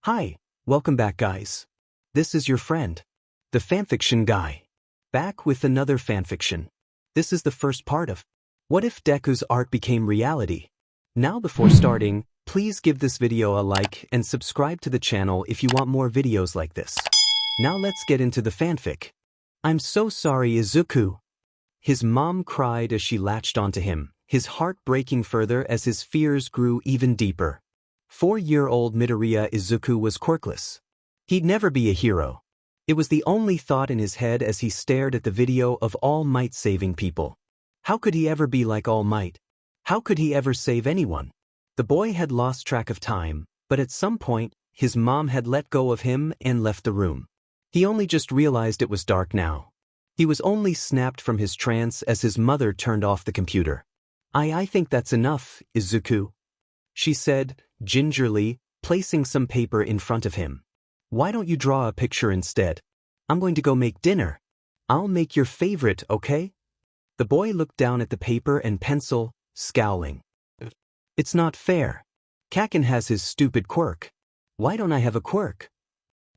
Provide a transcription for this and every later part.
Hi, welcome back guys. This is your friend, the fanfiction guy. Back with another fanfiction. This is the first part of What If Deku's art became reality? Now before starting, please give this video a like and subscribe to the channel if you want more videos like this. Now let's get into the fanfic. I'm so sorry Izuku. His mom cried as she latched onto him, his heart breaking further as his fears grew even deeper. 4-year-old Midoriya Izuku was quirkless. He'd never be a hero. It was the only thought in his head as he stared at the video of All Might saving people. How could he ever be like All Might? How could he ever save anyone? The boy had lost track of time, but at some point, his mom had let go of him and left the room. He only just realized it was dark now. He was only snapped from his trance as his mother turned off the computer. I think that's enough, Izuku, she said, gingerly, placing some paper in front of him. Why don't you draw a picture instead? I'm going to go make dinner. I'll make your favorite, okay? The boy looked down at the paper and pencil, scowling. It's not fair. Kacchan has his stupid quirk. Why don't I have a quirk?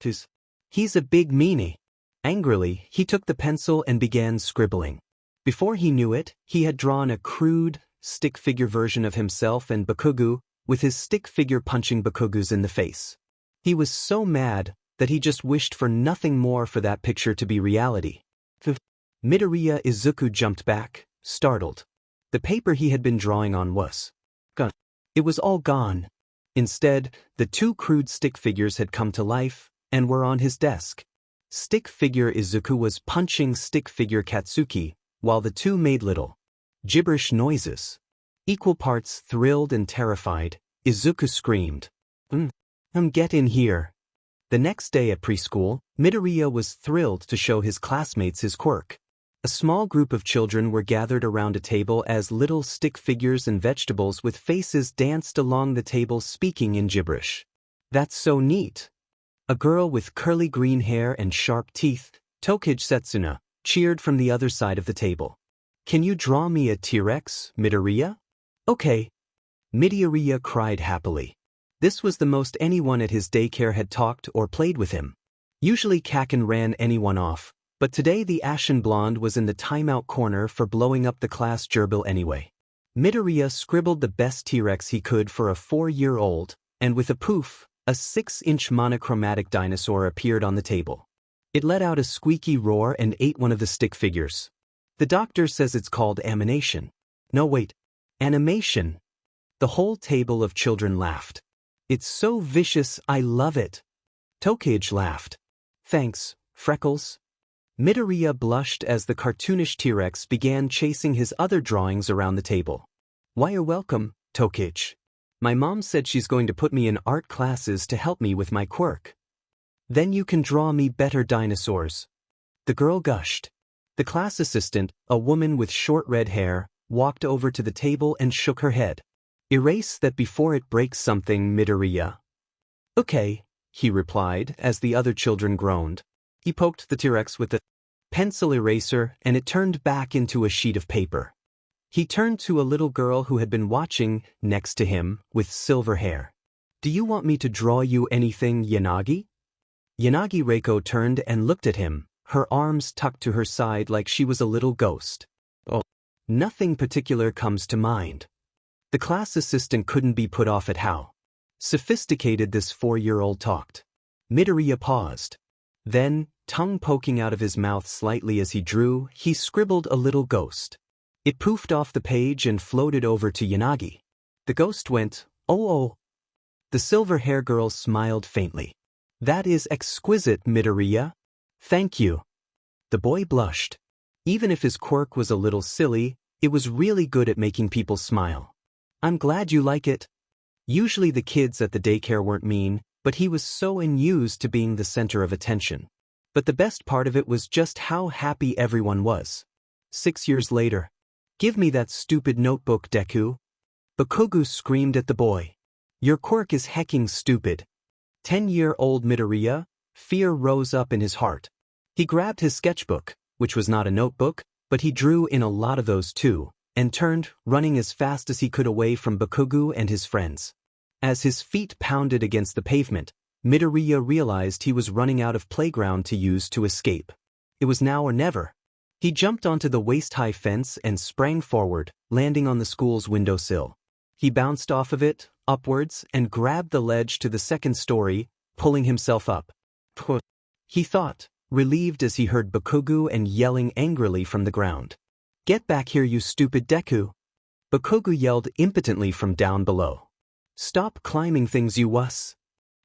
He's a big meanie. Angrily, he took the pencil and began scribbling. Before he knew it, he had drawn a crude, stick figure version of himself and Bakugo, with his stick figure punching Bakugo's in the face. He was so mad that he just wished for nothing more for that picture to be reality. Midoriya Izuku jumped back, startled. The paper he had been drawing on was gone. It was all gone. Instead, the two crude stick figures had come to life and were on his desk. Stick figure Izuku was punching stick figure Katsuki, while the two made little gibberish noises. Equal parts thrilled and terrified, Izuku screamed, Get in here. The next day at preschool, Midoriya was thrilled to show his classmates his quirk. A small group of children were gathered around a table as little stick figures and vegetables with faces danced along the table speaking in gibberish. That's so neat. A girl with curly green hair and sharp teeth, Tokage Setsuna, cheered from the other side of the table. Can you draw me a T-Rex, Midoriya? Okay. Midoriya cried happily. This was the most anyone at his daycare had talked or played with him. Usually Kacchan ran anyone off, but today the ashen blonde was in the timeout corner for blowing up the class gerbil anyway. Midoriya scribbled the best T-Rex he could for a 4-year-old, and with a poof, a 6-inch monochromatic dinosaur appeared on the table. It let out a squeaky roar and ate one of the stick figures. The doctor says it's called amination. No wait, animation. The whole table of children laughed. It's so vicious, I love it. Tokage laughed. Thanks, Freckles. Midoriya blushed as the cartoonish T-Rex began chasing his other drawings around the table. Why you're welcome, Tokage. My mom said she's going to put me in art classes to help me with my quirk. Then you can draw me better dinosaurs. The girl gushed. The class assistant, a woman with short red hair, walked over to the table and shook her head. Erase that before it breaks something, Midoriya. Okay, he replied as the other children groaned. He poked the T-Rex with a pencil eraser and it turned back into a sheet of paper. He turned to a little girl who had been watching next to him with silver hair. Do you want me to draw you anything, Yanagi? Yanagi Reiko turned and looked at him, her arms tucked to her side like she was a little ghost. Oh, nothing particular comes to mind. The class assistant couldn't be put off at how sophisticated this 4-year-old talked. Midoriya paused. Then, tongue poking out of his mouth slightly as he drew, he scribbled a little ghost. It poofed off the page and floated over to Yanagi. The ghost went, oh. The silver hair girl smiled faintly. That is exquisite, Midoriya. Thank you. The boy blushed. Even if his quirk was a little silly, it was really good at making people smile. I'm glad you like it. Usually the kids at the daycare weren't mean, but he was so unused to being the center of attention. But the best part of it was just how happy everyone was. 6 years later. Give me that stupid notebook, Deku. Bakugo screamed at the boy. Your quirk is hecking stupid. 10-year-old Midoriya, fear rose up in his heart. He grabbed his sketchbook, which was not a notebook, but he drew in a lot of those too, and turned, running as fast as he could away from Bakugo and his friends. As his feet pounded against the pavement, Midoriya realized he was running out of playground to use to escape. It was now or never. He jumped onto the waist-high fence and sprang forward, landing on the school's windowsill. He bounced off of it, upwards, and grabbed the ledge to the second story, pulling himself up. He thought, relieved as he heard Bakugo and yelling angrily from the ground. "Get back here, you stupid Deku!" Bakugo yelled impotently from down below. "Stop climbing things, you wuss."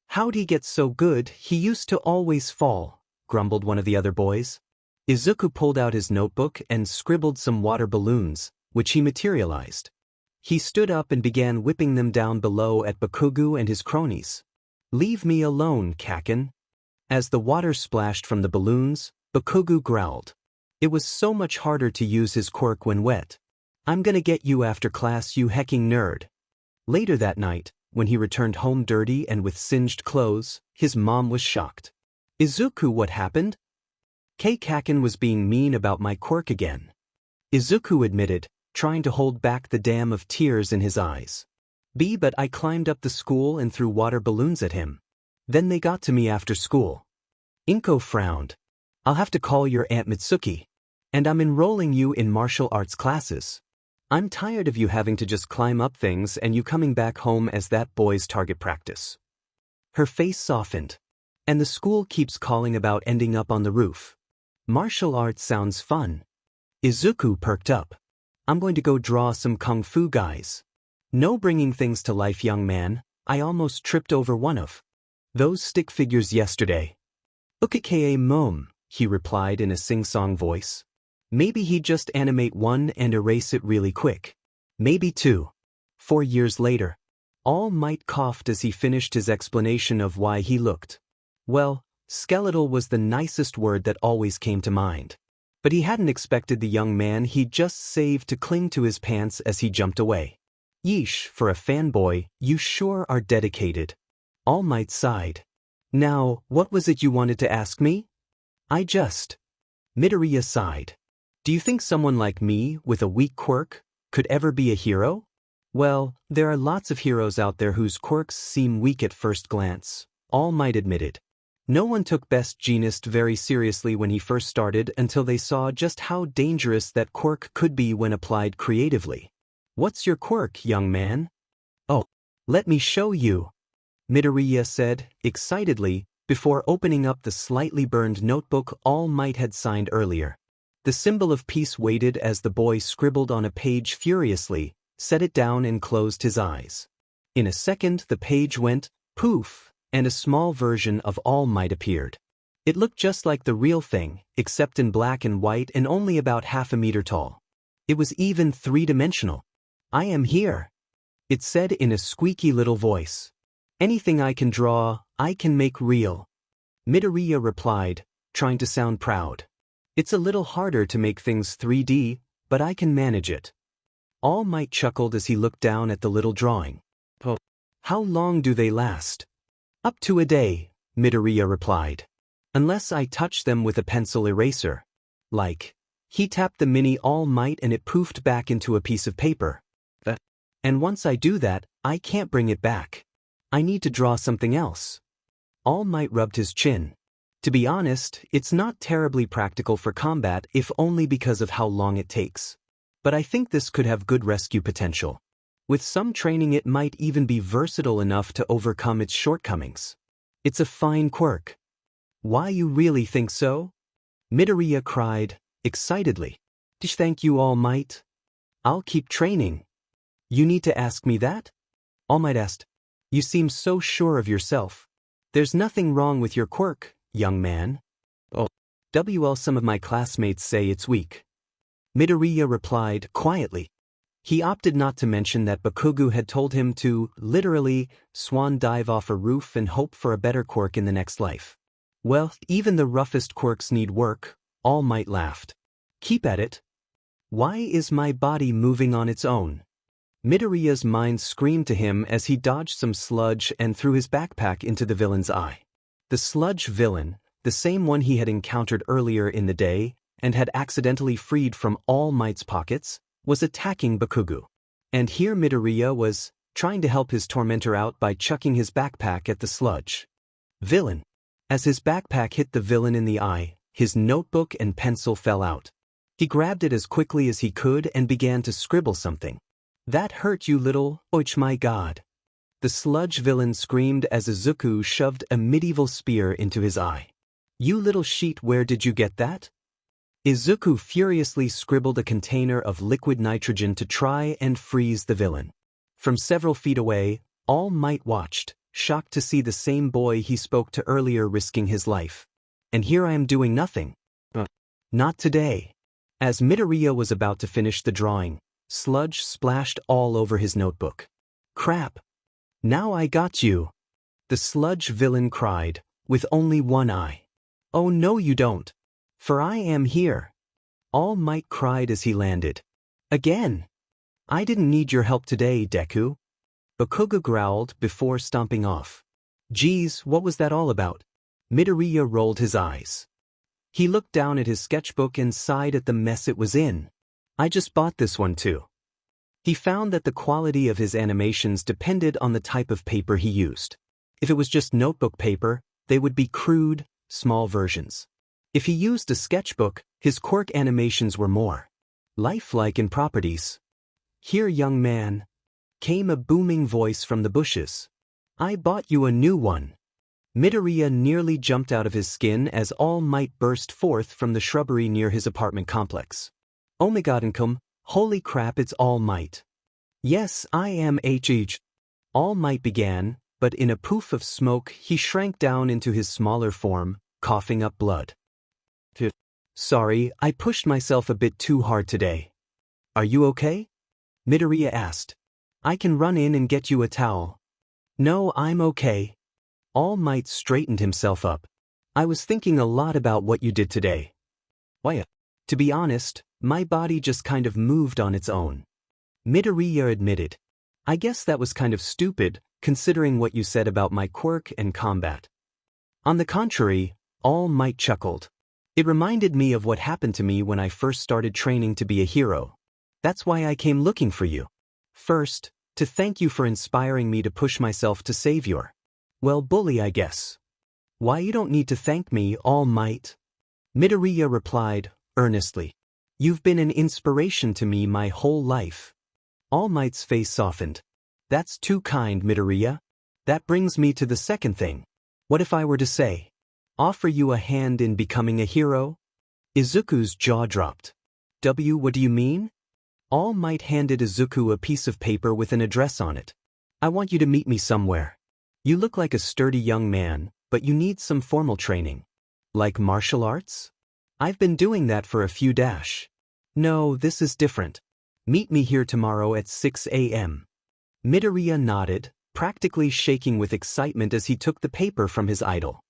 "How'd he get so good? He used to always fall," grumbled one of the other boys. Izuku pulled out his notebook and scribbled some water balloons, which he materialized. He stood up and began whipping them down below at Bakugo and his cronies. "Leave me alone, Kacchan." As the water splashed from the balloons, Bakugo growled. It was so much harder to use his quirk when wet. "I'm gonna get you after class, you hecking nerd." Later that night, when he returned home dirty and with singed clothes, his mom was shocked. "Izuku, what happened?" "Kacchan was being mean about my quirk again," Izuku admitted, trying to hold back the dam of tears in his eyes. But I climbed up the school and threw water balloons at him. Then they got to me after school." Inko frowned. "I'll have to call your Aunt Mitsuki. And I'm enrolling you in martial arts classes. I'm tired of you having to just climb up things and you coming back home as that boy's target practice." Her face softened. "And the school keeps calling about ending up on the roof. Martial arts sounds fun." Izuku perked up. "I'm going to go draw some kung fu guys." "No bringing things to life, young man. I almost tripped over one of those stick figures yesterday." "Ukake mom," he replied in a sing-song voice. "Maybe he'd just animate one and erase it really quick. Maybe two." 4 years later, All Might coughed as he finished his explanation of why he looked. Well, skeletal was the nicest word that always came to mind. But he hadn't expected the young man he'd just saved to cling to his pants as he jumped away. "Yeesh, for a fanboy, you sure are dedicated." All Might sighed. "Now, what was it you wanted to ask me?" Midoriya sighed. "Do you think someone like me, with a weak quirk, could ever be a hero?" "Well, there are lots of heroes out there whose quirks seem weak at first glance," All Might admitted. "No one took Best Jeanist very seriously when he first started until they saw just how dangerous that quirk could be when applied creatively." "What's your quirk, young man?" "Oh, let me show you," Midoriya said, excitedly, before opening up the slightly burned notebook All Might had signed earlier. The symbol of peace waited as the boy scribbled on a page furiously, set it down and closed his eyes. In a second the page went, poof, and a small version of All Might appeared. It looked just like the real thing, except in black and white and only about half a meter tall. It was even three-dimensional. "I am here," it said in a squeaky little voice. "Anything I can draw, I can make real," Midoriya replied, trying to sound proud. "It's a little harder to make things 3D, but I can manage it." All Might chuckled as he looked down at the little drawing. "Oh, how long do they last?" "Up to a day," Midoriya replied. "Unless I touch them with a pencil eraser." Like. He tapped the mini All Might and it poofed back into a piece of paper. "And once I do that, I can't bring it back. I need to draw something else." All Might rubbed his chin. "To be honest, it's not terribly practical for combat, if only because of how long it takes. But I think this could have good rescue potential. With some training it might even be versatile enough to overcome its shortcomings. It's a fine quirk." "Why, you really think so?" Midoriya cried, excitedly. "Thank you, All Might. I'll keep training." "You need to ask me that?" All Might asked. "You seem so sure of yourself. There's nothing wrong with your quirk, young man." "Oh, some of my classmates say it's weak," Midoriya replied quietly. He opted not to mention that Bakugo had told him to, literally, swan dive off a roof and hope for a better quirk in the next life. "Well, even the roughest quirks need work," All Might laughed. "Keep at it." "Why is my body moving on its own?" Midoriya's mind screamed to him as he dodged some sludge and threw his backpack into the villain's eye. The sludge villain, the same one he had encountered earlier in the day and had accidentally freed from All Might's pockets, was attacking Bakugo. And here Midoriya was trying to help his tormentor out by chucking his backpack at the sludge. Villain. As his backpack hit the villain in the eye, his notebook and pencil fell out. He grabbed it as quickly as he could and began to scribble something. That hurt you little, oich my god. The sludge villain screamed as Izuku shoved a medieval spear into his eye. You little sheet, where did you get that? Izuku furiously scribbled a container of liquid nitrogen to try and freeze the villain. From several feet away, All Might watched, shocked to see the same boy he spoke to earlier risking his life. And here I am doing nothing. Not today. As Midoriya was about to finish the drawing, sludge splashed all over his notebook. Crap. Now I got you. The sludge villain cried, with only one eye. Oh no you don't. For I am here. All Might cried as he landed. Again. I didn't need your help today, Deku. Bakuga growled before stomping off. Geez, what was that all about? Midoriya rolled his eyes. He looked down at his sketchbook and sighed at the mess it was in. I just bought this one too. He found that the quality of his animations depended on the type of paper he used. If it was just notebook paper, they would be crude, small versions. If he used a sketchbook, his Quirk animations were more lifelike in properties. Here, young man, came a booming voice from the bushes. I bought you a new one. Midoriya nearly jumped out of his skin as All Might burst forth from the shrubbery near his apartment complex. Oh my god, Income, holy crap, it's All Might. Yes, I am HH. All Might began, but in a poof of smoke he shrank down into his smaller form, coughing up blood. Sorry, I pushed myself a bit too hard today. Are you okay? Midoriya asked. I can run in and get you a towel. No, I'm okay. All Might straightened himself up. I was thinking a lot about what you did today. Why? To be honest, my body just kind of moved on its own. Midoriya admitted. I guess that was kind of stupid, considering what you said about my quirk and combat. On the contrary, All Might chuckled. It reminded me of what happened to me when I first started training to be a hero. That's why I came looking for you. First, to thank you for inspiring me to push myself to save your, well, bully, I guess. Why, you don't need to thank me, All Might. Midoriya replied, earnestly. You've been an inspiration to me my whole life. All Might's face softened. That's too kind, Midoriya. That brings me to the second thing. What if I were to say, offer you a hand in becoming a hero? Izuku's jaw dropped. What do you mean? All Might handed Izuku a piece of paper with an address on it. I want you to meet me somewhere. You look like a sturdy young man, but you need some formal training. Like martial arts? I've been doing that for a few dash. No, this is different. Meet me here tomorrow at 6 a.m. Midoriya nodded, practically shaking with excitement as he took the paper from his idol.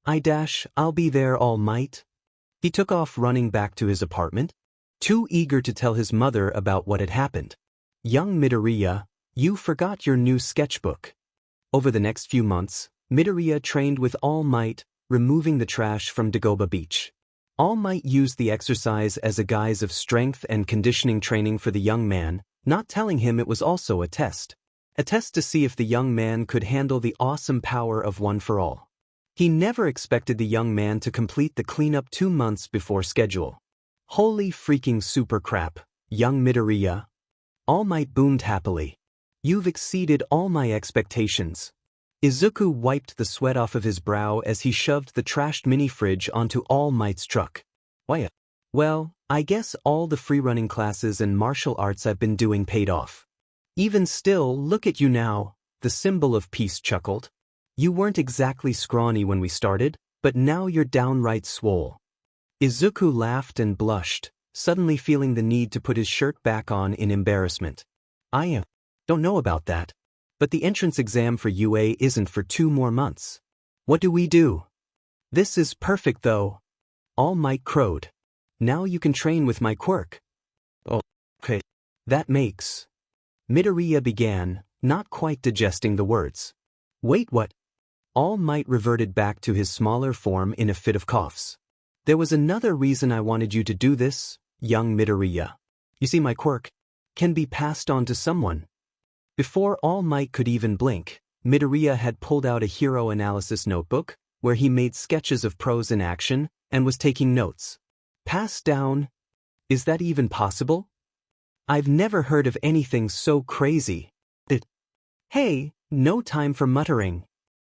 I'll be there, All Might. He took off running back to his apartment, too eager to tell his mother about what had happened. Young Midoriya, you forgot your new sketchbook. Over the next few months, Midoriya trained with All Might, removing the trash from Dagoba Beach. All Might used the exercise as a guise of strength and conditioning training for the young man, not telling him it was also a test. A test to see if the young man could handle the awesome power of One for All. He never expected the young man to complete the cleanup 2 months before schedule. Holy freaking super crap, young Midoriya. All Might boomed happily. You've exceeded all my expectations. Izuku wiped the sweat off of his brow as he shoved the trashed mini-fridge onto All Might's truck. Why? Well, I guess all the free-running classes and martial arts I've been doing paid off. Even still, look at you now, the symbol of peace chuckled. You weren't exactly scrawny when we started, but now you're downright swole. Izuku laughed and blushed, suddenly feeling the need to put his shirt back on in embarrassment. I don't know about that, but the entrance exam for UA isn't for 2 more months. What do we do? This is perfect though. All Might crowed. Now you can train with my quirk. Oh, okay. That makes... Midoriya began, not quite digesting the words. Wait, what? All Might reverted back to his smaller form in a fit of coughs. There was another reason I wanted you to do this, young Midoriya. You see, my quirk can be passed on to someone. Before All Might could even blink, Midoriya had pulled out a hero analysis notebook, where he made sketches of pros in action and was taking notes. Pass down? Is that even possible? I've never heard of anything so crazy. Hey, no time for muttering.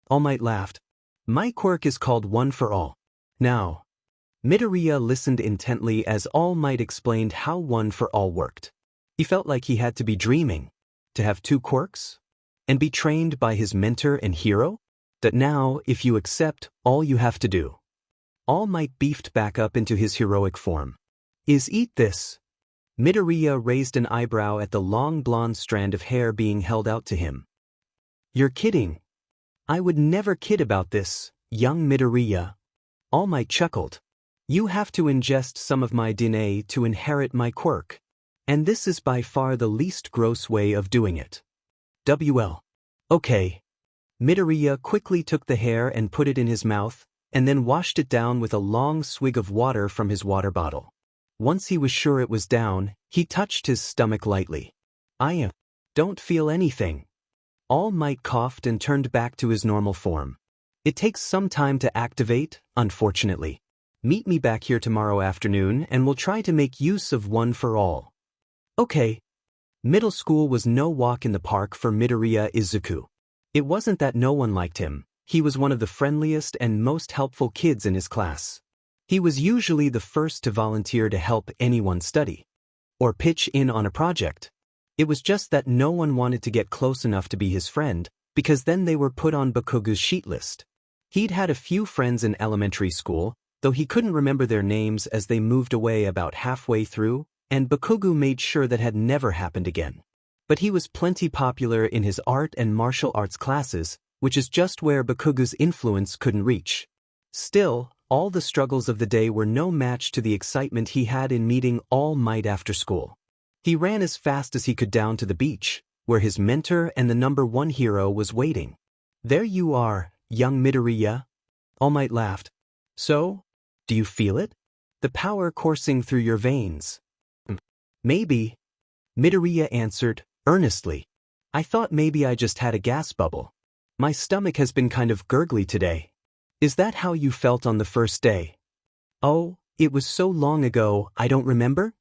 All Might laughed. My quirk is called One for All. Now, Midoriya listened intently as All Might explained how One for All worked. He felt like he had to be dreaming, to have two quirks, and be trained by his mentor and hero. That now, if you accept, all you have to do. All Might beefed back up into his heroic form. Is eat this. Midoriya raised an eyebrow at the long blonde strand of hair being held out to him. You're kidding. I would never kid about this, young Midoriya. All Might chuckled. You have to ingest some of my DNA to inherit my quirk. And this is by far the least gross way of doing it. WL. Okay. Midoriya quickly took the hair and put it in his mouth, and then washed it down with a long swig of water from his water bottle. Once he was sure it was down, he touched his stomach lightly. I don't feel anything. All Might coughed and turned back to his normal form. It takes some time to activate, unfortunately. Meet me back here tomorrow afternoon and we'll try to make use of One for All. Okay. Middle school was no walk in the park for Midoriya Izuku. It wasn't that no one liked him. He was one of the friendliest and most helpful kids in his class. He was usually the first to volunteer to help anyone study or pitch in on a project. It was just that no one wanted to get close enough to be his friend, because then they were put on Bakugu's sheet list. He'd had a few friends in elementary school, though he couldn't remember their names as they moved away about halfway through, and Bakugu made sure that had never happened again. But he was plenty popular in his art and martial arts classes, which is just where Bakugu's influence couldn't reach. Still, all the struggles of the day were no match to the excitement he had in meeting All Might after school. He ran as fast as he could down to the beach, where his mentor and the #1 hero was waiting. There you are, young Midoriya. All Might laughed. So, do you feel it? The power coursing through your veins? Maybe. Midoriya answered, earnestly. I thought maybe I just had a gas bubble. My stomach has been kind of gurgly today. Is that how you felt on the first day? Oh, it was so long ago, I don't remember?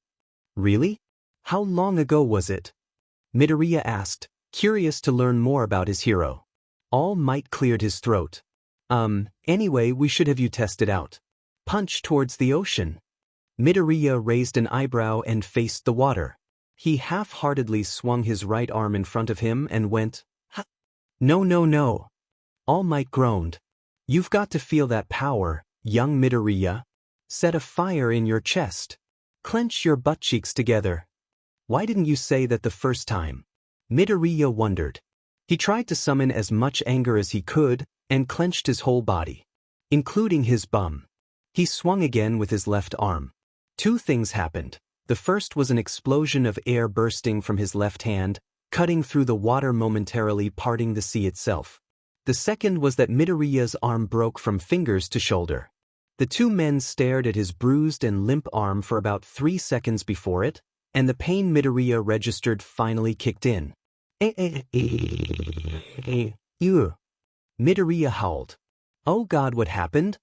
Really? How long ago was it? Midoriya asked, curious to learn more about his hero. All Might cleared his throat. Anyway, we should have you test it out. Punch towards the ocean. Midoriya raised an eyebrow and faced the water. He half-heartedly swung his right arm in front of him and went, ha! No, no, no. All Might groaned. You've got to feel that power, young Midoriya. Set a fire in your chest. Clench your butt cheeks together. Why didn't you say that the first time? Midoriya wondered. He tried to summon as much anger as he could and clenched his whole body, including his bum. He swung again with his left arm. Two things happened. The first was an explosion of air bursting from his left hand, cutting through the water, momentarily parting the sea itself. The second was that Midoriya's arm broke from fingers to shoulder. The two men stared at his bruised and limp arm for about 3 seconds before it, and the pain Midoriya registered finally kicked in. Ew. Midoriya howled. Oh God, what happened?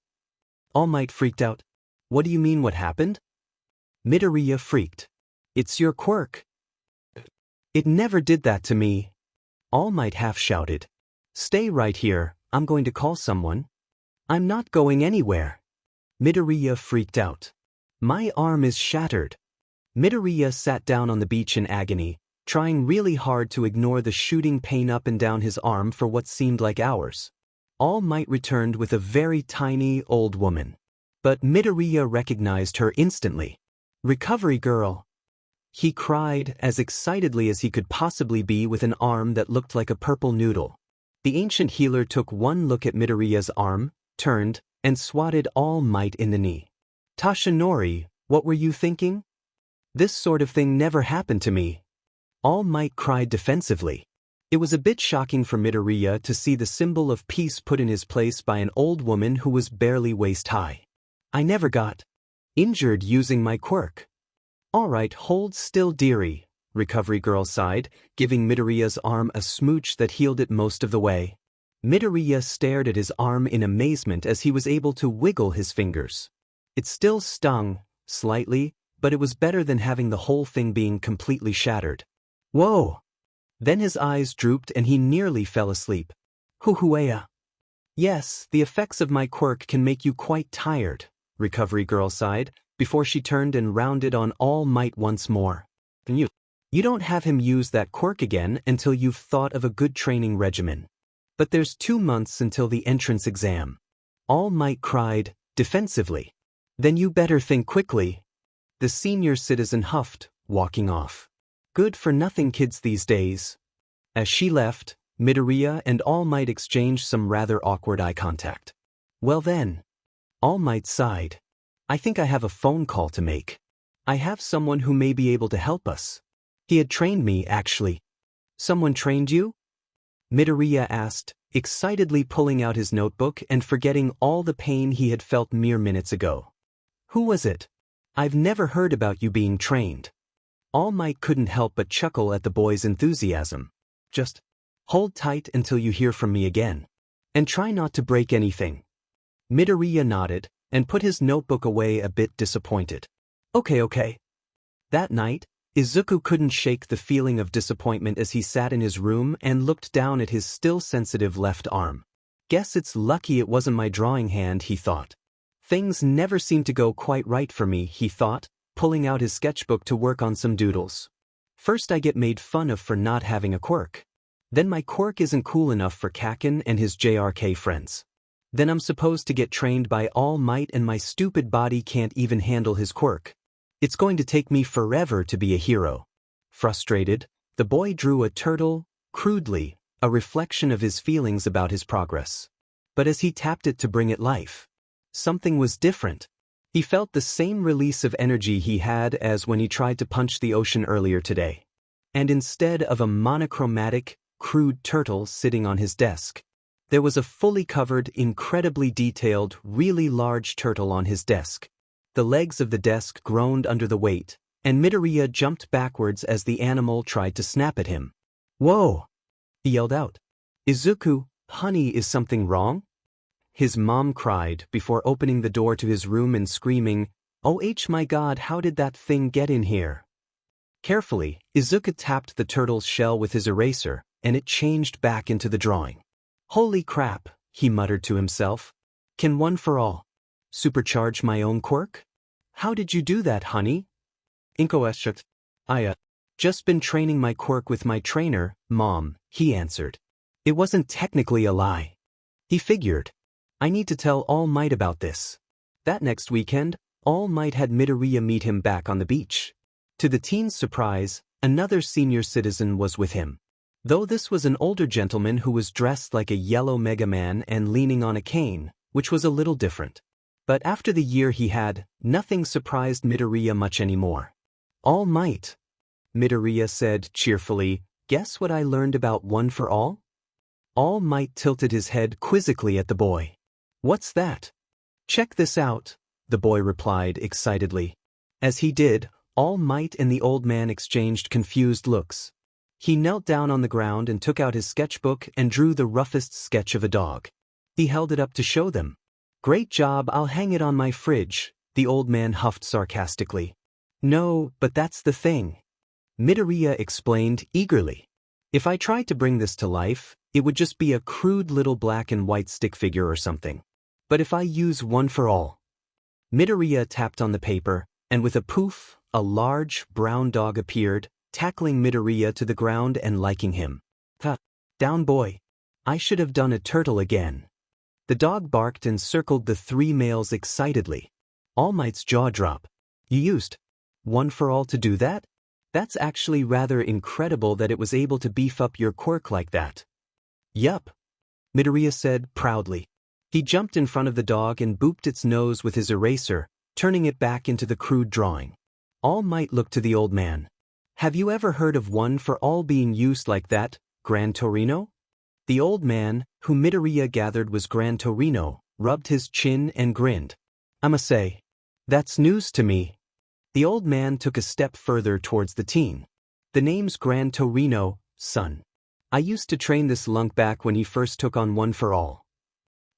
All Might freaked out. What do you mean what happened? Midoriya freaked. It's your quirk. It never did that to me. All Might half shouted. Stay right here, I'm going to call someone. I'm not going anywhere. Midoriya freaked out. My arm is shattered. Midoriya sat down on the beach in agony, trying really hard to ignore the shooting pain up and down his arm for what seemed like hours. All Might returned with a very tiny old woman. But Midoriya recognized her instantly. Recovery girl. He cried as excitedly as he could possibly be with an arm that looked like a purple noodle. The ancient healer took one look at Midoriya's arm, turned, and swatted All Might in the knee. Tashinori, what were you thinking? This sort of thing never happened to me. All Might cried defensively. It was a bit shocking for Midoriya to see the symbol of peace put in his place by an old woman who was barely waist-high. I never got injured using my quirk. All right, hold still, dearie, Recovery Girl sighed, giving Midoriya's arm a smooch that healed it most of the way. Midoriya stared at his arm in amazement as he was able to wiggle his fingers. It still stung, slightly, but it was better than having the whole thing being completely shattered. Whoa! Then his eyes drooped and he nearly fell asleep. Huhuea. Yes, the effects of my quirk can make you quite tired, Recovery Girl sighed, before she turned and rounded on All Might once more. You don't have him use that quirk again until you've thought of a good training regimen. But there's 2 months until the entrance exam. All Might cried, defensively. Then you better think quickly. The senior citizen huffed, walking off. Good-for-nothing kids these days. As she left, Midoriya and All Might exchanged some rather awkward eye contact. Well then. All Might sighed. I think I have a phone call to make. I have someone who may be able to help us. He had trained me, actually. Someone trained you? Midoriya asked, excitedly pulling out his notebook and forgetting all the pain he had felt mere minutes ago. Who was it? I've never heard about you being trained. All Might couldn't help but chuckle at the boy's enthusiasm. Just hold tight until you hear from me again. And try not to break anything. Midoriya nodded and put his notebook away a bit disappointed. Okay. That night, Izuku couldn't shake the feeling of disappointment as he sat in his room and looked down at his still sensitive left arm. Guess it's lucky it wasn't my drawing hand, he thought. Things never seem to go quite right for me, he thought, pulling out his sketchbook to work on some doodles. First I get made fun of for not having a quirk. Then my quirk isn't cool enough for Kacchan and his JRK friends. Then I'm supposed to get trained by All Might and my stupid body can't even handle his quirk. It's going to take me forever to be a hero. Frustrated, the boy drew a turtle, crudely, a reflection of his feelings about his progress. But as he tapped it to bring it life, something was different. He felt the same release of energy he had as when he tried to punch the ocean earlier today. And instead of a monochromatic, crude turtle sitting on his desk, there was a fully covered, incredibly detailed, really large turtle on his desk. The legs of the desk groaned under the weight, and Midoriya jumped backwards as the animal tried to snap at him. Whoa! He yelled out. Izuku, honey, is something wrong? His mom cried before opening the door to his room and screaming, "Oh my God, how did that thing get in here?" Carefully, Izuku tapped the turtle's shell with his eraser, and it changed back into the drawing. Holy crap, he muttered to himself. Can one for all supercharge my own quirk? How did you do that, honey? I just been training my quirk with my trainer, Mom, he answered. It wasn't technically a lie. He figured. I need to tell All Might about this. That next weekend, All Might had Midoriya meet him back on the beach. To the teen's surprise, another senior citizen was with him. Though this was an older gentleman who was dressed like a yellow Mega Man and leaning on a cane, which was a little different. But after the year he had, nothing surprised Midoriya much anymore. All Might, Midoriya said cheerfully, guess what I learned about One for All? All Might tilted his head quizzically at the boy. What's that? Check this out, the boy replied excitedly. As he did, All Might and the old man exchanged confused looks. He knelt down on the ground and took out his sketchbook and drew the roughest sketch of a dog. He held it up to show them. Great job, I'll hang it on my fridge, the old man huffed sarcastically. No, but that's the thing. Midoriya explained eagerly. If I tried to bring this to life, it would just be a crude little black and white stick figure or something. But if I use One for All. Midoriya tapped on the paper, and with a poof, a large, brown dog appeared, tackling Midoriya to the ground and liking him. Down boy. I should have done a turtle again. The dog barked and circled the 3 males excitedly. All Might's jaw dropped. You used One for All to do that? That's actually rather incredible that it was able to beef up your quirk like that. Yup, Midoriya said proudly. He jumped in front of the dog and booped its nose with his eraser, turning it back into the crude drawing. All Might looked to the old man. Have you ever heard of One for All being used like that, Gran Torino? The old man, who Midoriya gathered was Gran Torino, rubbed his chin and grinned. I'ma say, that's news to me. The old man took a step further towards the teen. The name's Gran Torino, son. I used to train this lunk back when he first took on One for All.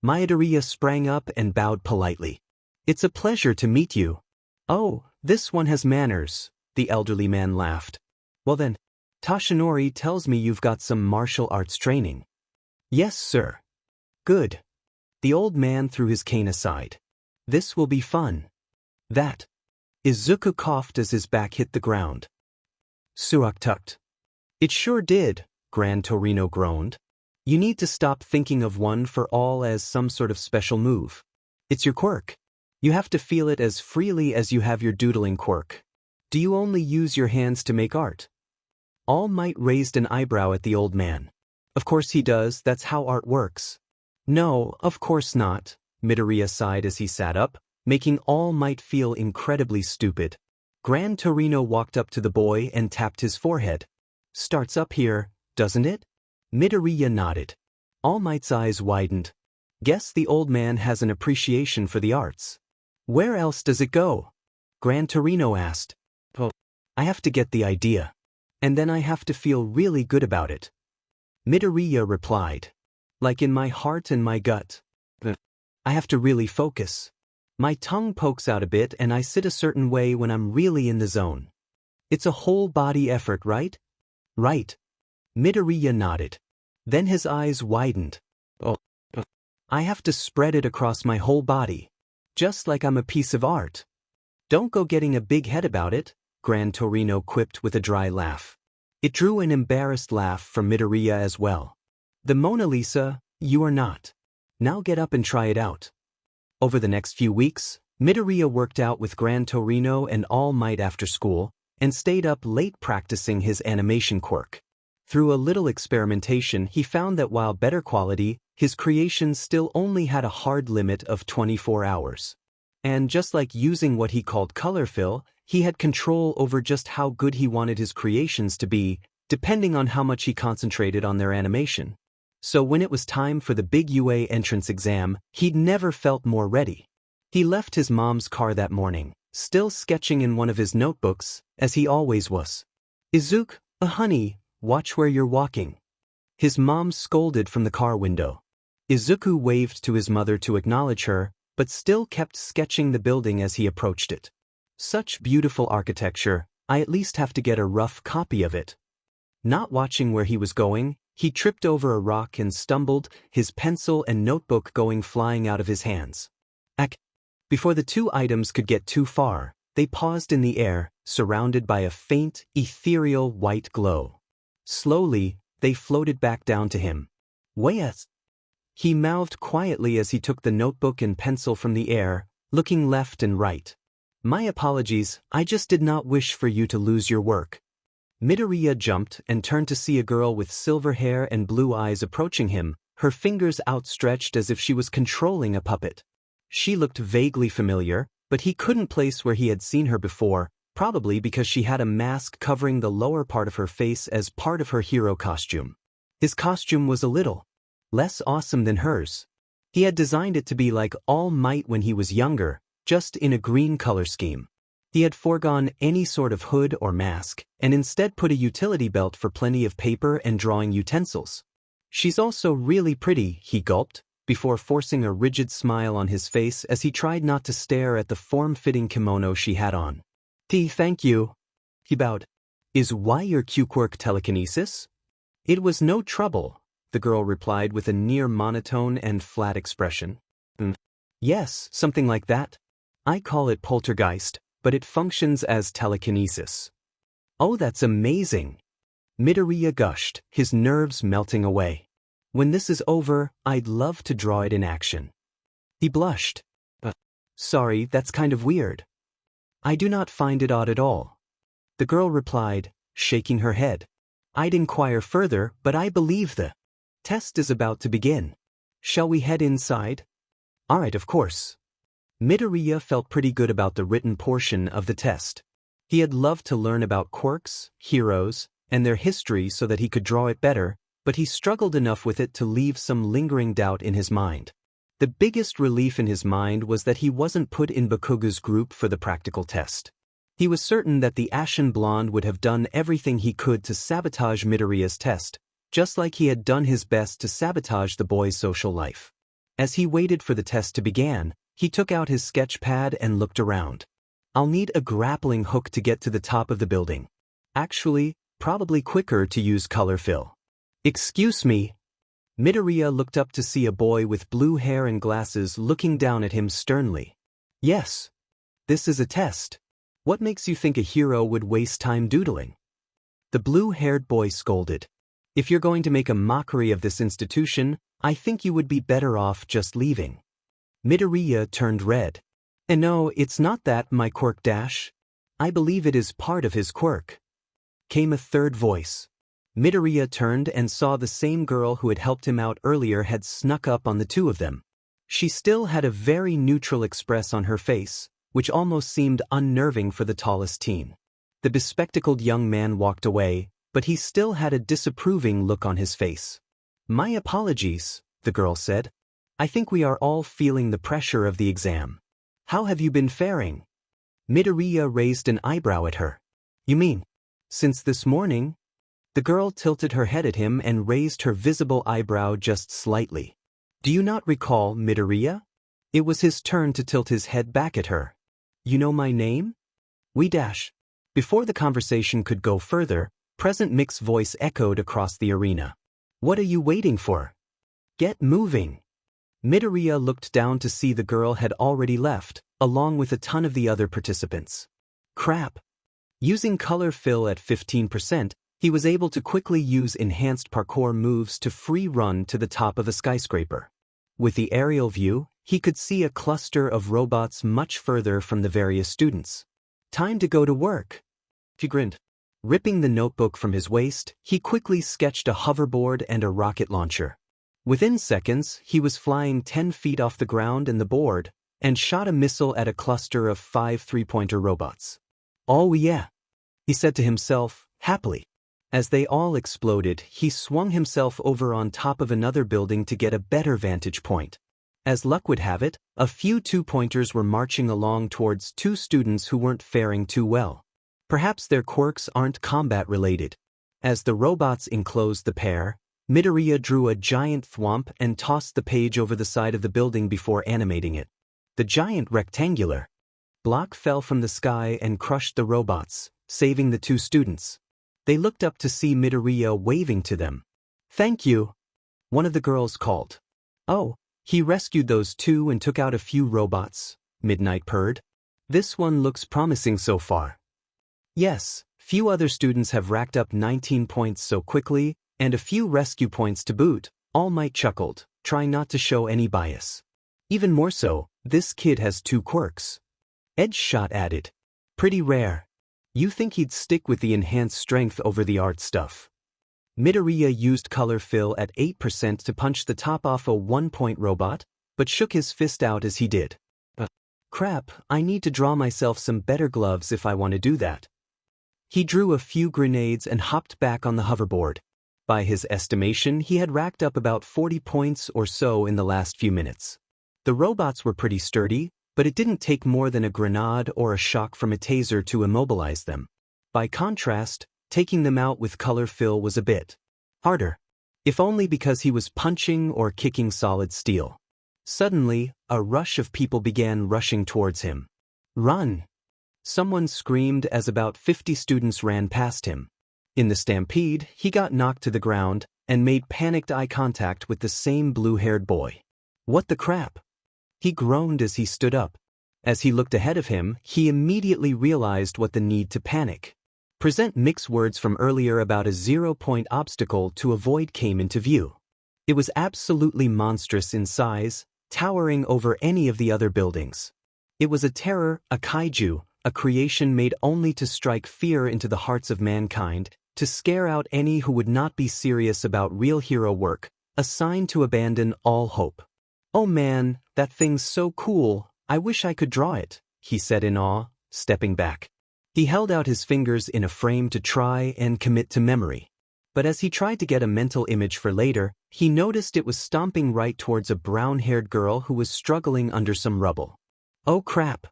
Midoriya sprang up and bowed politely. It's a pleasure to meet you. Oh, this one has manners, the elderly man laughed. Well then, Toshinori tells me you've got some martial arts training. Yes, sir. Good. The old man threw his cane aside. This will be fun. That. Izuku coughed as his back hit the ground. Suak tucked. It sure did, Gran Torino groaned. You need to stop thinking of One for All as some sort of special move. It's your quirk. You have to feel it as freely as you have your doodling quirk. Do you only use your hands to make art? All Might raised an eyebrow at the old man. Of course he does, that's how art works. No, of course not, Midoriya sighed as he sat up, making All Might feel incredibly stupid. Gran Torino walked up to the boy and tapped his forehead. Starts up here, doesn't it? Midoriya nodded. All Might's eyes widened. Guess the old man has an appreciation for the arts. Where else does it go? Gran Torino asked. Well, I have to get the idea. And then I have to feel really good about it. Midoriya replied. Like in my heart and my gut. I have to really focus. My tongue pokes out a bit and I sit a certain way when I'm really in the zone. It's a whole body effort, right? Right. Midoriya nodded. Then his eyes widened. Oh. I have to spread it across my whole body. Just like I'm a piece of art. Don't go getting a big head about it, Gran Torino quipped with a dry laugh. It drew an embarrassed laugh from Midoriya as well. The Mona Lisa, you are not. Now get up and try it out. Over the next few weeks, Midoriya worked out with Gran Torino and All Might after school, and stayed up late practicing his animation quirk. Through a little experimentation, he found that while better quality, his creations still only had a hard limit of 24 hours. And just like using what he called color fill, he had control over just how good he wanted his creations to be, depending on how much he concentrated on their animation. So when it was time for the big UA entrance exam, he'd never felt more ready. He left his mom's car that morning, still sketching in one of his notebooks, as he always was. Izuku, honey, watch where you're walking. His mom scolded from the car window. Izuku waved to his mother to acknowledge her, but still kept sketching the building as he approached it. Such beautiful architecture, I at least have to get a rough copy of it. Not watching where he was going, he tripped over a rock and stumbled, his pencil and notebook going flying out of his hands. Before the two items could get too far, they paused in the air, surrounded by a faint, ethereal white glow. Slowly, they floated back down to him. Wait! He mouthed quietly as he took the notebook and pencil from the air, looking left and right. My apologies, I just did not wish for you to lose your work. Midoriya jumped and turned to see a girl with silver hair and blue eyes approaching him, her fingers outstretched as if she was controlling a puppet. She looked vaguely familiar, but he couldn't place where he had seen her before, probably because she had a mask covering the lower part of her face as part of her hero costume. His costume was a little less awesome than hers. He had designed it to be like All Might when he was younger, just in a green color scheme. He had foregone any sort of hood or mask, and instead put a utility belt for plenty of paper and drawing utensils. She's also really pretty, he gulped, before forcing a rigid smile on his face as he tried not to stare at the form-fitting kimono she had on. Thank you. He bowed. Is why your Q-quirk telekinesis? It was no trouble, the girl replied with a near monotone and flat expression. Yes, something like that. I call it poltergeist, but it functions as telekinesis. Oh, that's amazing. Midoriya gushed, his nerves melting away. When this is over, I'd love to draw it in action. He blushed. Sorry, that's kind of weird. I do not find it odd at all. The girl replied, shaking her head. I'd inquire further, but I believe the test is about to begin. Shall we head inside? All right, of course. Midoriya felt pretty good about the written portion of the test. He had loved to learn about quirks, heroes, and their history so that he could draw it better, but he struggled enough with it to leave some lingering doubt in his mind. The biggest relief in his mind was that he wasn't put in Bakuga's group for the practical test. He was certain that the Ashen Blonde would have done everything he could to sabotage Midoriya's test, just like he had done his best to sabotage the boy's social life. As he waited for the test to begin, he took out his sketch pad and looked around. I'll need a grappling hook to get to the top of the building. Actually, probably quicker to use color fill. Excuse me. Midoriya looked up to see a boy with blue hair and glasses looking down at him sternly. Yes. This is a test. What makes you think a hero would waste time doodling? The blue-haired boy scolded. If you're going to make a mockery of this institution, I think you would be better off just leaving. Midoriya turned red. And no, it's not that, my quirk dash. I believe it is part of his quirk. Came a third voice. Midoriya turned and saw the same girl who had helped him out earlier had snuck up on the two of them. She still had a very neutral expression on her face, which almost seemed unnerving for the tallest teen. The bespectacled young man walked away, but he still had a disapproving look on his face. My apologies, the girl said. I think we are all feeling the pressure of the exam. How have you been faring? Midoriya raised an eyebrow at her. You mean, since this morning? The girl tilted her head at him and raised her visible eyebrow just slightly. Do you not recall, Midoriya? It was his turn to tilt his head back at her. You know my name? We dash. Before the conversation could go further, Present Mick's voice echoed across the arena. What are you waiting for? Get moving. Midoriya looked down to see the girl had already left, along with a ton of the other participants. Crap. Using color fill at 15%, he was able to quickly use enhanced parkour moves to free run to the top of a skyscraper. With the aerial view, he could see a cluster of robots much further from the various students. Time to go to work. He grinned. Ripping the notebook from his waist, he quickly sketched a hoverboard and a rocket launcher. Within seconds, he was flying 10 feet off the ground and the board, and shot a missile at a cluster of 5 three-pointer robots. Oh yeah, he said to himself, happily. As they all exploded, he swung himself over on top of another building to get a better vantage point. As luck would have it, a few two-pointers were marching along towards two students who weren't faring too well. Perhaps their quirks aren't combat-related. As the robots enclosed the pair, Midoriya drew a giant thwomp and tossed the page over the side of the building before animating it. The giant rectangular block fell from the sky and crushed the robots, saving the two students. They looked up to see Midoriya waving to them. Thank you, one of the girls called. Oh, he rescued those two and took out a few robots, Midnight purred. This one looks promising so far. Yes, few other students have racked up 19 points so quickly, and a few rescue points to boot, All Might chuckled, trying not to show any bias. Even more so, this kid has 2 quirks. Edgeshot added. Pretty rare. You think he'd stick with the enhanced strength over the art stuff? Midoriya used color fill at 8% to punch the top off a 1-point robot, but shook his fist out as he did. Crap, I need to draw myself some better gloves if I want to do that. He drew a few grenades and hopped back on the hoverboard. By his estimation, he had racked up about 40 points or so in the last few minutes. The robots were pretty sturdy, but it didn't take more than a grenade or a shock from a taser to immobilize them. By contrast, taking them out with color fill was a bit harder, if only because he was punching or kicking solid steel. Suddenly, a rush of people began rushing towards him. Run! Someone screamed as about 50 students ran past him. In the stampede, he got knocked to the ground and made panicked eye contact with the same blue-haired boy. What the crap? He groaned as he stood up. As he looked ahead of him, he immediately realized what the need to panic. Present Mick's words from earlier about a 0-point obstacle to avoid came into view. It was absolutely monstrous in size, towering over any of the other buildings. It was a terror, a kaiju, a creation made only to strike fear into the hearts of mankind, to scare out any who would not be serious about real hero work, a sign to abandon all hope. Oh man, that thing's so cool, I wish I could draw it, he said in awe, stepping back. He held out his fingers in a frame to try and commit to memory. But as he tried to get a mental image for later, he noticed it was stomping right towards a brown-haired girl who was struggling under some rubble. Oh crap!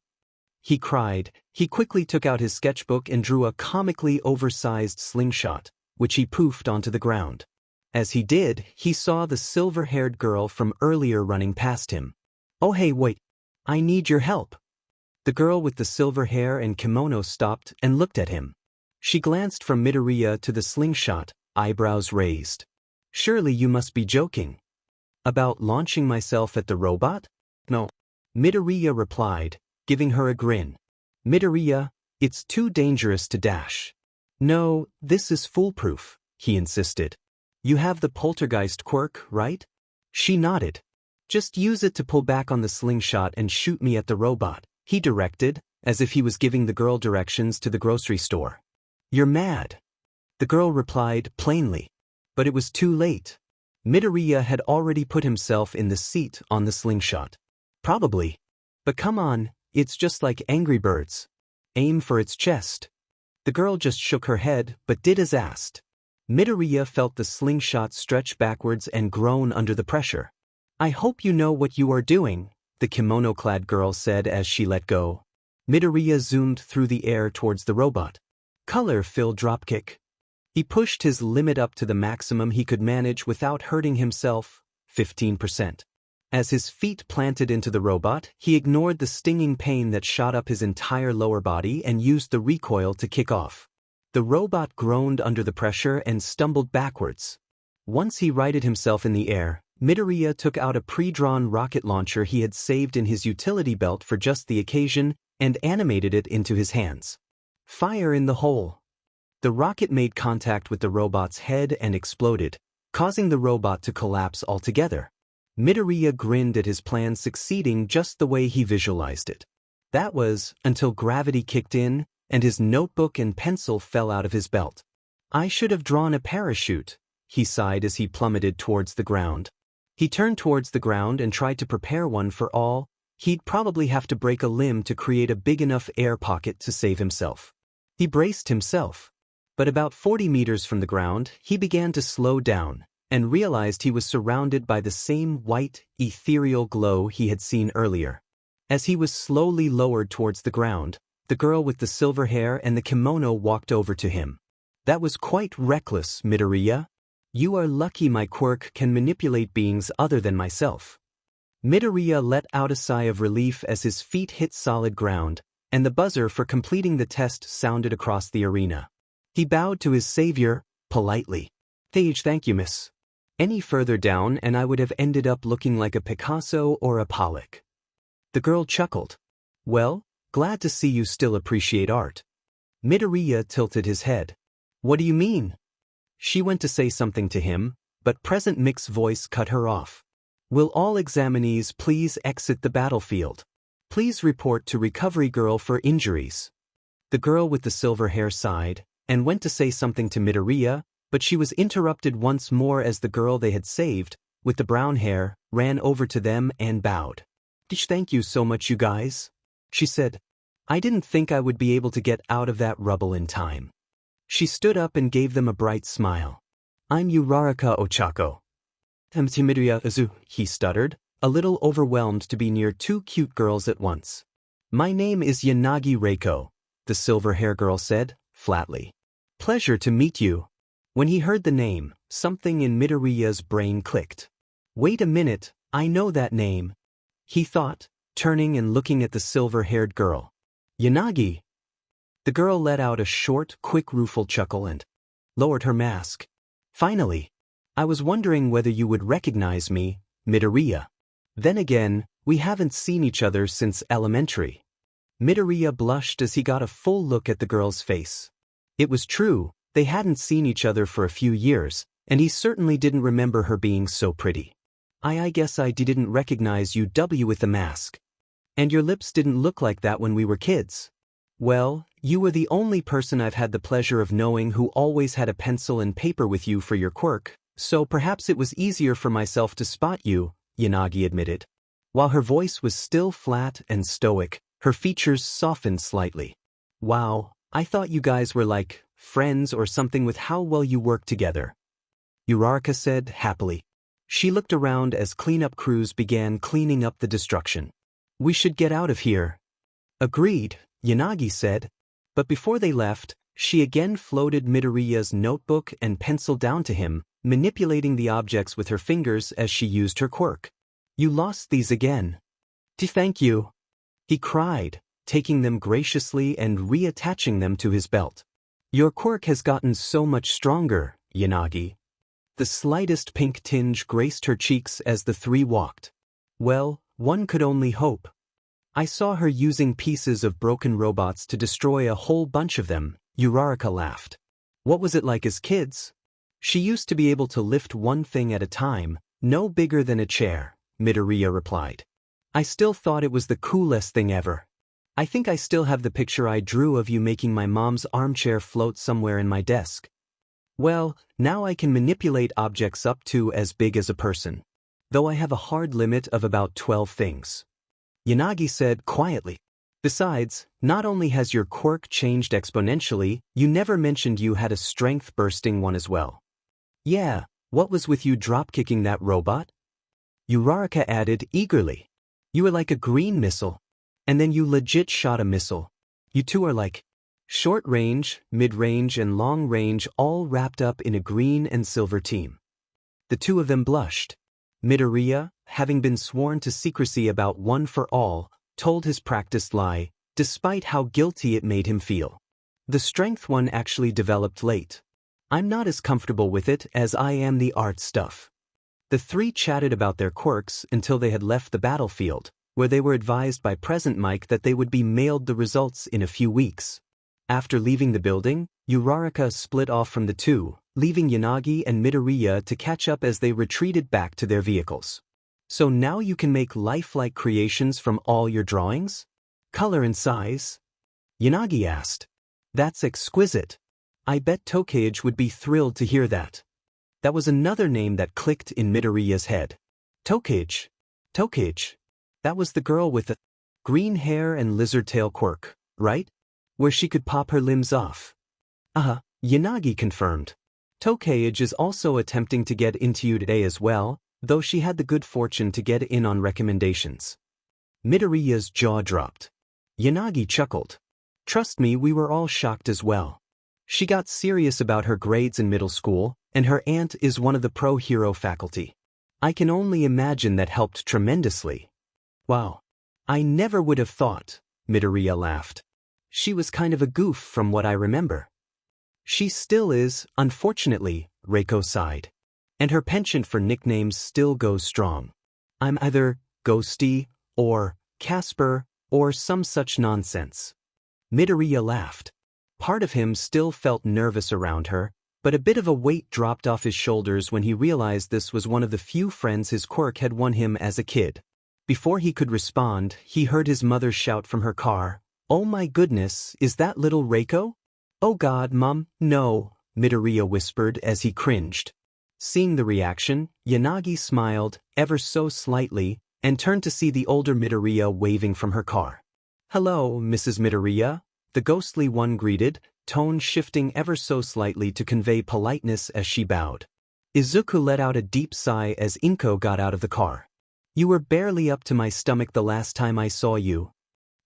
He cried. He quickly took out his sketchbook and drew a comically oversized slingshot, which he poofed onto the ground. As he did, he saw the silver-haired girl from earlier running past him. "Oh hey wait, I need your help." The girl with the silver hair and kimono stopped and looked at him. She glanced from Midoriya to the slingshot, eyebrows raised. "Surely you must be joking. About launching myself at the robot?" "No," Midoriya replied, giving her a grin. "Midoriya, it's too dangerous to dash." "No, this is foolproof," he insisted. "You have the poltergeist quirk, right?" She nodded. "Just use it to pull back on the slingshot and shoot me at the robot," he directed, as if he was giving the girl directions to the grocery store. "You're mad," the girl replied plainly. But it was too late. Midoriya had already put himself in the seat on the slingshot. "Probably. But come on, it's just like Angry Birds. Aim for its chest." The girl just shook her head but did as asked. Midoriya felt the slingshot stretch backwards and groan under the pressure. "I hope you know what you are doing," the kimono-clad girl said as she let go. Midoriya zoomed through the air towards the robot. Color-filled dropkick. He pushed his limit up to the maximum he could manage without hurting himself, 15%. As his feet planted into the robot, he ignored the stinging pain that shot up his entire lower body and used the recoil to kick off. The robot groaned under the pressure and stumbled backwards. Once he righted himself in the air, Midoriya took out a pre-drawn rocket launcher he had saved in his utility belt for just the occasion and animated it into his hands. "Fire in the hole." The rocket made contact with the robot's head and exploded, causing the robot to collapse altogether. Midoriya grinned at his plan succeeding just the way he visualized it. That was until gravity kicked in and his notebook and pencil fell out of his belt. "I should have drawn a parachute," he sighed as he plummeted towards the ground. He turned towards the ground and tried to prepare one for all. He'd probably have to break a limb to create a big enough air pocket to save himself. He braced himself. But about 40 meters from the ground, he began to slow down and realized he was surrounded by the same white, ethereal glow he had seen earlier. As he was slowly lowered towards the ground, the girl with the silver hair and the kimono walked over to him. "That was quite reckless, Midoriya. You are lucky my quirk can manipulate beings other than myself." Midoriya let out a sigh of relief as his feet hit solid ground, and the buzzer for completing the test sounded across the arena. He bowed to his savior, politely. Thank you, miss. Any further down and I would have ended up looking like a Picasso or a Pollock." The girl chuckled. "Well, glad to see you still appreciate art." Midoriya tilted his head. "What do you mean?" She went to say something to him, but Present Mick's voice cut her off. "Will all examinees please exit the battlefield? Please report to Recovery Girl for injuries." The girl with the silver hair sighed and went to say something to Midoriya, but she was interrupted once more as the girl they had saved, with the brown hair, ran over to them and bowed. "Thank you so much, you guys," she said. "I didn't think I would be able to get out of that rubble in time." She stood up and gave them a bright smile. "I'm Uraraka Ochako." Midoriya Azu, he stuttered, a little overwhelmed to be near two cute girls at once. "My name is Yanagi Reiko," the silver hair girl said, flatly. "Pleasure to meet you." When he heard the name, something in Midoriya's brain clicked. "Wait a minute, I know that name," he thought, turning and looking at the silver-haired girl. "Yanagi." The girl let out a short, quick rueful chuckle and lowered her mask. "Finally. I was wondering whether you would recognize me, Midoriya. Then again, we haven't seen each other since elementary." Midoriya blushed as he got a full look at the girl's face. It was true, they hadn't seen each other for a few years, and he certainly didn't remember her being so pretty. I guess I didn't recognize you with the mask. And your lips didn't look like that when we were kids." "Well, you were the only person I've had the pleasure of knowing who always had a pencil and paper with you for your quirk, so perhaps it was easier for myself to spot you," Yanagi admitted. While her voice was still flat and stoic, her features softened slightly. "Wow, I thought you guys were like friends or something with how well you work together," Uraraka said happily. She looked around as cleanup crews began cleaning up the destruction. "We should get out of here." "Agreed," Yanagi said. But before they left, She again floated Midoriya's notebook and pencil down to him, manipulating the objects with her fingers as she used her quirk. "You lost these again." "Thank you," he cried, taking them graciously and reattaching them to his belt. "Your quirk has gotten so much stronger, Yanagi." The slightest pink tinge graced her cheeks as the three walked. "Well, one could only hope. I saw her using pieces of broken robots to destroy a whole bunch of them," Uraraka laughed. "What was it like as kids?" "She used to be able to lift one thing at a time, no bigger than a chair," Midoriya replied. "I still thought it was the coolest thing ever. I think I still have the picture I drew of you making my mom's armchair float somewhere in my desk. Well, now I can manipulate objects up to as big as a person. Though I have a hard limit of about 12 things," Yanagi said quietly. "Besides, not only has your quirk changed exponentially, you never mentioned you had a strength-bursting one as well." "Yeah, what was with you drop-kicking that robot?" Uraraka added eagerly. "You were like a green missile. And then you legit shot a missile. You two are like short range, mid-range and long range all wrapped up in a green and silver team." The two of them blushed. Midoriya, having been sworn to secrecy about One for All, told his practiced lie, despite how guilty it made him feel. "The strength one actually developed late. I'm not as comfortable with it as I am the art stuff." The three chatted about their quirks until they had left the battlefield, where they were advised by Present Mike that they would be mailed the results in a few weeks. After leaving the building, Uraraka split off from the two, leaving Yanagi and Midoriya to catch up as they retreated back to their vehicles. "So now you can make lifelike creations from all your drawings? Color and size?" Yanagi asked. "That's exquisite. I bet Tokage would be thrilled to hear that." That was another name that clicked in Midoriya's head. Tokage. Tokage. That was the girl with the green hair and lizard tail quirk, right? Where she could pop her limbs off. Yanagi confirmed. "Tokage is also attempting to get into you today as well, though she had the good fortune to get in on recommendations." Midoriya's jaw dropped. Yanagi chuckled. "Trust me, we were all shocked as well. She got serious about her grades in middle school, and her aunt is one of the pro-hero faculty. I can only imagine that helped tremendously." "Wow. I never would have thought," Midoriya laughed. "She was kind of a goof from what I remember." "She still is, unfortunately," Reiko sighed. "And her penchant for nicknames still goes strong. I'm either Ghosty, or Casper, or some such nonsense." Midoriya laughed. Part of him still felt nervous around her, but a bit of a weight dropped off his shoulders when he realized this was one of the few friends his quirk had won him as a kid. Before he could respond, he heard his mother shout from her car, "Oh my goodness, is that little Reiko?" "Oh God, Mom, no," Midoriya whispered as he cringed. Seeing the reaction, Yanagi smiled, ever so slightly, and turned to see the older Midoriya waving from her car. "Hello, Mrs. Midoriya," the ghostly one greeted, tone shifting ever so slightly to convey politeness as she bowed. Izuku let out a deep sigh as Inko got out of the car. "You were barely up to my stomach the last time I saw you."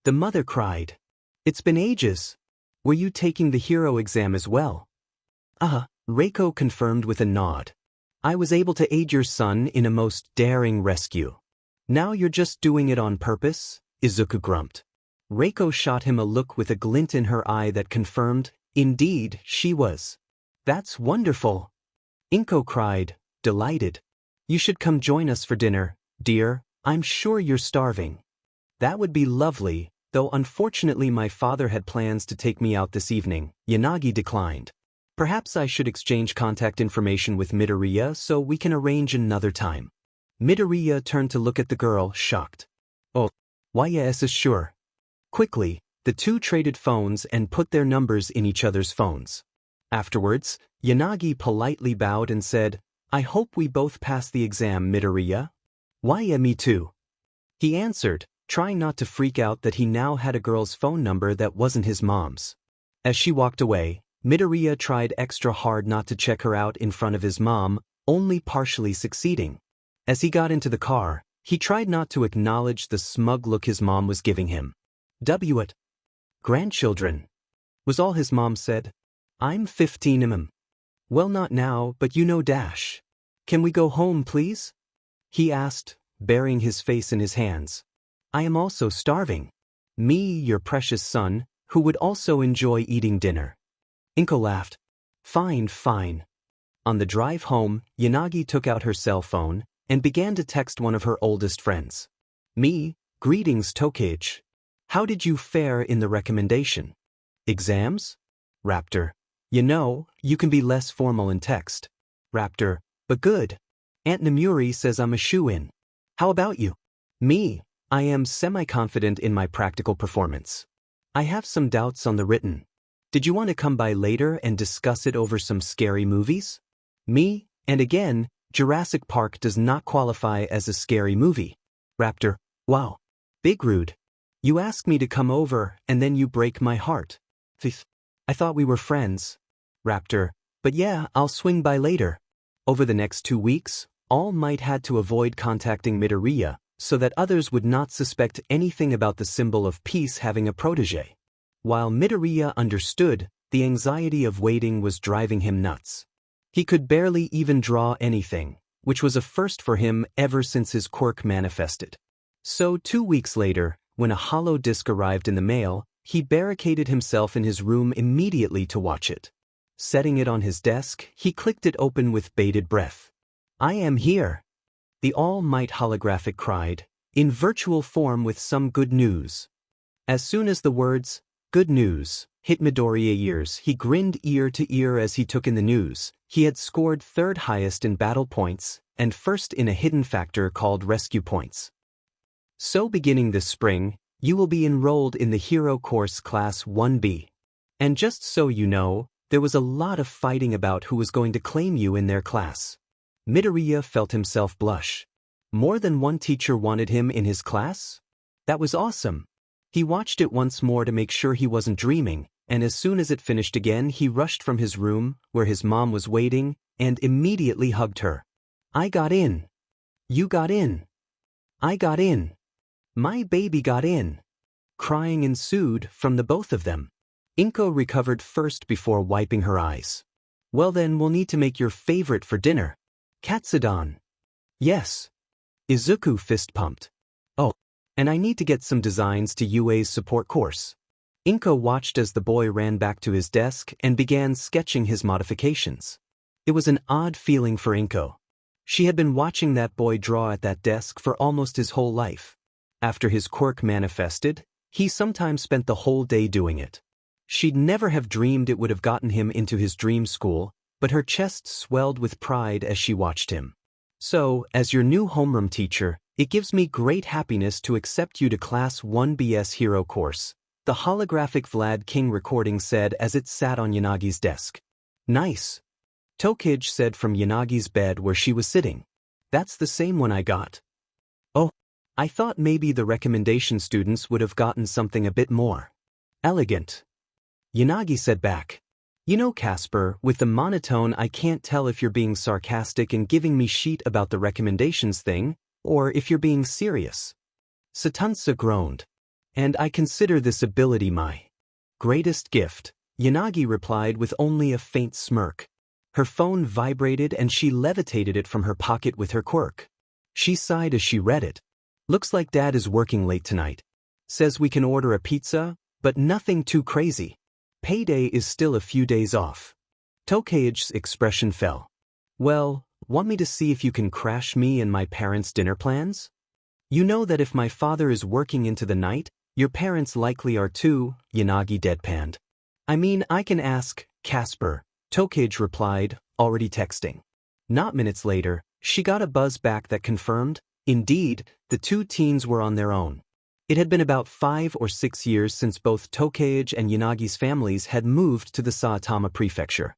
The mother cried. "It's been ages. Were you taking the hero exam as well?" Reiko confirmed with a nod. "I was able to aid your son in a most daring rescue." "Now you're just doing it on purpose?" Izuku grumped. Reiko shot him a look with a glint in her eye that confirmed, indeed, she was. "That's wonderful!" Inko cried, delighted. "You should come join us for dinner, dear. I'm sure you're starving." "That would be lovely, though unfortunately my father had plans to take me out this evening," Yanagi declined. "Perhaps I should exchange contact information with Midoriya so we can arrange another time." Midoriya turned to look at the girl, shocked. "Oh, why yes, sure." Quickly, the two traded phones and put their numbers in each other's phones. Afterwards, Yanagi politely bowed and said, "I hope we both pass the exam, Midoriya." "Why yeah, me too," he answered, trying not to freak out that he now had a girl's phone number that wasn't his mom's. As she walked away, Midoriya tried extra hard not to check her out in front of his mom, only partially succeeding. As he got into the car, he tried not to acknowledge the smug look his mom was giving him. What? Grandchildren? was all his mom said. I'm 15 Well, not now, but you know dash. Can we go home, please? He asked, burying his face in his hands. I am also starving. Me, your precious son, who would also enjoy eating dinner. Inko laughed. Fine, fine. On the drive home, Yanagi took out her cell phone and began to text one of her oldest friends. Me, greetings Tokage. How did you fare in the recommendation? Exams? Raptor. You know, you can be less formal in text. Raptor. But good. Aunt Namuri says I'm a shoo-in. How about you? Me, I am semi-confident in my practical performance. I have some doubts on the written. Did you want to come by later and discuss it over some scary movies? Me, and again, Jurassic Park does not qualify as a scary movie. Raptor. Wow. Big rude. You ask me to come over and then you break my heart. I thought we were friends. Raptor. But yeah, I'll swing by later. Over the next 2 weeks, All Might had to avoid contacting Midoriya so that others would not suspect anything about the symbol of peace having a protege. While Midoriya understood, the anxiety of waiting was driving him nuts. He could barely even draw anything, which was a first for him ever since his quirk manifested. So 2 weeks later, when a hollow disc arrived in the mail, he barricaded himself in his room immediately to watch it. Setting it on his desk, he clicked it open with bated breath. I am here. The All Might holographic cried, in virtual form with some good news. As soon as the words, good news, hit Midoriya's ears, he grinned ear to ear as he took in the news. He had scored third highest in battle points, and first in a hidden factor called rescue points. So beginning this spring, you will be enrolled in the Hero Course Class 1B. And just so you know, there was a lot of fighting about who was going to claim you in their class. Midoriya felt himself blush. More than one teacher wanted him in his class? That was awesome. He watched it once more to make sure he wasn't dreaming, and as soon as it finished again he rushed from his room, where his mom was waiting, and immediately hugged her. I got in. You got in. I got in. My baby got in. Crying ensued from the both of them. Inko recovered first before wiping her eyes. Well then we'll need to make your favorite for dinner. Katsudon. Yes. Izuku fist pumped. Oh, and I need to get some designs to UA's support course. Inko watched as the boy ran back to his desk and began sketching his modifications. It was an odd feeling for Inko. She had been watching that boy draw at that desk for almost his whole life. After his quirk manifested, he sometimes spent the whole day doing it. She'd never have dreamed it would have gotten him into his dream school, but her chest swelled with pride as she watched him. So, as your new homeroom teacher, it gives me great happiness to accept you to Class 1BS Hero Course, the holographic Vlad King recording said as it sat on Yanagi's desk. Nice. Tokage said from Yanagi's bed where she was sitting. That's the same one I got. Oh, I thought maybe the recommendation students would have gotten something a bit more elegant. Yanagi said back. You know, Casper, with the monotone I can't tell if you're being sarcastic and giving me shit about the recommendations thing, or if you're being serious. Satansa groaned. And I consider this ability my greatest gift, Yanagi replied with only a faint smirk. Her phone vibrated and she levitated it from her pocket with her quirk. She sighed as she read it. Looks like Dad is working late tonight. Says we can order a pizza, but nothing too crazy. Payday is still a few days off. Tokage's expression fell. Well, want me to see if you can crash me and my parents' dinner plans? You know that if my father is working into the night, your parents likely are too, Yanagi deadpanned. I mean, I can ask, Casper, Tokage replied, already texting. Not minutes later, she got a buzz back that confirmed, indeed, the two teens were on their own. It had been about 5 or 6 years since both Tokage and Yanagi's families had moved to the Saitama prefecture.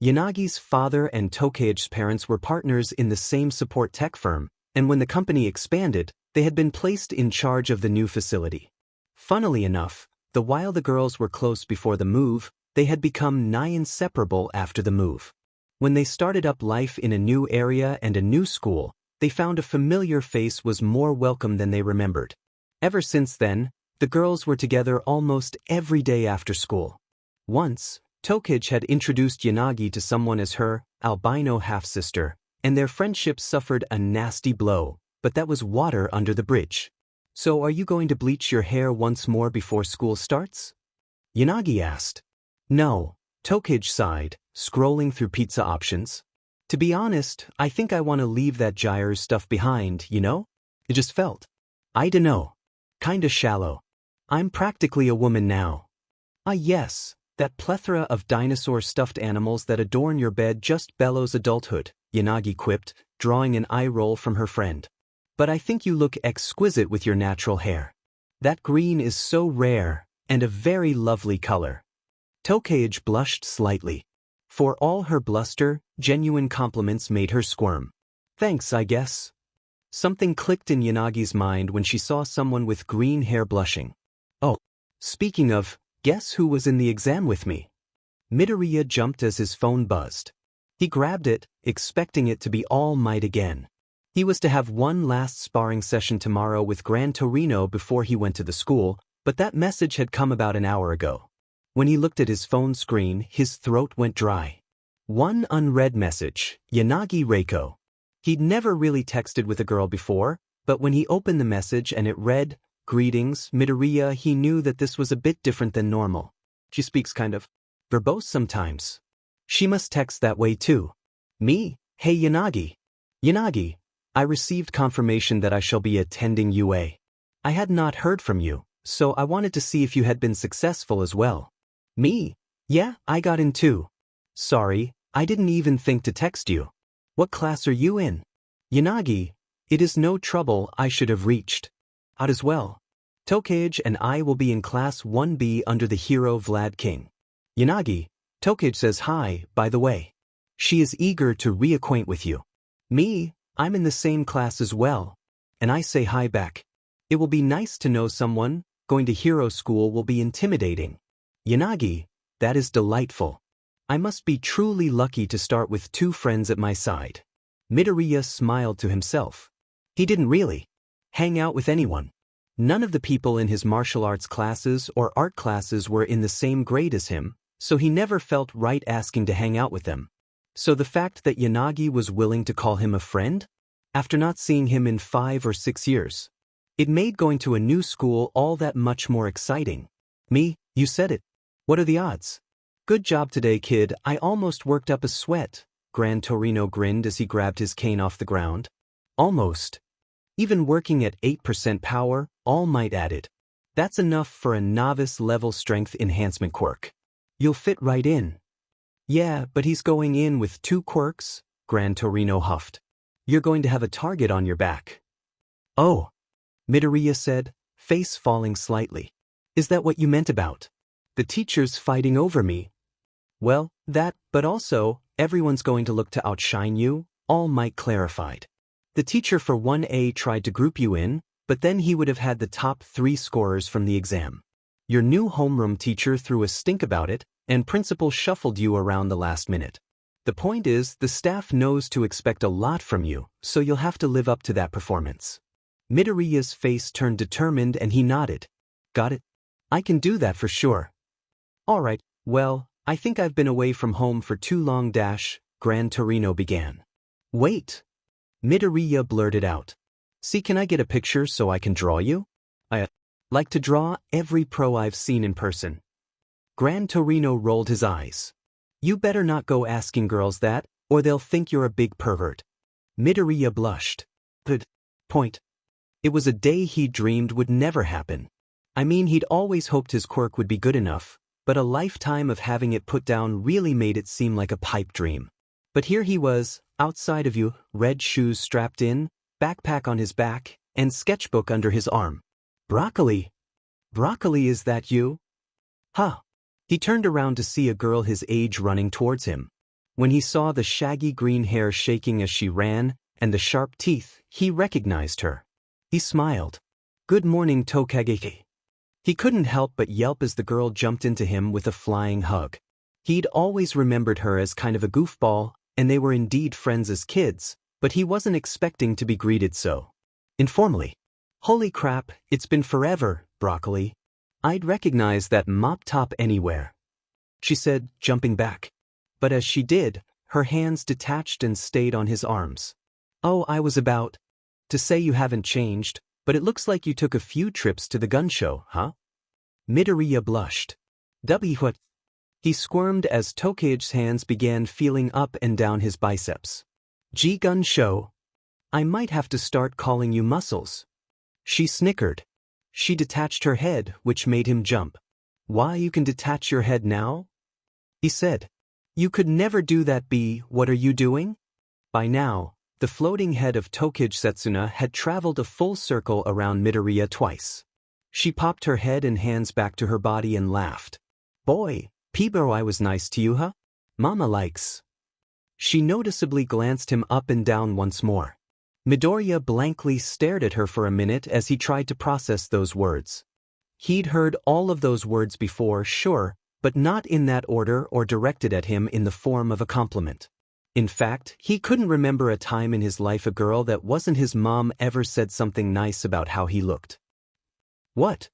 Yanagi's father and Tokage's parents were partners in the same support tech firm, and when the company expanded, they had been placed in charge of the new facility. Funnily enough, while the girls were close before the move, they had become nigh inseparable after the move. When they started up life in a new area and a new school, they found a familiar face was more welcome than they remembered. Ever since then, the girls were together almost every day after school. Once, Tokage had introduced Yanagi to someone as her albino half-sister, and their friendship suffered a nasty blow, but that was water under the bridge. So are you going to bleach your hair once more before school starts? Yanagi asked. No, Tokage sighed, scrolling through pizza options. To be honest, I think I want to leave that gyre stuff behind, you know? It just felt, I dunno, kinda shallow. I'm practically a woman now. Ah yes, that plethora of dinosaur stuffed animals that adorn your bed just bellows adulthood, Yanagi quipped, drawing an eye roll from her friend. But I think you look exquisite with your natural hair. That green is so rare, and a very lovely color. Tokage blushed slightly. For all her bluster, genuine compliments made her squirm. Thanks, I guess. Something clicked in Yanagi's mind when she saw someone with green hair blushing. Oh, speaking of, guess who was in the exam with me? Midoriya jumped as his phone buzzed. He grabbed it, expecting it to be All Might again. He was to have one last sparring session tomorrow with Gran Torino before he went to the school, but that message had come about an hour ago. When he looked at his phone screen, his throat went dry. One unread message, Yanagi Reiko. He'd never really texted with a girl before, but when he opened the message and it read, Greetings, Midoriya, he knew that this was a bit different than normal. She speaks kind of verbose sometimes. She must text that way too. Me? Hey Yanagi. Yanagi, I received confirmation that I shall be attending UA. I had not heard from you, so I wanted to see if you had been successful as well. Me? Yeah, I got in too. Sorry, I didn't even think to text you. What class are you in? Yanagi, it is no trouble, I should have reached out as well. Tokage and I will be in class 1B under the hero Vlad King. Yanagi, Tokage says hi, by the way. She is eager to reacquaint with you. Me, I'm in the same class as well. And I say hi back. It will be nice to know someone. Going to hero school will be intimidating. Yanagi, that is delightful. I must be truly lucky to start with two friends at my side. Midoriya smiled to himself. He didn't really hang out with anyone. None of the people in his martial arts classes or art classes were in the same grade as him, so he never felt right asking to hang out with them. So the fact that Yanagi was willing to call him a friend? After not seeing him in 5 or 6 years. It made going to a new school all that much more exciting. Me, you said it. What are the odds? Good job today, kid, I almost worked up a sweat. Gran Torino grinned as he grabbed his cane off the ground. Almost. Even working at 8% power, All Might added. That's enough for a novice-level strength enhancement quirk. You'll fit right in. Yeah, but he's going in with 2 quirks, Gran Torino huffed. You're going to have a target on your back. Oh, Midoriya said, face falling slightly. Is that what you meant about? The teacher's fighting over me. Well, that, but also, everyone's going to look to outshine you, All Might clarified. The teacher for 1A tried to group you in, but then he would have had the top 3 scorers from the exam. Your new homeroom teacher threw a stink about it, and principal shuffled you around the last minute. The point is, the staff knows to expect a lot from you, so you'll have to live up to that performance. Midoriya's face turned determined and he nodded. Got it? I can do that for sure. Alright, well, I think I've been away from home for too long. Gran Torino began. Wait. Midoriya blurted out. See, can I get a picture so I can draw you? I like to draw every pro I've seen in person. Gran Torino rolled his eyes. You better not go asking girls that, or they'll think you're a big pervert. Midoriya blushed. Good point. It was a day he dreamed would never happen. I mean, he'd always hoped his quirk would be good enough, but a lifetime of having it put down really made it seem like a pipe dream. But here he was, outside of you, red shoes strapped in, backpack on his back, and sketchbook under his arm. Broccoli? Broccoli, is that you? Huh. He turned around to see a girl his age running towards him. When he saw the shaggy green hair shaking as she ran, and the sharp teeth, he recognized her. He smiled. Good morning, Tokage. He couldn't help but yelp as the girl jumped into him with a flying hug. He'd always remembered her as kind of a goofball, and they were indeed friends as kids, but he wasn't expecting to be greeted so informally. Holy crap, it's been forever, Broccoli. I'd recognize that mop top anywhere. she said, jumping back. But as she did, her hands detached and stayed on his arms. Oh, I was about to say you haven't changed, but it looks like you took a few trips to the gun show, huh? Midoriya blushed. What? He squirmed as Tokage's hands began feeling up and down his biceps. Gun show? I might have to start calling you Muscles. She snickered. She detached her head, which made him jump. Why, you can detach your head now? He said. You could never do that. What are you doing? By now, the floating head of Tokage Setsuna had traveled a full circle around Midoriya twice. She popped her head and hands back to her body and laughed. Boy, Peebo, I was nice to you, huh? Mama likes. She noticeably glanced him up and down once more. Midoriya blankly stared at her for a minute as he tried to process those words. He'd heard all of those words before, sure, but not in that order or directed at him in the form of a compliment. In fact, he couldn't remember a time in his life a girl that wasn't his mom ever said something nice about how he looked. What?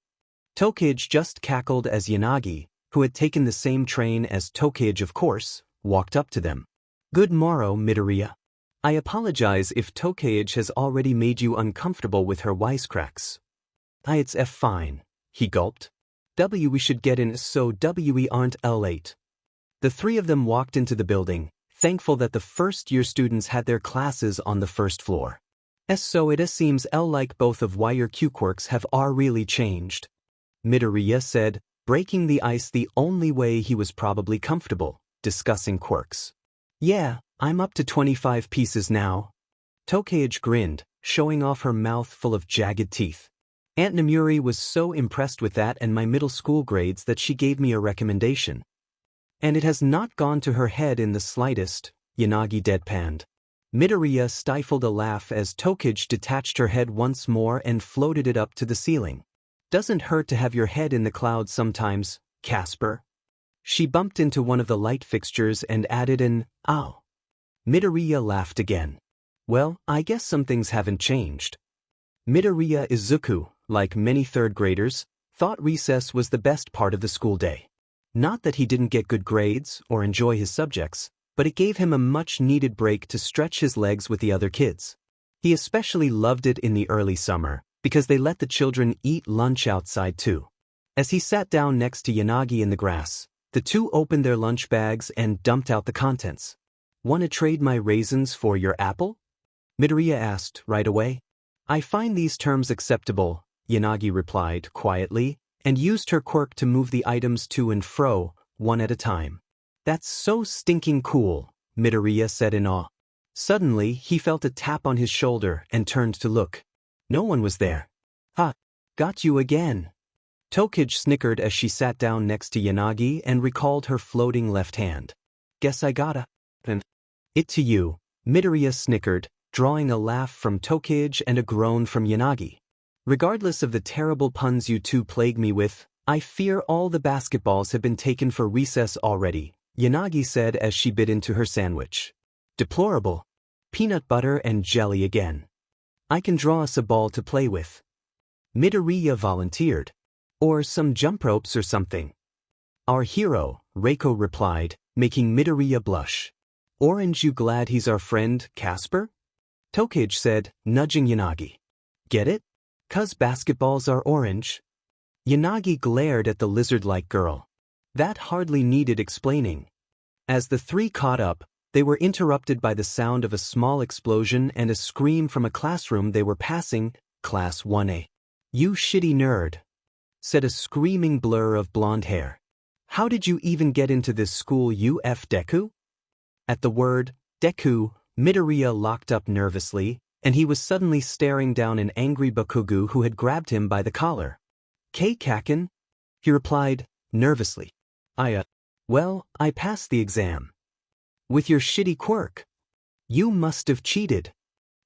Tokage just cackled as Yanagi, who had taken the same train as Tokage of course, walked up to them. Good morrow, Midoriya. I apologize if Tokage has already made you uncomfortable with her wisecracks. It's fine, he gulped. We should get in so we aren't late. The three of them walked into the building, thankful that the first-year students had their classes on the first floor. So it seems like both of your Quirks have really changed, Midoriya said, breaking the ice the only way he was probably comfortable, discussing quirks. Yeah, I'm up to 25 pieces now. Tokage grinned, showing off her mouth full of jagged teeth. Aunt Namuri was so impressed with that and my middle school grades that she gave me a recommendation. And it has not gone to her head in the slightest, Yanagi deadpanned. Midoriya stifled a laugh as Tokage detached her head once more and floated it up to the ceiling. Doesn't hurt to have your head in the clouds sometimes, Casper. She bumped into one of the light fixtures and added an, ow. Midoriya laughed again. Well, I guess some things haven't changed. Midoriya Izuku, like many third graders, thought recess was the best part of the school day. Not that he didn't get good grades or enjoy his subjects, but it gave him a much-needed break to stretch his legs with the other kids. He especially loved it in the early summer, because they let the children eat lunch outside too. As he sat down next to Yanagi in the grass, the two opened their lunch bags and dumped out the contents. Want to trade my raisins for your apple? Midoriya asked right away. I find these terms acceptable, Yanagi replied quietly, and used her quirk to move the items to and fro, one at a time. That's so stinking cool, Midoriya said in awe. Suddenly, he felt a tap on his shoulder and turned to look. No one was there. Ha! Got you again. Tokage snickered as she sat down next to Yanagi and recalled her floating left hand. Guess I gotta. It to you, Midoriya snickered, drawing a laugh from Tokage and a groan from Yanagi. Regardless of the terrible puns you two plague me with, I fear all the basketballs have been taken for recess already, Yanagi said as she bit into her sandwich. Deplorable. Peanut butter and jelly again. I can draw us a ball to play with. Midoriya volunteered. Or some jump ropes or something. Our hero, Reiko replied, making Midoriya blush. Orange, you glad he's our friend, Casper? Tokage said, nudging Yanagi. Get it? 'Cause basketballs are orange. Yanagi glared at the lizard-like girl. That hardly needed explaining. As the three caught up, they were interrupted by the sound of a small explosion and a scream from a classroom they were passing, Class 1A. You shitty nerd, said a screaming blur of blonde hair. How did you even get into this school, you Deku? At the word, Deku, Midoriya locked up nervously, and he was suddenly staring down an angry Bakugo who had grabbed him by the collar. Kacchan? He replied, nervously. Well, I passed the exam. With your shitty quirk. You must have cheated.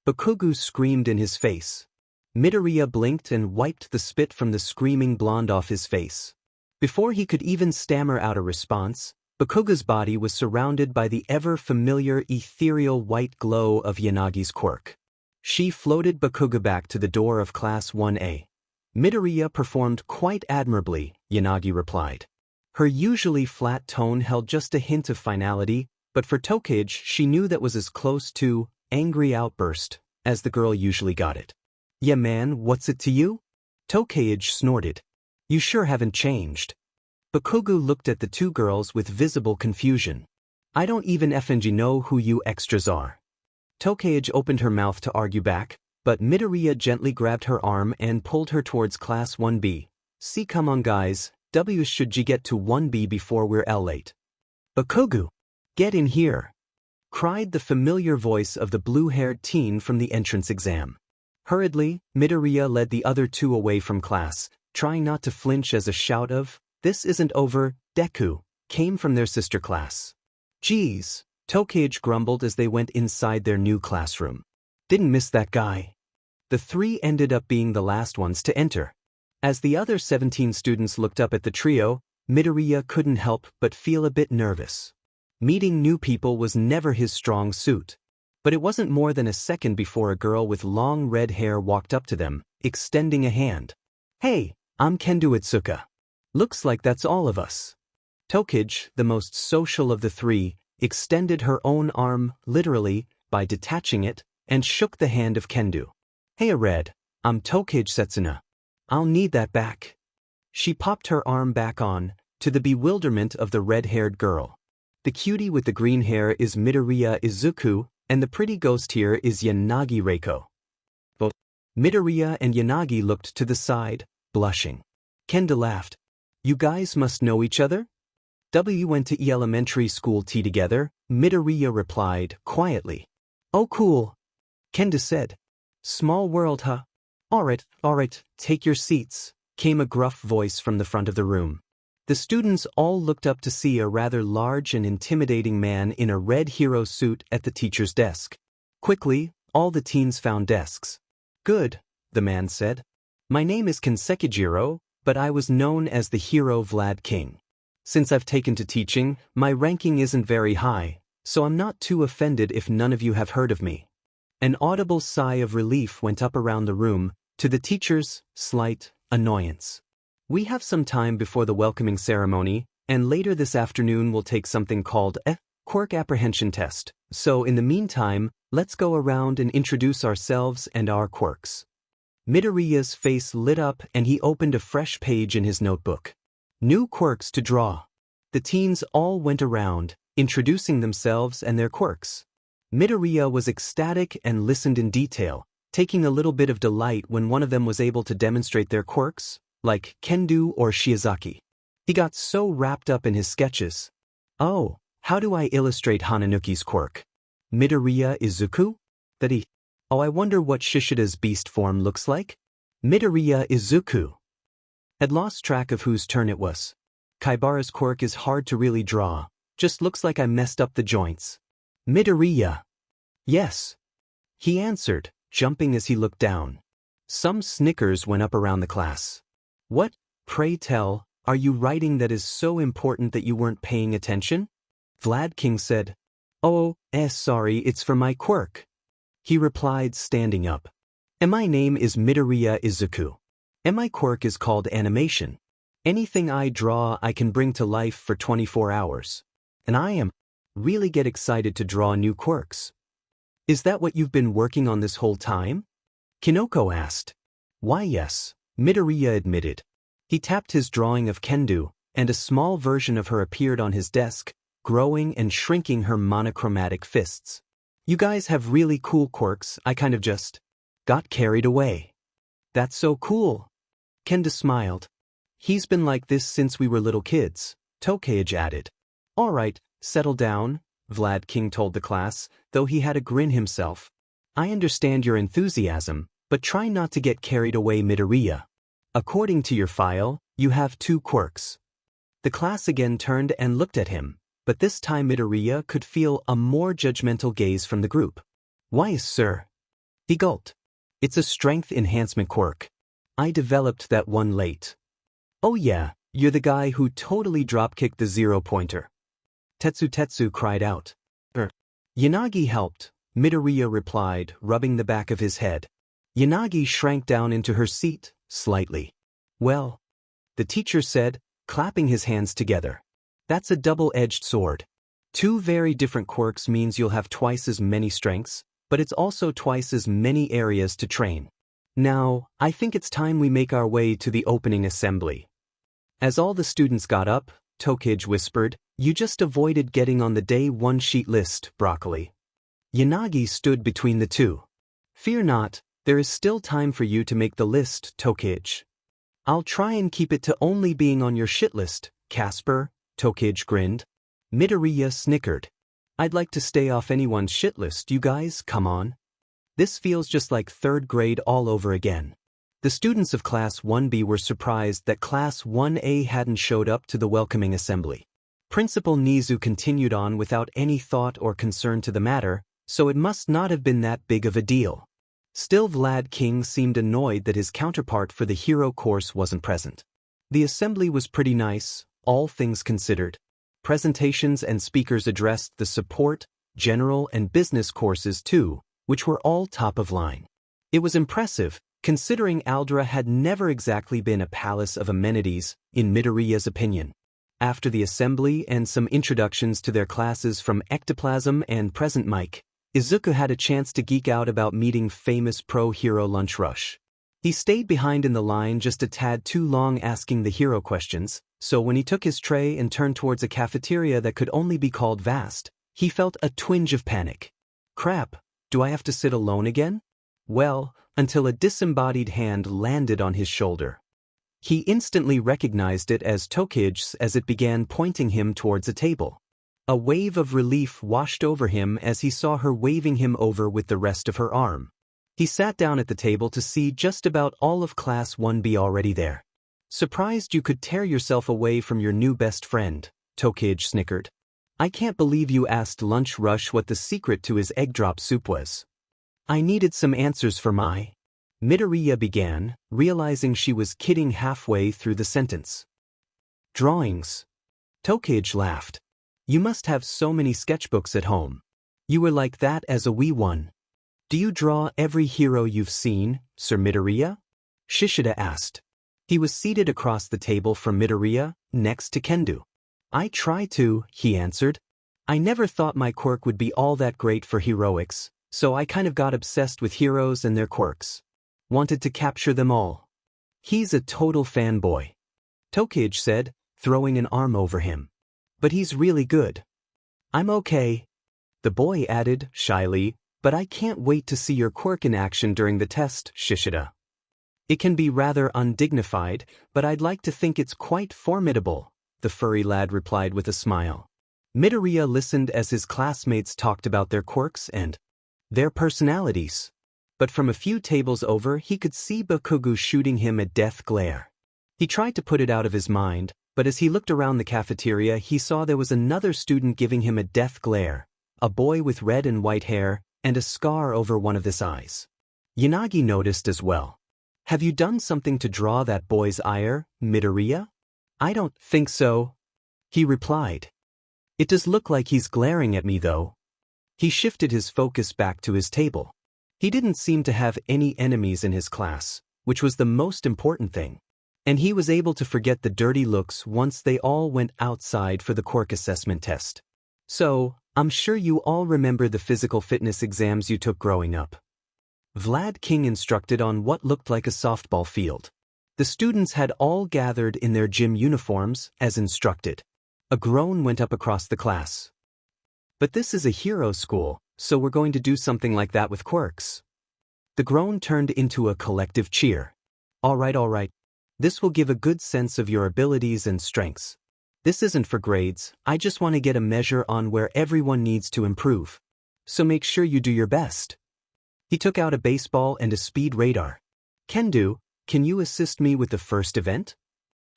Bakugo screamed in his face. Midoriya blinked and wiped the spit from the screaming blonde off his face. Before he could even stammer out a response, Bakugo's body was surrounded by the ever-familiar ethereal white glow of Yanagi's quirk. She floated Bakugo back to the door of Class 1A. Midoriya performed quite admirably, Yanagi replied. Her usually flat tone held just a hint of finality, but for Tokage she knew that was as close to angry outburst as the girl usually got it. Yeah man, what's it to you? Tokage snorted. You sure haven't changed. Bakugo looked at the two girls with visible confusion. I don't even effing know who you extras are. Tokage opened her mouth to argue back, but Midoriya gently grabbed her arm and pulled her towards Class 1B. See, come on guys, should get to 1B before we're late. Bakugo, get in here, cried the familiar voice of the blue-haired teen from the entrance exam. Hurriedly, Midoriya led the other two away from class, trying not to flinch as a shout of, "This isn't over, Deku," came from their sister class. Geez, Tokage grumbled as they went inside their new classroom. Didn't miss that guy. The three ended up being the last ones to enter. As the other 17 students looked up at the trio, Midoriya couldn't help but feel a bit nervous. Meeting new people was never his strong suit. But it wasn't more than a second before a girl with long red hair walked up to them, extending a hand. Hey, I'm Kendo Itsuka. Looks like that's all of us. Tokage, the most social of the three, extended her own arm, literally, by detaching it, and shook the hand of Kendo. Hey Red, I'm Tokage Setsuna. I'll need that back. She popped her arm back on, to the bewilderment of the red-haired girl. The cutie with the green hair is Midoriya Izuku, and the pretty ghost here is Yanagi Reiko. Both Midoriya and Yanagi looked to the side, blushing. Kendo laughed. You guys must know each other? We went to elementary school tea together, Midoriya replied, quietly. Oh cool. Kendo said. Small world, huh? Alright, take your seats, came a gruff voice from the front of the room. The students all looked up to see a rather large and intimidating man in a red hero suit at the teacher's desk. Quickly, all the teens found desks. Good, the man said. My name is Kensekijiro, but I was known as the hero Vlad King. Since I've taken to teaching, my ranking isn't very high, so I'm not too offended if none of you have heard of me. An audible sigh of relief went up around the room, to the teacher's slight annoyance. We have some time before the welcoming ceremony, and later this afternoon we'll take something called a Quirk apprehension test. So in the meantime, let's go around and introduce ourselves and our quirks. Midoriya's face lit up and he opened a fresh page in his notebook. New quirks to draw. The teens all went around, introducing themselves and their quirks. Midoriya was ecstatic and listened in detail, taking a little bit of delight when one of them was able to demonstrate their quirks, like Kendo or Shiozaki. He got so wrapped up in his sketches. Oh, how do I illustrate Hananuki's quirk? Midoriya Izuku? Oh, I wonder what Shishida's beast form looks like? Midoriya Izuku. Had lost track of whose turn it was. Kaibara's quirk is hard to really draw, just looks like I messed up the joints. Midoriya. Yes. He answered, jumping as he looked down. Some snickers went up around the class. What, pray tell, are you writing that is so important that you weren't paying attention? Vlad King said. Oh, sorry, it's for my quirk. He replied, standing up. And my name is Midoriya Izuku. And my quirk is called animation. Anything I draw I can bring to life for 24 hours. And I really get excited to draw new quirks. Is that what you've been working on this whole time? Kinoko asked. Why yes, Midoriya admitted. He tapped his drawing of Kendo, and a small version of her appeared on his desk, growing and shrinking her monochromatic fists. You guys have really cool quirks, I kind of just got carried away. That's so cool. Kendo smiled. He's been like this since we were little kids, Tokage added. Alright, settle down, Vlad King told the class, though he had a grin himself. I understand your enthusiasm, but try not to get carried away, Midoriya. According to your file, you have 2 quirks. The class again turned and looked at him, but this time Midoriya could feel a more judgmental gaze from the group. Why, sir? He gulped. It's a strength enhancement quirk. I developed that one late. Oh yeah, you're the guy who totally dropkicked the 0-pointer. Tetsu cried out. Yanagi helped, Midoriya replied, rubbing the back of his head. Yanagi shrank down into her seat, slightly. Well, the teacher said, clapping his hands together. That's a double-edged sword. Two very different quirks means you'll have twice as many strengths, but it's also twice as many areas to train. Now, I think it's time we make our way to the opening assembly. As all the students got up, Tokage whispered, "You just avoided getting on the day 1 sheet list, Broccoli." Yanagi stood between the two. "Fear not, there is still time for you to make the list, Tokage." "I'll try and keep it to only being on your shit list, Casper," Tokage grinned. Midoriya snickered. "I'd like to stay off anyone's shit list, you guys, come on." This feels just like 3rd grade all over again. The students of Class 1B were surprised that Class 1A hadn't showed up to the welcoming assembly. Principal Nizu continued on without any thought or concern to the matter, so it must not have been that big of a deal. Still, Vlad King seemed annoyed that his counterpart for the hero course wasn't present. The assembly was pretty nice, all things considered. Presentations and speakers addressed the support, general and business courses too, which were all top of line. It was impressive, considering Aldra had never exactly been a palace of amenities, in Midoriya's opinion. After the assembly and some introductions to their classes from Ectoplasm and Present Mike, Izuku had a chance to geek out about meeting famous pro-hero Lunch Rush. He stayed behind in the line just a tad too long asking the hero questions, so when he took his tray and turned towards a cafeteria that could only be called vast, he felt a twinge of panic. Crap, do I have to sit alone again? Well, until a disembodied hand landed on his shoulder. He instantly recognized it as Tokage's as it began pointing him towards a table. A wave of relief washed over him as he saw her waving him over with the rest of her arm. He sat down at the table to see just about all of Class 1B already there. "Surprised you could tear yourself away from your new best friend," Tokage snickered. "I can't believe you asked Lunch Rush what the secret to his egg drop soup was." "I needed some answers for my..." Midoriya began, realizing she was kidding halfway through the sentence. "Drawings." Tokage laughed. "You must have so many sketchbooks at home. You were like that as a wee one." "Do you draw every hero you've seen, Sir Midoriya?" Shishida asked. He was seated across the table from Midoriya, next to Kendo. "I try to," he answered. "I never thought my quirk would be all that great for heroics, so I kind of got obsessed with heroes and their quirks. Wanted to capture them all." "He's a total fanboy," Tokage said, throwing an arm over him. "But he's really good." "I'm okay," the boy added, shyly, "but I can't wait to see your quirk in action during the test, Shishida." "It can be rather undignified, but I'd like to think it's quite formidable," the furry lad replied with a smile. Midoriya listened as his classmates talked about their quirks and their personalities. But from a few tables over he could see Bakugo shooting him a death glare. He tried to put it out of his mind, but as he looked around the cafeteria he saw there was another student giving him a death glare, a boy with red and white hair, and a scar over one of his eyes. Yanagi noticed as well. "Have you done something to draw that boy's ire, Midoriya?" "I don't think so," he replied. "It does look like he's glaring at me though." He shifted his focus back to his table. He didn't seem to have any enemies in his class, which was the most important thing. And he was able to forget the dirty looks once they all went outside for the quirk assessment test. "So, I'm sure you all remember the physical fitness exams you took growing up." Vlad King instructed on what looked like a softball field. The students had all gathered in their gym uniforms, as instructed. A groan went up across the class. "But this is a hero school, so we're going to do something like that with quirks." The groan turned into a collective cheer. All right. This will give a good sense of your abilities and strengths. This isn't for grades, I just want to get a measure on where everyone needs to improve. So make sure you do your best." He took out a baseball and a speed radar. "Kendo, can you assist me with the first event?"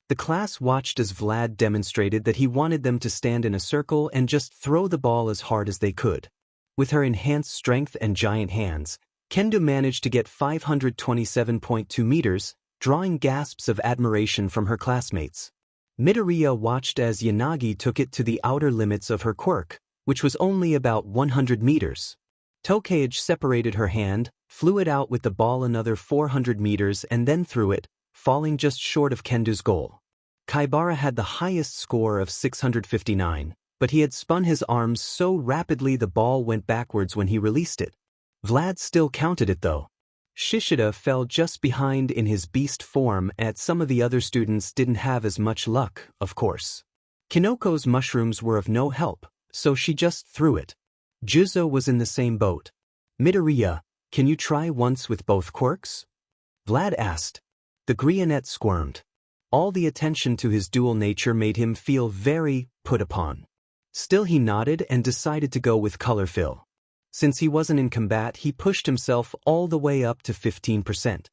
The class watched as Vlad demonstrated that he wanted them to stand in a circle and just throw the ball as hard as they could. With her enhanced strength and giant hands, Kendo managed to get 527.2 meters, drawing gasps of admiration from her classmates. Midoriya watched as Yanagi took it to the outer limits of her quirk, which was only about 100 meters. Tokage separated her hand, flew it out with the ball another 400 meters and then threw it, falling just short of Kendo's goal. Kaibara had the highest score of 659, but he had spun his arms so rapidly the ball went backwards when he released it. Vlad still counted it though. Shishida fell just behind in his beast form, and some of the other students didn't have as much luck, of course. Kinoko's mushrooms were of no help, so she just threw it. Juzo was in the same boat. Midoriya, can you try once with both quirks? Vlad asked. The Grionet squirmed. All the attention to his dual nature made him feel very put upon. Still he nodded and decided to go with color fill. Since he wasn't in combat, he pushed himself all the way up to 15%.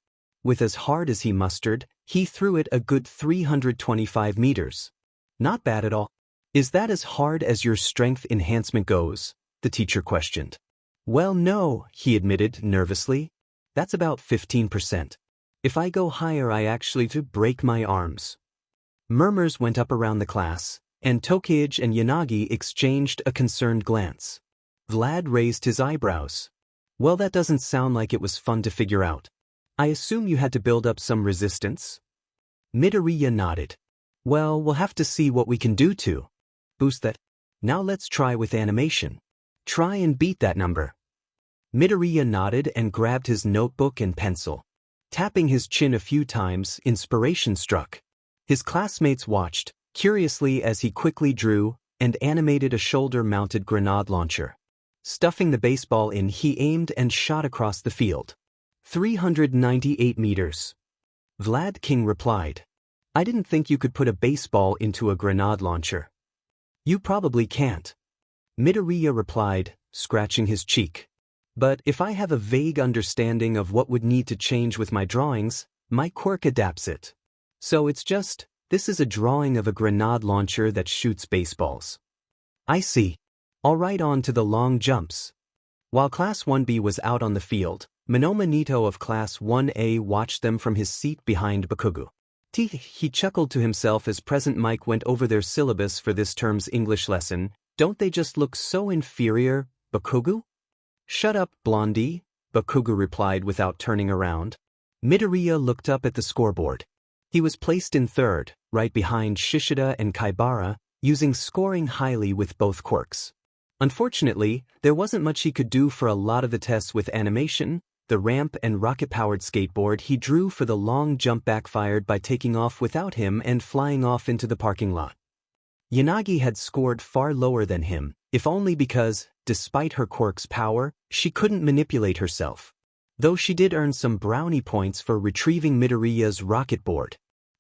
With as hard as he mustered, he threw it a good 325 meters. Not bad at all. Is that as hard as your strength enhancement goes? The teacher questioned. Well, no, he admitted nervously. That's about 15%. If I go higher, I actually break my arms. Murmurs went up around the class, and Tokage and Yanagi exchanged a concerned glance. Vlad raised his eyebrows. Well, that doesn't sound like it was fun to figure out. I assume you had to build up some resistance? Midoriya nodded. Well, we'll have to see what we can do to boost that. Now let's try with animation. Try and beat that number. Midoriya nodded and grabbed his notebook and pencil. Tapping his chin a few times, inspiration struck. His classmates watched, curiously, as he quickly drew and animated a shoulder-mounted grenade launcher. Stuffing the baseball in, he aimed and shot across the field. 398 meters. Vlad King replied. I didn't think you could put a baseball into a grenade launcher. You probably can't. Midoriya replied, scratching his cheek. But if I have a vague understanding of what would need to change with my drawings, my quirk adapts it. So it's just, this is a drawing of a grenade launcher that shoots baseballs. I see. All right, on to the long jumps. While Class 1B was out on the field, Monoma Nito of Class 1A watched them from his seat behind Bakugu. He chuckled to himself as Present Mike went over their syllabus for this term's English lesson. Don't they just look so inferior, Bakugu? Shut up, Blondie, Bakugu replied without turning around. Midoriya looked up at the scoreboard. He was placed in third, right behind Shishida and Kaibara, using scoring highly with both quirks. Unfortunately, there wasn't much he could do for a lot of the tests with animation. The ramp and rocket-powered skateboard he drew for the long jump backfired by taking off without him and flying off into the parking lot. Yanagi had scored far lower than him, if only because, despite her quirk's power, she couldn't manipulate herself. Though she did earn some brownie points for retrieving Midoriya's rocket board.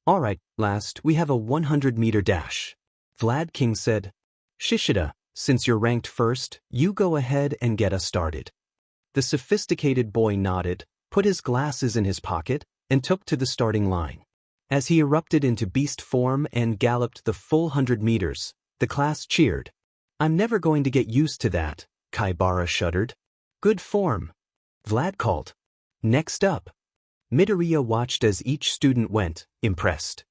Alright, last we have a 100-meter dash. Vlad King said. Shishida, since you're ranked first, you go ahead and get us started. The sophisticated boy nodded, put his glasses in his pocket, and took to the starting line. As he erupted into beast form and galloped the full 100 meters, the class cheered. I'm never going to get used to that, Kaibara shuddered. Good form. Vlad called. Next up. Midoriya watched as each student went, impressed.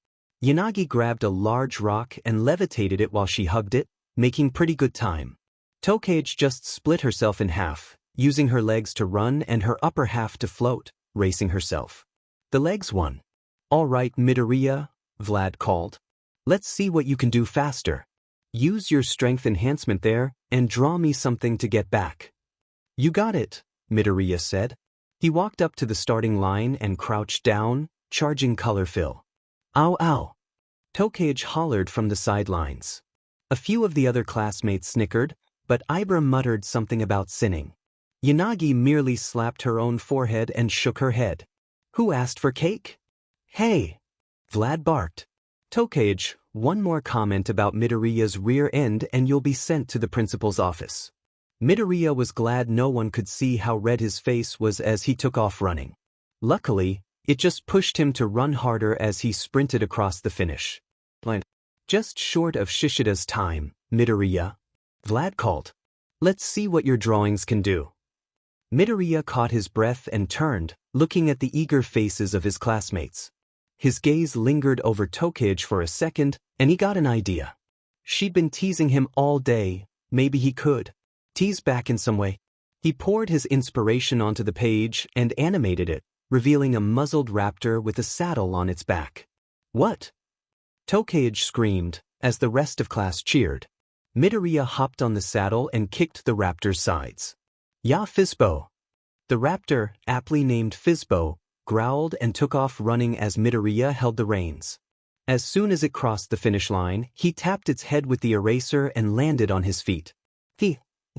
Yanagi grabbed a large rock and levitated it while she hugged it, making pretty good time. Tokage just split herself in half, using her legs to run and her upper half to float, racing herself. The legs won. All right, Midoriya, Vlad called. Let's see what you can do faster. Use your strength enhancement there and draw me something to get back. You got it, Midoriya said. He walked up to the starting line and crouched down, charging color fill. Ow ow. Tokage hollered from the sidelines. A few of the other classmates snickered, but Ibra muttered something about sinning. Yanagi merely slapped her own forehead and shook her head. Who asked for cake? Hey! Vlad barked. Tokage, one more comment about Midoriya's rear end and you'll be sent to the principal's office. Midoriya was glad no one could see how red his face was as he took off running. Luckily, it just pushed him to run harder as he sprinted across the finish. Just short of Shishida's time, Midoriya, Vlad called. Let's see what your drawings can do. Midoriya caught his breath and turned, looking at the eager faces of his classmates. His gaze lingered over Tokage for a second, and he got an idea. She'd been teasing him all day, maybe he could tease back in some way. He poured his inspiration onto the page and animated it, revealing a muzzled raptor with a saddle on its back. What? Tokage screamed, as the rest of class cheered. Midoriya hopped on the saddle and kicked the raptor's sides. "Ya Fizbo!" The raptor, aptly named Fizbo, growled and took off running as Midoriya held the reins. As soon as it crossed the finish line, he tapped its head with the eraser and landed on his feet.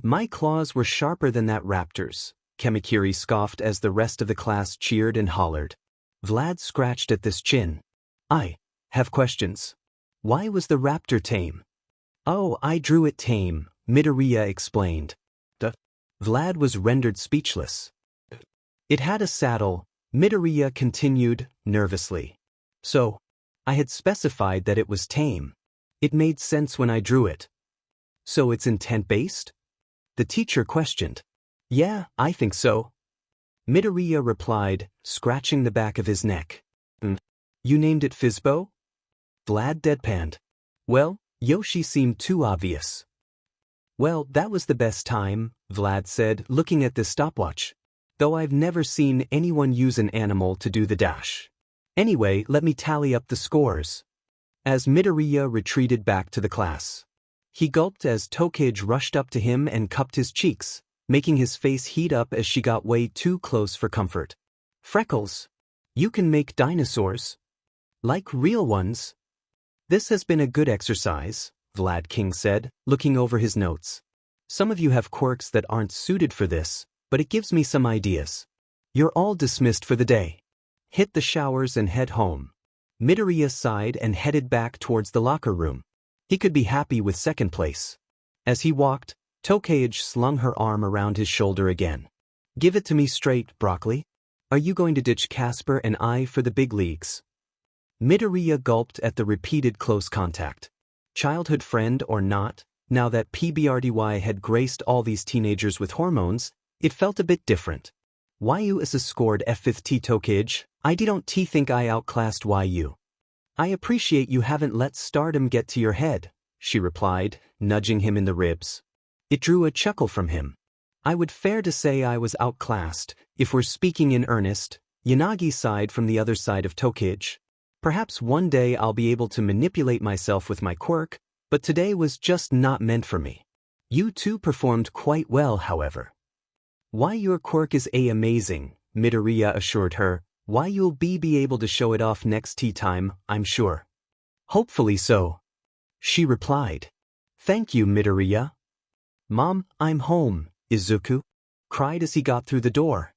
My claws were sharper than that raptor's," Kamakiri scoffed as the rest of the class cheered and hollered. Vlad scratched at this chin. "I have questions. Why was the raptor tame?" "Oh, I drew it tame," Midoriya explained. Vlad was rendered speechless. "It had a saddle," Midoriya continued, nervously. "So, I had specified that it was tame. It made sense when I drew it." "So it's intent-based?" the teacher questioned. "Yeah, I think so," Midoriya replied, scratching the back of his neck. "You named it Fizbo?" Vlad deadpanned. "Well, Yoshi seemed too obvious." "Well, that was the best time," Vlad said, looking at the stopwatch. "Though I've never seen anyone use an animal to do the dash. Anyway, let me tally up the scores." As Midoriya retreated back to the class, he gulped as Tokage rushed up to him and cupped his cheeks, making his face heat up as she got way too close for comfort. "Freckles, you can make dinosaurs. Like real ones." "This has been a good exercise," Vlad King said, looking over his notes. "Some of you have quirks that aren't suited for this, but it gives me some ideas. You're all dismissed for the day. Hit the showers and head home." Midoriya sighed and headed back towards the locker room. He could be happy with second place. As he walked, Tokage slung her arm around his shoulder again. "Give it to me straight, Broccoli. Are you going to ditch Casper and I for the big leagues?" Midoriya gulped at the repeated close contact. Childhood friend or not, now that PBRDY had graced all these teenagers with hormones, it felt a bit different. "YU is a scored F5T Tokage. I don't think I outclassed YU. I appreciate you haven't let stardom get to your head," she replied, nudging him in the ribs. It drew a chuckle from him. "I would fair to say I was outclassed, if we're speaking in earnest," Yanagi sighed from the other side of Tokage. "Perhaps one day I'll be able to manipulate myself with my quirk, but today was just not meant for me. You two performed quite well, however." "Why your quirk is amazing," Midoriya assured her. "Why you'll be able to show it off next tea time, I'm sure." "Hopefully so," she replied. "Thank you, Midoriya." "Mom, I'm home," Izuku cried as he got through the door.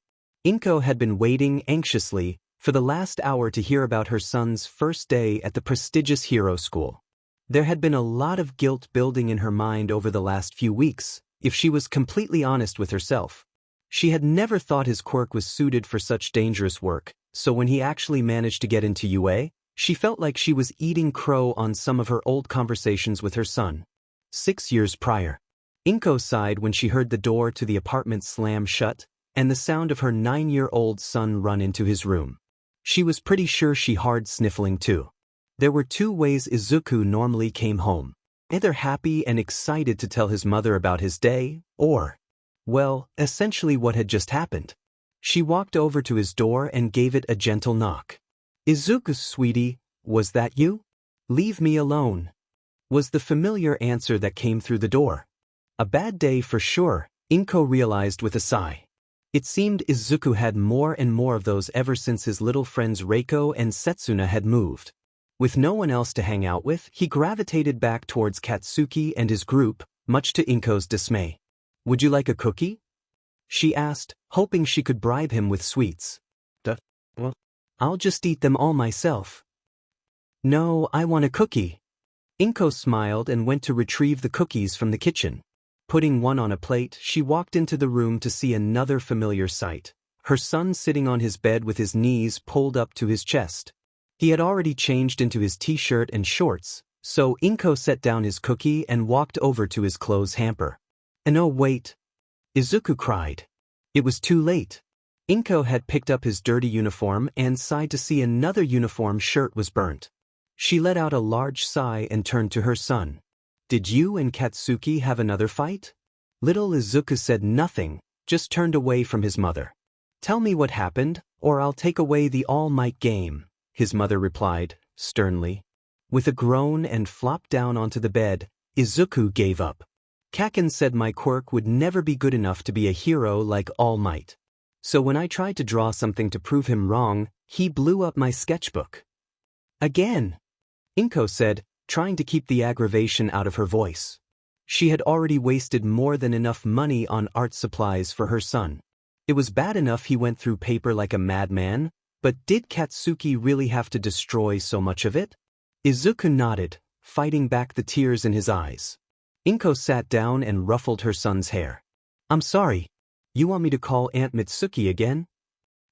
Inko had been waiting anxiously for the last hour to hear about her son's first day at the prestigious hero school. There had been a lot of guilt building in her mind over the last few weeks, if she was completely honest with herself. She had never thought his quirk was suited for such dangerous work, so when he actually managed to get into UA, she felt like she was eating crow on some of her old conversations with her son. 6 years prior. Inko sighed when she heard the door to the apartment slam shut, and the sound of her 9-year-old son run into his room. She was pretty sure she hard sniffling too. There were 2 ways Izuku normally came home. Either happy and excited to tell his mother about his day, or, well, essentially what had just happened. She walked over to his door and gave it a gentle knock. "Izuku, sweetie, was that you?" "Leave me alone," was the familiar answer that came through the door. A bad day for sure, Inko realized with a sigh. It seemed Izuku had more and more of those ever since his little friends Reiko and Setsuna had moved. With no one else to hang out with, he gravitated back towards Katsuki and his group, much to Inko's dismay. "Would you like a cookie?" she asked, hoping she could bribe him with sweets. "Well, I'll just eat them all myself." "No, I want a cookie." Inko smiled and went to retrieve the cookies from the kitchen. Putting one on a plate, she walked into the room to see another familiar sight. Her son sitting on his bed with his knees pulled up to his chest. He had already changed into his t-shirt and shorts, so Inko set down his cookie and walked over to his clothes hamper. "And oh wait," Izuku cried. It was too late. Inko had picked up his dirty uniform and sighed to see another uniform shirt was burnt. She let out a large sigh and turned to her son. "Did you and Katsuki have another fight?" Little Izuku said nothing, just turned away from his mother. "Tell me what happened, or I'll take away the All Might game," his mother replied, sternly. With a groan and flopped down onto the bed, Izuku gave up. Kacchan said my quirk would never be good enough to be a hero like All Might. So when I tried to draw something to prove him wrong, he blew up my sketchbook. Again, Inko said, trying to keep the aggravation out of her voice. She had already wasted more than enough money on art supplies for her son. It was bad enough he went through paper like a madman, but did Katsuki really have to destroy so much of it? Izuku nodded, fighting back the tears in his eyes. Inko sat down and ruffled her son's hair. I'm sorry. You want me to call Aunt Mitsuki again?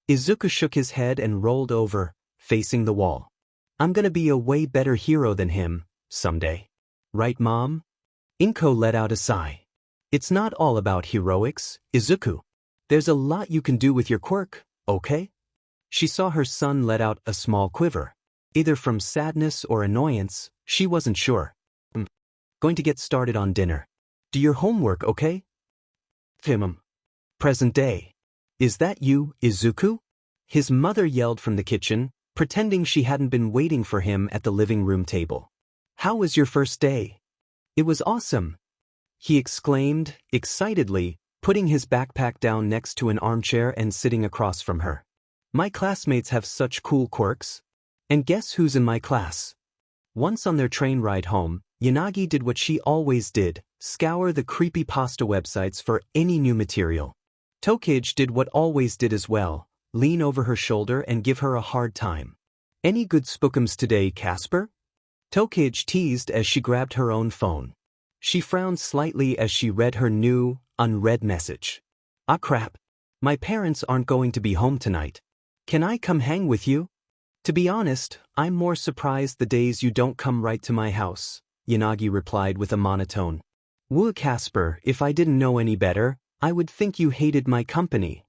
Izuku shook his head and rolled over, facing the wall. I'm gonna be a way better hero than him, someday. Right, Mom? Inko let out a sigh. It's not all about heroics, Izuku. There's a lot you can do with your quirk, okay? She saw her son let out a small quiver. Either from sadness or annoyance, she wasn't sure. Going to get started on dinner. Do your homework, okay? Present day. Is that you, Izuku? His mother yelled from the kitchen, pretending she hadn't been waiting for him at the living room table. How was your first day? It was awesome, he exclaimed, excitedly, putting his backpack down next to an armchair and sitting across from her. My classmates have such cool quirks. And guess who's in my class? Once on their train ride home, Yanagi did what she always did, scour the creepypasta websites for any new material. Tokage did what always did as well, lean over her shoulder and give her a hard time. Any good spookums today, Casper? Tokage teased as she grabbed her own phone. She frowned slightly as she read her new, unread message. Ah crap. My parents aren't going to be home tonight. Can I come hang with you? To be honest, I'm more surprised the days you don't come right to my house, Yanagi replied with a monotone. Woo Casper, if I didn't know any better, I would think you hated my company.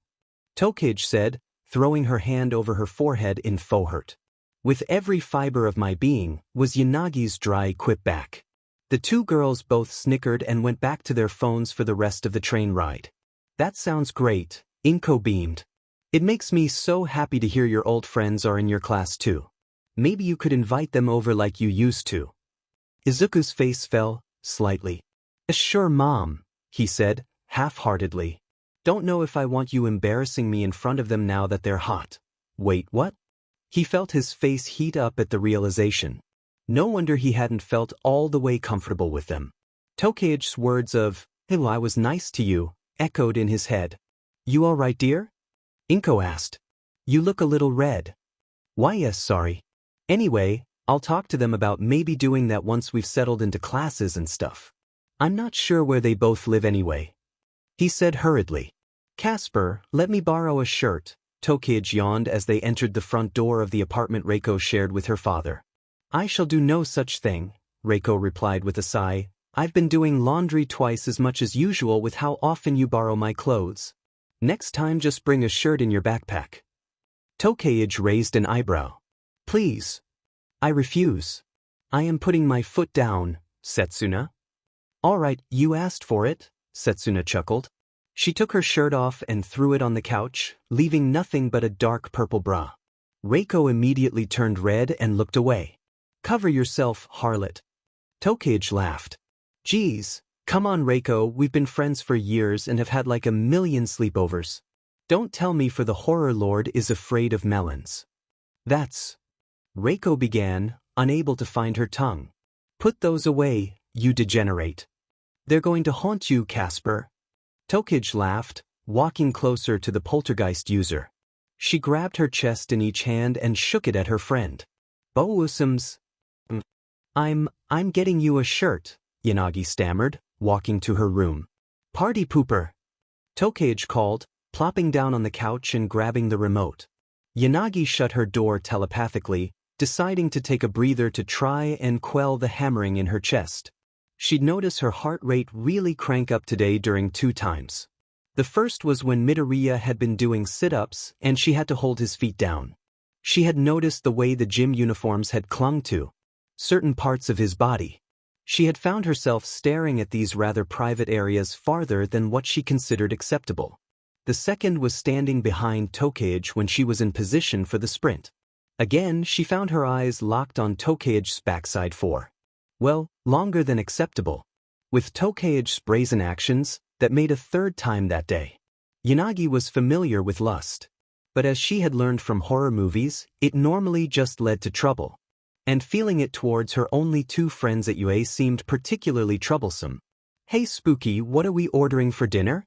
Tokage said, throwing her hand over her forehead in faux hurt. With every fiber of my being, was Yanagi's dry quip back. The two girls both snickered and went back to their phones for the rest of the train ride. That sounds great, Inko beamed. It makes me so happy to hear your old friends are in your class too. Maybe you could invite them over like you used to. Izuku's face fell, slightly. Sure, Mom, he said, half-heartedly. Don't know if I want you embarrassing me in front of them now that they're hot. Wait, what? He felt his face heat up at the realization. No wonder he hadn't felt all the way comfortable with them. Tokage's words of, "Oh, I was nice to you," echoed in his head. You all right, dear? Inko asked. You look a little red. Why, yes, sorry. Anyway, I'll talk to them about maybe doing that once we've settled into classes and stuff. I'm not sure where they both live anyway. He said hurriedly. Casper, let me borrow a shirt. Tokage yawned as they entered the front door of the apartment Reiko shared with her father. I shall do no such thing, Reiko replied with a sigh. I've been doing laundry twice as much as usual with how often you borrow my clothes. Next time just bring a shirt in your backpack. Tokage raised an eyebrow. Please. I refuse. I am putting my foot down, Setsuna. All right, you asked for it, Setsuna chuckled. She took her shirt off and threw it on the couch, leaving nothing but a dark purple bra. Reiko immediately turned red and looked away. Cover yourself, harlot. Tokage laughed. Geez, come on Reiko, we've been friends for years and have had like a million sleepovers. Don't tell me for the horror lord is afraid of melons. That's... Reiko began, unable to find her tongue. Put those away, you degenerate. They're going to haunt you, Casper. Tokage laughed, walking closer to the poltergeist user. She grabbed her chest in each hand and shook it at her friend. Bousums. I'm getting you a shirt, Yanagi stammered, walking to her room. Party pooper. Tokage called, plopping down on the couch and grabbing the remote. Yanagi shut her door telepathically, deciding to take a breather to try and quell the hammering in her chest. She'd noticed her heart rate really crank up today during 2 times. The first was when Midoriya had been doing sit-ups and she had to hold his feet down. She had noticed the way the gym uniforms had clung to certain parts of his body. She had found herself staring at these rather private areas farther than what she considered acceptable. The second was standing behind Tokage when she was in position for the sprint. Again, she found her eyes locked on Tokage's backside for, well, longer than acceptable. With Tokage's brazen actions, that made a third time that day. Yanagi was familiar with lust. But as she had learned from horror movies, it normally just led to trouble. And feeling it towards her only two friends at UA seemed particularly troublesome. "Hey Spooky, what are we ordering for dinner?"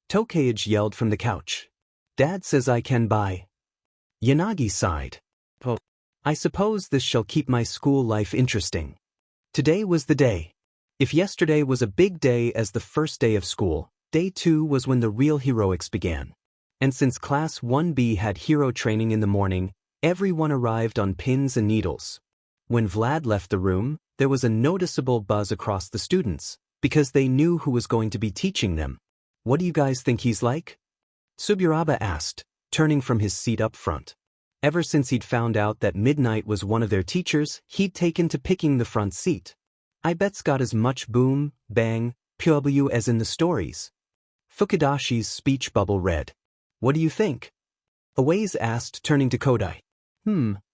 Tokage yelled from the couch. "Dad says I can buy." Yanagi sighed. "Oh, I suppose this shall keep my school life interesting." Today was the day. If yesterday was a big day as the first day of school, day 2 was when the real heroics began. And since Class 1B had hero training in the morning, everyone arrived on pins and needles. When Vlad left the room, there was a noticeable buzz across the students, because they knew who was going to be teaching them. "What do you guys think he's like?" Suburaba asked, turning from his seat up front. Ever since he'd found out that Midnight was one of their teachers, he'd taken to picking the front seat. "I bet's got as much boom, bang, pw as in the stories." Fukudashi's speech bubble read. "What do you think?" Awaze asked, turning to Kodai.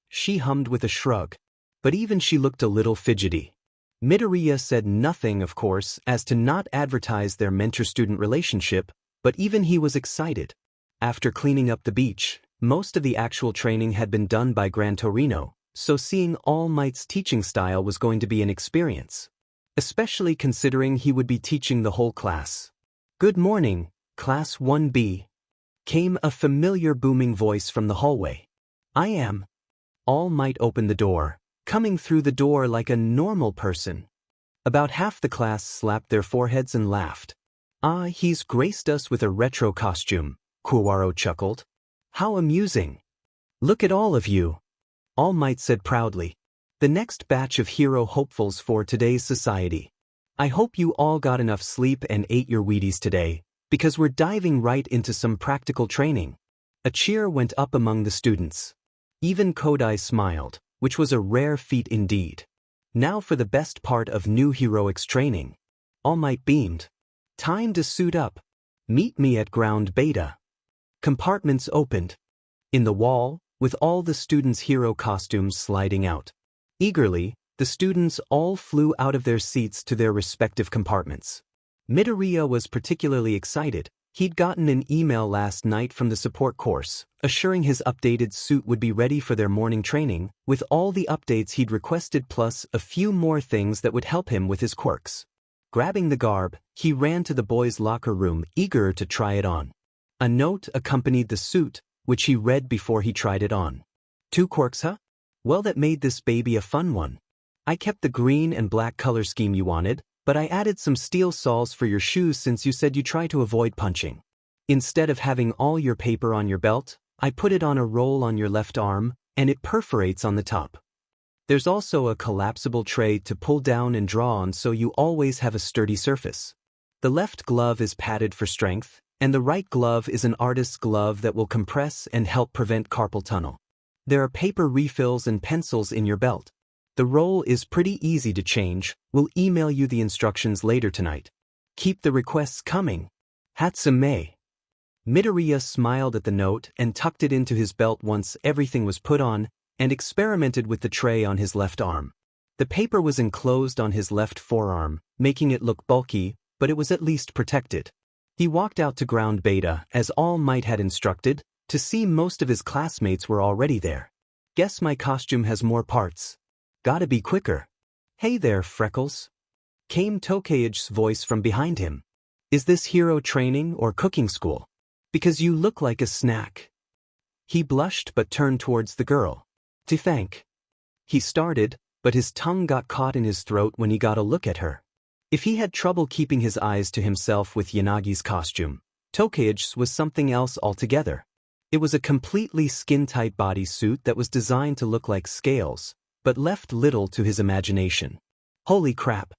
She hummed with a shrug. But even she looked a little fidgety. Midoriya said nothing, of course, as to not advertise their mentor-student relationship, but even he was excited. After cleaning up the beach, most of the actual training had been done by Gran Torino, so seeing All Might's teaching style was going to be an experience. Especially considering he would be teaching the whole class. "Good morning, Class 1B. Came a familiar booming voice from the hallway. "I am." All Might opened the door, coming through the door like a normal person. About half the class slapped their foreheads and laughed. "Ah, he's graced us with a retro costume," Kuwaro chuckled. "How amusing. Look at all of you," All Might said proudly. "The next batch of hero hopefuls for today's society. I hope you all got enough sleep and ate your Wheaties today, because we're diving right into some practical training." A cheer went up among the students. Even Kodai smiled, which was a rare feat indeed. Now for the best part of new heroics training. All Might beamed. "Time to suit up. Meet me at ground beta." Compartments opened. In the wall, with all the students' hero costumes sliding out. Eagerly, the students all flew out of their seats to their respective compartments. Midoriya was particularly excited. He'd gotten an email last night from the support course, assuring his updated suit would be ready for their morning training, with all the updates he'd requested plus a few more things that would help him with his quirks. Grabbing the garb, he ran to the boys' locker room, eager to try it on. A note accompanied the suit, which he read before he tried it on. "2 quirks, huh? Well, that made this baby a fun one. I kept the green and black color scheme you wanted, but I added some steel soles for your shoes since you said you try to avoid punching. Instead of having all your paper on your belt, I put it on a roll on your left arm, and it perforates on the top. There's also a collapsible tray to pull down and draw on so you always have a sturdy surface. The left glove is padded for strength, and the right glove is an artist's glove that will compress and help prevent carpal tunnel. There are paper refills and pencils in your belt. The roll is pretty easy to change. We'll email you the instructions later tonight. Keep the requests coming. Hatsume." Midoriya smiled at the note and tucked it into his belt once everything was put on, and experimented with the tray on his left arm. The paper was enclosed on his left forearm, making it look bulky, but it was at least protected. He walked out to ground beta, as All Might had instructed, to see most of his classmates were already there. "Guess my costume has more parts. Gotta be quicker." "Hey there, Freckles," came Tokage's voice from behind him. "Is this hero training or cooking school? Because you look like a snack." He blushed but turned towards the girl. "To thank." He started, but his tongue got caught in his throat when he got a look at her. If he had trouble keeping his eyes to himself with Yanagi's costume, Tokage's was something else altogether. It was a completely skin-tight bodysuit that was designed to look like scales, but left little to his imagination. Holy crap.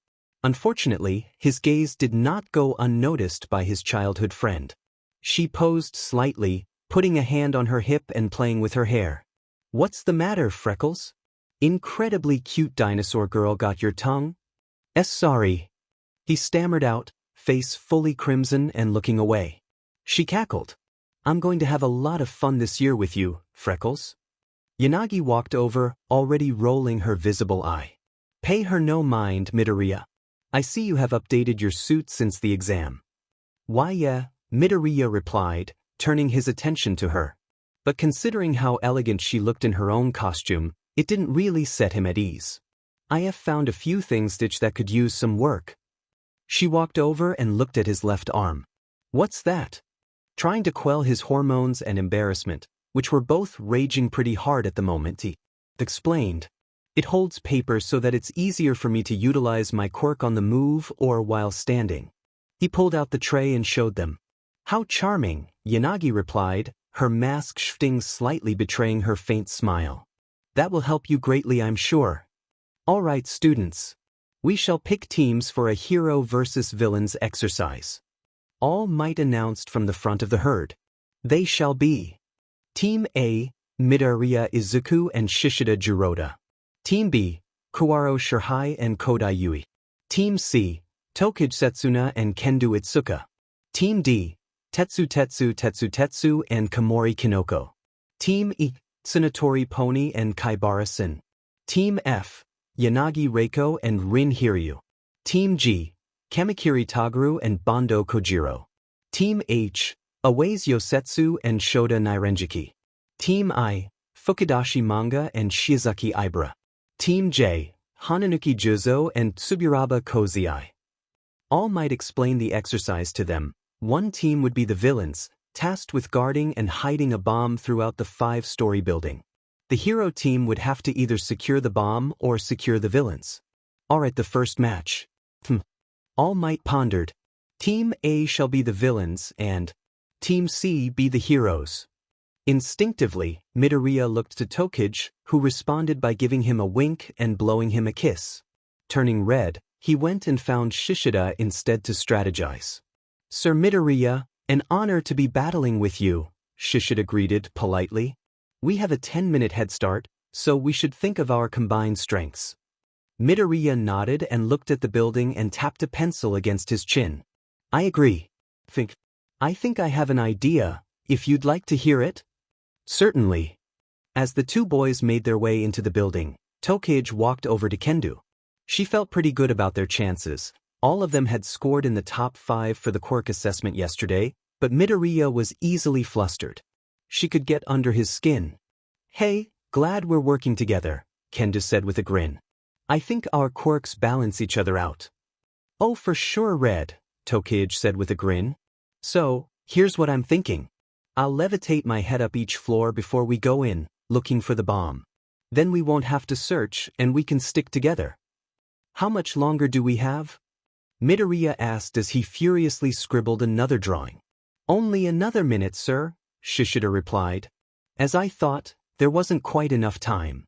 Unfortunately, his gaze did not go unnoticed by his childhood friend. She posed slightly, putting a hand on her hip and playing with her hair. "What's the matter, Freckles? Incredibly cute dinosaur girl got your tongue?" Sorry." He stammered out, face fully crimson and looking away. She cackled. "I'm going to have a lot of fun this year with you, Freckles." Yanagi walked over, already rolling her visible eye. Pay her no mind, Midoriya. I see you have updated your suit since the exam. Why yeah, Midoriya replied, turning his attention to her. But considering how elegant she looked in her own costume, it didn't really set him at ease. I have found a few things that could use some work. She walked over and looked at his left arm. What's that? Trying to quell his hormones and embarrassment, which were both raging pretty hard at the moment, he explained. It holds paper so that it's easier for me to utilize my quirk on the move or while standing. He pulled out the tray and showed them. How charming, Yanagi replied, her mask shifting slightly betraying her faint smile. That will help you greatly, I'm sure. All right, students. We shall pick teams for a hero versus villains exercise. All Might announced from the front of the herd. They shall be Team A, Midoriya Izuku and Shishida Jiroda. Team B, Kuwaro Shirhai and Kodai Yui. Team C, Tokage Setsuna and Kendo Itsuka. Team D, Tetsu and Komori Kinoko. Team E, Tsunatori Pony and Kaibara Sin. Team F, Yanagi Reiko and Rin Hiryu. Team G, Kamikiri Taguru and Bondo Kojiro. Team H, Awaze Yosetsu and Shoda Nairenjiki. Team I, Fukidashi Manga and Shiozaki Ibara. Team J, Hananuki Juzo and Tsuburaba Kozai. All Might explain the exercise to them. One team would be the villains, tasked with guarding and hiding a bomb throughout the 5-story building. The hero team would have to either secure the bomb or secure the villains. Alright, the first match. All Might pondered. Team A shall be the villains and Team C be the heroes. Instinctively, Midoriya looked to Tokage, who responded by giving him a wink and blowing him a kiss. Turning red, he went and found Shishida instead to strategize. Sir Midoriya, an honor to be battling with you, Shishida greeted politely. We have a 10-minute head start, so we should think of our combined strengths. Midoriya nodded and looked at the building and tapped a pencil against his chin. I agree. I think I have an idea, if you'd like to hear it? Certainly. As the two boys made their way into the building, Tokage walked over to Kendo. She felt pretty good about their chances. All of them had scored in the top 5 for the quirk assessment yesterday, but Midoriya was easily flustered. She could get under his skin. Hey, glad we're working together, Kendo said with a grin. I think our quirks balance each other out. Oh, for sure, Red, Tokage said with a grin. So, here's what I'm thinking. I'll levitate my head up each floor before we go in, looking for the bomb. Then we won't have to search and we can stick together. How much longer do we have? Midoriya asked as he furiously scribbled another drawing. Only another minute, sir, Shishida replied. As I thought, there wasn't quite enough time.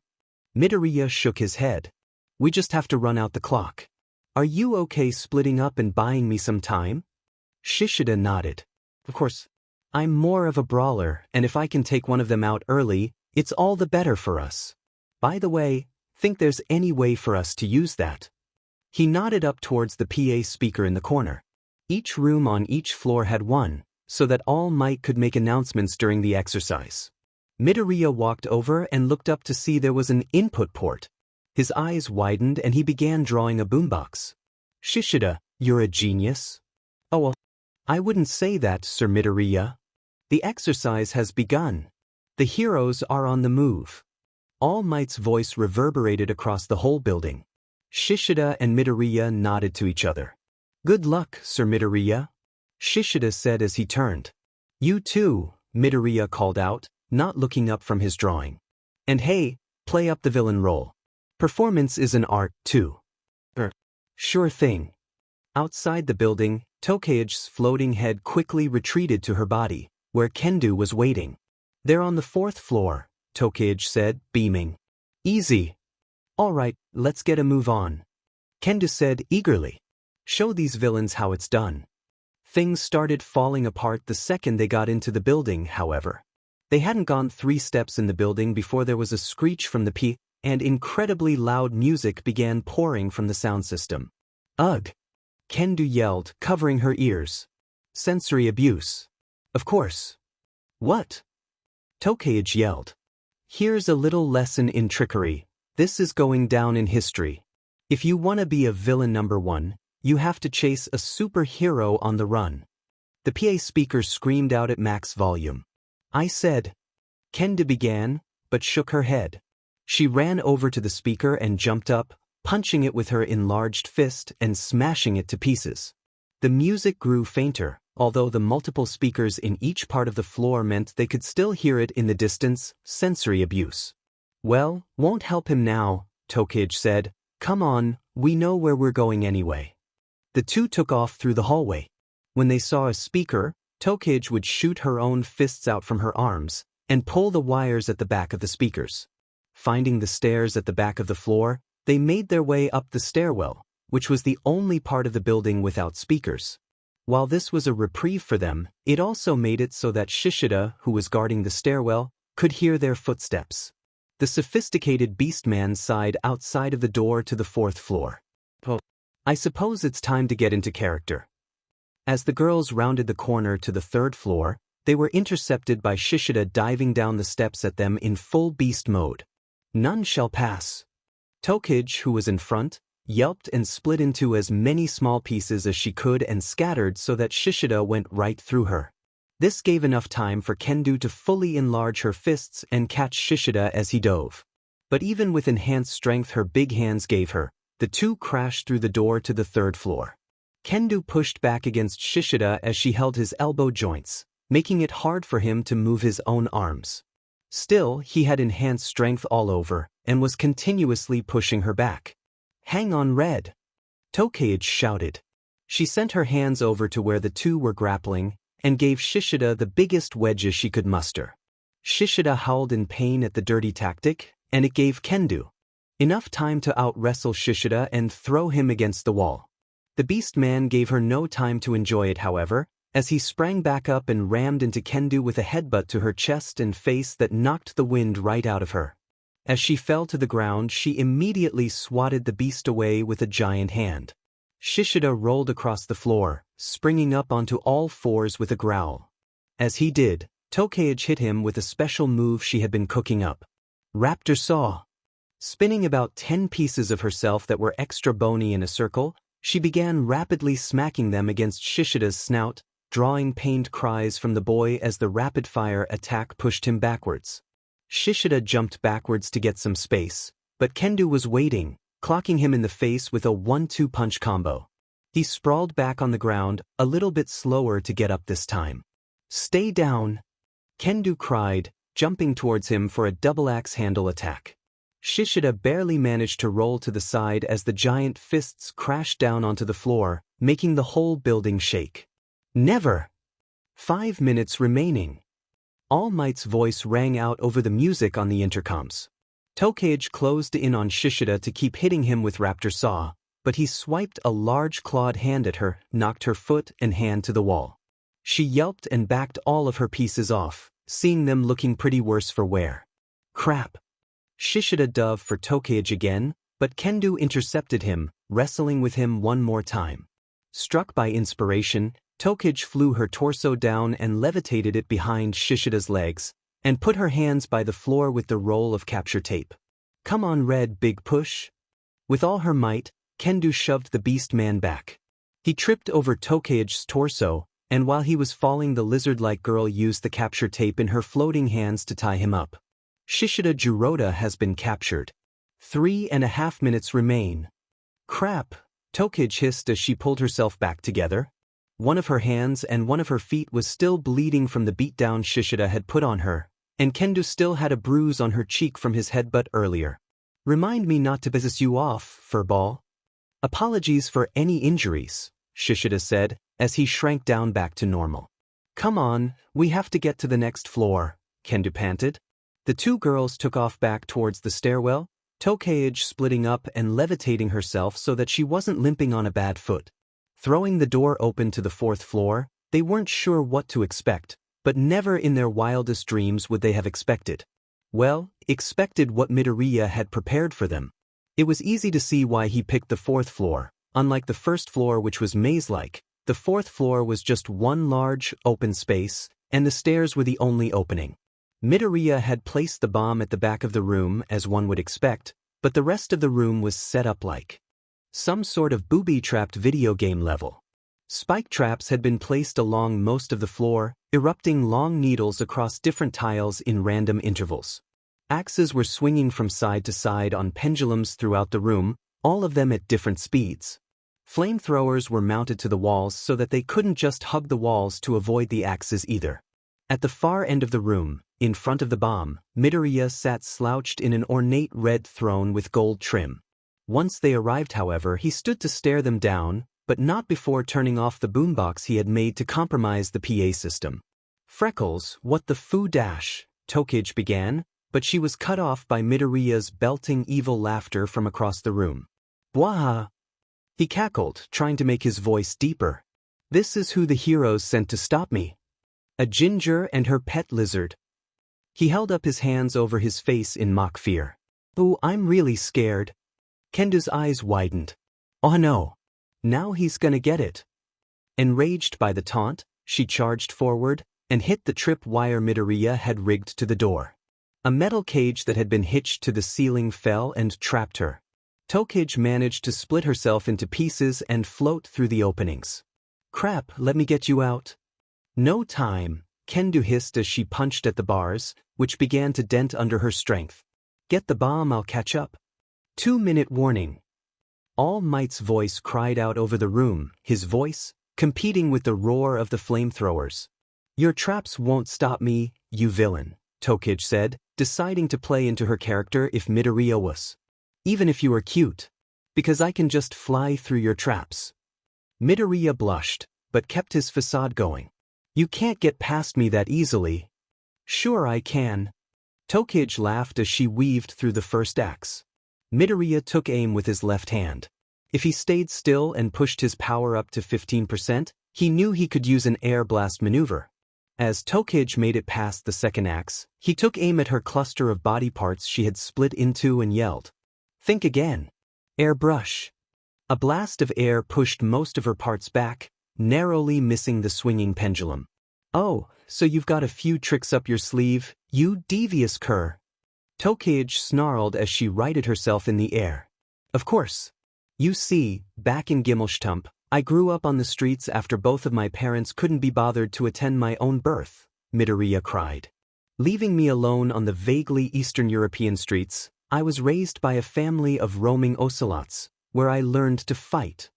Midoriya shook his head. We just have to run out the clock. Are you okay splitting up and buying me some time? Shishida nodded. Of course. I'm more of a brawler, and if I can take one of them out early, it's all the better for us. By the way, think there's any way for us to use that? He nodded up towards the PA speaker in the corner. Each room on each floor had one, so that All Might could make announcements during the exercise. Midoriya walked over and looked up to see there was an input port. His eyes widened and he began drawing a boombox. Shishida, you're a genius? Oh well, I wouldn't say that, Sir Midoriya. The exercise has begun. The heroes are on the move. All Might's voice reverberated across the whole building. Shishida and Midoriya nodded to each other. Good luck, Sir Midoriya, Shishida said as he turned. You too, Midoriya called out, not looking up from his drawing. And hey, play up the villain role. Performance is an art, too. Sure thing. Outside the building, Tokage's floating head quickly retreated to her body, where Kendo was waiting. They're on the 4th floor, Tokage said, beaming. Easy. All right, let's get a move on. Kendo said eagerly. Show these villains how it's done. Things started falling apart the second they got into the building, however. They hadn't gone 3 steps in the building before there was a screech from the P, and incredibly loud music began pouring from the sound system. Ugh! Kendo yelled, covering her ears. Sensory abuse. Of course. What? Tokage yelled. Here's a little lesson in trickery. This is going down in history. If you want to be a villain number one, you have to chase a superhero on the run. The PA speaker screamed out at max volume. I said. Kendo began, but shook her head. She ran over to the speaker and jumped up, punching it with her enlarged fist and smashing it to pieces. The music grew fainter, although the multiple speakers in each part of the floor meant they could still hear it in the distance. Sensory abuse. Well, won't help him now, Tokage said. Come on, we know where we're going anyway. The two took off through the hallway. When they saw a speaker, Tokage would shoot her own fists out from her arms and pull the wires at the back of the speakers. Finding the stairs at the back of the floor, they made their way up the stairwell, which was the only part of the building without speakers. While this was a reprieve for them, it also made it so that Shishida, who was guarding the stairwell, could hear their footsteps. The sophisticated beastman sighed outside of the door to the fourth floor. I suppose it's time to get into character. As the girls rounded the corner to the third floor, they were intercepted by Shishida diving down the steps at them in full beast mode. None shall pass. Tokage, who was in front, yelped and split into as many small pieces as she could and scattered so that Shishida went right through her. This gave enough time for Kendo to fully enlarge her fists and catch Shishida as he dove. But even with enhanced strength her big hands gave her, the two crashed through the door to the third floor. Kendo pushed back against Shishida as she held his elbow joints, making it hard for him to move his own arms. Still, he had enhanced strength all over, and was continuously pushing her back. Hang on, Red! Tokage shouted. She sent her hands over to where the two were grappling, and gave Shishida the biggest wedges she could muster. Shishida howled in pain at the dirty tactic, and it gave Kendo enough time to out-wrestle Shishida and throw him against the wall. The beast man gave her no time to enjoy it, however, as he sprang back up and rammed into Kendo with a headbutt to her chest and face that knocked the wind right out of her. As she fell to the ground, she immediately swatted the beast away with a giant hand. Shishida rolled across the floor, springing up onto all fours with a growl. As he did, Tokage hit him with a special move she had been cooking up. Raptor Saw. Spinning about 10 pieces of herself that were extra bony in a circle, she began rapidly smacking them against Shishida's snout, drawing pained cries from the boy as the rapid-fire attack pushed him backwards. Shishida jumped backwards to get some space, but Kendo was waiting, clocking him in the face with a 1-2 punch combo. He sprawled back on the ground, a little bit slower to get up this time. Stay down! Kendo cried, jumping towards him for a double axe handle attack. Shishida barely managed to roll to the side as the giant fists crashed down onto the floor, making the whole building shake. Never! 5 minutes remaining. All Might's voice rang out over the music on the intercoms. Tokage closed in on Shishida to keep hitting him with Raptor Saw, but he swiped a large clawed hand at her, knocked her foot and hand to the wall. She yelped and backed all of her pieces off, seeing them looking pretty worse for wear. Crap! Shishida dove for Tokage again, but Kendo intercepted him, wrestling with him one more time. Struck by inspiration, Tokage flew her torso down and levitated it behind Shishida's legs, and put her hands by the floor with the roll of capture tape. Come on, Red, big push! With all her might, Kendo shoved the beast man back. He tripped over Tokage's torso, and while he was falling the lizard-like girl used the capture tape in her floating hands to tie him up. Shishida Jiroda has been captured. 3.5 minutes remain. Crap! Tokage hissed as she pulled herself back together. One of her hands and one of her feet was still bleeding from the beatdown Shishida had put on her, and Kendo still had a bruise on her cheek from his headbutt earlier. Remind me not to piss you off, furball. Apologies for any injuries, Shishida said, as he shrank down back to normal. Come on, we have to get to the next floor, Kendo panted. The two girls took off back towards the stairwell, Tokage splitting up and levitating herself so that she wasn't limping on a bad foot. Throwing the door open to the fourth floor, they weren't sure what to expect, but never in their wildest dreams would they have expected. Well, expected what Midoriya had prepared for them. It was easy to see why he picked the fourth floor. Unlike the first floor, which was maze-like, the fourth floor was just one large, open space, and the stairs were the only opening. Midoriya had placed the bomb at the back of the room as one would expect, but the rest of the room was set up like some sort of booby-trapped video game level. Spike traps had been placed along most of the floor, erupting long needles across different tiles in random intervals. Axes were swinging from side to side on pendulums throughout the room, all of them at different speeds. Flamethrowers were mounted to the walls so that they couldn't just hug the walls to avoid the axes either. At the far end of the room, in front of the bomb, Midoriya sat slouched in an ornate red throne with gold trim. Once they arrived, however, he stood to stare them down, but not before turning off the boombox he had made to compromise the PA system. "Freckles, what the foo dash?" Tokage began, but she was cut off by Midoriya's belting evil laughter from across the room. "Bwaha!" He cackled, trying to make his voice deeper. "This is who the heroes sent to stop me. A ginger and her pet lizard." He held up his hands over his face in mock fear. "Oh, I'm really scared." Kendo's eyes widened. "Oh no. Now he's gonna get it." Enraged by the taunt, she charged forward and hit the tripwire Midoriya had rigged to the door. A metal cage that had been hitched to the ceiling fell and trapped her. Tokage managed to split herself into pieces and float through the openings. "Crap, let me get you out." "No time," Kendo hissed as she punched at the bars, which began to dent under her strength. "Get the bomb, I'll catch up." 2-minute warning. All Might's voice cried out over the room, his voice competing with the roar of the flamethrowers. "Your traps won't stop me, you villain," Tokage said, deciding to play into her character if Midoriya was. "Even if you are cute. Because I can just fly through your traps." Midoriya blushed, but kept his facade going. "You can't get past me that easily." "Sure I can." Tokage laughed as she weaved through the first axe. Midoriya took aim with his left hand. If he stayed still and pushed his power up to 15%, he knew he could use an air blast maneuver. As Tokage made it past the second axe, he took aim at her cluster of body parts she had split into and yelled, "Think again. Airbrush." A blast of air pushed most of her parts back, narrowly missing the swinging pendulum. "Oh, so you've got a few tricks up your sleeve, you devious cur." Tokage snarled as she righted herself in the air. "Of course. You see, back in Gimelshtump, I grew up on the streets after both of my parents couldn't be bothered to attend my own birth," Midoriya cried. "Leaving me alone on the vaguely Eastern European streets, I was raised by a family of roaming ocelots, where I learned to fight."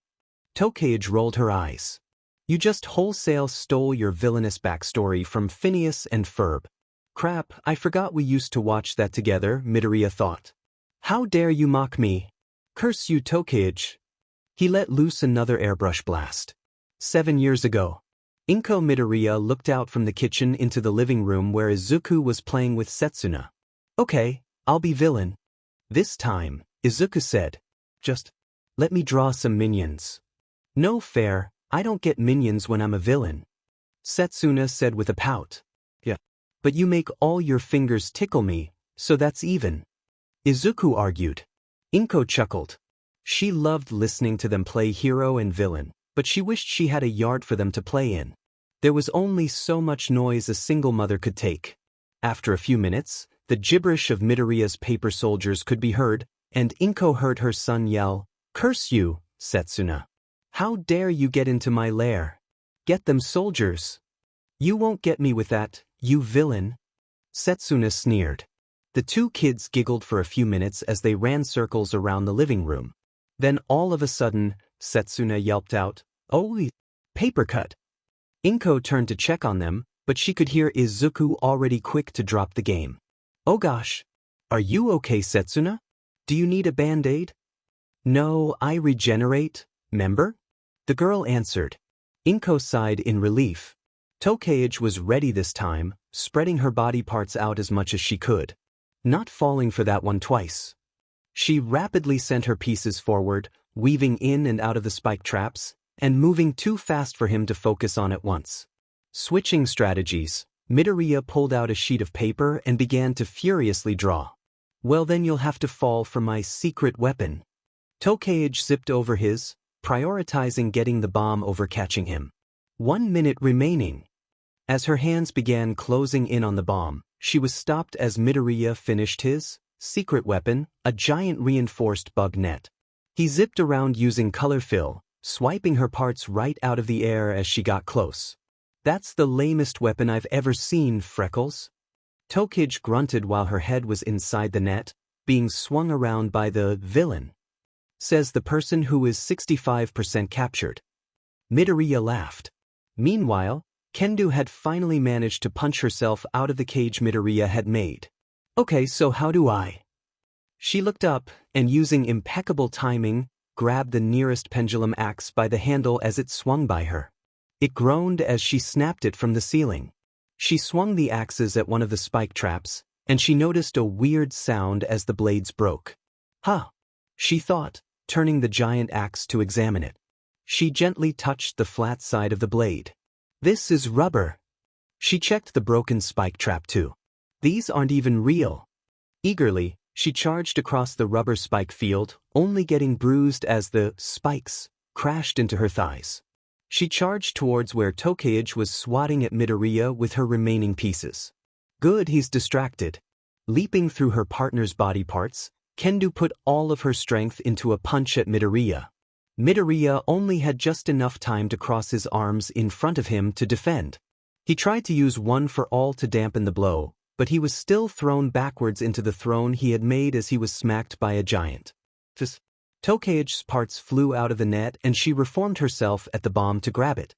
Tokage rolled her eyes. "You just wholesale stole your villainous backstory from Phineas and Ferb." "Crap, I forgot we used to watch that together," Midoriya thought. "How dare you mock me? Curse you, Tokage." He let loose another airbrush blast. 7 years ago. Inko Midoriya looked out from the kitchen into the living room where Izuku was playing with Setsuna. "Okay, I'll be villain." This time, Izuku said, "Just let me draw some minions." "No fair, I don't get minions when I'm a villain." Setsuna said with a pout. "Yeah. But you make all your fingers tickle me, so that's even." Izuku argued. Inko chuckled. She loved listening to them play hero and villain, but she wished she had a yard for them to play in. There was only so much noise a single mother could take. After a few minutes, the gibberish of Midoriya's paper soldiers could be heard, and Inko heard her son yell, "Curse you, Setsuna. How dare you get into my lair? Get them soldiers." "You won't get me with that, you villain." Setsuna sneered. The two kids giggled for a few minutes as they ran circles around the living room. Then all of a sudden, Setsuna yelped out, "Oh, paper cut." Inko turned to check on them, but she could hear Izuku already quick to drop the game. "Oh gosh. Are you okay, Setsuna? Do you need a band-aid?" "No, I regenerate, member?" the girl answered. Inko sighed in relief. Tokage was ready this time, spreading her body parts out as much as she could. Not falling for that one twice. She rapidly sent her pieces forward, weaving in and out of the spike traps, and moving too fast for him to focus on at once. Switching strategies, Midoriya pulled out a sheet of paper and began to furiously draw. "Well then you'll have to fall for my secret weapon." Tokage zipped over his, prioritizing getting the bomb over catching him. 1 minute remaining. As her hands began closing in on the bomb, She was stopped as Midoriya finished his secret weapon, a giant reinforced bug net. He zipped around using color fill, swiping her parts right out of the air as she got close. That's the lamest weapon I've ever seen, Freckles. Tokage grunted while her head was inside the net, being swung around by the villain. Says the person who is 65% captured. Midoriya laughed. Meanwhile, Kendo had finally managed to punch herself out of the cage Midoriya had made. Okay, so how do I? She looked up, and using impeccable timing, grabbed the nearest pendulum axe by the handle as it swung by her. It groaned as she snapped it from the ceiling. She swung the axes at one of the spike traps, and she noticed a weird sound as the blades broke. Huh, she thought, turning the giant axe to examine it. She gently touched the flat side of the blade. This is rubber. She checked the broken spike trap too. These aren't even real. Eagerly, she charged across the rubber spike field, only getting bruised as the spikes crashed into her thighs. She charged towards where Tokage was swatting at Midoriya with her remaining pieces. Good, he's distracted. Leaping through her partner's body parts, Kendo put all of her strength into a punch at Midoriya. Midoriya only had just enough time to cross his arms in front of him to defend. He tried to use one for all to dampen the blow, but he was still thrown backwards into the throne he had made as he was smacked by a giant. Tokage's parts flew out of the net and she reformed herself at the bomb to grab it.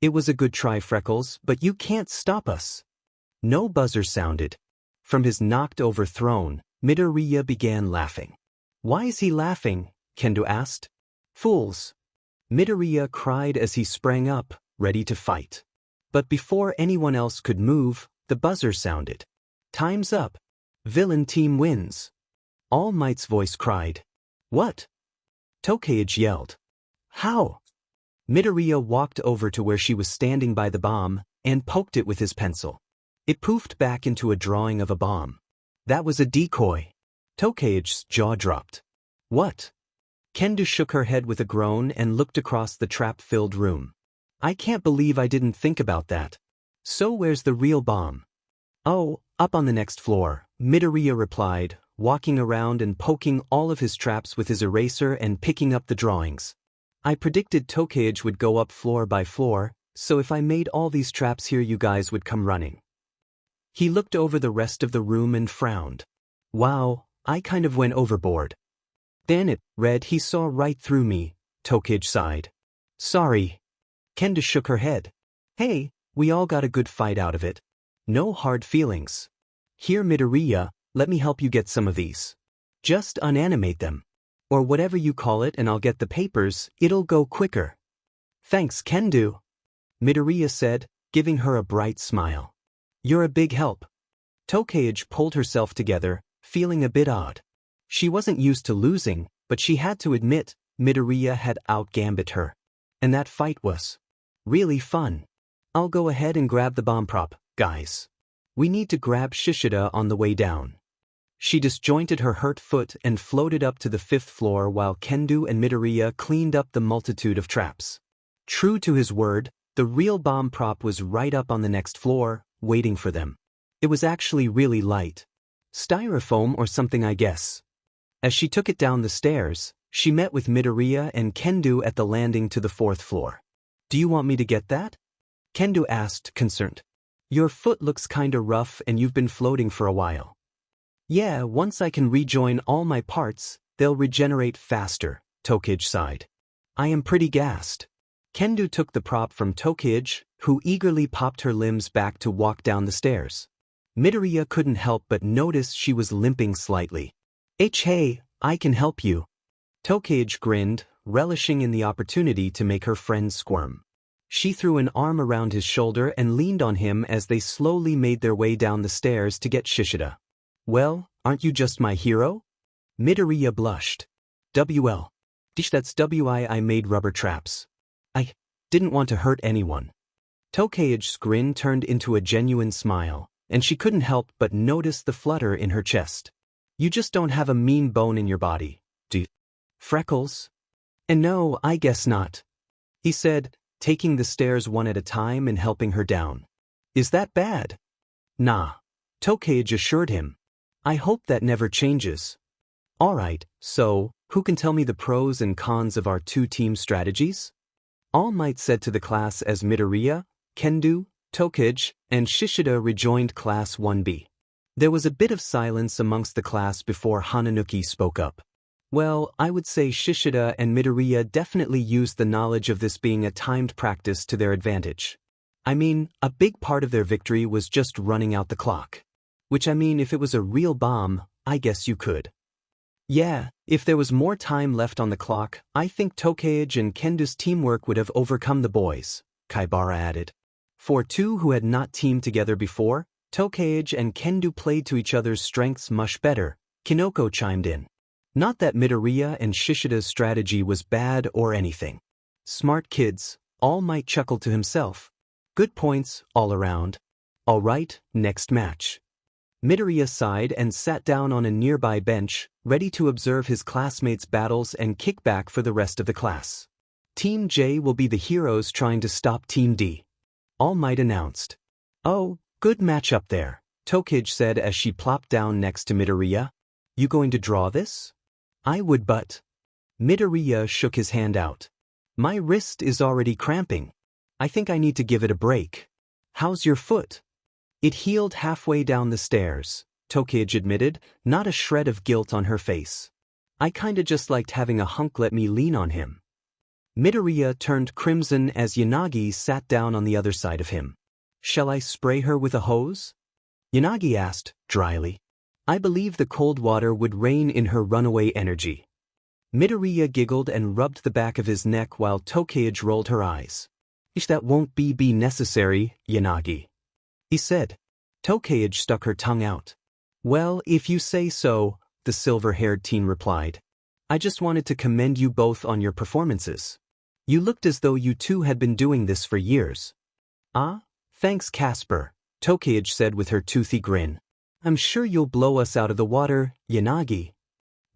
It was a good try, Freckles, but you can't stop us. No buzzer sounded. From his knocked-over throne, Midoriya began laughing. Why is he laughing? Kendo asked. Fools! Midoriya cried as he sprang up, ready to fight. But before anyone else could move, the buzzer sounded. Time's up. Villain team wins. All Might's voice cried. What? Tokage yelled. How? Midoriya walked over to where she was standing by the bomb and poked it with his pencil. It poofed back into a drawing of a bomb. That was a decoy. Tokage's jaw dropped. What? Kendo shook her head with a groan and looked across the trap-filled room. I can't believe I didn't think about that. So where's the real bomb? Oh, up on the next floor, Midoriya replied, walking around and poking all of his traps with his eraser and picking up the drawings. I predicted Tokage would go up floor by floor, so if I made all these traps here you guys would come running. He looked over the rest of the room and frowned. Wow, I kind of went overboard. Then it read he saw right through me, Tokage sighed. Sorry. Kendo shook her head. Hey, we all got a good fight out of it. No hard feelings. Here Midoriya, let me help you get some of these. Just unanimate them. Or whatever you call it and I'll get the papers, it'll go quicker. Thanks, Kendo. Midoriya said, giving her a bright smile. You're a big help. Tokage pulled herself together, feeling a bit odd. She wasn't used to losing, but she had to admit, Midoriya had outgambit her. And that fight was really fun. I'll go ahead and grab the bomb prop, guys. We need to grab Shishida on the way down. She disjointed her hurt foot and floated up to the 5th floor while Kendo and Midoriya cleaned up the multitude of traps. True to his word, the real bomb prop was right up on the next floor, waiting for them. It was actually really light. Styrofoam or something, I guess. As she took it down the stairs, she met with Midoriya and Kendo at the landing to the 4th floor. Do you want me to get that? Kendo asked, concerned. Your foot looks kinda rough and you've been floating for a while. Yeah, once I can rejoin all my parts, they'll regenerate faster, Tokage sighed. I am pretty gassed. Kendo took the prop from Tokage, who eagerly popped her limbs back to walk down the stairs. Midoriya couldn't help but notice she was limping slightly. Hey, I can help you. Tokage grinned, relishing in the opportunity to make her friend squirm. She threw an arm around his shoulder and leaned on him as they slowly made their way down the stairs to get Shishida. Well, aren't you just my hero? Midoriya blushed. WL. That's I made rubber traps. I didn't want to hurt anyone. Tokage's grin turned into a genuine smile, and she couldn't help but notice the flutter in her chest. You just don't have a mean bone in your body, do you? Freckles? And no, I guess not. He said, taking the stairs one at a time and helping her down. Is that bad? Nah. Tokage assured him. I hope that never changes. Alright, so, who can tell me the pros and cons of our two-team strategies? All Might said to the class as Midoriya, Kendo, Tokage, and Shishida rejoined Class 1B. There was a bit of silence amongst the class before Hananuki spoke up. Well, I would say Shishida and Midoriya definitely used the knowledge of this being a timed practice to their advantage. I mean, a big part of their victory was just running out the clock. Which I mean, if it was a real bomb, I guess you could. Yeah, if there was more time left on the clock, I think Tokage and Kendo's teamwork would have overcome the boys, Kaibara added. For two who had not teamed together before, Tokage and Kendo played to each other's strengths much better, Kinoko chimed in. Not that Midoriya and Shishida's strategy was bad or anything. Smart kids, All Might chuckled to himself. Good points, all around. Alright, next match. Midoriya sighed and sat down on a nearby bench, ready to observe his classmates' battles and kick back for the rest of the class. Team J will be the heroes trying to stop Team D. All Might announced. Oh, good match up there, Tokage said as she plopped down next to Midoriya. You going to draw this? I would, but... Midoriya shook his hand out. My wrist is already cramping. I think I need to give it a break. How's your foot? It healed halfway down the stairs, Tokage admitted, not a shred of guilt on her face. I kinda just liked having a hunk let me lean on him. Midoriya turned crimson as Yanagi sat down on the other side of him. Shall I spray her with a hose? Yanagi asked, dryly. I believe the cold water would rein in her runaway energy. Midoriya giggled and rubbed the back of his neck while Tokage rolled her eyes. Ish, that won't be necessary, Yanagi. He said. Tokage stuck her tongue out. Well, if you say so, the silver-haired teen replied. I just wanted to commend you both on your performances. You looked as though you two had been doing this for years. Ah, thanks Casper, Tokage said with her toothy grin. I'm sure you'll blow us out of the water, Yanagi.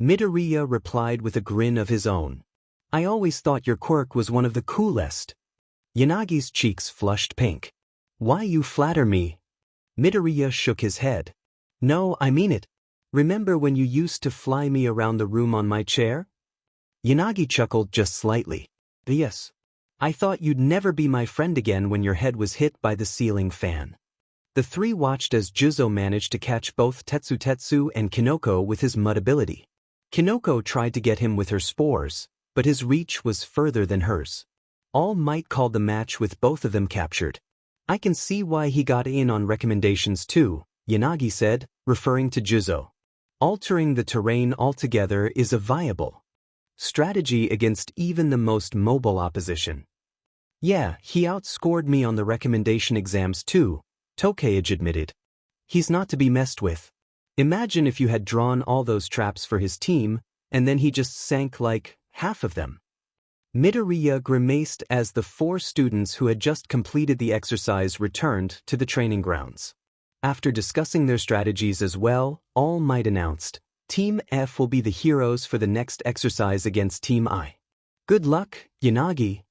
Midoriya replied with a grin of his own. I always thought your quirk was one of the coolest. Yanagi's cheeks flushed pink. Why you flatter me? Midoriya shook his head. No, I mean it. Remember when you used to fly me around the room on my chair? Yanagi chuckled just slightly. Yes. I thought you'd never be my friend again when your head was hit by the ceiling fan. The three watched as Juzo managed to catch both Tetsu and Kinoko with his mud ability. Kinoko tried to get him with her spores, but his reach was further than hers. All Might called the match with both of them captured. I can see why he got in on recommendations too, Yanagi said, referring to Juzo. Altering the terrain altogether is a viable strategy against even the most mobile opposition. Yeah, he outscored me on the recommendation exams too, Tokage admitted. He's not to be messed with. Imagine if you had drawn all those traps for his team, and then he just sank like half of them. Midoriya grimaced as the 4 students who had just completed the exercise returned to the training grounds. After discussing their strategies as well, All Might announced, Team F will be the heroes for the next exercise against Team I. Good luck, Yanagi,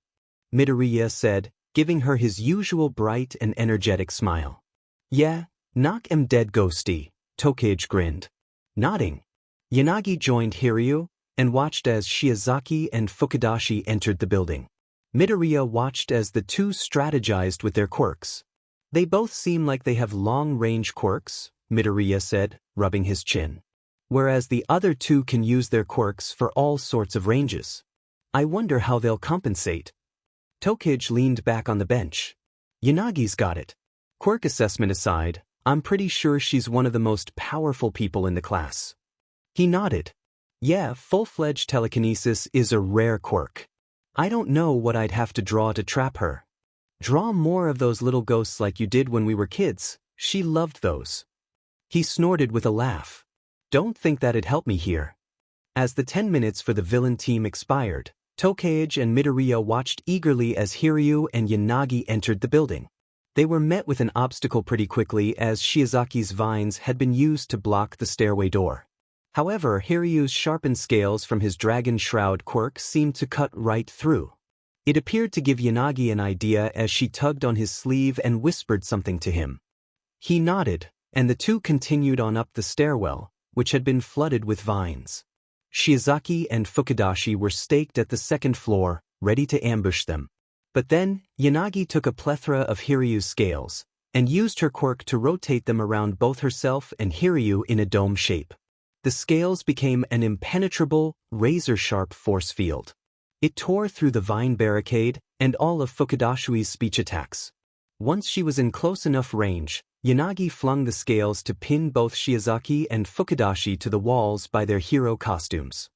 Midoriya said, giving her his usual bright and energetic smile. Yeah, knock 'em dead ghosty, Tokage grinned. Nodding. Yanagi joined Hiryu and watched as Shiozaki and Fukudashi entered the building. Midoriya watched as the two strategized with their quirks. They both seem like they have long-range quirks, Midoriya said, rubbing his chin. Whereas the other two can use their quirks for all sorts of ranges. I wonder how they'll compensate. Tokage leaned back on the bench. Yanagi's got it. Quirk assessment aside, I'm pretty sure she's one of the most powerful people in the class. He nodded. Yeah, full-fledged telekinesis is a rare quirk. I don't know what I'd have to draw to trap her. Draw more of those little ghosts like you did when we were kids. She loved those. He snorted with a laugh. Don't think that'd help me here. As the 10 minutes for the villain team expired, Tokage and Midoriya watched eagerly as Hiryu and Yanagi entered the building. They were met with an obstacle pretty quickly as Shiozaki's vines had been used to block the stairway door. However, Hiryu's sharpened scales from his dragon shroud quirk seemed to cut right through. It appeared to give Yanagi an idea as she tugged on his sleeve and whispered something to him. He nodded, and the two continued on up the stairwell, which had been flooded with vines. Shiozaki and Fukudashi were staked at the second floor, ready to ambush them. But then, Yanagi took a plethora of Hiryu's scales, and used her quirk to rotate them around both herself and Hiryu in a dome shape. The scales became an impenetrable, razor-sharp force field. It tore through the vine barricade and all of Fukudashi's speech attacks. Once she was in close enough range, Yanagi flung the scales to pin both Shiozaki and Fukudashi to the walls by their hero costumes.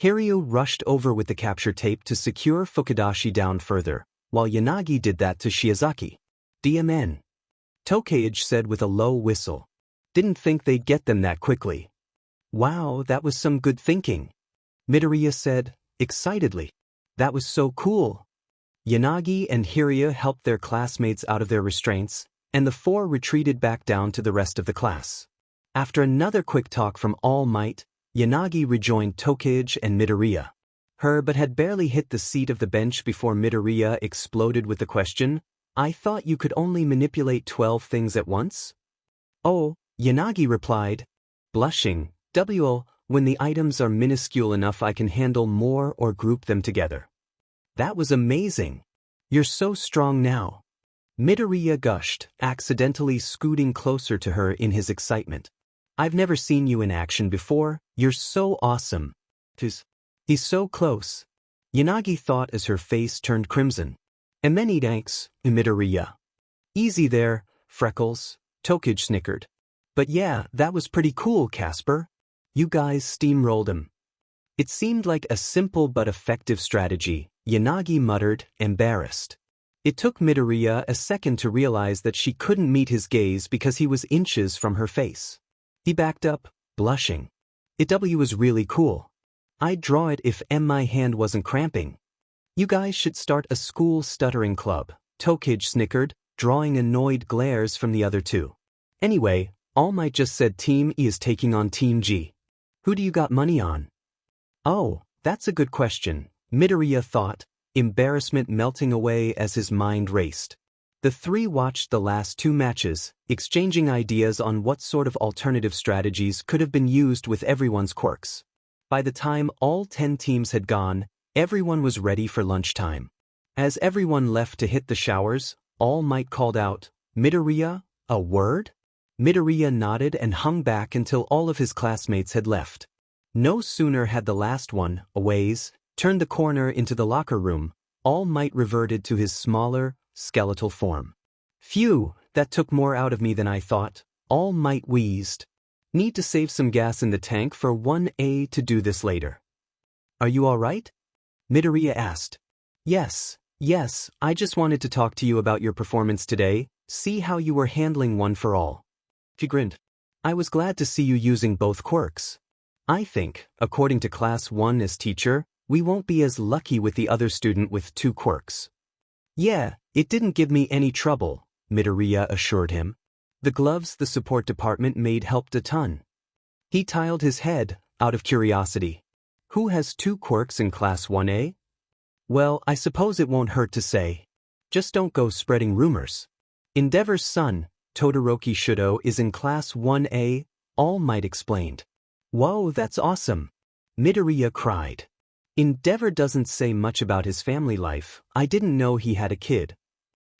Hiryu rushed over with the capture tape to secure Fukudashi down further, while Yanagi did that to Shiozaki. DMN. Tokage said with a low whistle. Didn't think they'd get them that quickly. Wow, that was some good thinking. Midoriya said, excitedly. That was so cool. Yanagi and Hiryu helped their classmates out of their restraints, and the four retreated back down to the rest of the class. After another quick talk from All Might, Yanagi rejoined Tokage and Midoriya. But had barely hit the seat of the bench before Midoriya exploded with the question, I thought you could only manipulate 12 things at once? Oh, Yanagi replied, blushing, when the items are minuscule enough I can handle more or group them together. That was amazing. You're so strong now. Midoriya gushed, accidentally scooting closer to her in his excitement. I've never seen you in action before, you're so awesome. He's so close. Yanagi thought as her face turned crimson. And many thanks, Midoriya. Easy there, Freckles, Tokage snickered. But yeah, that was pretty cool, Casper. You guys steamrolled him. It seemed like a simple but effective strategy, Yanagi muttered, embarrassed. It took Midoriya a second to realize that she couldn't meet his gaze because he was inches from her face. He backed up, blushing. It was really cool. I'd draw it if my hand wasn't cramping. You guys should start a school stuttering club, Tokage snickered, drawing annoyed glares from the other two. Anyway, All Might just said Team E is taking on Team G. Who do you got money on? Oh, that's a good question, Midoriya thought, embarrassment melting away as his mind raced. The three watched the last two matches, exchanging ideas on what sort of alternative strategies could have been used with everyone's quirks. By the time all 10 teams had gone, everyone was ready for lunchtime. As everyone left to hit the showers, All Might called out, Midoriya, a word? Midoriya nodded and hung back until all of his classmates had left. No sooner had the last one, Aways, turned the corner into the locker room, All Might reverted to his smaller, skeletal form. Phew, that took more out of me than I thought, All Might wheezed. Need to save some gas in the tank for 1A to do this later. Are you all right? Midoriya asked. Yes, I just wanted to talk to you about your performance today, see how you were handling one for all. She grinned. I was glad to see you using both quirks. I think, according to Class 1 as teacher, we won't be as lucky with the other student with 2 quirks. Yeah, it didn't give me any trouble, Midoriya assured him. The gloves the support department made helped a ton. He tiled his head, out of curiosity. Who has 2 quirks in Class 1A? Well, I suppose it won't hurt to say. Just don't go spreading rumors. Endeavor's son, Todoroki Shudo, is in Class 1A, All Might explained. Whoa, that's awesome. Midoriya cried. Endeavor doesn't say much about his family life, I didn't know he had a kid.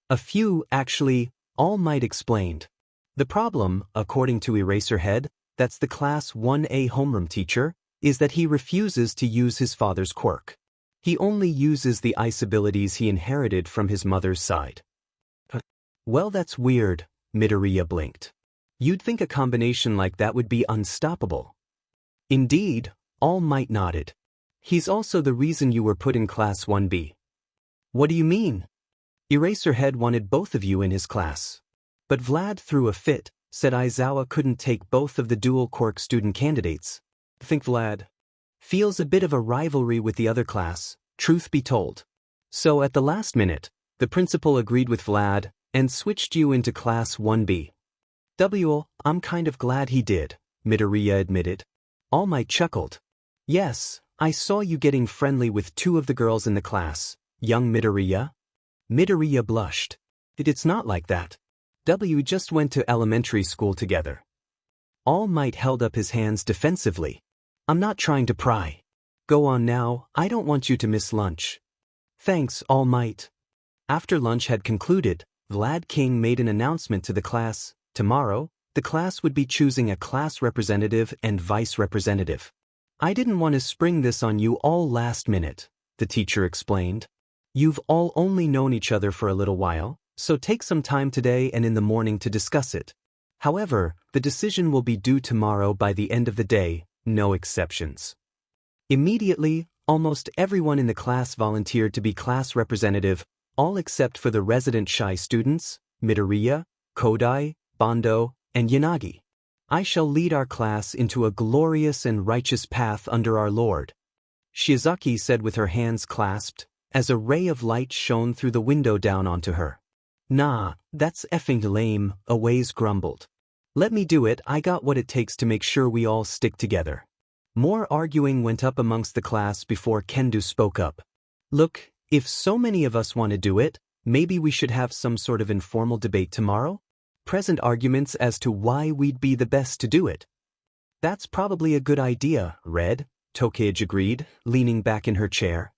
A few, actually, All Might explained. The problem, according to Eraserhead, that's the Class 1A homeroom teacher, is that he refuses to use his father's quirk. He only uses the ice abilities he inherited from his mother's side. Well, that's weird, Midoriya blinked. You'd think a combination like that would be unstoppable. Indeed, All Might nodded. He's also the reason you were put in Class 1B. What do you mean? Eraserhead wanted both of you in his class. But Vlad threw a fit, said Aizawa couldn't take both of the dual quirk student candidates. I think Vlad feels a bit of a rivalry with the other class, truth be told. So at the last minute, the principal agreed with Vlad and switched you into Class 1B. I'm kind of glad he did, Midoriya admitted. All Might chuckled. Yes, I saw you getting friendly with 2 of the girls in the class, young Midoriya. Midoriya blushed. It's not like that. We just went to elementary school together. All Might held up his hands defensively. I'm not trying to pry. Go on now, I don't want you to miss lunch. Thanks, All Might. After lunch had concluded, Vlad King made an announcement to the class. Tomorrow, the class would be choosing a class representative and vice representative. I didn't want to spring this on you all last minute, the teacher explained. You've all only known each other for a little while, so take some time today and in the morning to discuss it. However, the decision will be due tomorrow by the end of the day, no exceptions. Immediately, almost everyone in the class volunteered to be class representative, all except for the resident shy students, Midoriya, Kodai, Bondo, and Yanagi. I shall lead our class into a glorious and righteous path under our Lord, Shiozaki said with her hands clasped, as a ray of light shone through the window down onto her. Nah, that's effing lame, Aways grumbled. Let me do it, I got what it takes to make sure we all stick together. More arguing went up amongst the class before Kendo spoke up. Look, if so many of us want to do it, maybe we should have some sort of informal debate tomorrow? Present arguments as to why we'd be the best to do it. That's probably a good idea, Red, Tokage agreed, leaning back in her chair.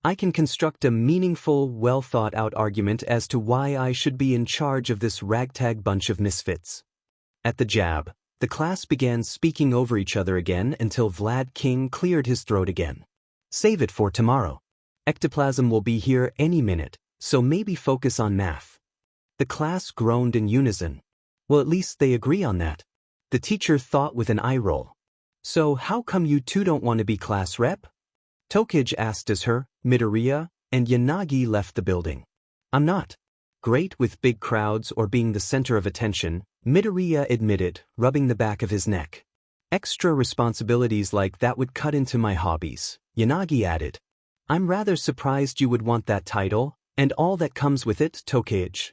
I can construct a meaningful, well-thought-out argument as to why I should be in charge of this ragtag bunch of misfits. At the jab, the class began speaking over each other again until Vlad King cleared his throat again. Save it for tomorrow. Ectoplasm will be here any minute, so maybe focus on math. The class groaned in unison. Well, at least they agree on that. The teacher thought with an eye roll. So how come you two don't want to be class rep? Tokage asked as her, Midoriya, and Yanagi left the building. I'm not great with big crowds or being the center of attention, Midoriya admitted, rubbing the back of his neck. Extra responsibilities like that would cut into my hobbies, Yanagi added. I'm rather surprised you would want that title, and all that comes with it, Tokage.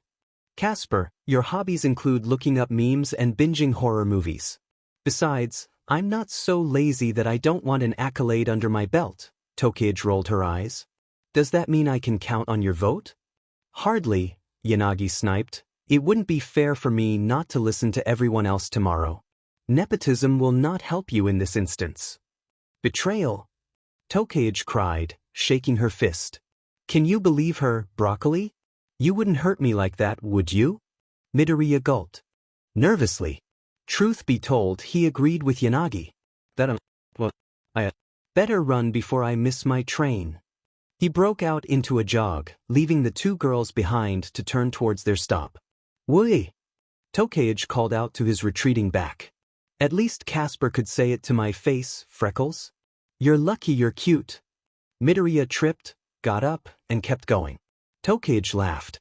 Casper, your hobbies include looking up memes and binging horror movies. Besides, I'm not so lazy that I don't want an accolade under my belt, Tokage rolled her eyes. Does that mean I can count on your vote? Hardly, Yanagi sniped. It wouldn't be fair for me not to listen to everyone else tomorrow. Nepotism will not help you in this instance. Betrayal, Tokage cried, shaking her fist. Can you believe her, Broccoli? You wouldn't hurt me like that, would you? Midoriya gulped. Nervously. Truth be told, he agreed with Yanagi. I better run before I miss my train. He broke out into a jog, leaving the two girls behind to turn towards their stop. Woi! Tokage called out to his retreating back. At least Casper could say it to my face, Freckles. You're lucky you're cute. Midoriya tripped, got up, and kept going. Tokage laughed.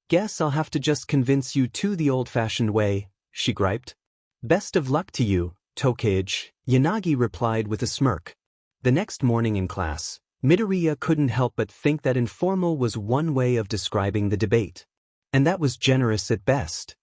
Guess I'll have to just convince you two the old-fashioned way, she griped. Best of luck to you, Tokage, Yanagi replied with a smirk. The next morning in class, Midoriya couldn't help but think that informal was one way of describing the debate. And that was generous at best.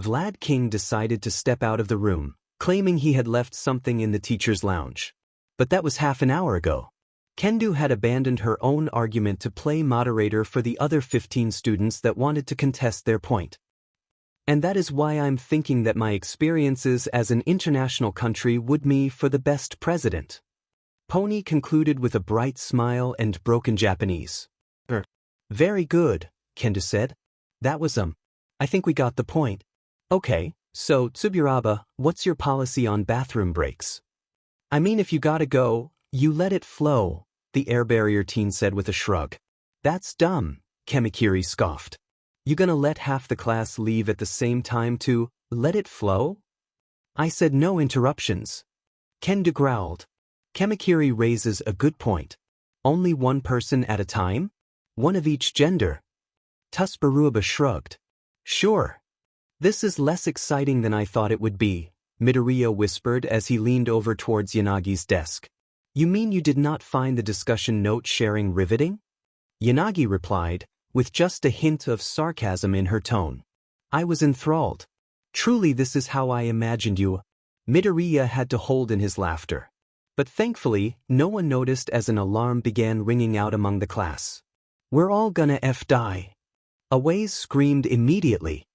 Vlad King decided to step out of the room, claiming he had left something in the teacher's lounge. But that was half an hour ago. Kendo had abandoned her own argument to play moderator for the other 15 students that wanted to contest their point. And that is why I'm thinking that my experiences as an international country would me for the best president. Pony concluded with a bright smile and broken Japanese. Very good, Kendo said. That was I think we got the point. Okay, so Tsuburaba, what's your policy on bathroom breaks? I mean, if you gotta go, you let it flow, the air barrier teen said with a shrug. That's dumb, Kamikiri scoffed. You gonna let half the class leave at the same time to let it flow? I said no interruptions. Kendo growled. Kamikiri raises a good point. Only one person at a time? One of each gender. Tsuburaba shrugged. Sure. This is less exciting than I thought it would be, Midoriya whispered as he leaned over towards Yanagi's desk. You mean you did not find the discussion note sharing riveting? Yanagi replied, with just a hint of sarcasm in her tone. I was enthralled. Truly this is how I imagined you. Midoriya had to hold in his laughter. But thankfully, no one noticed as an alarm began ringing out among the class. We're all gonna die. Aways screamed immediately.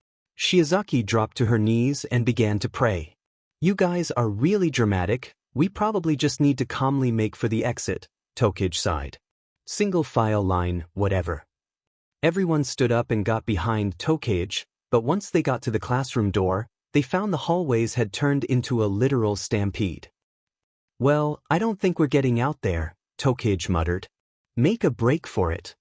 Shiozaki dropped to her knees and began to pray. You guys are really dramatic, we probably just need to calmly make for the exit, Tokage sighed. Single file line, whatever. Everyone stood up and got behind Tokage, but once they got to the classroom door, they found the hallways had turned into a literal stampede. Well, I don't think we're getting out there, Tokage muttered. Make a break for it.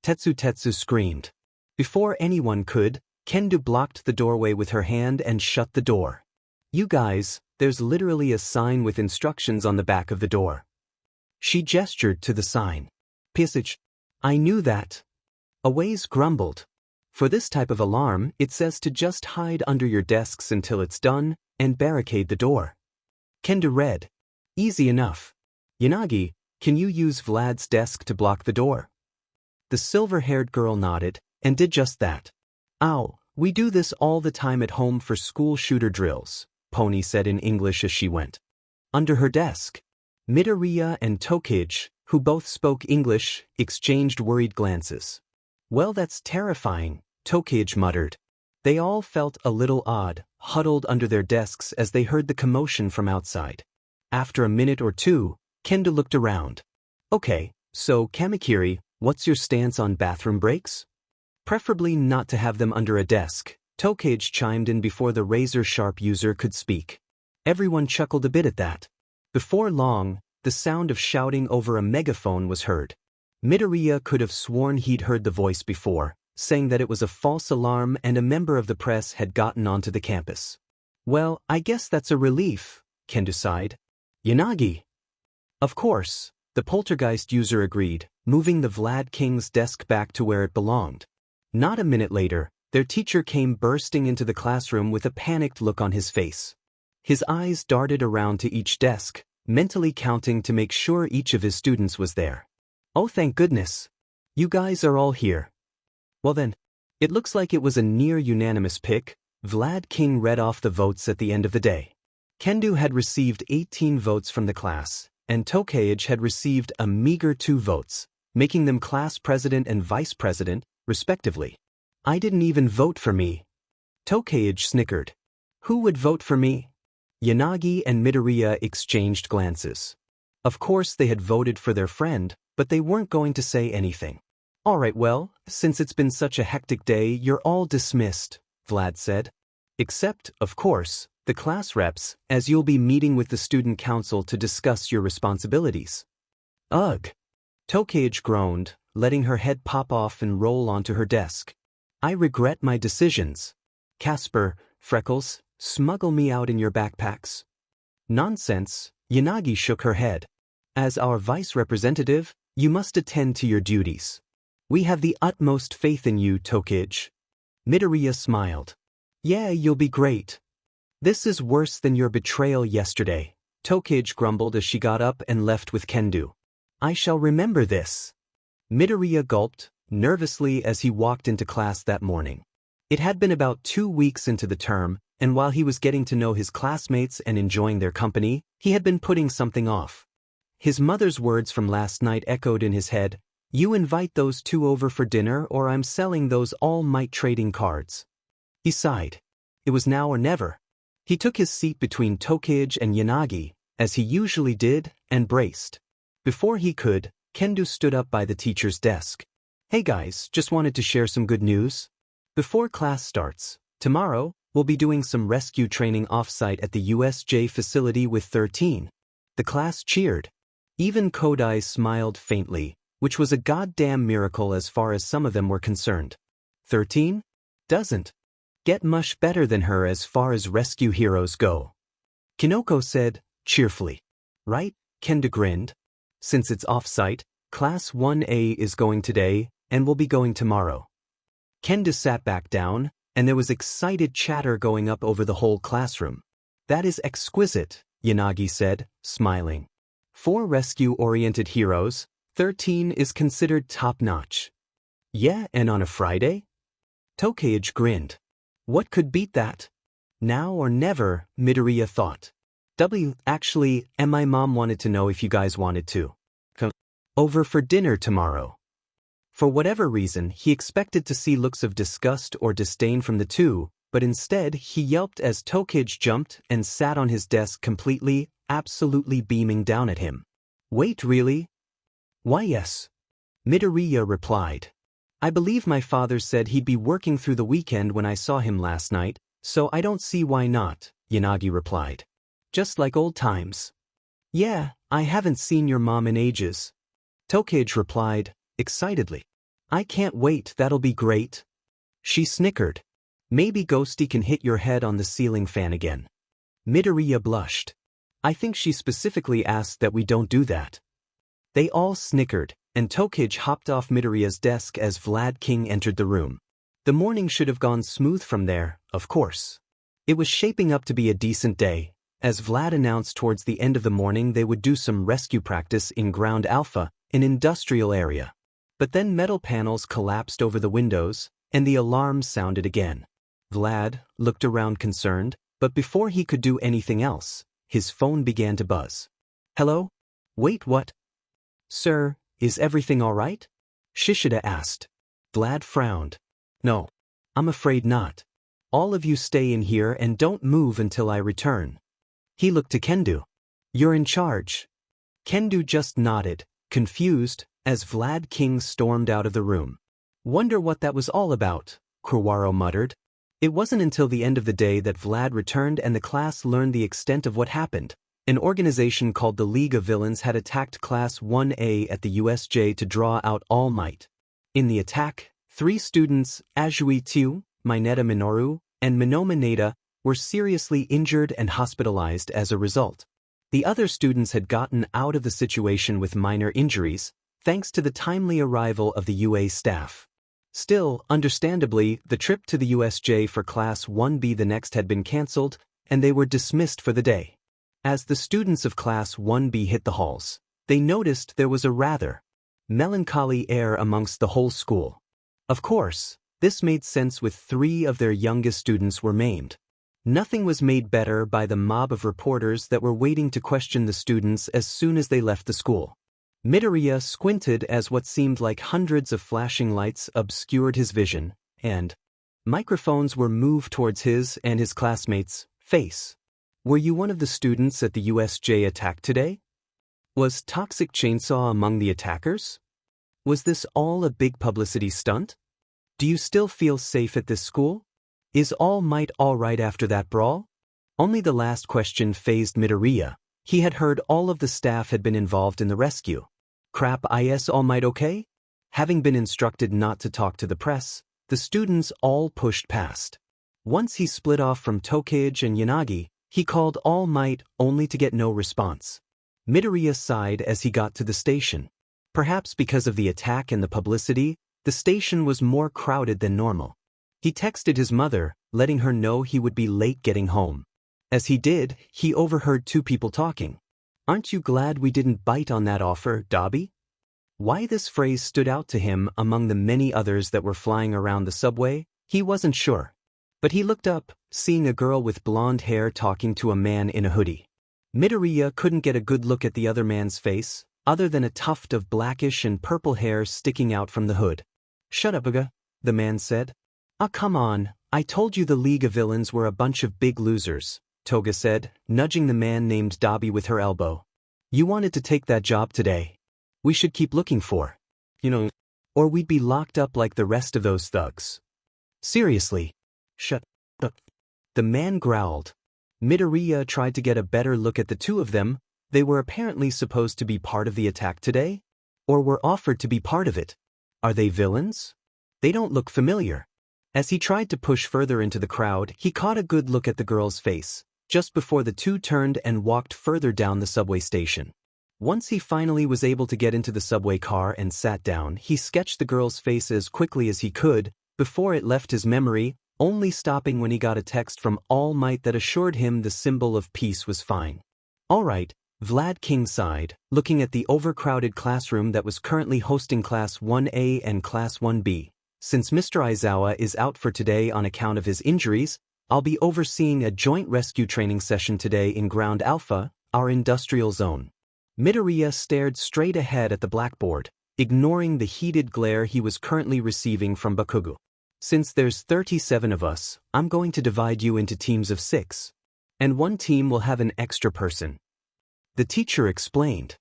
Tetsu screamed. Before anyone could, Kendo blocked the doorway with her hand and shut the door. You guys, there's literally a sign with instructions on the back of the door. She gestured to the sign. Passage. I knew that. Aways grumbled. For this type of alarm, it says to just hide under your desks until it's done, and barricade the door. Kendo read. Easy enough. Yanagi, can you use Vlad's desk to block the door? The silver-haired girl nodded, and did just that. Ow, we do this all the time at home for school shooter drills, Pony said in English as she went. Under her desk, Midoriya and Tokage, who both spoke English, exchanged worried glances. Well, that's terrifying, Tokage muttered. They all felt a little odd, huddled under their desks as they heard the commotion from outside. After a minute or two, Kendo looked around. Okay, so Kamikiri, what's your stance on bathroom breaks? Preferably not to have them under a desk, Tokage chimed in before the razor-sharp user could speak. Everyone chuckled a bit at that. Before long, the sound of shouting over a megaphone was heard. Midoriya could have sworn he'd heard the voice before, saying that it was a false alarm and a member of the press had gotten onto the campus. Well, I guess that's a relief, Kendo sighed. Yanagi. Of course, the poltergeist user agreed, moving the Vlad King's desk back to where it belonged. Not a minute later, their teacher came bursting into the classroom with a panicked look on his face. His eyes darted around to each desk, mentally counting to make sure each of his students was there. Oh, thank goodness. You guys are all here. Well then, it looks like it was a near unanimous pick. Vlad King read off the votes at the end of the day. Kendo had received 18 votes from the class, and Tokage had received a meager 2 votes, making them class president and vice president, respectively. I didn't even vote for me. Tokage snickered. Who would vote for me? Yanagi and Midoriya exchanged glances. Of course they had voted for their friend, but they weren't going to say anything. Alright, well, since it's been such a hectic day, you're all dismissed, Vlad said. Except, of course, the class reps, as you'll be meeting with the student council to discuss your responsibilities. Ugh. Tokage groaned, letting her head pop off and roll onto her desk. I regret my decisions. Casper, Freckles, smuggle me out in your backpacks. Nonsense, Yanagi shook her head. As our vice representative, you must attend to your duties. We have the utmost faith in you, Tokage. Midoriya smiled. Yeah, you'll be great. This is worse than your betrayal yesterday, Tokage grumbled as she got up and left with Kendo. I shall remember this. Midoriya gulped, nervously as he walked into class that morning. It had been about 2 weeks into the term, and while he was getting to know his classmates and enjoying their company, he had been putting something off. His mother's words from last night echoed in his head. You invite those 2 over for dinner or I'm selling those all-might trading cards. He sighed. It was now or never. He took his seat between Tokage and Yanagi, as he usually did, and braced. Before he could, Kendo stood up by the teacher's desk. Hey guys, just wanted to share some good news. Before class starts, tomorrow, we'll be doing some rescue training off-site at the USJ facility with 13. The class cheered. Even Kodai smiled faintly, which was a goddamn miracle as far as some of them were concerned. 13? Doesn't get much better than her as far as rescue heroes go. Kinoko said, cheerfully. Right? Kendo grinned. Since it's off-site, Class 1A is going today, and will be going tomorrow. Kendo sat back down, and there was excited chatter going up over the whole classroom. That is exquisite, Yanagi said, smiling. For rescue-oriented heroes, 13 is considered top-notch. Yeah, and on a Friday? Tokage grinned. What could beat that? Now or never, Midoriya thought. Actually, and my mom wanted to know if you guys wanted to come over for dinner tomorrow. For whatever reason, he expected to see looks of disgust or disdain from the 2, but instead he yelped as Tokage jumped and sat on his desk completely, absolutely beaming down at him. Wait, really? Why yes. Midoriya replied. I believe my father said he'd be working through the weekend when I saw him last night, so I don't see why not, Yanagi replied. Just like old times. Yeah, I haven't seen your mom in ages. Tokage replied, excitedly. I can't wait, that'll be great. She snickered. Maybe Ghosty can hit your head on the ceiling fan again. Midoriya blushed. I think she specifically asked that we don't do that. They all snickered, and Tokage hopped off Midoriya's desk as Vlad King entered the room. The morning should have gone smooth from there, of course. It was shaping up to be a decent day, as Vlad announced towards the end of the morning they would do some rescue practice in Ground Alpha, an industrial area. But then metal panels collapsed over the windows, and the alarm sounded again. Vlad looked around concerned, but before he could do anything else, his phone began to buzz. Hello? Wait, what? Sir, is everything all right? Shishida asked. Vlad frowned. No. I'm afraid not. All of you stay in here and don't move until I return. He looked to Kendo. You're in charge. Kendo just nodded, confused, as Vlad King stormed out of the room. Wonder what that was all about, Kurwaro muttered. It wasn't until the end of the day that Vlad returned and the class learned the extent of what happened. An organization called the League of Villains had attacked Class 1A at the USJ to draw out All Might. In the attack, 3 students, Azui Tiu, Mineta Minoru, and Minoma Neda, were seriously injured and hospitalized as a result. The other students had gotten out of the situation with minor injuries, thanks to the timely arrival of the UA staff. Still, understandably, the trip to the USJ for Class 1B the next had been cancelled, and they were dismissed for the day. As the students of Class 1B hit the halls, they noticed there was a rather melancholy air amongst the whole school. Of course, this made sense with 3 of their youngest students were maimed. Nothing was made better by the mob of reporters that were waiting to question the students as soon as they left the school. Midoriya squinted as what seemed like hundreds of flashing lights obscured his vision, and microphones were moved towards his and his classmates' face. Were you one of the students at the USJ attack today? Was Toxic Chainsaw among the attackers? Was this all a big publicity stunt? Do you still feel safe at this school? Is All Might all right after that brawl? Only the last question fazed Midoriya. He had heard all of the staff had been involved in the rescue. Crap, is All Might okay? Having been instructed not to talk to the press, the students all pushed past. Once he split off from Tokage and Yanagi, he called All Might only to get no response. Midoriya sighed as he got to the station. Perhaps because of the attack and the publicity, the station was more crowded than normal. He texted his mother, letting her know he would be late getting home. As he did, he overheard 2 people talking. Aren't you glad we didn't bite on that offer, Dobby? Why this phrase stood out to him among the many others that were flying around the subway, he wasn't sure. But he looked up, seeing a girl with blonde hair talking to a man in a hoodie. Midoriya couldn't get a good look at the other man's face, other than a tuft of blackish and purple hair sticking out from the hood. Shut up, Uga, the man said. Ah, come on, I told you the League of Villains were a bunch of big losers, Toga said, nudging the man named Dobby with her elbow. You wanted to take that job today. We should keep looking for, or we'd be locked up like the rest of those thugs. Seriously. Shut up. The man growled. Midoriya tried to get a better look at the 2 of them. They were apparently supposed to be part of the attack today? Or were offered to be part of it? Are they villains? They don't look familiar. As he tried to push further into the crowd, he caught a good look at the girl's face, just before the 2 turned and walked further down the subway station. Once he finally was able to get into the subway car and sat down, he sketched the girl's face as quickly as he could, before it left his memory, only stopping when he got a text from All Might that assured him the symbol of peace was fine. All right, Vlad King sighed, looking at the overcrowded classroom that was currently hosting Class 1A and Class 1B. Since Mr. Aizawa is out for today on account of his injuries, I'll be overseeing a joint rescue training session today in Ground Alpha, our industrial zone. Midoriya stared straight ahead at the blackboard, ignoring the heated glare he was currently receiving from Bakugo. Since there's 37 of us, I'm going to divide you into teams of 6. And one team will have an extra person. The teacher explained.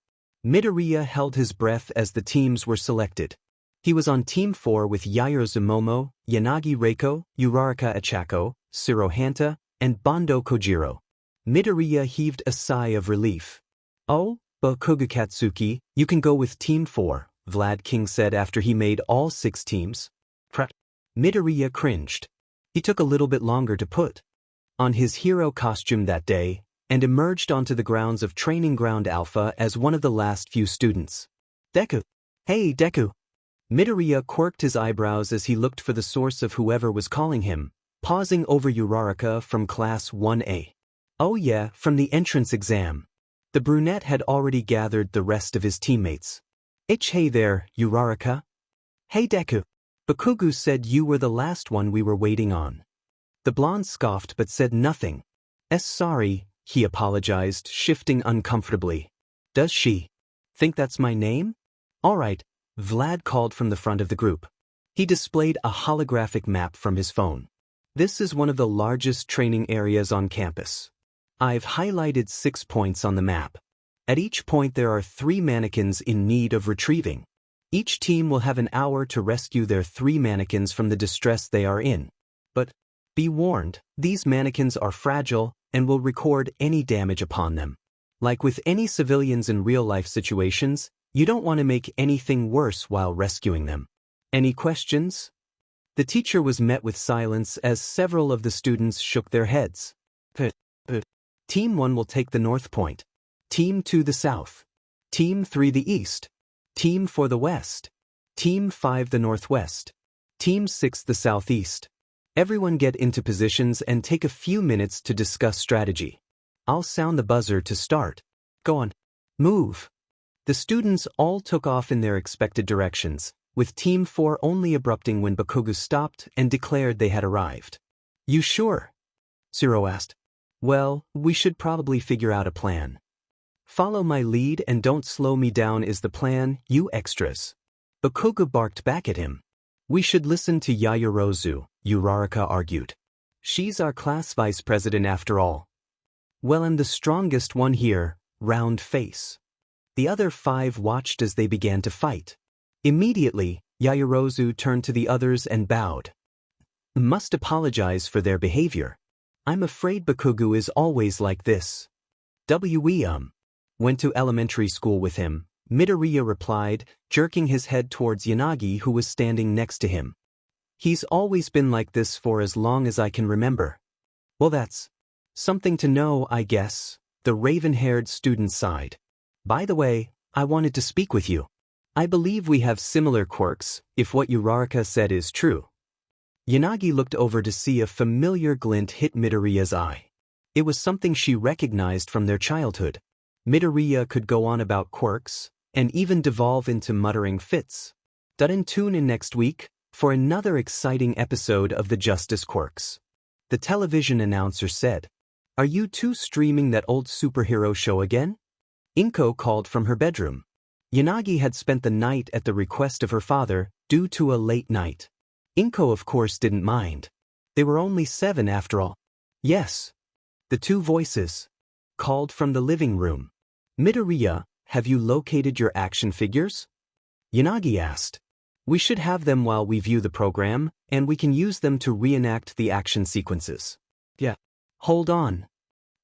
Midoriya held his breath as the teams were selected. He was on Team 4 with Yaoyorozu Momo, Yanagi Reiko, Uraraka Achako, Shirohanta, and Bondo Kojiro. Midoriya heaved a sigh of relief. "Oh, Bakugo Katsuki, you can go with Team 4, Vlad King said after he made all 6 teams. Midoriya cringed. He took a little bit longer to put on his hero costume that day, and emerged onto the grounds of Training Ground Alpha as one of the last few students. Deku. Hey, Deku. Midoriya quirked his eyebrows as he looked for the source of whoever was calling him, pausing over Uraraka from Class 1A. Oh yeah, from the entrance exam. The brunette had already gathered the rest of his teammates. Hey there, Uraraka. Hey Deku. Bakugo said you were the last one we were waiting on. The blonde scoffed but said nothing. Sorry, he apologized, shifting uncomfortably. Does she think that's my name? Alright, Vlad called from the front of the group. He displayed a holographic map from his phone. This is one of the largest training areas on campus. I've highlighted 6 points on the map. At each point there are 3 mannequins in need of retrieving. Each team will have an hour to rescue their 3 mannequins from the distress they are in. But be warned, these mannequins are fragile and will record any damage upon them. Like with any civilians in real-life situations, you don't want to make anything worse while rescuing them. Any questions? The teacher was met with silence as several of the students shook their heads. Team 1 will take the north point. Team 2 the south. Team 3 the east. Team 4 the west. Team 5 the northwest. Team 6 the southeast. Everyone get into positions and take a few minutes to discuss strategy. I'll sound the buzzer to start. Go on. Move. The students all took off in their expected directions, with Team 4 only abrupting when Bakugo stopped and declared they had arrived. You sure? Zero asked. Well, we should probably figure out a plan. Follow my lead and don't slow me down is the plan, you extras. Bakugo barked back at him. We should listen to Yaoyorozu, Uraraka argued. She's our class vice president after all. Well, I'm the strongest one here, round face. The other 5 watched as they began to fight. Immediately, Yaoyorozu turned to the others and bowed. Must apologize for their behavior. I'm afraid Bakugo is always like this. Went to elementary school with him, Midoriya replied, jerking his head towards Yanagi who was standing next to him. He's always been like this for as long as I can remember. Well, that's something to know, I guess, the raven-haired student sighed. By the way, I wanted to speak with you. I believe we have similar quirks, if what Uraraka said is true. Yanagi looked over to see a familiar glint hit Midoriya's eye. It was something she recognized from their childhood. Midoriya could go on about quirks, and even devolve into muttering fits. Tune in next week for another exciting episode of the Justice Quirks. The television announcer said, Are you two streaming that old superhero show again? Inko called from her bedroom. Yanagi had spent the night at the request of her father, due to a late night. Inko of course didn't mind. They were only 7 after all. Yes. The 2 voices called from the living room. Midoriya, have you located your action figures? Yanagi asked. We should have them while we view the program, and we can use them to reenact the action sequences. Yeah. Hold on.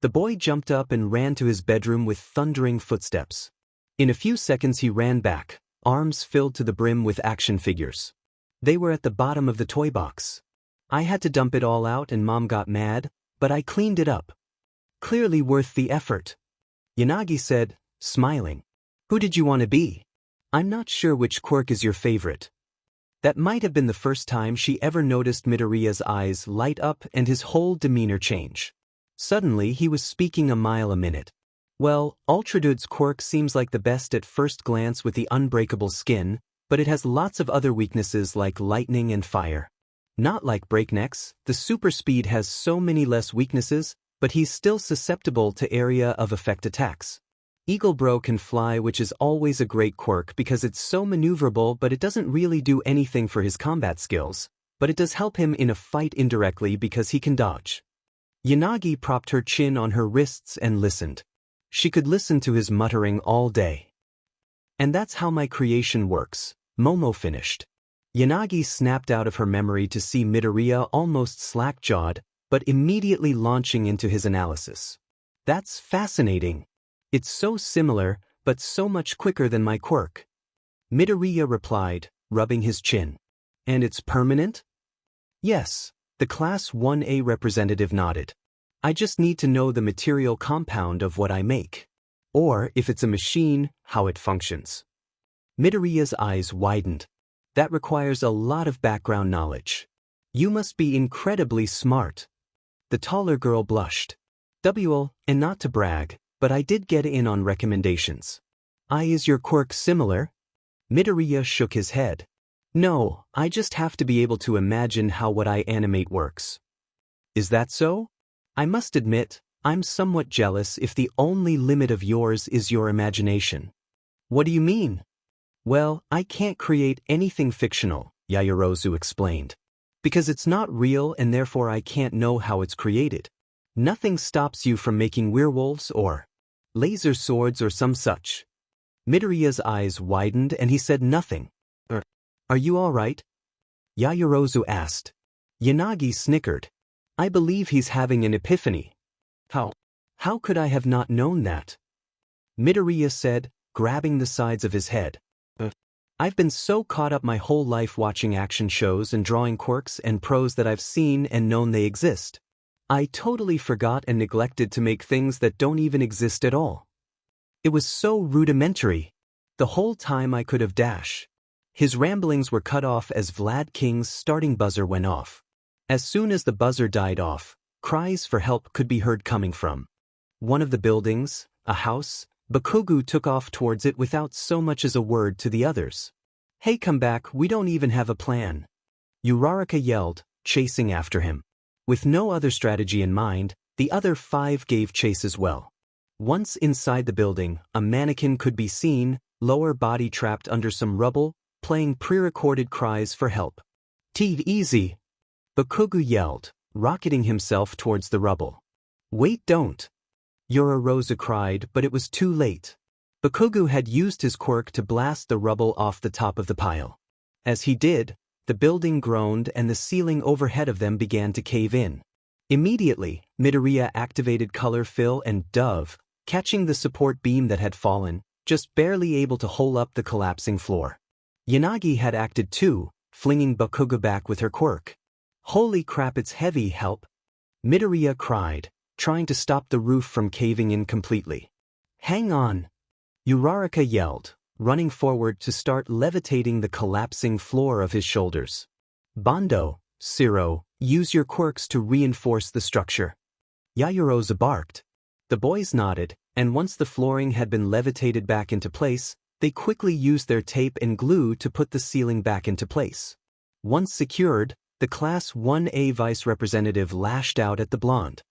The boy jumped up and ran to his bedroom with thundering footsteps. In a few seconds he ran back, arms filled to the brim with action figures. They were at the bottom of the toy box. I had to dump it all out and Mom got mad, but I cleaned it up. Clearly worth the effort. Yanagi said, smiling. Who did you want to be? I'm not sure which quirk is your favorite. That might have been the first time she ever noticed Midoriya's eyes light up and his whole demeanor change. Suddenly he was speaking a mile a minute. Well, Ultradude's quirk seems like the best at first glance with the unbreakable skin, but it has lots of other weaknesses like lightning and fire. Not like Breakneck's, the super speed has so many less weaknesses, but he's still susceptible to area of effect attacks. Eagle Bro can fly, which is always a great quirk because it's so maneuverable, but it doesn't really do anything for his combat skills. but it does help him in a fight indirectly because he can dodge. Yanagi propped her chin on her wrists and listened. She could listen to his muttering all day. And that's how my creation works, Momo finished. Yanagi snapped out of her memory to see Midoriya almost slack-jawed, but immediately launching into his analysis. That's fascinating. It's so similar, but so much quicker than my quirk. Midoriya replied, rubbing his chin. And it's permanent? Yes, the Class 1A representative nodded. I just need to know the material compound of what I make. Or, if it's a machine, how it functions. Midoriya's eyes widened. That requires a lot of background knowledge. You must be incredibly smart. The taller girl blushed. And not to brag, but I did get in on recommendations. Is your quirk similar? Midoriya shook his head. No, I just have to be able to imagine how what I animate works. Is that so? I must admit, I'm somewhat jealous if the only limit of yours is your imagination. What do you mean? Well, I can't create anything fictional, Yaoyorozu explained. Because it's not real and therefore I can't know how it's created. Nothing stops you from making werewolves or laser swords or some such. Midoriya's eyes widened and he said nothing. Are you all right? Yaoyorozu asked. Yanagi snickered. I believe he's having an epiphany. How could I have not known that? Midoriya said, grabbing the sides of his head. I've been so caught up my whole life watching action shows and drawing quirks and pros that I've seen and known they exist. I totally forgot and neglected to make things that don't even exist at all. It was so rudimentary. The whole time I could have dash. His ramblings were cut off as Vlad King's starting buzzer went off. As soon as the buzzer died off, cries for help could be heard coming from one of the buildings, a house. Bakugo took off towards it without so much as a word to the others. Hey, come back, we don't even have a plan. Uraraka yelled, chasing after him. With no other strategy in mind, the other 5 gave chase as well. Once inside the building, a mannequin could be seen, lower body trapped under some rubble, playing pre-recorded cries for help. Teed easy! Bakugo yelled, rocketing himself towards the rubble. Wait, don't! Yaoyorozu cried, but it was too late. Bakugo had used his quirk to blast the rubble off the top of the pile. As he did, the building groaned and the ceiling overhead of them began to cave in. Immediately, Midoriya activated Color Fill and Dove, catching the support beam that had fallen, just barely able to hold up the collapsing floor. Yanagi had acted too, flinging Bakugo back with her quirk. Holy crap, it's heavy, help! Midoriya cried, trying to stop the roof from caving in completely. Hang on! Uraraka yelled, running forward to start levitating the collapsing floor of his shoulders. Bondo, Siro, use your quirks to reinforce the structure. Yaoyorozu barked. The boys nodded, and once the flooring had been levitated back into place, they quickly used their tape and glue to put the ceiling back into place. Once secured, the Class 1A vice representative lashed out at the blonde.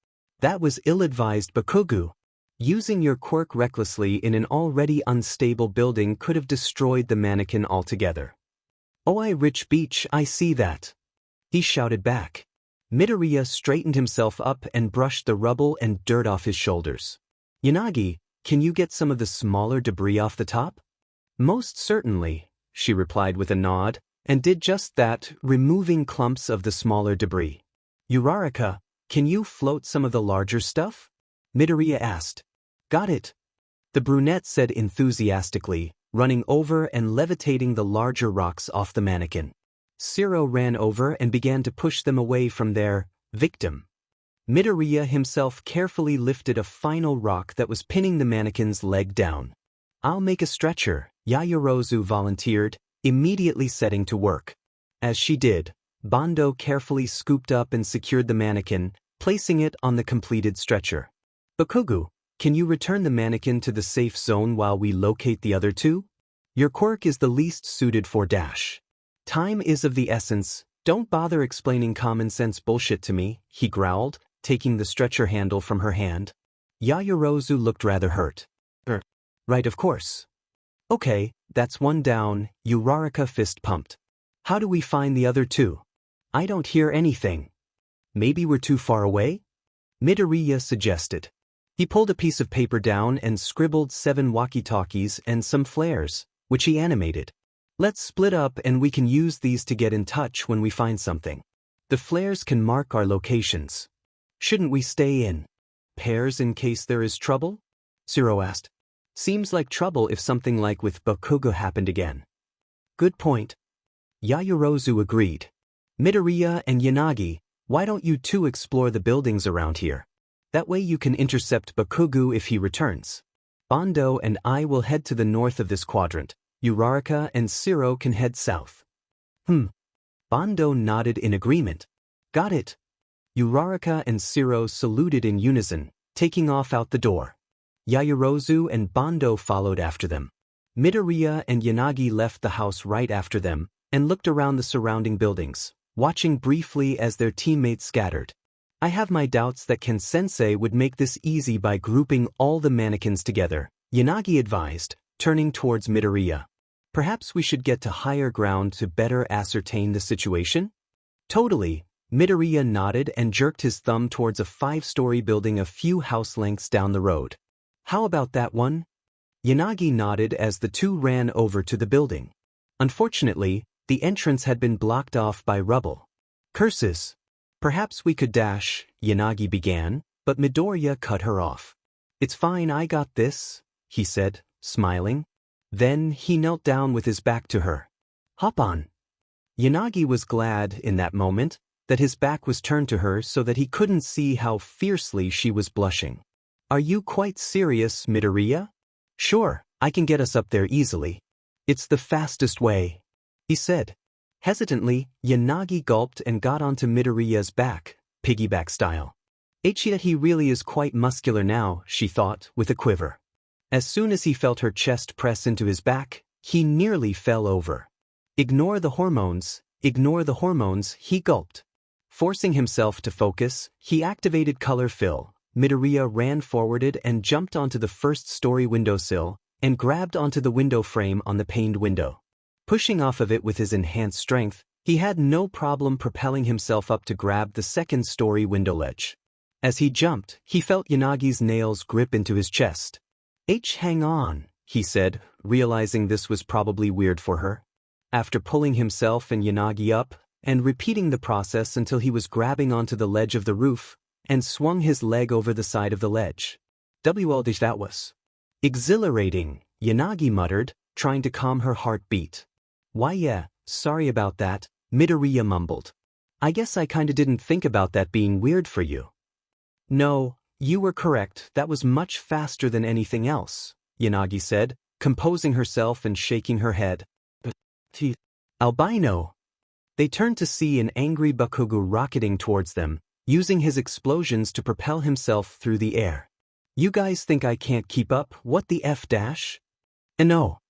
That was ill-advised, Bakugo. Using your quirk recklessly in an already unstable building could have destroyed the mannequin altogether. Oh, Rich Beach, I see that. He shouted back. Midoriya straightened himself up and brushed the rubble and dirt off his shoulders. Yanagi, can you get some of the smaller debris off the top? Most certainly, she replied with a nod, and did just that, removing clumps of the smaller debris. Uraraka, can you float some of the larger stuff? Midoriya asked. Got it. The brunette said enthusiastically, running over and levitating the larger rocks off the mannequin. Siro ran over and began to push them away from their victim. Midoriya himself carefully lifted a final rock that was pinning the mannequin's leg down. I'll make a stretcher, Yaoyorozu volunteered, immediately setting to work. As she did, Bondo carefully scooped up and secured the mannequin, placing it on the completed stretcher. Bakugo, can you return the mannequin to the safe zone while we locate the other 2? Your quirk is the least suited for dash. Time is of the essence, don't bother explaining common sense bullshit to me, he growled, taking the stretcher handle from her hand. Yaoyorozu looked rather hurt. Right, of course. Okay, that's 1 down, Uraraka fist pumped. How do we find the other 2? I don't hear anything. Maybe we're too far away? Midoriya suggested. He pulled a piece of paper down and scribbled 7 walkie-talkies and some flares, which he animated. Let's split up and we can use these to get in touch when we find something. The flares can mark our locations. Shouldn't we stay in pairs in case there is trouble? Zero asked. Seems like trouble if something like with Bakugo happened again. Good point. Yaoyorozu agreed. Midoriya and Yanagi, why don't you two explore the buildings around here? That way you can intercept Bakugo if he returns. Bondo and I will head to the north of this quadrant. Uraraka and Shiro can head south. Bondo nodded in agreement. Got it. Uraraka and Shiro saluted in unison, taking off out the door. Yaoyorozu and Bondo followed after them. Midoriya and Yanagi left the house right after them and looked around the surrounding buildings, watching briefly as their teammates scattered. I have my doubts that Ken-sensei would make this easy by grouping all the mannequins together, Yanagi advised, turning towards Midoriya. Perhaps we should get to higher ground to better ascertain the situation? Totally. Midoriya nodded and jerked his thumb towards a 5-story building a few house lengths down the road. How about that one? Yanagi nodded as the two ran over to the building. Unfortunately, the entrance had been blocked off by rubble. Curses. Perhaps we could dash, Yanagi began, but Midoriya cut her off. It's fine, I got this, he said, smiling. Then he knelt down with his back to her. Hop on. Yanagi was glad, in that moment, that his back was turned to her so that he couldn't see how fiercely she was blushing. Are you quite serious, Midoriya? Sure, I can get us up there easily. It's the fastest way, he said. Hesitantly, Yanagi gulped and got onto Midoriya's back, piggyback style. Yet he really is quite muscular now, she thought, with a quiver. As soon as he felt her chest press into his back, he nearly fell over. Ignore the hormones, he gulped. Forcing himself to focus, he activated color fill. Midoriya ran forwarded and jumped onto the first-story windowsill and grabbed onto the window frame on the paned window. Pushing off of it with his enhanced strength, he had no problem propelling himself up to grab the second-story window ledge. As he jumped, he felt Yanagi's nails grip into his chest. Hang on, he said, realizing this was probably weird for her. After pulling himself and Yanagi up, and repeating the process until he was grabbing onto the ledge of the roof, and swung his leg over the side of the ledge. That was exhilarating, Yanagi muttered, trying to calm her heartbeat. Why yeah, sorry about that, Midoriya mumbled. I guess I kinda didn't think about that being weird for you. No, you were correct, that was much faster than anything else, Yanagi said, composing herself and shaking her head. But albino. They turned to see an angry Bakugo rocketing towards them, using his explosions to propel himself through the air. You guys think I can't keep up, what the F dash? No.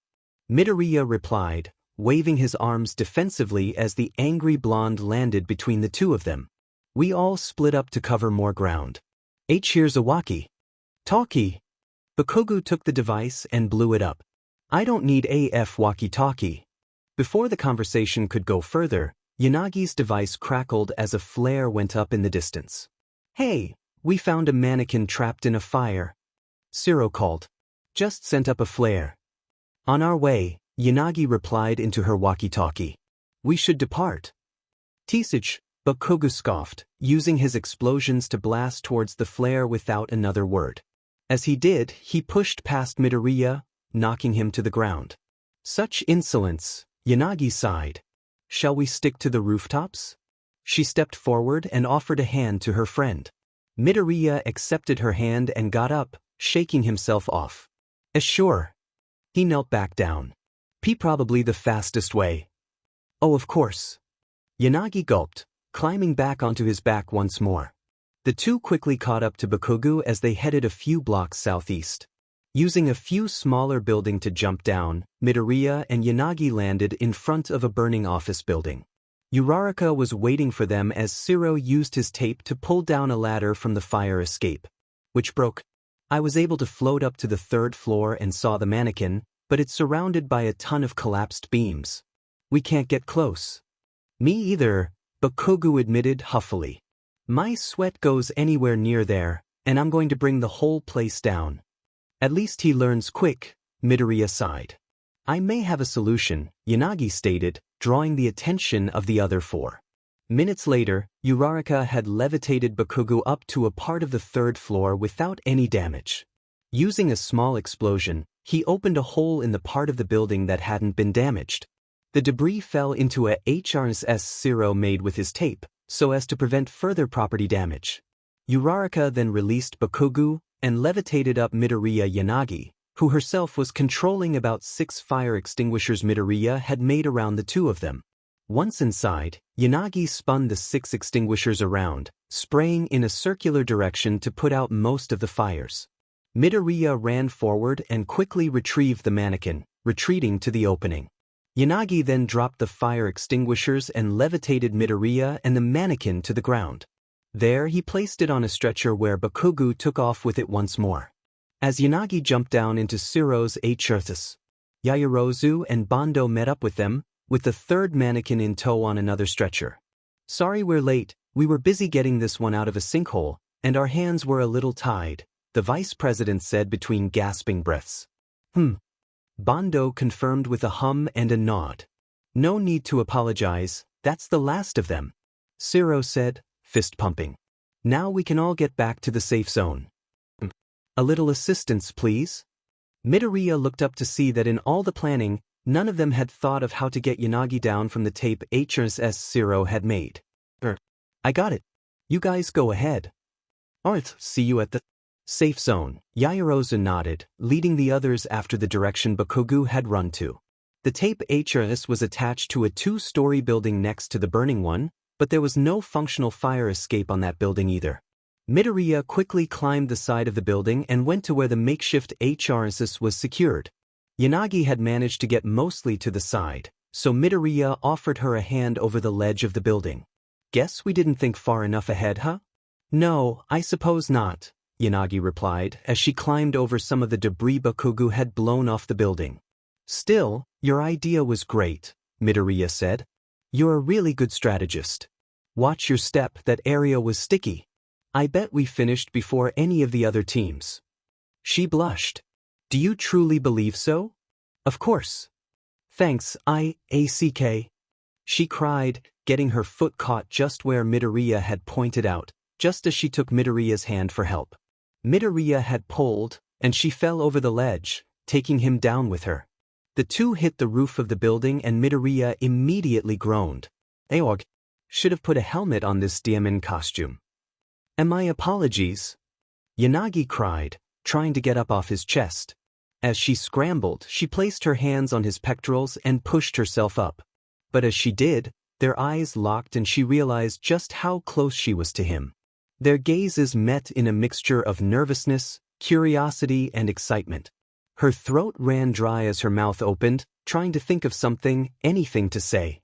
Midoriya replied, waving his arms defensively as the angry blonde landed between the two of them. We all split up to cover more ground. Here's a walkie-talkie. Bakugo took the device and blew it up. I don't need AF walkie-talkie. Before the conversation could go further, Yanagi's device crackled as a flare went up in the distance. Hey, we found a mannequin trapped in a fire. Shiro called. Just sent up a flare. On our way, Yanagi replied into her walkie-talkie. We should depart. Tisage, Bakugo scoffed, using his explosions to blast towards the flare without another word. As he did, he pushed past Midoriya, knocking him to the ground. Such insolence, Yanagi sighed. Shall we stick to the rooftops? She stepped forward and offered a hand to her friend. Midoriya accepted her hand and got up, shaking himself off. Sure. He knelt back down. Probably the fastest way. Oh, of course. Yanagi gulped, climbing back onto his back once more. The two quickly caught up to Bakugo as they headed a few blocks southeast. Using a few smaller buildings to jump down, Midoriya and Yanagi landed in front of a burning office building. Uraraka was waiting for them as Shiro used his tape to pull down a ladder from the fire escape, which broke. I was able to float up to the 3rd floor and saw the mannequin, but it's surrounded by a ton of collapsed beams. We can't get close. Me either, Bakugo admitted huffily. My sweat goes anywhere near there, and I'm going to bring the whole place down. At least he learns quick, Midoriya sighed. I may have a solution, Yanagi stated, drawing the attention of the other four. Minutes later, Uraraka had levitated Bakugo up to a part of the third floor without any damage. Using a small explosion, he opened a hole in the part of the building that hadn't been damaged. The debris fell into a HRS-0 made with his tape, so as to prevent further property damage. Uraraka then released Bakugo and levitated up Midoriya Yanagi, who herself was controlling about 6 fire extinguishers Midoriya had made around the two of them. Once inside, Yanagi spun the 6 extinguishers around, spraying in a circular direction to put out most of the fires. Midoriya ran forward and quickly retrieved the mannequin, retreating to the opening. Yanagi then dropped the fire extinguishers and levitated Midoriya and the mannequin to the ground. There he placed it on a stretcher where Bakugo took off with it once more. As Yanagi jumped down into Siro's HRS, Yaoyorozu and Bando met up with them, with the third mannequin in tow on another stretcher. Sorry we're late, we were busy getting this one out of a sinkhole, and our hands were a little tied, the vice president said between gasping breaths. Bando confirmed with a hum and a nod. No need to apologize, that's the last of them. Siro said, fist pumping. Now we can all get back to the safe zone. A little assistance, please? Midoriya looked up to see that in all the planning, none of them had thought of how to get Yanagi down from the tape HRS-0 had made. I got it. You guys go ahead. Alright, see you at the safe zone. Yaoyorozu nodded, leading the others after the direction Bakugo had run to. The tape HRS was attached to a 2-story building next to the burning one, but there was no functional fire escape on that building either. Midoriya quickly climbed the side of the building and went to where the makeshift HRS was secured. Yanagi had managed to get mostly to the side, so Midoriya offered her a hand over the ledge of the building. Guess we didn't think far enough ahead, huh? No, I suppose not, Yanagi replied as she climbed over some of the debris Bakugo had blown off the building. Still, your idea was great, Midoriya said. You're a really good strategist. Watch your step, that area was sticky. I bet we finished before any of the other teams. She blushed. Do you truly believe so? Of course. Thanks, IACK. She cried, getting her foot caught just where Midoriya had pointed out, just as she took Midoriya's hand for help. Midoriya had pulled, and she fell over the ledge, taking him down with her. The two hit the roof of the building and Midoriya immediately groaned. Aog, should have put a helmet on this diamond costume. And my apologies. Yanagi cried, trying to get up off his chest. As she scrambled, she placed her hands on his pectorals and pushed herself up. But as she did, their eyes locked and she realized just how close she was to him. Their gazes met in a mixture of nervousness, curiosity, and excitement. Her throat ran dry as her mouth opened, trying to think of something, anything to say.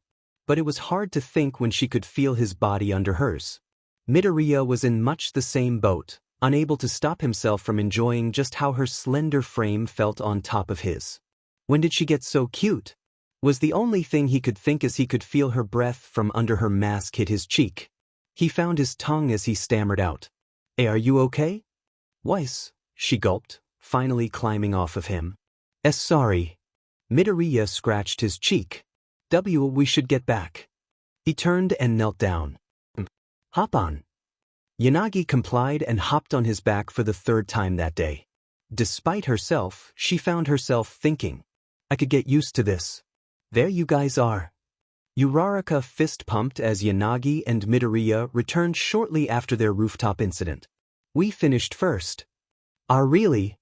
But it was hard to think when she could feel his body under hers. Midoriya was in much the same boat, unable to stop himself from enjoying just how her slender frame felt on top of his. When did she get so cute? Was the only thing he could think as he could feel her breath from under her mask hit his cheek. He found his tongue as he stammered out. Hey, are you okay? Weiss, she gulped, finally climbing off of him. Sorry. Midoriya scratched his cheek. We should get back. He turned and knelt down. Hop on. Yanagi complied and hopped on his back for the 3rd time that day. Despite herself, she found herself thinking, I could get used to this. There you guys are. Uraraka fist-pumped as Yanagi and Midoriya returned shortly after their rooftop incident. We finished first. Really?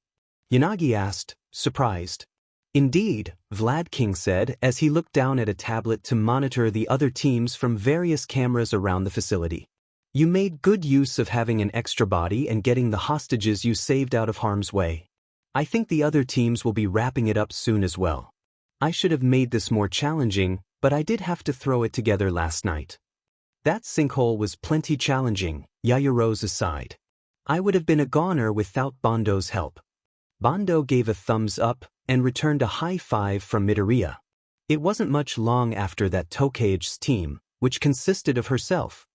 Yanagi asked, surprised. Indeed, Vlad King said as he looked down at a tablet to monitor the other teams from various cameras around the facility. You made good use of having an extra body and getting the hostages you saved out of harm's way. I think the other teams will be wrapping it up soon as well. I should have made this more challenging, but I did have to throw it together last night. That sinkhole was plenty challenging, Yaoyorozu sighed. I would have been a goner without Bando's help. Bando gave a thumbs up and returned a high five from Midoriya. It wasn't much long after that Tokage's team, which consisted of herself.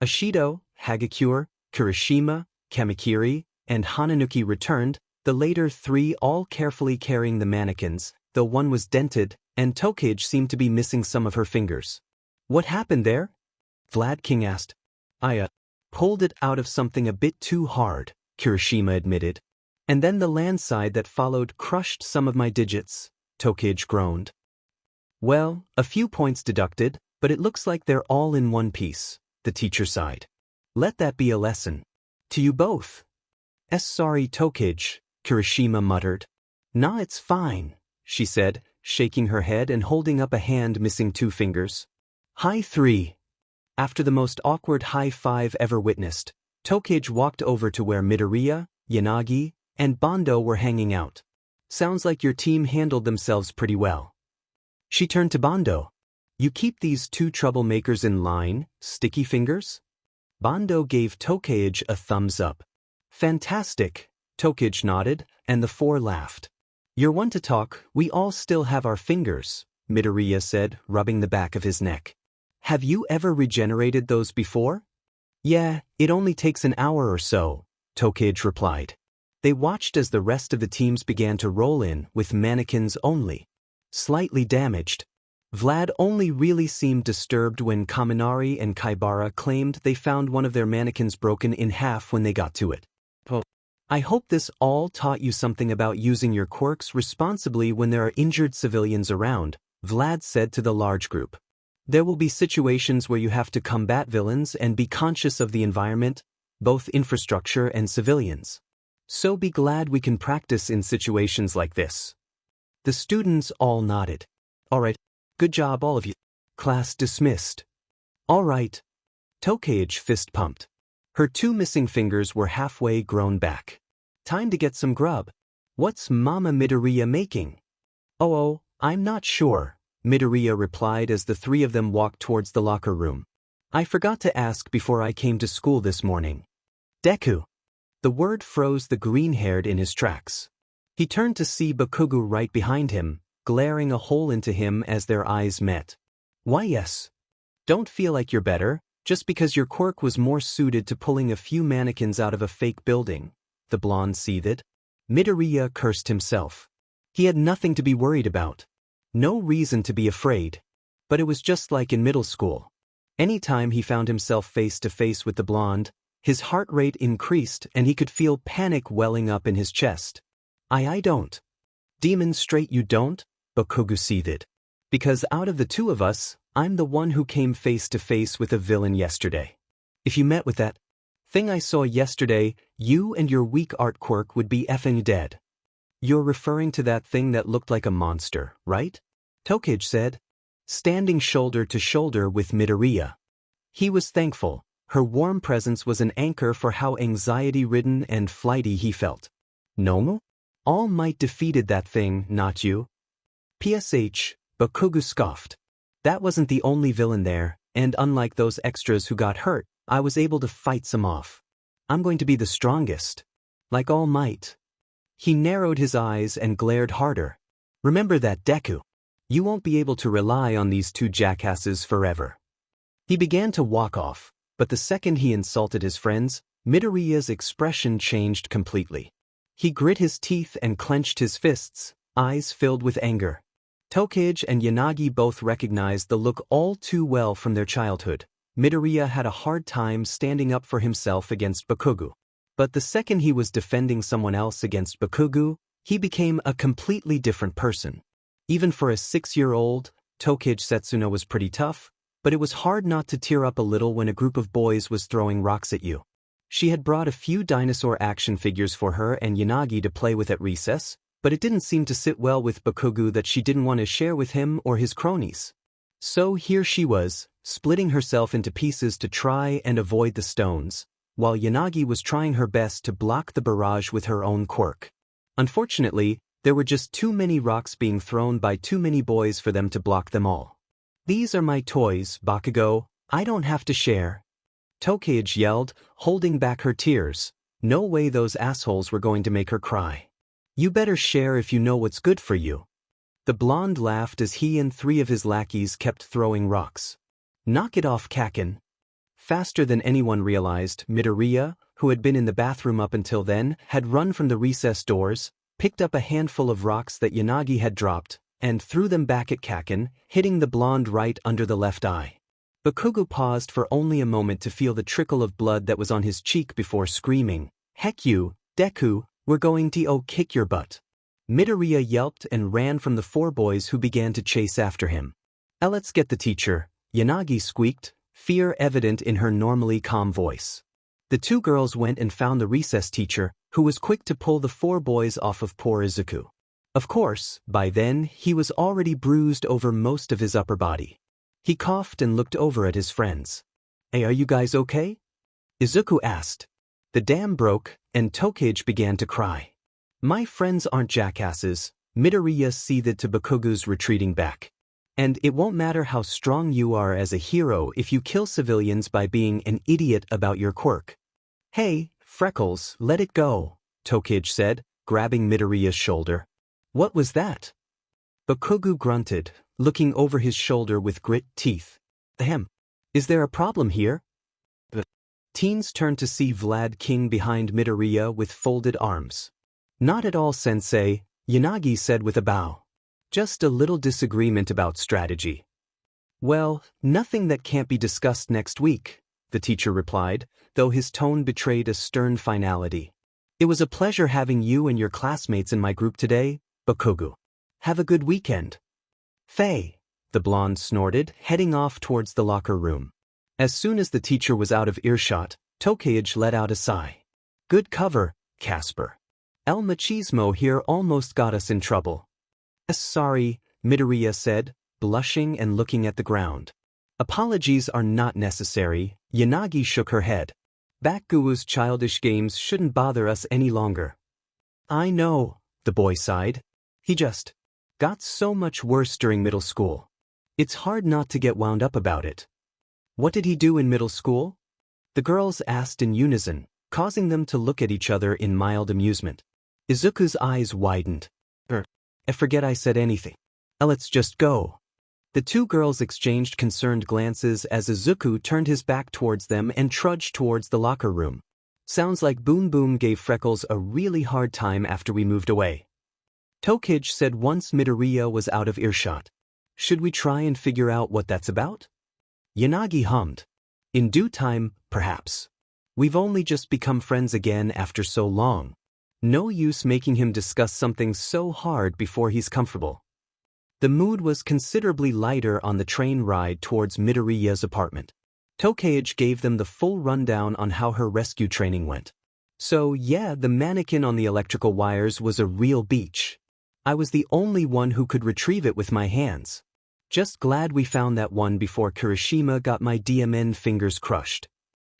Ashido, Hagakure, Kirishima, Kamikiri, and Hananuki returned, the later three all carefully carrying the mannequins, though one was dented, and Tokage seemed to be missing some of her fingers. What happened there? Vlad King asked. I pulled it out of something a bit too hard, Kirishima admitted. And then the landslide that followed crushed some of my digits, Tokage groaned. Well, a few points deducted, but it looks like they're all in one piece, the teacher sighed. Let that be a lesson. To you both. Sorry, Tokage, Kirishima muttered. Nah, it's fine, she said, shaking her head and holding up a hand missing two fingers. High three. After the most awkward high five ever witnessed, Tokage walked over to where Midoriya, Yanagi, and Bando were hanging out. Sounds like your team handled themselves pretty well. She turned to Bando. You keep these two troublemakers in line, sticky fingers? Bando gave Tokage a thumbs up. Fantastic, Tokage nodded, and the four laughed. You're one to talk, we all still have our fingers, Midoriya said, rubbing the back of his neck. Have you ever regenerated those before? Yeah, it only takes an hour or so, Tokage replied. They watched as the rest of the teams began to roll in, with mannequins only. Slightly damaged. Vlad only really seemed disturbed when Kaminari and Kaibara claimed they found one of their mannequins broken in half when they got to it. I hope this all taught you something about using your quirks responsibly when there are injured civilians around, Vlad said to the large group. There will be situations where you have to combat villains and be conscious of the environment, both infrastructure and civilians. So be glad we can practice in situations like this. The students all nodded. All right, good job all of you. Class dismissed. All right. Tokage fist pumped. Her two missing fingers were halfway grown back. Time to get some grub. What's Mama Midoriya making? Oh, I'm not sure, Midoriya replied as the three of them walked towards the locker room. I forgot to ask before I came to school this morning. Deku. The word froze the green-haired in his tracks. He turned to see Bakugo right behind him, glaring a hole into him as their eyes met. Why yes. Don't feel like you're better, just because your quirk was more suited to pulling a few mannequins out of a fake building, the blonde seethed. Midoriya cursed himself. He had nothing to be worried about. No reason to be afraid. But it was just like in middle school. Anytime he found himself face to face with the blonde, his heart rate increased and he could feel panic welling up in his chest. I don't. Demon straight you don't? Bakugo seethed. Because out of the two of us, I'm the one who came face to face with a villain yesterday. If you met with that thing I saw yesterday, you and your weak art quirk would be effing dead. You're referring to that thing that looked like a monster, right? Tokage said, standing shoulder to shoulder with Midoriya. He was thankful. Her warm presence was an anchor for how anxiety-ridden and flighty he felt. Nomu? All Might defeated that thing, not you. PSH, Bakugo scoffed. That wasn't the only villain there, and unlike those extras who got hurt, I was able to fight some off. I'm going to be the strongest. Like All Might. He narrowed his eyes and glared harder. Remember that, Deku. You won't be able to rely on these two jackasses forever. He began to walk off, but the second he insulted his friends, Midoriya's expression changed completely. He grit his teeth and clenched his fists, eyes filled with anger. Tokage and Yanagi both recognized the look all too well from their childhood. Midoriya had a hard time standing up for himself against Bakugo. But the second he was defending someone else against Bakugo, he became a completely different person. Even for a 6-year-old, Tokage Setsuna was pretty tough, but it was hard not to tear up a little when a group of boys was throwing rocks at you. She had brought a few dinosaur action figures for her and Yanagi to play with at recess, but it didn't seem to sit well with Bakugo that she didn't want to share with him or his cronies. So here she was, splitting herself into pieces to try and avoid the stones, while Yanagi was trying her best to block the barrage with her own quirk. Unfortunately, there were just too many rocks being thrown by too many boys for them to block them all. These are my toys, Bakugo, I don't have to share. Tokage yelled, holding back her tears. No way those assholes were going to make her cry. You better share if you know what's good for you. The blonde laughed as he and 3 of his lackeys kept throwing rocks. Knock it off, Kacchan. Faster than anyone realized, Midoriya, who had been in the bathroom up until then, had run from the recess doors, picked up a handful of rocks that Yanagi had dropped, and threw them back at Kacchan, hitting the blonde right under the left eye. Bakugo paused for only a moment to feel the trickle of blood that was on his cheek before screaming, "Heck you, Deku, we're going to kick your butt." Midoriya yelped and ran from the four boys who began to chase after him. "Let's get the teacher," Yanagi squeaked, fear evident in her normally calm voice. The two girls went and found the recess teacher, who was quick to pull the four boys off of poor Izuku. Of course, by then, he was already bruised over most of his upper body. He coughed and looked over at his friends. "Hey, are you guys okay?" Izuku asked. The dam broke, and Tokage began to cry. "My friends aren't jackasses," Midoriya seethed to Bakugo's retreating back. "And it won't matter how strong you are as a hero if you kill civilians by being an idiot about your quirk." "Hey, Freckles, let it go," Tokage said, grabbing Midoriya's shoulder. "What was that?" Bakugo grunted, looking over his shoulder with grit teeth. "Ahem. Is there a problem here?" The teens turned to see Vlad King behind Midoriya with folded arms. "Not at all, Sensei," Yanagi said with a bow. "Just a little disagreement about strategy." "Well, nothing that can't be discussed next week," the teacher replied, though his tone betrayed a stern finality. "It was a pleasure having you and your classmates in my group today, Bakugo. Have a good weekend." "Faye," the blonde snorted, heading off towards the locker room. As soon as the teacher was out of earshot, Tokage let out a sigh. "Good cover, Casper. El Machismo here almost got us in trouble." "Sorry," Midoriya said, blushing and looking at the ground. "Apologies are not necessary," Yanagi shook her head. "Bakugo's childish games shouldn't bother us any longer." "I know," the boy sighed. "He just got so much worse during middle school. It's hard not to get wound up about it." "What did he do in middle school?" the girls asked in unison, causing them to look at each other in mild amusement. Izuku's eyes widened. I forget I said anything. Let's just go." The two girls exchanged concerned glances as Izuku turned his back towards them and trudged towards the locker room. "Sounds like Boom Boom gave Freckles a really hard time after we moved away," Tokage said once Midoriya was out of earshot. "Should we try and figure out what that's about?" Yanagi hummed. "In due time, perhaps. We've only just become friends again after so long. No use making him discuss something so hard before he's comfortable." The mood was considerably lighter on the train ride towards Midoriya's apartment. Tokage gave them the full rundown on how her rescue training went. "So yeah, the mannequin on the electrical wires was a real beach. I was the only one who could retrieve it with my hands. Just glad we found that one before Kirishima got my DMN fingers crushed."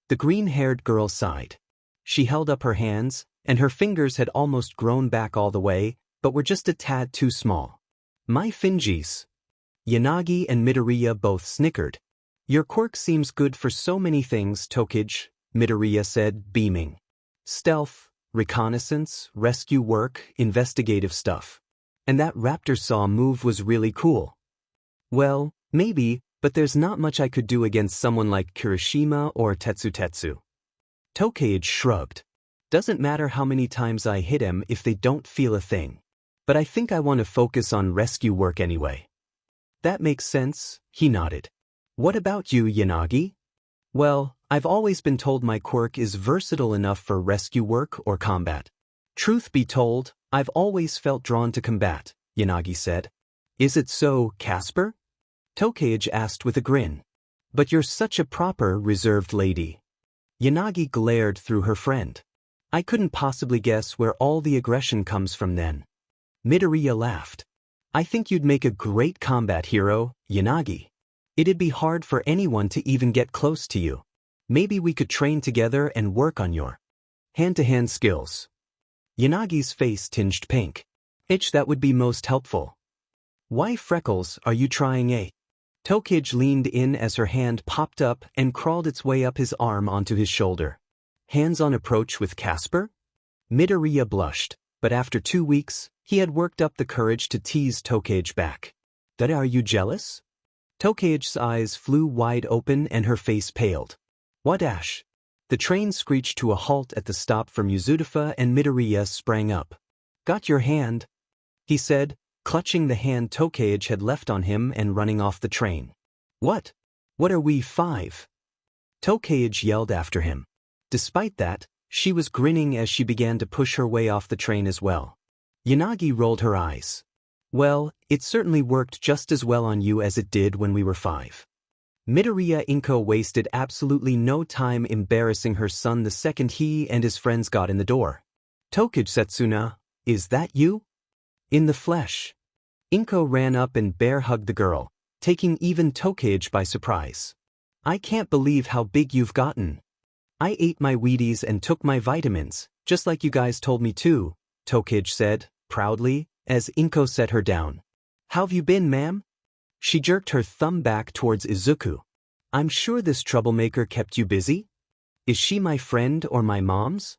The green-haired girl sighed. She held up her hands, and her fingers had almost grown back all the way, but were just a tad too small. "My fingies." Yanagi and Midoriya both snickered. "Your quirk seems good for so many things, Tokage," Midoriya said, beaming. "Stealth, reconnaissance, rescue work, investigative stuff. And that raptor saw move was really cool." "Well, maybe, but there's not much I could do against someone like Kirishima or Tetsu." Tokage shrugged. "Doesn't matter how many times I hit him if they don't feel a thing. But I think I want to focus on rescue work anyway." "That makes sense," he nodded. "What about you, Yanagi?" "Well, I've always been told my quirk is versatile enough for rescue work or combat." "Truth be told, I've always felt drawn to combat," Yanagi said. "Is it so, Casper?" Tokage asked with a grin. "But you're such a proper, reserved lady." Yanagi glared through her friend. "I couldn't possibly guess where all the aggression comes from then." Midoriya laughed. "I think you'd make a great combat hero, Yanagi. It'd be hard for anyone to even get close to you. Maybe we could train together and work on your hand-to-hand skills." Yanagi's face tinged pink. That would be most helpful." "Why, Freckles, are you trying a?" Tokage leaned in as her hand popped up and crawled its way up his arm onto his shoulder. "Hands-on approach with Casper?" Midoriya blushed, but after 2 weeks, he had worked up the courage to tease Tokage back. "Are you jealous?" Tokage's eyes flew wide open and her face paled. What Ash? The train screeched to a halt at the stop for Mizudafa and Midoriya sprang up. Got your hand? He said, clutching the hand Tokage had left on him and running off the train. What? What are we, 5? Tokage yelled after him. Despite that, she was grinning as she began to push her way off the train as well. Yanagi rolled her eyes. Well, it certainly worked just as well on you as it did when we were 5. Midoriya Inko wasted absolutely no time embarrassing her son the second he and his friends got in the door. Tokage Setsuna, is that you? In the flesh. Inko ran up and bear-hugged the girl, taking even Tokage by surprise. I can't believe how big you've gotten. I ate my Wheaties and took my vitamins, just like you guys told me to, Tokage said, proudly, as Inko set her down. How've you been, ma'am? She jerked her thumb back towards Izuku. I'm sure this troublemaker kept you busy? Is she my friend or my mom's?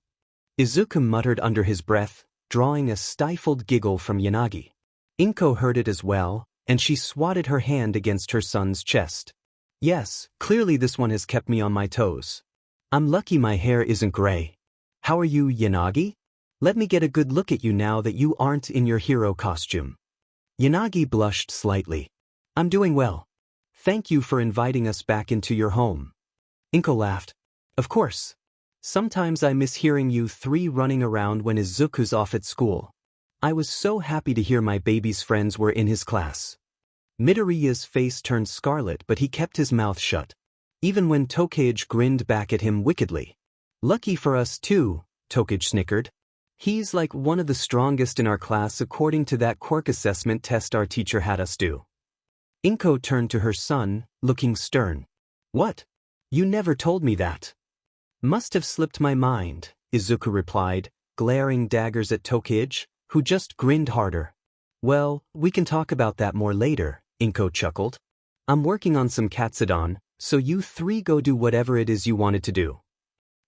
Izuku muttered under his breath, drawing a stifled giggle from Yanagi. Inko heard it as well, and she swatted her hand against her son's chest. Yes, clearly this one has kept me on my toes. I'm lucky my hair isn't gray. How are you, Yanagi? Let me get a good look at you now that you aren't in your hero costume. Yanagi blushed slightly. I'm doing well. Thank you for inviting us back into your home. Inko laughed. Of course. Sometimes I miss hearing you 3 running around when Izuku's off at school. I was so happy to hear my baby's friends were in his class. Midoriya's face turned scarlet but he kept his mouth shut. Even when Tokage grinned back at him wickedly. Lucky for us too, Tokage snickered. He's like one of the strongest in our class according to that Quirk assessment test our teacher had us do. Inko turned to her son, looking stern. What? You never told me that. Must have slipped my mind, Izuku replied, glaring daggers at Tokage, who just grinned harder. Well, we can talk about that more later, Inko chuckled. I'm working on some katsudon, so you 3 go do whatever it is you wanted to do.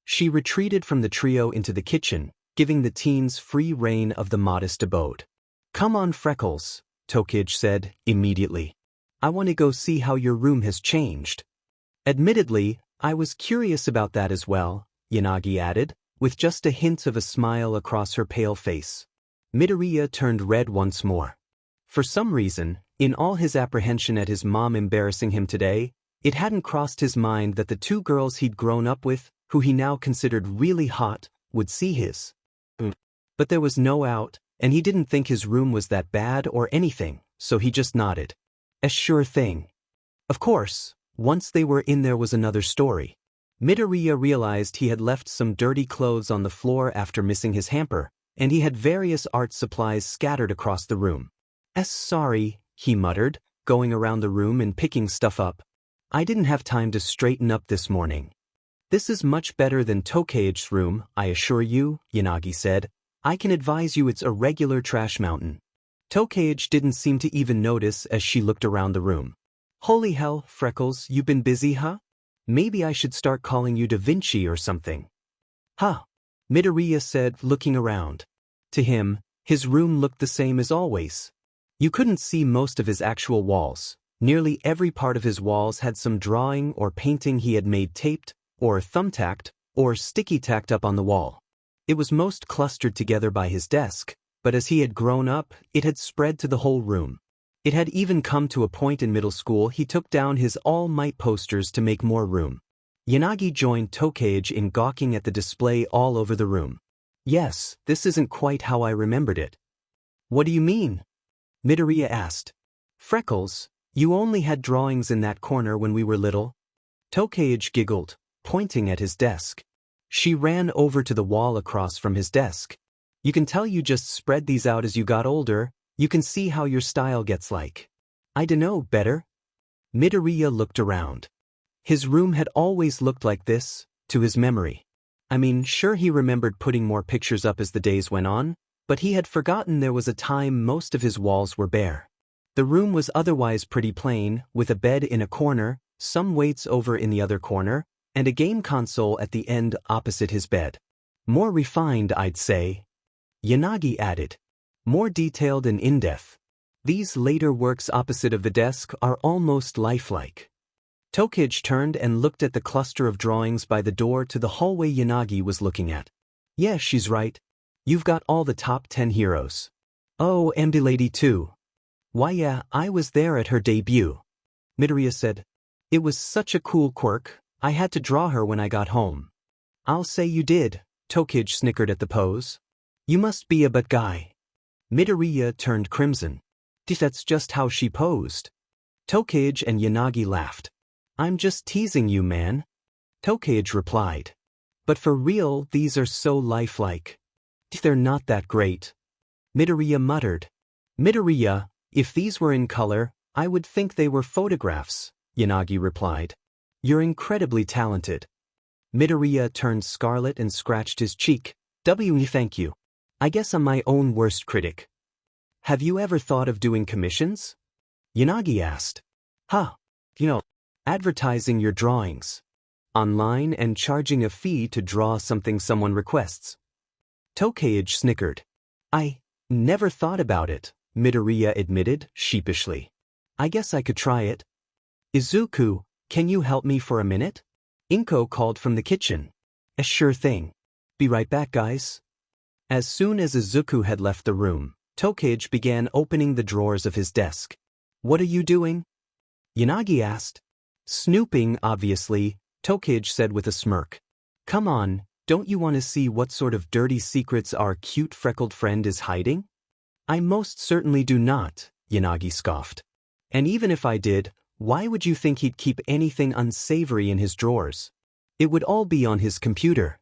She retreated from the trio into the kitchen, giving the teens free rein of the modest abode. Come on, Freckles, Tokage said, immediately. I want to go see how your room has changed. Admittedly, I was curious about that as well, Yanagi added, with just a hint of a smile across her pale face. Midoriya turned red once more. For some reason, in all his apprehension at his mom embarrassing him today, it hadn't crossed his mind that the 2 girls he'd grown up with, who he now considered really hot, would see his. But there was no out, and he didn't think his room was that bad or anything, so he just nodded. A sure thing. Of course, once they were in there was another story. Midoriya realized he had left some dirty clothes on the floor after missing his hamper, and he had various art supplies scattered across the room. Sorry, he muttered, going around the room and picking stuff up. I didn't have time to straighten up this morning. This is much better than Tokage's room, I assure you, Yanagi said. I can advise you it's a regular trash mountain. Tokage didn't seem to even notice as she looked around the room. Holy hell, Freckles, you've been busy, huh? Maybe I should start calling you Da Vinci or something. Huh? Midoriya said, looking around. To him, his room looked the same as always. You couldn't see most of his actual walls. Nearly every part of his walls had some drawing or painting he had made taped, or thumbtacked, or sticky-tacked up on the wall. It was most clustered together by his desk, but as he had grown up, it had spread to the whole room. It had even come to a point in middle school he took down his All Might posters to make more room. Yanagi joined Tokage in gawking at the display all over the room. Yes, this isn't quite how I remembered it. What do you mean? Midoriya asked. Freckles, you only had drawings in that corner when we were little? Tokage giggled, pointing at his desk. She ran over to the wall across from his desk. You can tell you just spread these out as you got older. You can see how your style gets like. I dunno, better? Midoriya looked around. His room had always looked like this, to his memory. I mean, sure he remembered putting more pictures up as the days went on, but he had forgotten there was a time most of his walls were bare. The room was otherwise pretty plain, with a bed in a corner, some weights over in the other corner, and a game console at the end opposite his bed. More refined, I'd say. Yanagi added. More detailed and in-depth. These later works opposite of the desk are almost lifelike. Tokage turned and looked at the cluster of drawings by the door to the hallway Yanagi was looking at. Yeah, she's right. You've got all the top 10 heroes. Oh, MD Lady too. Why yeah, I was there at her debut. Midoriya said. It was such a cool quirk, I had to draw her when I got home. I'll say you did, Tokage snickered at the pose. You must be a butt guy. Midoriya turned crimson. That's just how she posed. Tokage and Yanagi laughed. I'm just teasing you, man. Tokage replied. But for real, these are so lifelike. They're not that great. Midoriya muttered. Midoriya, if these were in color, I would think they were photographs, Yanagi replied. You're incredibly talented. Midoriya turned scarlet and scratched his cheek. Thank you. I guess I'm my own worst critic. Have you ever thought of doing commissions? Yanagi asked. Advertising your drawings online and charging a fee to draw something someone requests. Tokage snickered. I never thought about it, Midoriya admitted, sheepishly. I guess I could try it. Izuku, can you help me for a minute? Inko called from the kitchen. A sure thing. Be right back, guys. As soon as Izuku had left the room, Tokage began opening the drawers of his desk. What are you doing? Yanagi asked. Snooping, obviously, Tokage said with a smirk. Come on, don't you want to see what sort of dirty secrets our cute freckled friend is hiding? I most certainly do not, Yanagi scoffed. And even if I did, why would you think he'd keep anything unsavory in his drawers? It would all be on his computer.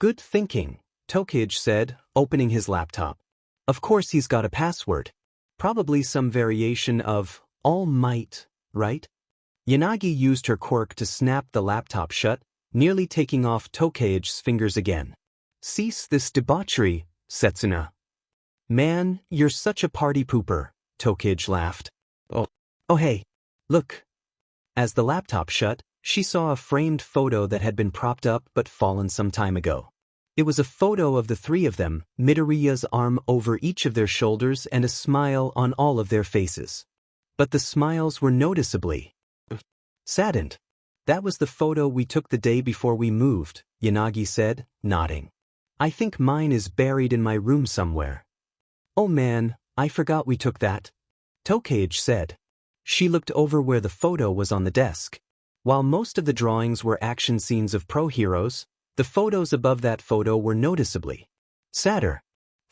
Good thinking, Tokage said, opening his laptop. Of course he's got a password. Probably some variation of All Might, right? Yanagi used her quirk to snap the laptop shut, nearly taking off Tokage's fingers again. Cease this debauchery, Setsuna. Man, you're such a party pooper, Tokage laughed. Oh hey, look. As the laptop shut, she saw a framed photo that had been propped up but fallen some time ago. It was a photo of the three of them, Midoriya's arm over each of their shoulders and a smile on all of their faces. But the smiles were noticeably saddened. That was the photo we took the day before we moved, Yanagi said, nodding. I think mine is buried in my room somewhere. Oh man, I forgot we took that, Tokage said. She looked over where the photo was on the desk. While most of the drawings were action scenes of pro heroes, the photos above that photo were noticeably sadder.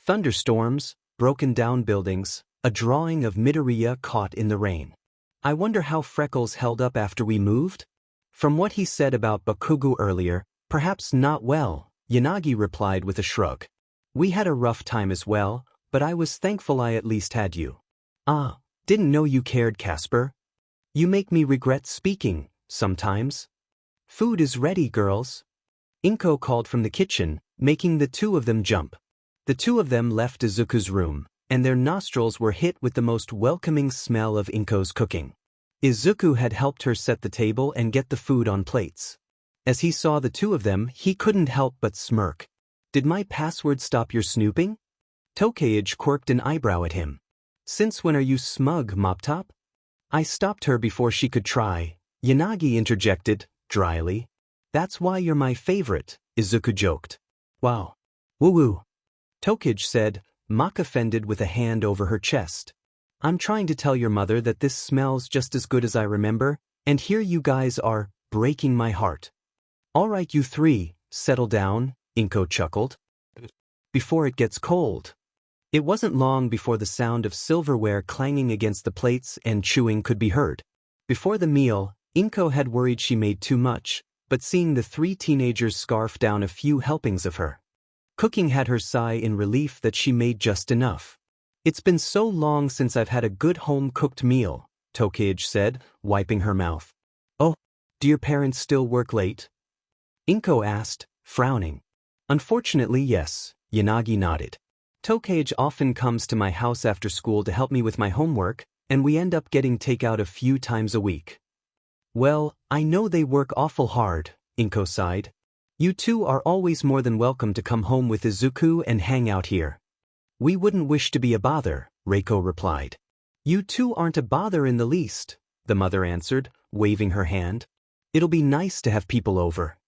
Thunderstorms, broken down buildings, a drawing of Midoriya caught in the rain. I wonder how Freckles held up after we moved? From what he said about Bakugo earlier, perhaps not well, Yanagi replied with a shrug. We had a rough time as well, but I was thankful I at least had you. Didn't know you cared, Casper. You make me regret speaking, sometimes. Food is ready, girls. Inko called from the kitchen, making the two of them jump. The two of them left Izuku's room, and their nostrils were hit with the most welcoming smell of Inko's cooking. Izuku had helped her set the table and get the food on plates. As he saw the two of them, he couldn't help but smirk. Did my password stop your snooping? Tokage quirked an eyebrow at him. Since when are you smug, Mop Top? I stopped her before she could try, Yanagi interjected, dryly. That's why you're my favorite, Izuku joked. Wow. Woo-woo. Tokage said, mock offended with a hand over her chest. I'm trying to tell your mother that this smells just as good as I remember, and here you guys are, breaking my heart. All right, you three, settle down, Inko chuckled. Before it gets cold. It wasn't long before the sound of silverware clanging against the plates and chewing could be heard. Before the meal, Inko had worried she made too much, but seeing the three teenagers scarf down a few helpings of her cooking had her sigh in relief that she made just enough. It's been so long since I've had a good home-cooked meal, Tokage said, wiping her mouth. Oh, do your parents still work late? Inko asked, frowning. Unfortunately, yes, Yanagi nodded. Tokage often comes to my house after school to help me with my homework, and we end up getting takeout a few times a week. Well, I know they work awful hard, Inko sighed. You two are always more than welcome to come home with Izuku and hang out here. We wouldn't wish to be a bother, Reiko replied. You two aren't a bother in the least, the mother answered, waving her hand. It'll be nice to have people over.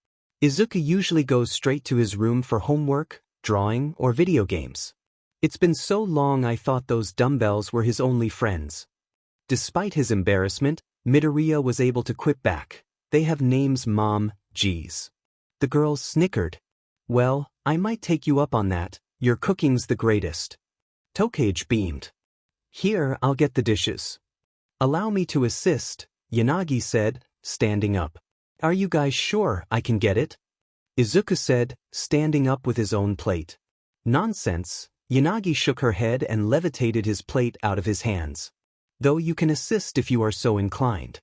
Izuku usually goes straight to his room for homework, drawing, or video games. It's been so long I thought those dumbbells were his only friends. Despite his embarrassment, Midoriya was able to quip back. They have names, Mom, geez. The girls snickered. Well, I might take you up on that, your cooking's the greatest. Tokage beamed. Here, I'll get the dishes. Allow me to assist, Yanagi said, standing up. Are you guys sure I can get it? Izuku said, standing up with his own plate. Nonsense, Yanagi shook her head and levitated his plate out of his hands. Though you can assist if you are so inclined.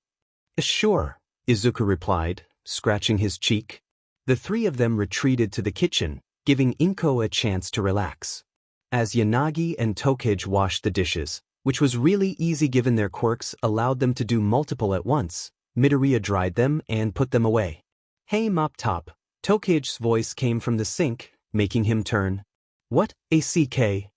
Sure, Izuku replied, scratching his cheek. The three of them retreated to the kitchen, giving Inko a chance to relax. As Yanagi and Tokage washed the dishes, which was really easy given their quirks allowed them to do multiple at once, Midoriya dried them and put them away. Hey Mop Top, Tokage's voice came from the sink, making him turn. What, ACK?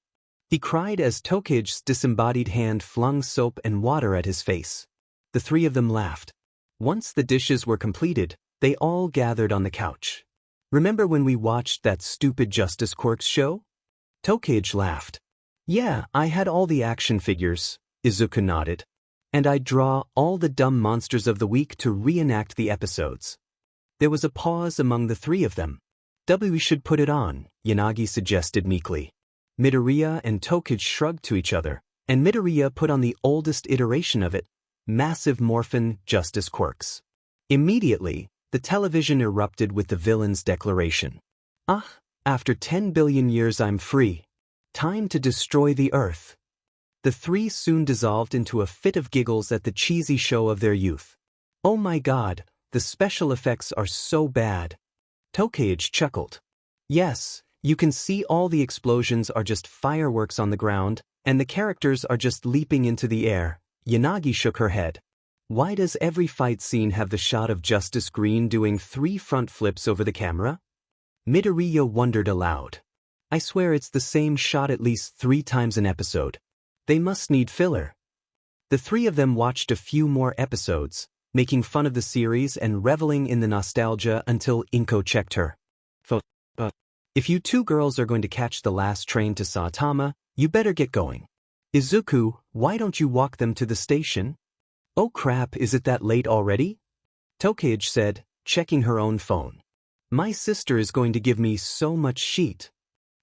He cried as Tokage's disembodied hand flung soap and water at his face. The three of them laughed. Once the dishes were completed, they all gathered on the couch. Remember when we watched that stupid Justice Quirks show? Tokage laughed. Yeah, I had all the action figures, Izuku nodded. And I'd draw all the dumb monsters of the week to reenact the episodes. There was a pause among the three of them. We should put it on, Yanagi suggested meekly. Midoriya and Tokage shrugged to each other, and Midoriya put on the oldest iteration of it, Massive Morphin Justice Quirks. Immediately, the television erupted with the villain's declaration. After 10 billion years I'm free. Time to destroy the Earth. The three soon dissolved into a fit of giggles at the cheesy show of their youth. Oh my god, the special effects are so bad. Tokage chuckled. Yes, you can see all the explosions are just fireworks on the ground, and the characters are just leaping into the air. Yanagi shook her head. Why does every fight scene have the shot of Justice Green doing 3 front flips over the camera? Midoriya wondered aloud. I swear it's the same shot at least 3 times an episode. They must need filler. The three of them watched a few more episodes, making fun of the series and reveling in the nostalgia until Inko checked her. If you two girls are going to catch the last train to Saitama, you better get going. Izuku, why don't you walk them to the station? Oh crap, is it that late already? Tokage said, checking her own phone. My sister is going to give me so much shit.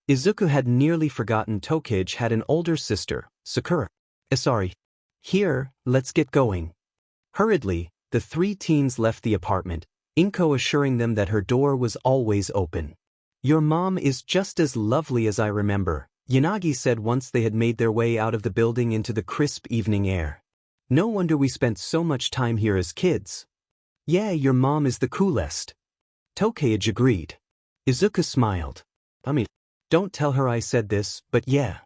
Izuku had nearly forgotten Tokage had an older sister, Sakura. Sorry. Here, let's get going. Hurriedly, the 3 teens left the apartment, Inko assuring them that her door was always open. Your mom is just as lovely as I remember, Yanagi said once they had made their way out of the building into the crisp evening air. No wonder we spent so much time here as kids. Yeah, your mom is the coolest. Tokage agreed. Izuku smiled. Don't tell her I said this, but yeah.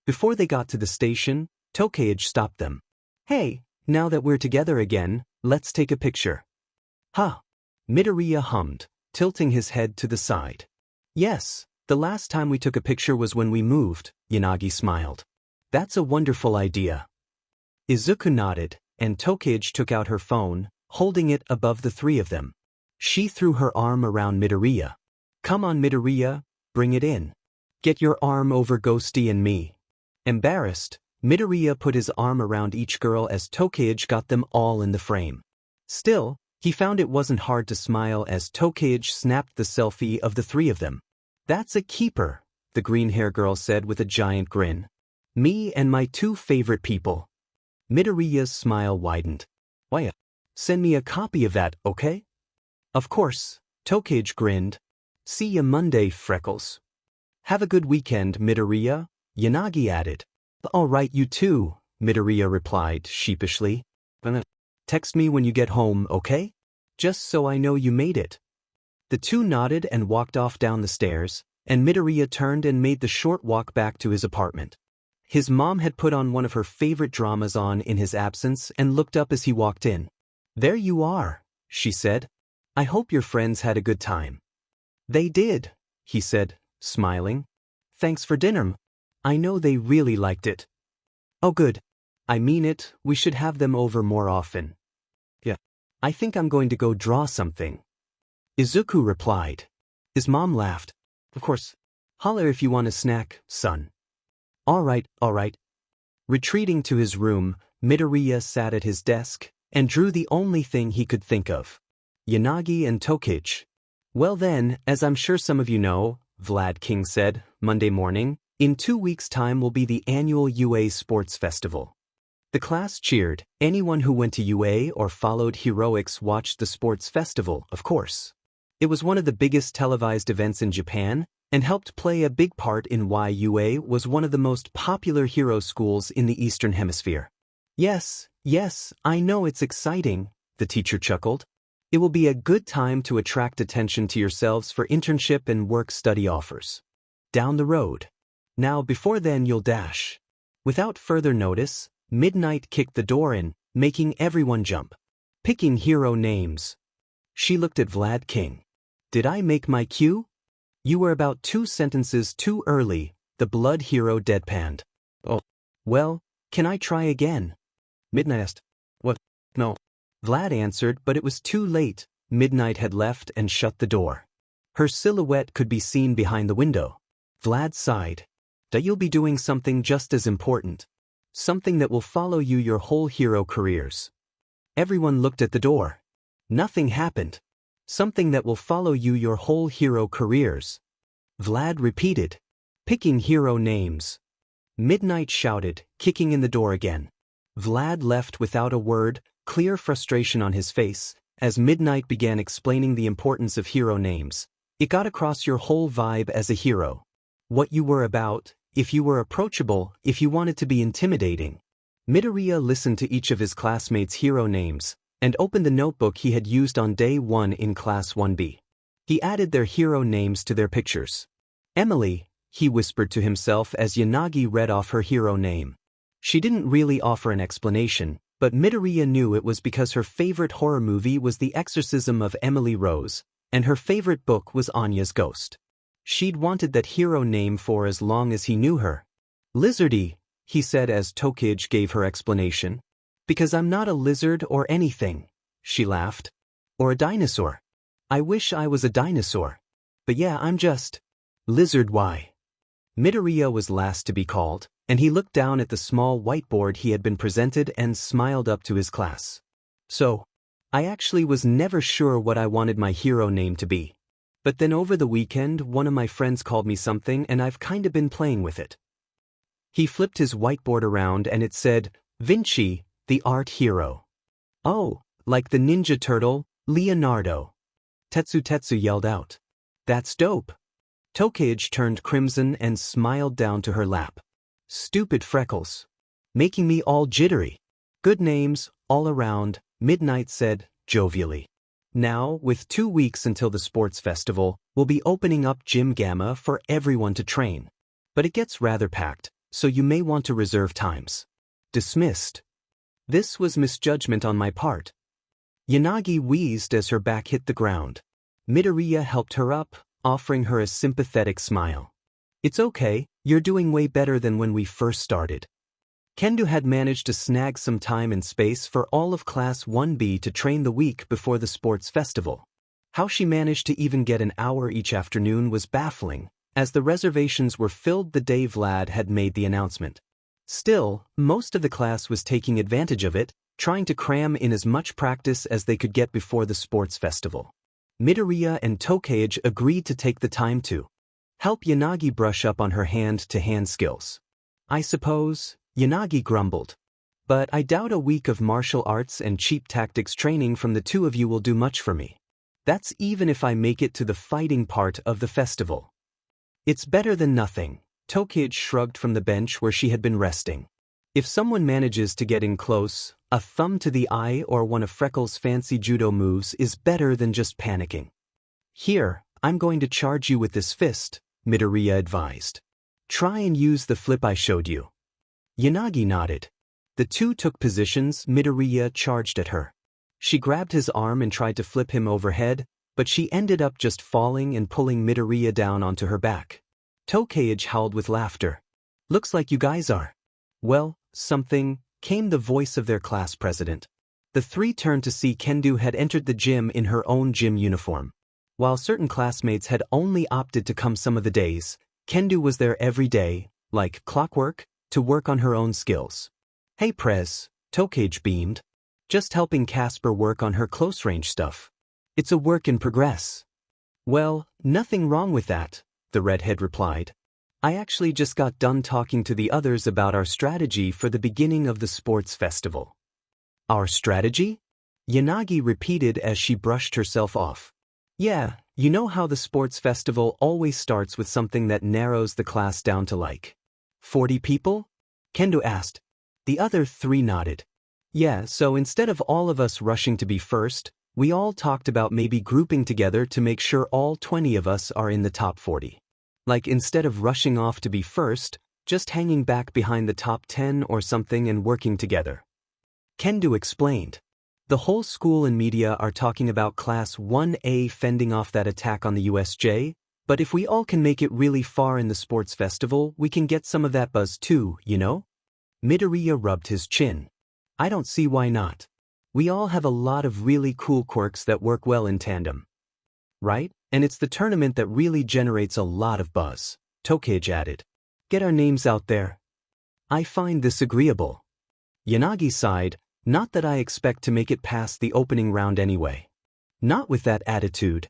Before they got to the station, Tokage stopped them. Hey, now that we're together again, let's take a picture. Huh. Midoriya hummed, tilting his head to the side. Yes, the last time we took a picture was when we moved, Yanagi smiled. That's a wonderful idea. Izuku nodded, and Tokage took out her phone, holding it above the three of them. She threw her arm around Midoriya. Come on Midoriya, bring it in. Get your arm over Ghosty and me. Embarrassed, Midoriya put his arm around each girl as Tokage got them all in the frame. Still, he found it wasn't hard to smile as Tokage snapped the selfie of the 3 of them. That's a keeper, the green-hair girl said with a giant grin. Me and my 2 favorite people. Midoriya's smile widened. Why, send me a copy of that, okay? Of course, Tokage grinned. See ya Monday, Freckles. Have a good weekend, Midoriya, Yanagi added. All right, you too, Midoriya replied sheepishly. Text me when you get home, okay? Just so I know you made it. The 2 nodded and walked off down the stairs, and Midoriya turned and made the short walk back to his apartment. His mom had put on one of her favorite dramas on in his absence and looked up as he walked in. There you are, she said. I hope your friends had a good time. They did, he said, smiling. Thanks for dinner. I know they really liked it. Oh good. I mean it, we should have them over more often. Yeah. I think I'm going to go draw something. Izuku replied. His mom laughed. Of course. Holler if you want a snack, son. All right. Retreating to his room, Midoriya sat at his desk and drew the only thing he could think of. Yanagi and Tokage. Well then, as I'm sure some of you know, Vlad King said, Monday morning, in 2 weeks' time will be the annual UA Sports Festival. The class cheered. Anyone who went to UA or followed heroics watched the sports festival, of course. It was one of the biggest televised events in Japan, and helped play a big part in why UA was one of the most popular hero schools in the Eastern Hemisphere. Yes, I know it's exciting, the teacher chuckled. It will be a good time to attract attention to yourselves for internship and work-study offers. Down the road. Now before then you'll dash. Without further notice, Midnight kicked the door in, making everyone jump. Picking hero names. She looked at Vlad King. Did I make my cue? You were about 2 sentences too early, the blood hero deadpanned. Oh, well, can I try again? Midnight asked. What? No. Vlad answered, but it was too late. Midnight had left and shut the door. Her silhouette could be seen behind the window. Vlad sighed. That you'll be doing something just as important. Something that will follow you your whole hero careers. Everyone looked at the door. Nothing happened. Something that will follow you your whole hero careers. Vlad repeated. Picking hero names. Midnight shouted, kicking in the door again. Vlad left without a word, clear frustration on his face, as Midnight began explaining the importance of hero names. It got across your whole vibe as a hero. What you were about, if you were approachable, if you wanted to be intimidating. Midoriya listened to each of his classmates' hero names, and opened the notebook he had used on day 1 in Class 1B. He added their hero names to their pictures. Emily, he whispered to himself as Yanagi read off her hero name. She didn't really offer an explanation, but Midoriya knew it was because her favorite horror movie was The Exorcism of Emily Rose, and her favorite book was Anya's Ghost. She'd wanted that hero name for as long as he knew her. Lizardy, he said as Tokage gave her explanation. Because I'm not a lizard or anything, she laughed. Or a dinosaur. I wish I was a dinosaur. But yeah, I'm just... Lizard why? Midoriya was last to be called, and he looked down at the small whiteboard he had been presented and smiled up to his class. So, I actually was never sure what I wanted my hero name to be. But then over the weekend, one of my friends called me something and I've kinda been playing with it. He flipped his whiteboard around and it said, Vinci, the art hero. Oh, like the Ninja Turtle, Leonardo. Tetsu yelled out. That's dope. Tokage turned crimson and smiled down to her lap. Stupid freckles. Making me all jittery. Good names, all around, Midnight said, jovially. Now, with 2 weeks until the sports festival, we'll be opening up Gym Gamma for everyone to train. But it gets rather packed, so you may want to reserve times. Dismissed. This was misjudgment on my part. Yanagi wheezed as her back hit the ground. Midoriya helped her up, offering her a sympathetic smile. It's okay, you're doing way better than when we first started. Kendo had managed to snag some time and space for all of Class 1B to train the week before the sports festival. How she managed to even get an hour each afternoon was baffling, as the reservations were filled the day Vlad had made the announcement. Still, most of the class was taking advantage of it, trying to cram in as much practice as they could get before the sports festival. Midoriya and Tokage agreed to take the time to help Yanagi brush up on her hand-to-hand skills. I suppose, Yanagi grumbled. But I doubt a week of martial arts and cheap tactics training from the 2 of you will do much for me. That's even if I make it to the fighting part of the festival. It's better than nothing, Tokage shrugged from the bench where she had been resting. If someone manages to get in close, a thumb to the eye or one of Freckles' fancy judo moves is better than just panicking. Here, I'm going to charge you with this fist, Midoriya advised. Try and use the flip I showed you. Yanagi nodded. The 2 took positions. Midoriya charged at her. She grabbed his arm and tried to flip him overhead, but she ended up just falling and pulling Midoriya down onto her back. Tokage howled with laughter. Looks like you guys are. Well, something, came the voice of their class president. The three turned to see Kendo had entered the gym in her own gym uniform. While certain classmates had only opted to come some of the days, Kendo was there every day, like clockwork, to work on her own skills. "Hey Prez," Tokage beamed. "Just helping Casper work on her close-range stuff. It's a work in progress." "Well, nothing wrong with that," the redhead replied. "I actually just got done talking to the others about our strategy for the beginning of the sports festival." "Our strategy?" Yanagi repeated as she brushed herself off. "Yeah, you know how the sports festival always starts with something that narrows the class down to like 40 people? Kendo asked. The other three nodded. "Yeah, so instead of all of us rushing to be first, we all talked about maybe grouping together to make sure all 20 of us are in the top 40. Like instead of rushing off to be first, just hanging back behind the top 10 or something and working together." Kendo explained. "The whole school and media are talking about Class 1A fending off that attack on the USJ, but if we all can make it really far in the sports festival, we can get some of that buzz too, you know?" Midoriya rubbed his chin. "I don't see why not. We all have a lot of really cool quirks that work well in tandem. Right? And it's the tournament that really generates a lot of buzz," Tokage added. "Get our names out there." "I find this agreeable." Yanagi sighed. "Not that I expect to make it past the opening round anyway." "Not with that attitude."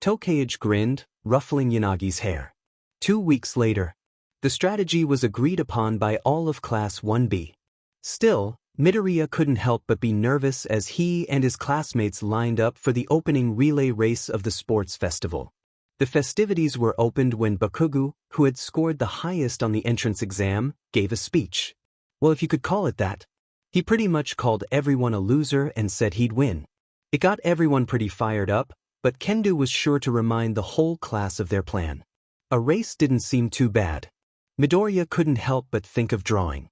Tokage grinned, ruffling Yanagi's hair. 2 weeks later, the strategy was agreed upon by all of Class 1B. Still, Midoriya couldn't help but be nervous as he and his classmates lined up for the opening relay race of the sports festival. The festivities were opened when Bakugo, who had scored the highest on the entrance exam, gave a speech. Well, if you could call it that. He pretty much called everyone a loser and said he'd win. It got everyone pretty fired up, but Kendo was sure to remind the whole class of their plan. A race didn't seem too bad. Midoriya couldn't help but think of drawing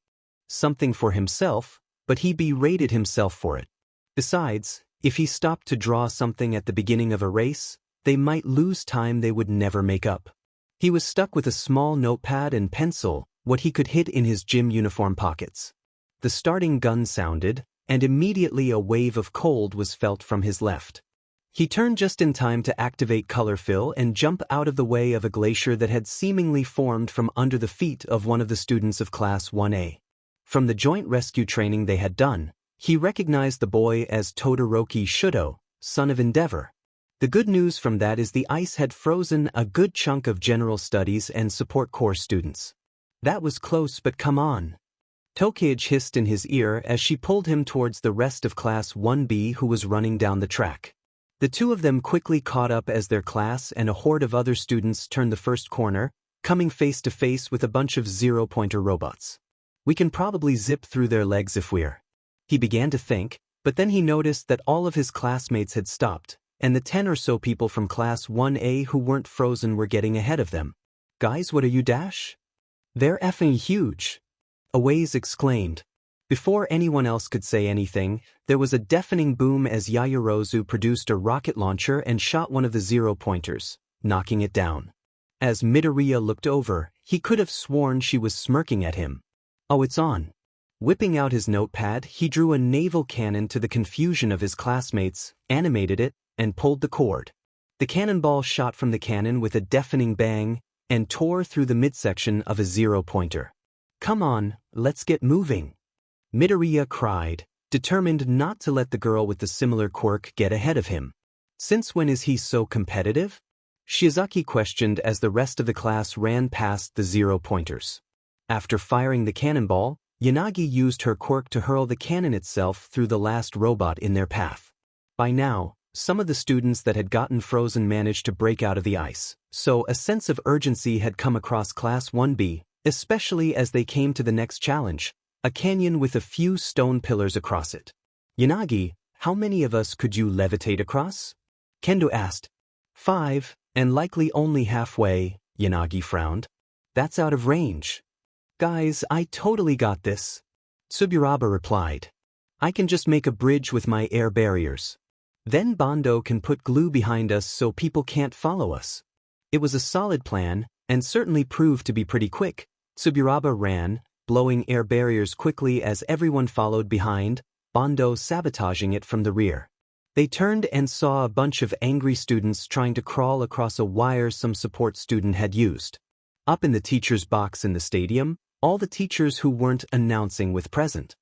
something for himself, but he berated himself for it. Besides, if he stopped to draw something at the beginning of a race, they might lose time they would never make up. He was stuck with a small notepad and pencil, what he could hit in his gym uniform pockets. The starting gun sounded, and immediately a wave of cold was felt from his left. He turned just in time to activate color fill and jump out of the way of a glacier that had seemingly formed from under the feet of one of the students of Class 1A. From the joint rescue training they had done, he recognized the boy as Todoroki Shudo, son of Endeavor. The good news from that is the ice had frozen a good chunk of general studies and support corps students. "That was close, but come on." Tokage hissed in his ear as she pulled him towards the rest of Class 1B who was running down the track. The two of them quickly caught up as their class and a horde of other students turned the first corner, coming face to face with a bunch of zero-pointer robots. "We can probably zip through their legs if we're..." He began to think, but then he noticed that all of his classmates had stopped, and the 10 or so people from Class 1A who weren't frozen were getting ahead of them. "Guys, what are you dash? They're effing huge," Awaze exclaimed. Before anyone else could say anything, there was a deafening boom as Yaoyorozu produced a rocket launcher and shot one of the zero-pointers, knocking it down. As Midoriya looked over, he could have sworn she was smirking at him. "Oh, it's on." Whipping out his notepad, he drew a naval cannon to the confusion of his classmates, animated it, and pulled the cord. The cannonball shot from the cannon with a deafening bang and tore through the midsection of a zero-pointer. "Come on, let's get moving," Midoriya cried, determined not to let the girl with the similar quirk get ahead of him. "Since when is he so competitive?" Shiozaki questioned as the rest of the class ran past the zero-pointers. After firing the cannonball, Yanagi used her quirk to hurl the cannon itself through the last robot in their path. By now, some of the students that had gotten frozen managed to break out of the ice, so a sense of urgency had come across Class 1B, especially as they came to the next challenge, a canyon with a few stone pillars across it. "Yanagi, how many of us could you levitate across?" Kendo asked. 5, and likely only halfway," Yanagi frowned. "That's out of range." "Guys, I totally got this," Tsuburaba replied. "I can just make a bridge with my air barriers. Then Bondo can put glue behind us so people can't follow us." It was a solid plan, and certainly proved to be pretty quick. Tsuburaba ran, blowing air barriers quickly as everyone followed behind, Bondo sabotaging it from the rear. They turned and saw a bunch of angry students trying to crawl across a wire some support student had used. Up in the teacher's box in the stadium, all the teachers who weren't announcing were present.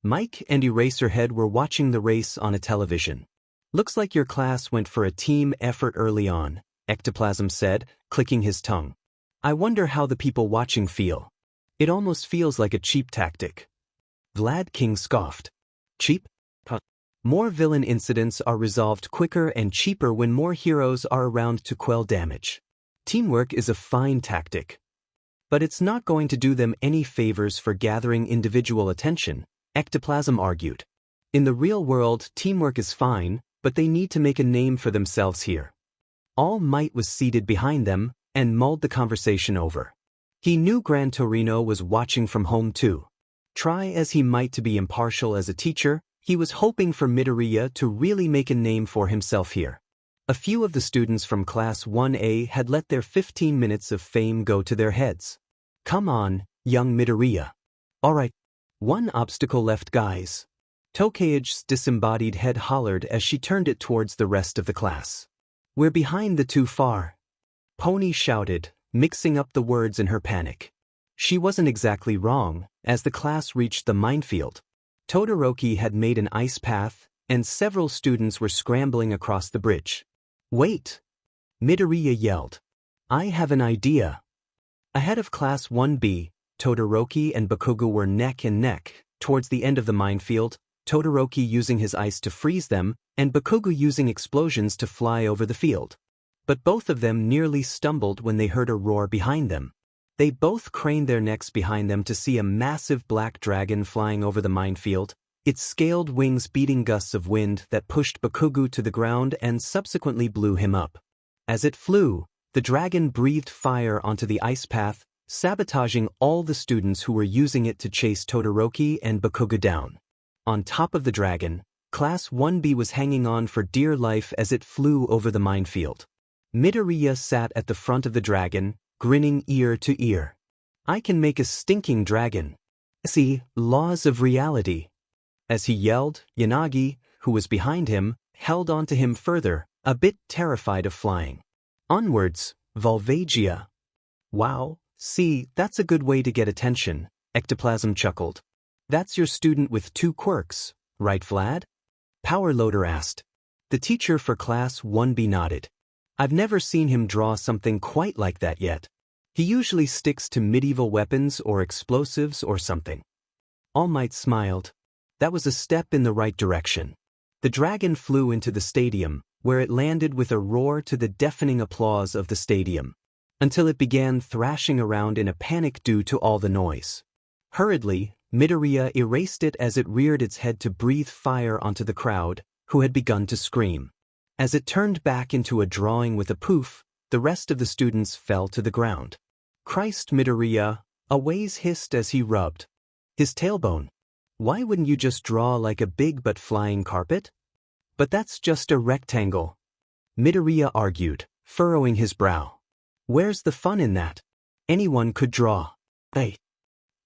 Mike and Eraserhead were watching the race on a television. "Looks like your class went for a team effort early on," Ectoplasm said, clicking his tongue. "I wonder how the people watching feel. It almost feels like a cheap tactic." Vlad King scoffed. "Cheap? More villain incidents are resolved quicker and cheaper when more heroes are around to quell damage. Teamwork is a fine tactic. But it's not going to do them any favors for gathering individual attention," Ectoplasm argued. "In the real world, teamwork is fine, but they need to make a name for themselves here." All Might was seated behind them and mulled the conversation over. He knew Gran Torino was watching from home too. Try as he might to be impartial as a teacher, he was hoping for Midoriya to really make a name for himself here. A few of the students from Class 1A had let their 15 minutes of fame go to their heads. "Come on, young Midoriya. Alright. One obstacle left, guys." Tokage's disembodied head hollered as she turned it towards the rest of the class. "We're behind the too far," Pony shouted, mixing up the words in her panic. She wasn't exactly wrong. As the class reached the minefield, Todoroki had made an ice path, and several students were scrambling across the bridge. "Wait!" Midoriya yelled. "I have an idea." Ahead of Class 1B, Todoroki and Bakugo were neck and neck. Towards the end of the minefield, Todoroki using his ice to freeze them, and Bakugo using explosions to fly over the field. But both of them nearly stumbled when they heard a roar behind them. They both craned their necks behind them to see a massive black dragon flying over the minefield, its scaled wings beating gusts of wind that pushed Bakugo to the ground and subsequently blew him up. As it flew, the dragon breathed fire onto the ice path, sabotaging all the students who were using it to chase Todoroki and Bakugo down. On top of the dragon, Class 1B was hanging on for dear life as it flew over the minefield. Midoriya sat at the front of the dragon, grinning ear to ear. "I can make a stinking dragon. See, laws of reality." As he yelled, Yanagi, who was behind him, held on to him further, a bit terrified of flying. "Onwards, Volvagia." "Wow, see, that's a good way to get attention," Ectoplasm chuckled. "That's your student with 2 quirks, right, Vlad?" Power Loader asked. The teacher for Class 1B nodded. "I've never seen him draw something quite like that yet. He usually sticks to medieval weapons or explosives or something." All Might smiled. That was a step in the right direction. The dragon flew into the stadium, where it landed with a roar to the deafening applause of the stadium, until it began thrashing around in a panic due to all the noise. Hurriedly, Midoriya erased it as it reared its head to breathe fire onto the crowd, who had begun to scream. As it turned back into a drawing with a poof, the rest of the students fell to the ground. "Christ, Midoriya," a Waze hissed as he rubbed his tailbone. "Why wouldn't you just draw like a big but flying carpet?" "But that's just a rectangle," Midoriya argued, furrowing his brow. "Where's the fun in that? Anyone could draw." "Hey."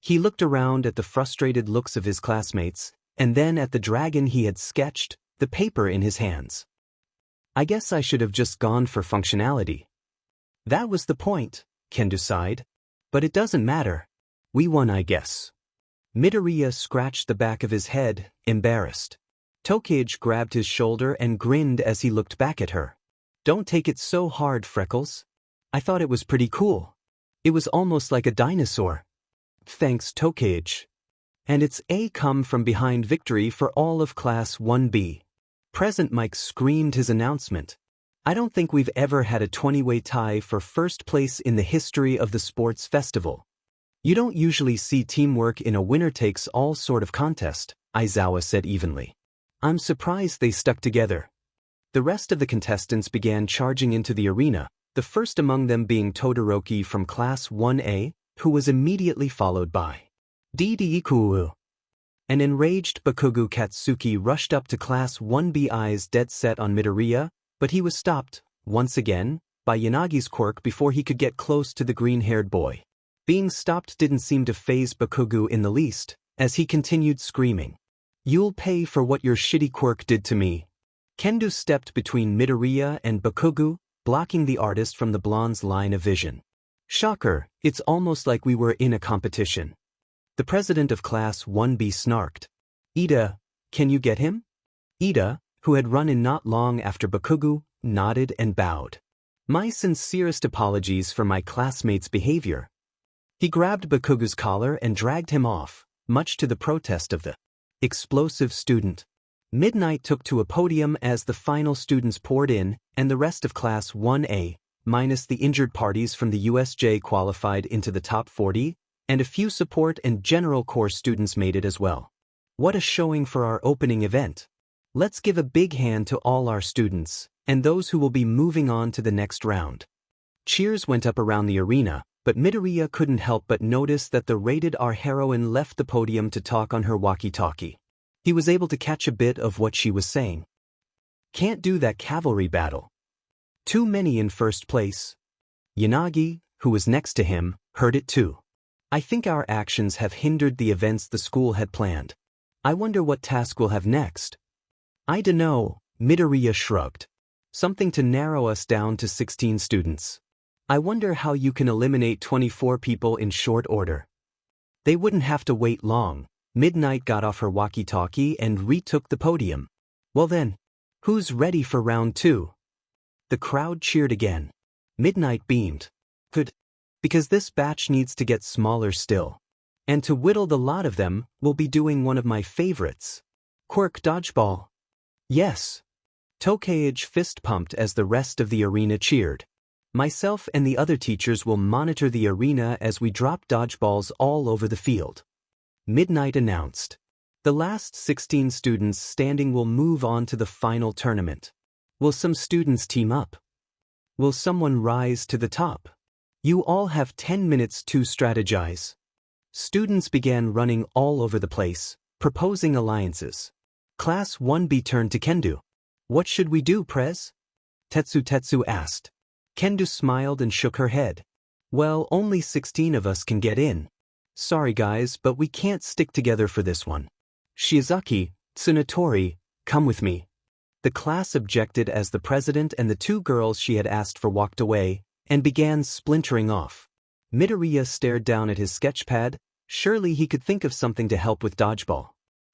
He looked around at the frustrated looks of his classmates, and then at the dragon he had sketched, the paper in his hands. "I guess I should have just gone for functionality." "That was the point," Kendo sighed. "But it doesn't matter. We won, I guess." Midoriya scratched the back of his head, embarrassed. Tokage grabbed his shoulder and grinned as he looked back at her. "Don't take it so hard, Freckles. I thought it was pretty cool. It was almost like a dinosaur." "Thanks, Tokage." And it's a come from behind victory for all of Class 1B. Present Mike screamed his announcement. "I don't think we've ever had a 20-way tie for first place in the history of the sports festival. You don't usually see teamwork in a winner-takes-all sort of contest," Aizawa said evenly. "I'm surprised they stuck together." The rest of the contestants began charging into the arena, the first among them being Todoroki from Class 1A, who was immediately followed by Deku. An enraged Bakugo Katsuki rushed up to Class 1B, eyes dead set on Midoriya, but he was stopped, once again, by Yanagi's quirk before he could get close to the green-haired boy. Being stopped didn't seem to faze Bakugo in the least, as he continued screaming. "You'll pay for what your shitty quirk did to me." Kendo stepped between Midoriya and Bakugo, blocking the artist from the blonde's line of vision. Shocker, it's almost like we were in a competition. The president of Class 1B snarked. "Ida, can you get him?" Ida, who had run in not long after Bakugo, nodded and bowed. "My sincerest apologies for my classmate's behavior." He grabbed Bakugo's collar and dragged him off, much to the protest of the explosive student. Midnight took to a podium as the final students poured in, and the rest of Class 1A, minus the injured parties from the USJ, qualified into the top 40, and a few support and general course students made it as well. What a showing for our opening event. Let's give a big hand to all our students, and those who will be moving on to the next round. Cheers went up around the arena, but Midoriya couldn't help but notice that the rated R heroine left the podium to talk on her walkie-talkie. He was able to catch a bit of what she was saying. "Can't do that cavalry battle. Too many in first place." Yanagi, who was next to him, heard it too. "I think our actions have hindered the events the school had planned. I wonder what task we'll have next." "I dunno," Midoriya shrugged. "Something to narrow us down to 16 students. I wonder how you can eliminate 24 people in short order." They wouldn't have to wait long. Midnight got off her walkie-talkie and retook the podium. "Well then, who's ready for round 2? The crowd cheered again. Midnight beamed. "Good. Because this batch needs to get smaller still. And to whittle the lot of them, we'll be doing one of my favorites. Quirk dodgeball." "Yes." Tokage fist-pumped as the rest of the arena cheered. "Myself and the other teachers will monitor the arena as we drop dodgeballs all over the field," Midnight announced. "The last 16 students standing will move on to the final tournament. Will some students team up? Will someone rise to the top? You all have 10 minutes to strategize." Students began running all over the place, proposing alliances. Class 1B turned to Kendo. "What should we do, Prez?" Tetsu asked. Kendo smiled and shook her head. "Well, only 16 of us can get in. Sorry guys, but we can't stick together for this one. Shiozaki, Tsunatori, come with me." The class objected as the president and the 2 girls she had asked for walked away, and began splintering off. Midoriya stared down at his sketchpad. Surely he could think of something to help with dodgeball.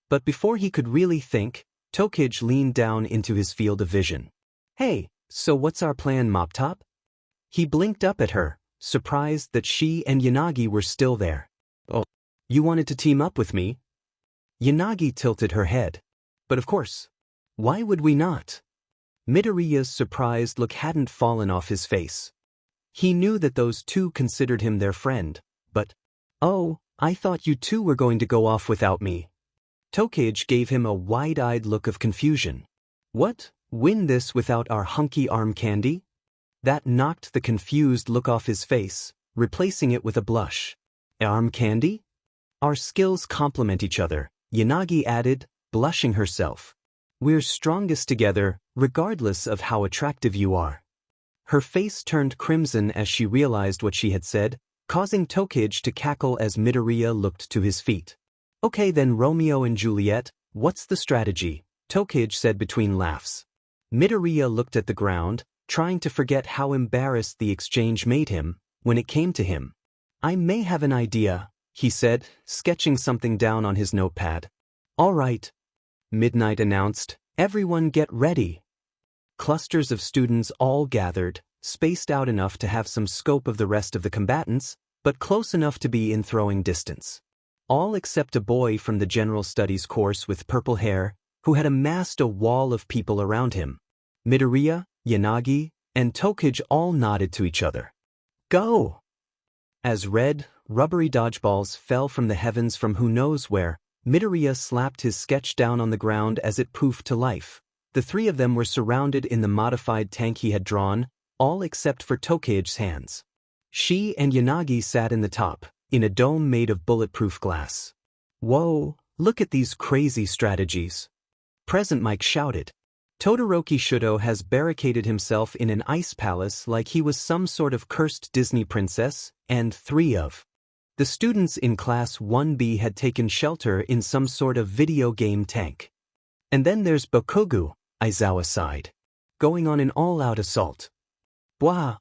But before he could really think, Tokage leaned down into his field of vision. "Hey, so what's our plan, Mop Top?" He blinked up at her, surprised that she and Yanagi were still there. "Oh, you wanted to team up with me?" Yanagi tilted her head. "But of course. Why would we not?" Midoriya's surprised look hadn't fallen off his face. He knew that those 2 considered him their friend, but, "Oh, I thought you 2 were going to go off without me." Tokage gave him a wide-eyed look of confusion. "What, win this without our hunky arm candy?" That knocked the confused look off his face, replacing it with a blush. "Arm candy? Our skills complement each other," Yanagi added, blushing herself. "We're strongest together, regardless of how attractive you are." Her face turned crimson as she realized what she had said, causing Tokage to cackle as Midoriya looked to his feet. "Okay then, Romeo and Juliet, what's the strategy?" Tokage said between laughs. Midoriya looked at the ground, trying to forget how embarrassed the exchange made him, when it came to him. "I may have an idea," he said, sketching something down on his notepad. "All right," Midnight announced. "Everyone get ready." Clusters of students all gathered, spaced out enough to have some scope of the rest of the combatants, but close enough to be in throwing distance. All except a boy from the General Studies course with purple hair, who had amassed a wall of people around him. Midoriya, Yanagi, and Tokage all nodded to each other. "Go!" As red, rubbery dodgeballs fell from the heavens from who knows where, Midoriya slapped his sketch down on the ground as it poofed to life. The 3 of them were surrounded in the modified tank he had drawn, all except for Tokage's hands. She and Yanagi sat in the top, in a dome made of bulletproof glass. "Whoa, look at these crazy strategies!" Present Mike shouted. "Todoroki Shudo has barricaded himself in an ice palace like he was some sort of cursed Disney princess, and 3 of The students in Class 1B had taken shelter in some sort of video game tank. And then there's Bakugo, Aizawa sighed. Going on an all-out assault. Bwah!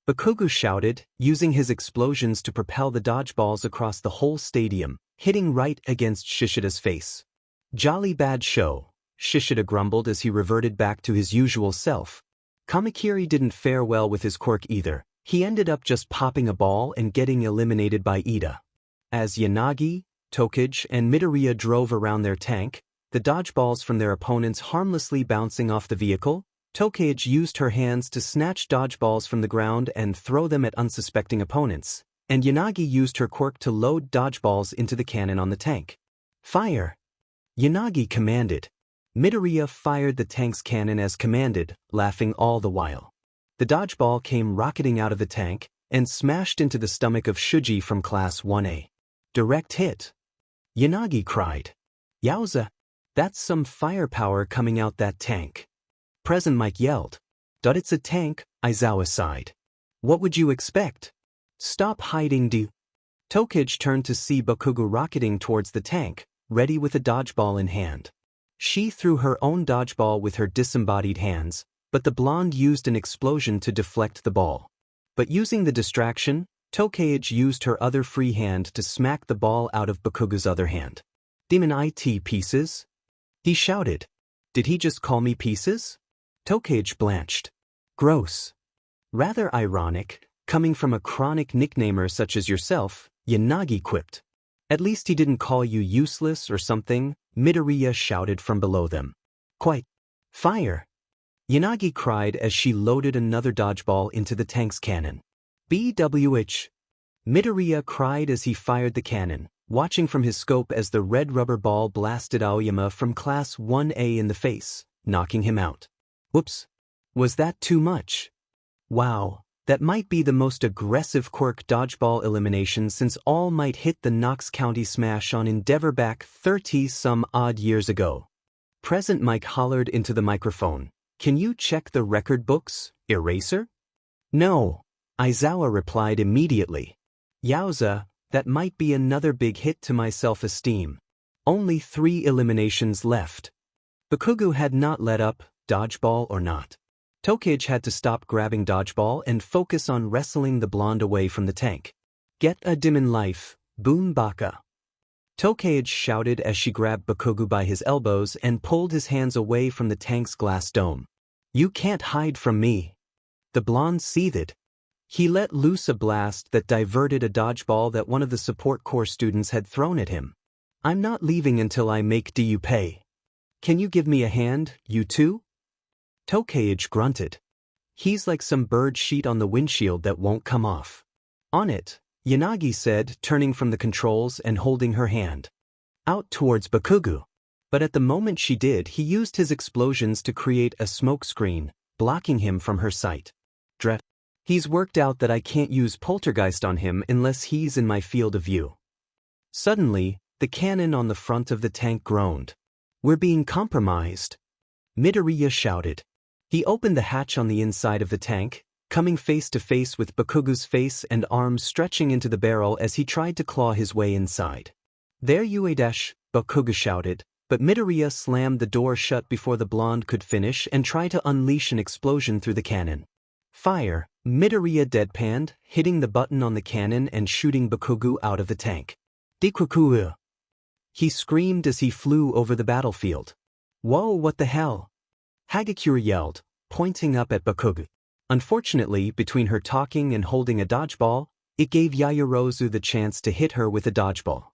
Bakugo shouted, using his explosions to propel the dodgeballs across the whole stadium, hitting right against Shishida's face. Jolly bad show, Shishida grumbled as he reverted back to his usual self. Kamakiri didn't fare well with his quirk either. He ended up just popping a ball and getting eliminated by Ida. As Yanagi, Tokage, and Midoriya drove around their tank, the dodgeballs from their opponents harmlessly bouncing off the vehicle, Tokage used her hands to snatch dodgeballs from the ground and throw them at unsuspecting opponents, and Yanagi used her quirk to load dodgeballs into the cannon on the tank. Fire! Yanagi commanded. Midoriya fired the tank's cannon as commanded, laughing all the while. The dodgeball came rocketing out of the tank and smashed into the stomach of Shuji from Class 1A. Direct hit. Yanagi cried. Yowza! That's some firepower coming out that tank. Present Mike yelled. It's a tank, Aizawa sighed. What would you expect? Stop hiding, Tokage turned to see Bakugo rocketing towards the tank, ready with a dodgeball in hand. She threw her own dodgeball with her disembodied hands, but the blonde used an explosion to deflect the ball. But using the distraction, Tokage used her other free hand to smack the ball out of Bakugo's other hand. Demon IT pieces? He shouted. Did he just call me pieces? Tokage blanched. Gross. Rather ironic, coming from a chronic nicknamer such as yourself, Yanagi quipped. At least he didn't call you useless or something, Midoriya shouted from below them. Quite. Fire! Yanagi cried as she loaded another dodgeball into the tank's cannon. BWH! Midoriya cried as he fired the cannon, watching from his scope as the red rubber ball blasted Aoyama from Class 1A in the face, knocking him out. Whoops! Was that too much? Wow, that might be the most aggressive quirk dodgeball elimination since All Might hit the Knox County Smash on Endeavor back 30-some-odd years ago. Present Mike hollered into the microphone. Can you check the record books, Eraser? No, Aizawa replied immediately. Yowza, that might be another big hit to my self-esteem. Only 3 eliminations left. Bakugo had not let up, dodgeball or not. Tokage had to stop grabbing dodgeball and focus on wrestling the blonde away from the tank. Get a dim in life, Boon Baka. Tokage shouted as she grabbed Bakugo by his elbows and pulled his hands away from the tank's glass dome. You can't hide from me. The blonde seethed. He let loose a blast that diverted a dodgeball that one of the support corps students had thrown at him. I'm not leaving until I make you pay. Can you give me a hand, you two? Tokage grunted. He's like some bird sheet on the windshield that won't come off. On it, Yanagi said, turning from the controls and holding her hand out towards Bakugo. But at the moment she did, he used his explosions to create a smoke screen, blocking him from her sight. Dret. He's worked out that I can't use poltergeist on him unless he's in my field of view. Suddenly, the cannon on the front of the tank groaned. We're being compromised. Midoriya shouted. He opened the hatch on the inside of the tank, coming face to face with Bakugo's face and arms stretching into the barrel as he tried to claw his way inside. There you dash, Bakugo shouted, but Midoriya slammed the door shut before the blonde could finish and try to unleash an explosion through the cannon. Fire, Midoriya deadpanned, hitting the button on the cannon and shooting Bakugo out of the tank. Deku! He screamed as he flew over the battlefield. Whoa, what the hell? Hagakure yelled, pointing up at Bakugo. Unfortunately, between her talking and holding a dodgeball, it gave Yaoyorozu the chance to hit her with a dodgeball.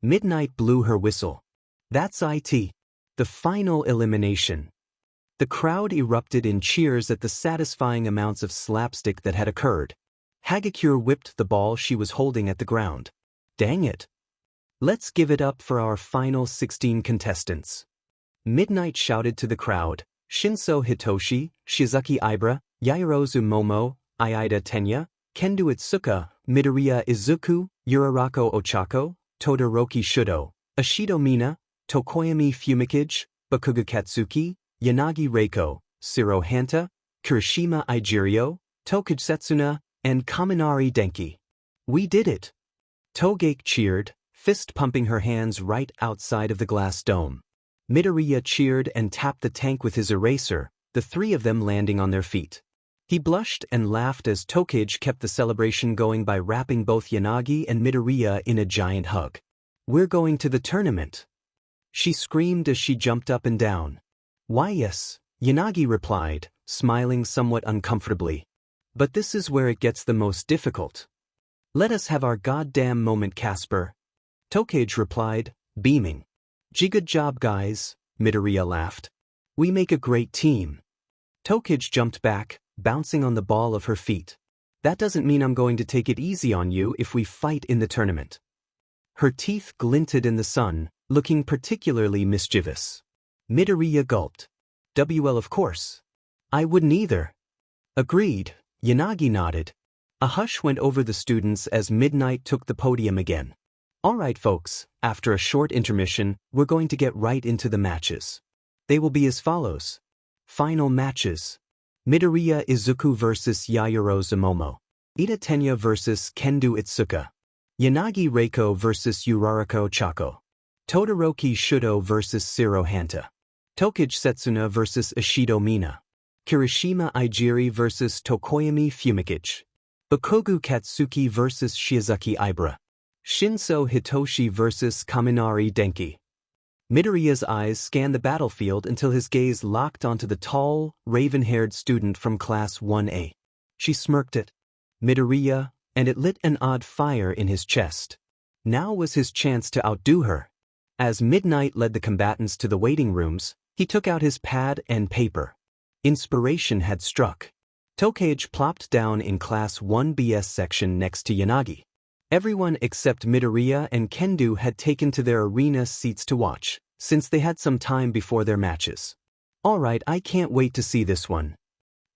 Midnight blew her whistle. That's it. The final elimination. The crowd erupted in cheers at the satisfying amounts of slapstick that had occurred. Hagakure whipped the ball she was holding at the ground. Dang it. Let's give it up for our final 16 contestants. Midnight shouted to the crowd. Shinso Hitoshi, Shizuki Ibra, Yaoyorozu Momo, Aida Tenya, Kendo Itsuka, Midoriya Izuku, Yurarako Ochako, Todoroki Shudo, Ashido Mina, Tokoyami Fumikage, Bakugo Katsuki, Yanagi Reiko, Shiro Hanta, Kirishima Ijirio, Tokage Setsuna, and Kaminari Denki. We did it. Togake cheered, fist pumping her hands right outside of the glass dome. Midoriya cheered and tapped the tank with his eraser, the three of them landing on their feet. He blushed and laughed as Tokage kept the celebration going by wrapping both Yanagi and Midoriya in a giant hug. "We're going to the tournament," she screamed as she jumped up and down. "Why yes," Yanagi replied, smiling somewhat uncomfortably. "But this is where it gets the most difficult. Let us have our goddamn moment, Casper," Tokage replied, beaming. "Gee, good job, guys," Midoriya laughed. "We make a great team." Tokage jumped back, bouncing on the ball of her feet. "That doesn't mean I'm going to take it easy on you if we fight in the tournament." Her teeth glinted in the sun, looking particularly mischievous. Midoriya gulped. "Well, of course. I wouldn't either." "Agreed," Yanagi nodded. A hush went over the students as Midnight took the podium again. "All right, folks, after a short intermission, we're going to get right into the matches. They will be as follows. Final matches. Midoriya Izuku vs. Yaoyorozu Momo. Ida Tenya vs. Kendo Itsuka. Yanagi Reiko vs. Urarako Chako. Todoroki Shudo vs. Shiro Hanta. Tokage Setsuna vs. Ishido Mina. Kirishima Ijiri vs. Tokoyami Fumikichi. Bakogu Katsuki vs. Shiozaki Ibara. Shinso Hitoshi vs. Kaminari Denki. Midoriya's eyes scanned the battlefield until his gaze locked onto the tall, raven-haired student from Class 1A. She smirked at Midoriya, and it lit an odd fire in his chest. Now was his chance to outdo her. As Midnight led the combatants to the waiting rooms, he took out his pad and paper. Inspiration had struck. Tokage plopped down in Class 1B's section next to Yanagi. Everyone except Midoriya and Kendo had taken to their arena seats to watch, since they had some time before their matches. "All right, I can't wait to see this one."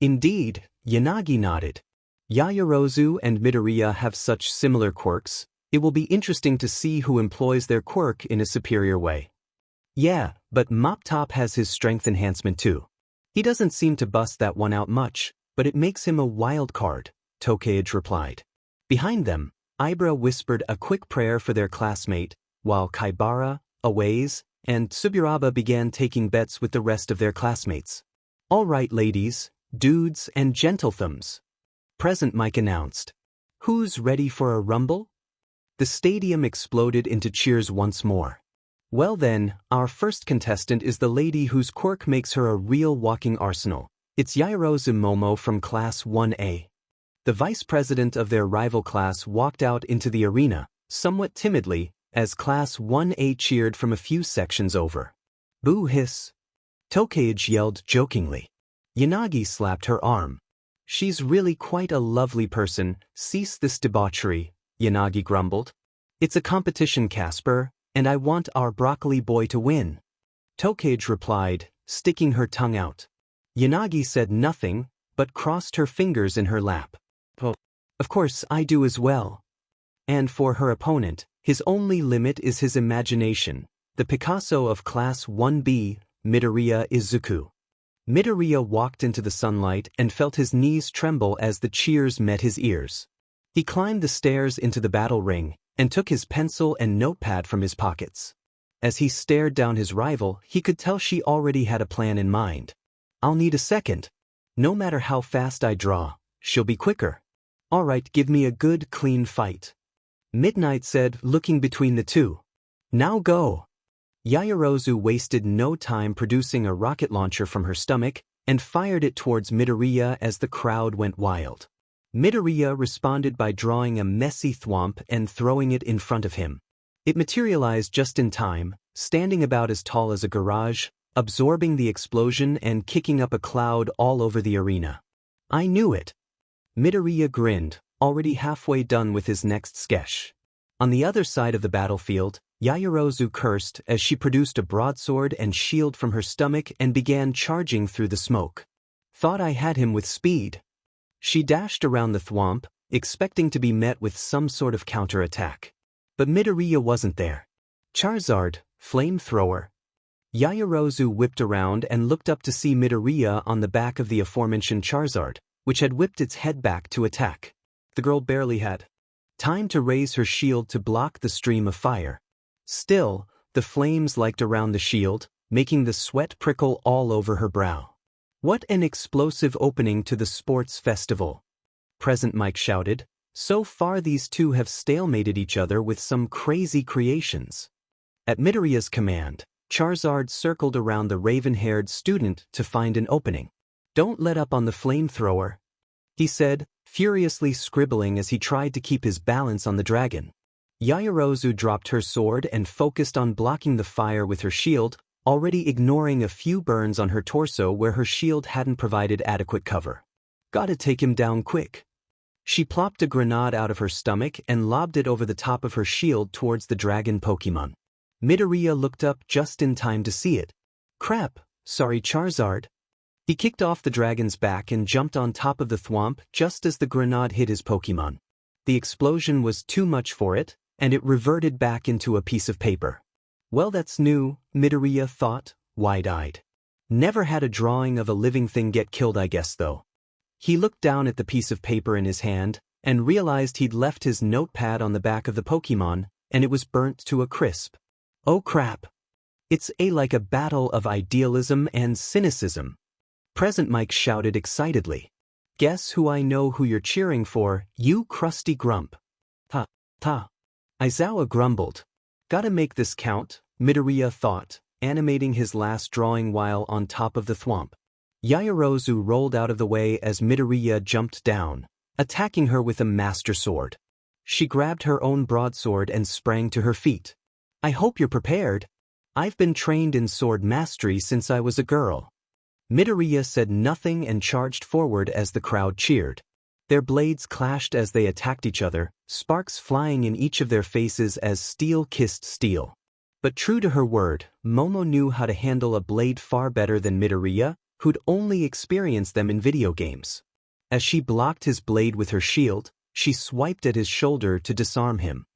"Indeed," Yanagi nodded. "Yaoyorozu and Midoriya have such similar quirks, it will be interesting to see who employs their quirk in a superior way." "Yeah, but Mop Top has his strength enhancement too. He doesn't seem to bust that one out much, but it makes him a wild card," Tokage replied. Behind them, Ibara whispered a quick prayer for their classmate, while Kaibara, Awaze, and Tsuburaba began taking bets with the rest of their classmates. "All right, ladies, dudes, and gentlethumbs," Present Mike announced. "Who's ready for a rumble?" The stadium exploded into cheers once more. "Well then, our first contestant is the lady whose quirk makes her a real walking arsenal. It's Yaoyorozu Momo from Class 1A. The vice president of their rival class walked out into the arena, somewhat timidly, as Class 1A cheered from a few sections over. "Boo hiss!" Tokage yelled jokingly. Yanagi slapped her arm. "She's really quite a lovely person, cease this debauchery," Yanagi grumbled. "It's a competition, Casper, and I want our broccoli boy to win," Tokage replied, sticking her tongue out. Yanagi said nothing, but crossed her fingers in her lap. "Of course I do as well." And for her opponent, his only limit is his imagination, the Picasso of Class 1B, Midoriya Izuku. Midoriya walked into the sunlight and felt his knees tremble as the cheers met his ears. He climbed the stairs into the battle ring and took his pencil and notepad from his pockets. As he stared down his rival, he could tell she already had a plan in mind. "I'll need a second. No matter how fast I draw, she'll be quicker. All right, give me a good, clean fight," Midnight said, looking between the two. "Now go." Yaoyorozu wasted no time producing a rocket launcher from her stomach and fired it towards Midoriya as the crowd went wild. Midoriya responded by drawing a messy thwomp and throwing it in front of him. It materialized just in time, standing about as tall as a garage, absorbing the explosion and kicking up a cloud all over the arena. "I knew it." Midoriya grinned, already halfway done with his next sketch. On the other side of the battlefield, Yaoyorozu cursed as she produced a broadsword and shield from her stomach and began charging through the smoke. "Thought I had him with speed." She dashed around the thwomp, expecting to be met with some sort of counterattack. But Midoriya wasn't there. "Charizard, flamethrower." Yaoyorozu whipped around and looked up to see Midoriya on the back of the aforementioned Charizard, which had whipped its head back to attack. The girl barely had Time to raise her shield to block the stream of fire. Still, the flames licked around the shield, making the sweat prickle all over her brow. What an explosive opening to the sports festival! Present Mike shouted. So far these two have stalemated each other with some crazy creations. At Midoriya's command, Charizard circled around the raven-haired student to find an opening. Don't let up on the flamethrower, he said, furiously scribbling as he tried to keep his balance on the dragon. Yaoyorozu dropped her sword and focused on blocking the fire with her shield, already ignoring a few burns on her torso where her shield hadn't provided adequate cover. Gotta take him down quick. She plopped a grenade out of her stomach and lobbed it over the top of her shield towards the dragon Pokemon. Midoriya looked up just in time to see it. Crap, sorry Charizard. He kicked off the dragon's back and jumped on top of the thwomp just as the grenade hit his Pokemon. The explosion was too much for it, and it reverted back into a piece of paper. Well, that's new, Midoriya thought, wide-eyed. Never had a drawing of a living thing get killed, I guess, though. He looked down at the piece of paper in his hand and realized he'd left his notepad on the back of the Pokemon, and it was burnt to a crisp. Oh crap. It's like a battle of idealism and cynicism. Present Mike shouted excitedly. Guess who I know who you're cheering for, you crusty grump. Ta. Aizawa grumbled. Gotta make this count, Midoriya thought, animating his last drawing while on top of the thwomp. Yaoyorozu rolled out of the way as Midoriya jumped down, attacking her with a master sword. She grabbed her own broadsword and sprang to her feet. I hope you're prepared. I've been trained in sword mastery since I was a girl. Midoriya said nothing and charged forward as the crowd cheered. Their blades clashed as they attacked each other, sparks flying in each of their faces as steel kissed steel. But true to her word, Momo knew how to handle a blade far better than Midoriya, who'd only experienced them in video games. As she blocked his blade with her shield, she swiped at his shoulder to disarm him.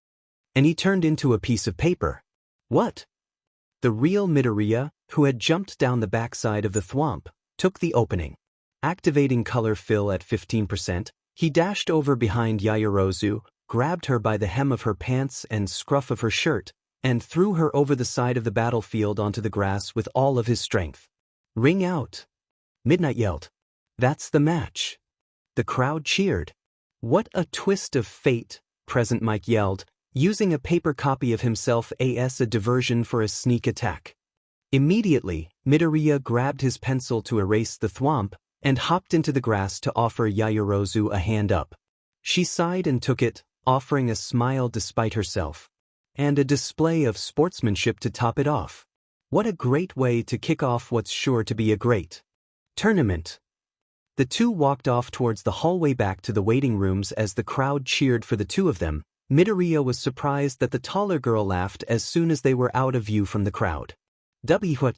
And he turned into a piece of paper. What? The real Midoriya, who had jumped down the backside of the thwomp, took the opening. Activating color fill at 15%, he dashed over behind Yaoyorozu, grabbed her by the hem of her pants and scruff of her shirt, and threw her over the side of the battlefield onto the grass with all of his strength. Ring out! Midnight yelled. That's the match. The crowd cheered. What a twist of fate, Present Mike yelled, using a paper copy of himself as a diversion for a sneak attack. Immediately, Midoriya grabbed his pencil to erase the thwomp and hopped into the grass to offer Yaoyorozu a hand up. She sighed and took it, offering a smile despite herself. And a display of sportsmanship to top it off. What a great way to kick off what's sure to be a great tournament. The two walked off towards the hallway back to the waiting rooms as the crowd cheered for the two of them. Midoriya was surprised that the taller girl laughed as soon as they were out of view from the crowd. What?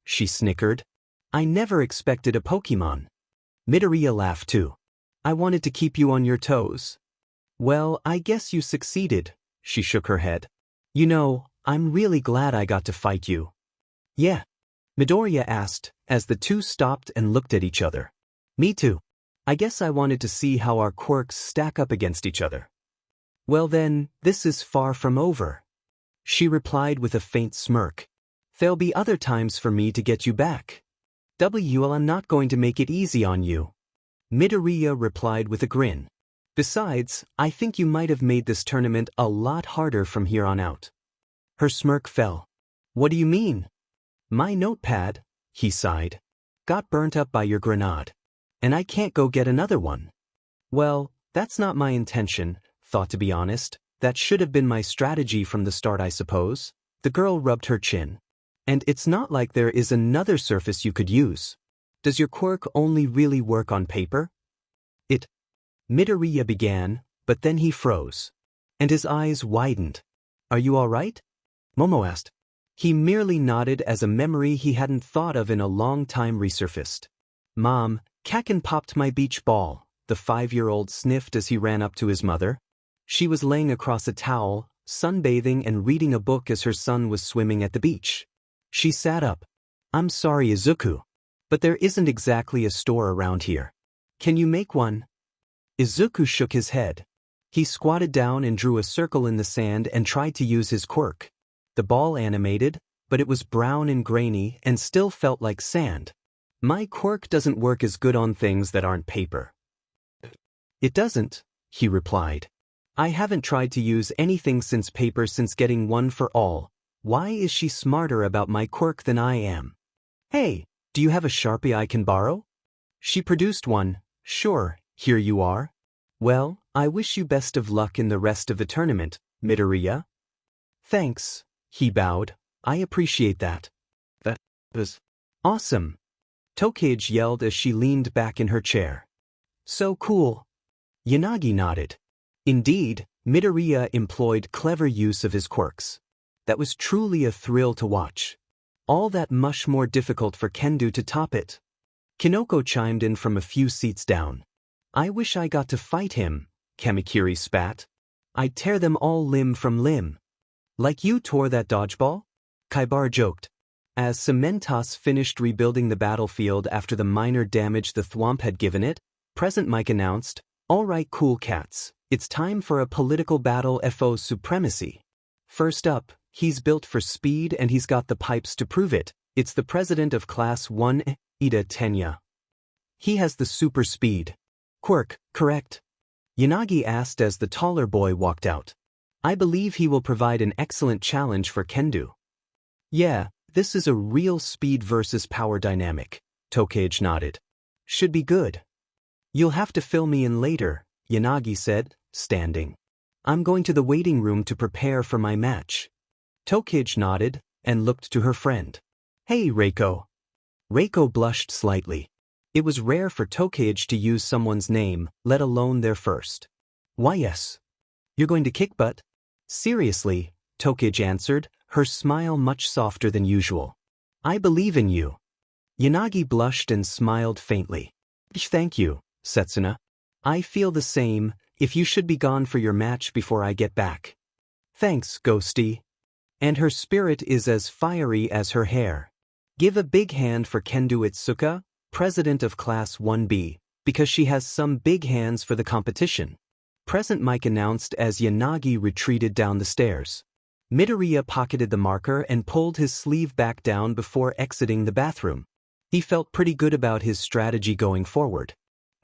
She snickered. I never expected a Pokemon. Midoriya laughed too. I wanted to keep you on your toes. Well, I guess you succeeded, she shook her head. You know, I'm really glad I got to fight you. Yeah? Midoriya asked, as the two stopped and looked at each other. Me too. I guess I wanted to see how our quirks stack up against each other. Well then, this is far from over. She replied with a faint smirk. There'll be other times for me to get you back. I'm not going to make it easy on you. Midoriya replied with a grin. Besides, I think you might have made this tournament a lot harder from here on out. Her smirk fell. What do you mean? My notepad, he sighed, got burnt up by your grenade. And I can't go get another one. Well, that's not my intention, thought to be honest. That should have been my strategy from the start, I suppose. The girl rubbed her chin. And it's not like there is another surface you could use. Does your quirk only really work on paper? Midoriya began, but then he froze. And his eyes widened. Are you all right? Momo asked. He merely nodded as a memory he hadn't thought of in a long time resurfaced. Mom, Kacchan popped my beach ball, the 5-year-old sniffed as he ran up to his mother. She was laying across a towel, sunbathing and reading a book as her son was swimming at the beach. She sat up. I'm sorry, Izuku, but there isn't exactly a store around here. Can you make one? Izuku shook his head. He squatted down and drew a circle in the sand and tried to use his quirk. The ball animated, but it was brown and grainy and still felt like sand. My quirk doesn't work as good on things that aren't paper. It doesn't, he replied. I haven't tried to use anything since paper since getting one for all. Why is she smarter about my quirk than I am? Hey, do you have a Sharpie I can borrow? She produced one. Sure, here you are. Well, I wish you best of luck in the rest of the tournament, Midoriya. Thanks, he bowed. I appreciate that. That was awesome. Tokage yelled as she leaned back in her chair. So cool. Yanagi nodded. Indeed, Midoriya employed clever use of his quirks. That was truly a thrill to watch. All that much more difficult for Kendo to top it. Kinoko chimed in from a few seats down. I wish I got to fight him, Kamikiri spat. I'd tear them all limb from limb. Like you tore that dodgeball? Kaibar joked. As Cementos finished rebuilding the battlefield after the minor damage the thwomp had given it, Present Mike announced, All right, cool cats, it's time for a political battle FO supremacy. First up, he's built for speed and he's got the pipes to prove it. It's the president of Class 1, Ida Tenya. He has the super speed. Quirk, correct? Yanagi asked as the taller boy walked out. I believe he will provide an excellent challenge for Kendo. Yeah, this is a real speed versus power dynamic, Tokage nodded. Should be good. You'll have to fill me in later, Yanagi said, standing. I'm going to the waiting room to prepare for my match. Tokage nodded and looked to her friend. Hey, Reiko. Reiko blushed slightly. It was rare for Tokage to use someone's name, let alone their first. Why yes. You're going to kick butt? Seriously, Tokage answered, her smile much softer than usual. I believe in you. Yanagi blushed and smiled faintly. Thank you, Setsuna. I feel the same, if you should be gone for your match before I get back. Thanks, Ghosty. And her spirit is as fiery as her hair. Give a big hand for Kendo Itsuka, president of Class 1B, because she has some big hands for the competition. Present Mike announced as Yanagi retreated down the stairs. Midoriya pocketed the marker and pulled his sleeve back down before exiting the bathroom. He felt pretty good about his strategy going forward.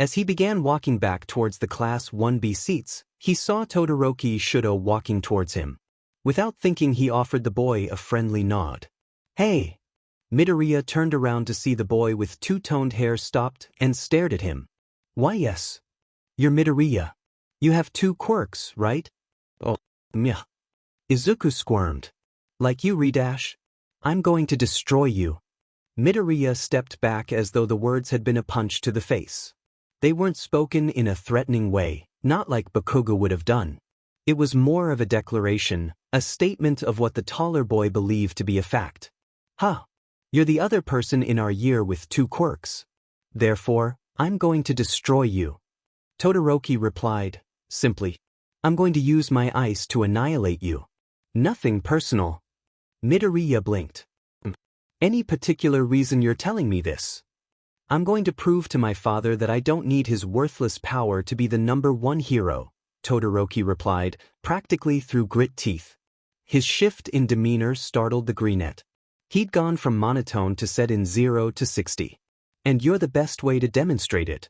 As he began walking back towards the Class 1B seats, he saw Todoroki Shudo walking towards him. Without thinking, he offered the boy a friendly nod. Hey! Midoriya turned around to see the boy with two-toned hair stopped and stared at him. Why yes. You're Midoriya. You have two quirks, right? Oh, meh. Izuku squirmed. Like you, Redash? I'm going to destroy you. Midoriya stepped back as though the words had been a punch to the face. They weren't spoken in a threatening way, not like Bakugo would have done. It was more of a declaration, a statement of what the taller boy believed to be a fact. Huh. You're the other person in our year with two quirks. Therefore, I'm going to destroy you. Todoroki replied, simply. I'm going to use my ice to annihilate you. Nothing personal. Midoriya blinked. Any particular reason you're telling me this? I'm going to prove to my father that I don't need his worthless power to be the #1 hero, Todoroki replied, practically through grit teeth. His shift in demeanor startled the greenette. He'd gone from monotone to set in 0 to 60. And you're the best way to demonstrate it.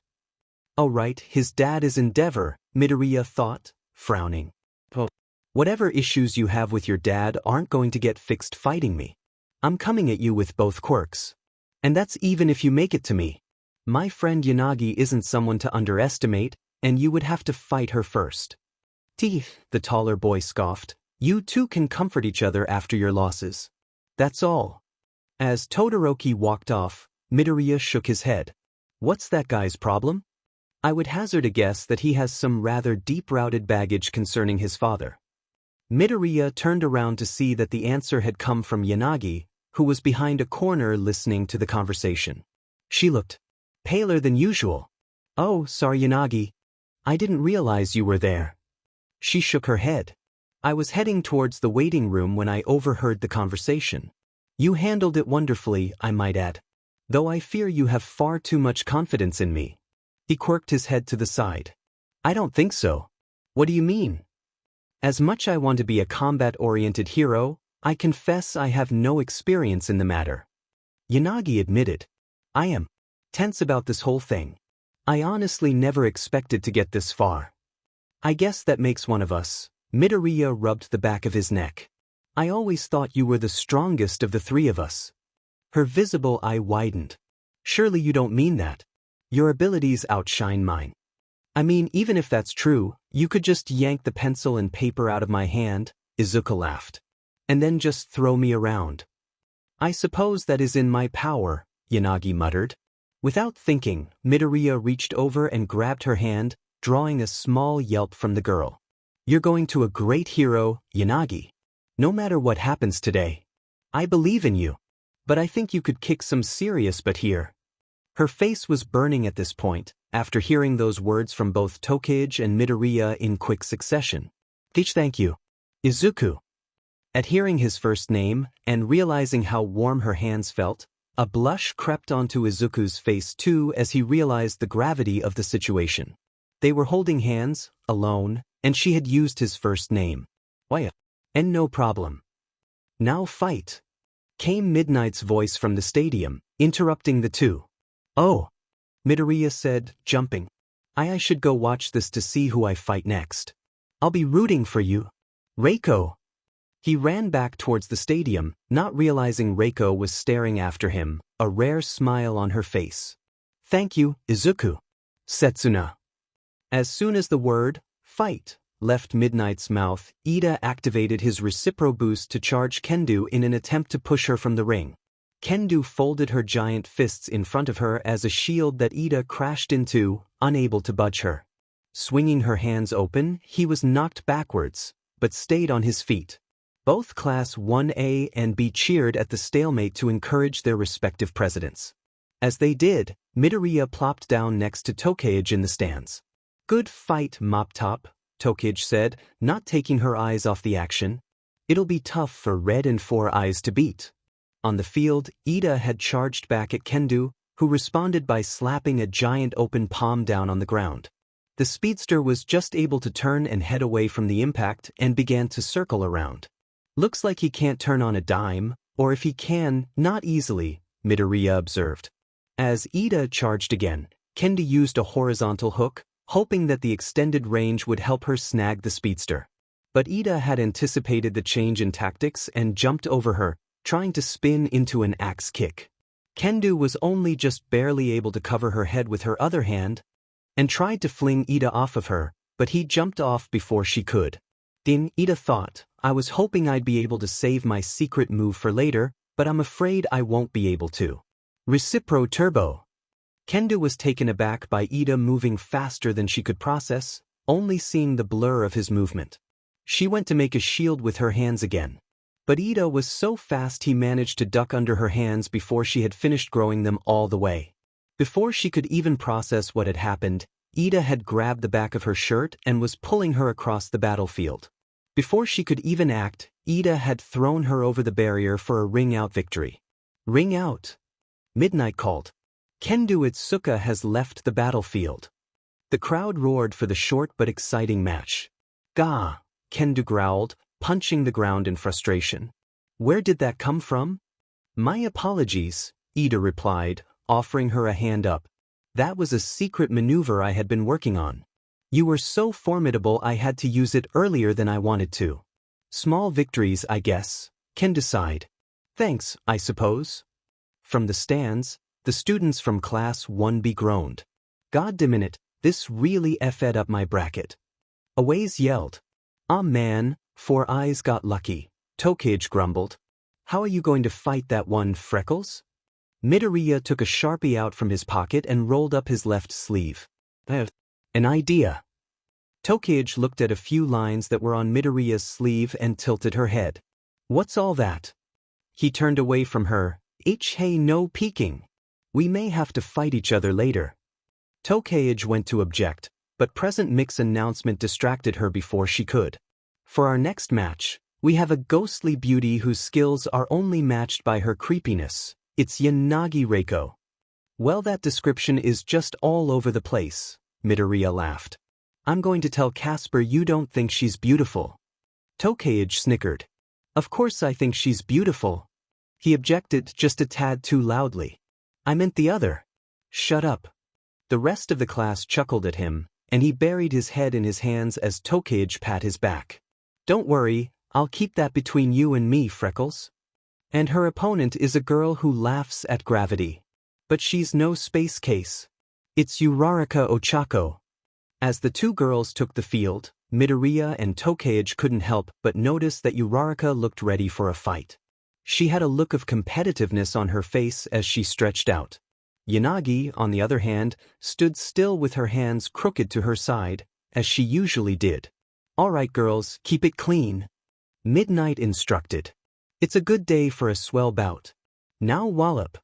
Oh right, his dad is Endeavor, Midoriya thought, frowning. Oh. Whatever issues you have with your dad aren't going to get fixed fighting me. I'm coming at you with both quirks. And that's even if you make it to me. My friend Yanagi isn't someone to underestimate, and you would have to fight her first. Teeth, the taller boy scoffed. You two can comfort each other after your losses. That's all. As Todoroki walked off, Midoriya shook his head. What's that guy's problem? I would hazard a guess that he has some rather deep-rooted baggage concerning his father. Midoriya turned around to see that the answer had come from Yanagi, who was behind a corner listening to the conversation. She looked paler than usual. Oh, sorry Yanagi. I didn't realize you were there. She shook her head. I was heading towards the waiting room when I overheard the conversation. You handled it wonderfully, I might add. Though I fear you have far too much confidence in me. He quirked his head to the side. I don't think so. What do you mean? As much I want to be a combat-oriented hero, I confess I have no experience in the matter. Yanagi admitted. I am tense about this whole thing. I honestly never expected to get this far. I guess that makes one of us. Midoriya rubbed the back of his neck. I always thought you were the strongest of the three of us. Her visible eye widened. Surely you don't mean that. Your abilities outshine mine. I mean, even if that's true, you could just yank the pencil and paper out of my hand, Izuku laughed. And then just throw me around. I suppose that is in my power, Yanagi muttered. Without thinking, Midoriya reached over and grabbed her hand, drawing a small yelp from the girl. You're going to a great hero, Yanagi. No matter what happens today. I believe in you. But I think you could kick some serious butt here. Her face was burning at this point, after hearing those words from both Tokage and Midoriya in quick succession. Thank you. Izuku. At hearing his first name, and realizing how warm her hands felt, a blush crept onto Izuku's face too as he realized the gravity of the situation. They were holding hands, alone, and she had used his first name. Why? And no problem. Now fight. Came Midnight's voice from the stadium, interrupting the two. Oh. Midoriya said, jumping. I should go watch this to see who I fight next. I'll be rooting for you. Reiko. He ran back towards the stadium, not realizing Reiko was staring after him, a rare smile on her face. Thank you, Izuku. Setsuna. As soon as the word, fight, left Midnight's mouth, Ida activated his Recipro boost to charge Kendo in an attempt to push her from the ring. Kendo folded her giant fists in front of her as a shield that Ida crashed into, unable to budge her. Swinging her hands open, he was knocked backwards, but stayed on his feet. Both Class 1A and B cheered at the stalemate to encourage their respective presidents. As they did, Midoriya plopped down next to Tokage in the stands. Good fight, Mop Top, Tokage said, not taking her eyes off the action. It'll be tough for Red and Four Eyes to beat. On the field, Ida had charged back at Kendo, who responded by slapping a giant open palm down on the ground. The speedster was just able to turn and head away from the impact and began to circle around. Looks like he can't turn on a dime, or if he can, not easily, Midoriya observed. As Ida charged again, Kendo used a horizontal hook, hoping that the extended range would help her snag the speedster. But Ida had anticipated the change in tactics and jumped over her, trying to spin into an axe kick. Kendo was only just barely able to cover her head with her other hand, and tried to fling Ida off of her, but he jumped off before she could. Then Ida thought, I was hoping I'd be able to save my secret move for later, but I'm afraid I won't be able to. Recipro Turbo. Kendo was taken aback by Ida moving faster than she could process, only seeing the blur of his movement. She went to make a shield with her hands again. But Ida was so fast he managed to duck under her hands before she had finished growing them all the way. Before she could even process what had happened, Ida had grabbed the back of her shirt and was pulling her across the battlefield. Before she could even act, Ida had thrown her over the barrier for a ring-out victory. Ring out! Midnight called. Kendo Itsuka has left the battlefield. The crowd roared for the short but exciting match. Gah! Kendo growled, punching the ground in frustration. Where did that come from? My apologies, Ida replied, offering her a hand up. That was a secret maneuver I had been working on. You were so formidable I had to use it earlier than I wanted to. Small victories, I guess, Kendo sighed. Thanks, I suppose. From the stands, the students from Class 1B groaned. God damn it, this really effed up my bracket. Aways yelled. Aw man, Four Eyes got lucky, Tokage grumbled. How are you going to fight that one, Freckles? Midoriya took a Sharpie out from his pocket and rolled up his left sleeve. An idea. Tokage looked at a few lines that were on Midoriya's sleeve and tilted her head. What's all that? He turned away from her. Hey, no peeking. We may have to fight each other later. Tokage went to object, but Present Mick's announcement distracted her before she could. For our next match, we have a ghostly beauty whose skills are only matched by her creepiness. It's Yanagi Reiko. Well, that description is just all over the place, Midoriya laughed. I'm going to tell Casper you don't think she's beautiful. Tokage snickered. Of course I think she's beautiful. He objected just a tad too loudly. I meant the other. Shut up. The rest of the class chuckled at him, and he buried his head in his hands as Tokage pat his back. Don't worry, I'll keep that between you and me, Freckles. And her opponent is a girl who laughs at gravity. But she's no space case. It's Uraraka Ochako. As the two girls took the field, Midoriya and Tokage couldn't help but notice that Uraraka looked ready for a fight. She had a look of competitiveness on her face as she stretched out. Yanagi, on the other hand, stood still with her hands crooked to her side, as she usually did. All right girls, keep it clean. Midnight instructed. It's a good day for a swell bout. Now wallop.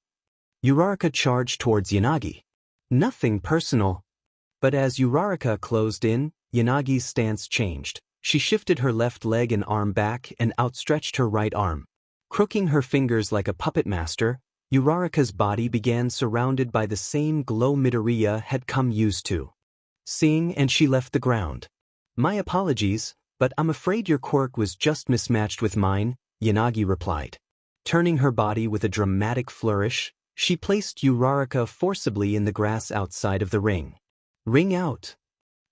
Uraraka charged towards Yanagi. Nothing personal. But as Uraraka closed in, Yanagi's stance changed. She shifted her left leg and arm back and outstretched her right arm. Crooking her fingers like a puppet master, Uraraka's body began surrounded by the same glow Midoriya had come used to. Seeing and she left the ground. My apologies, but I'm afraid your quirk was just mismatched with mine, Yanagi replied. Turning her body with a dramatic flourish, she placed Uraraka forcibly in the grass outside of the ring. Ring out.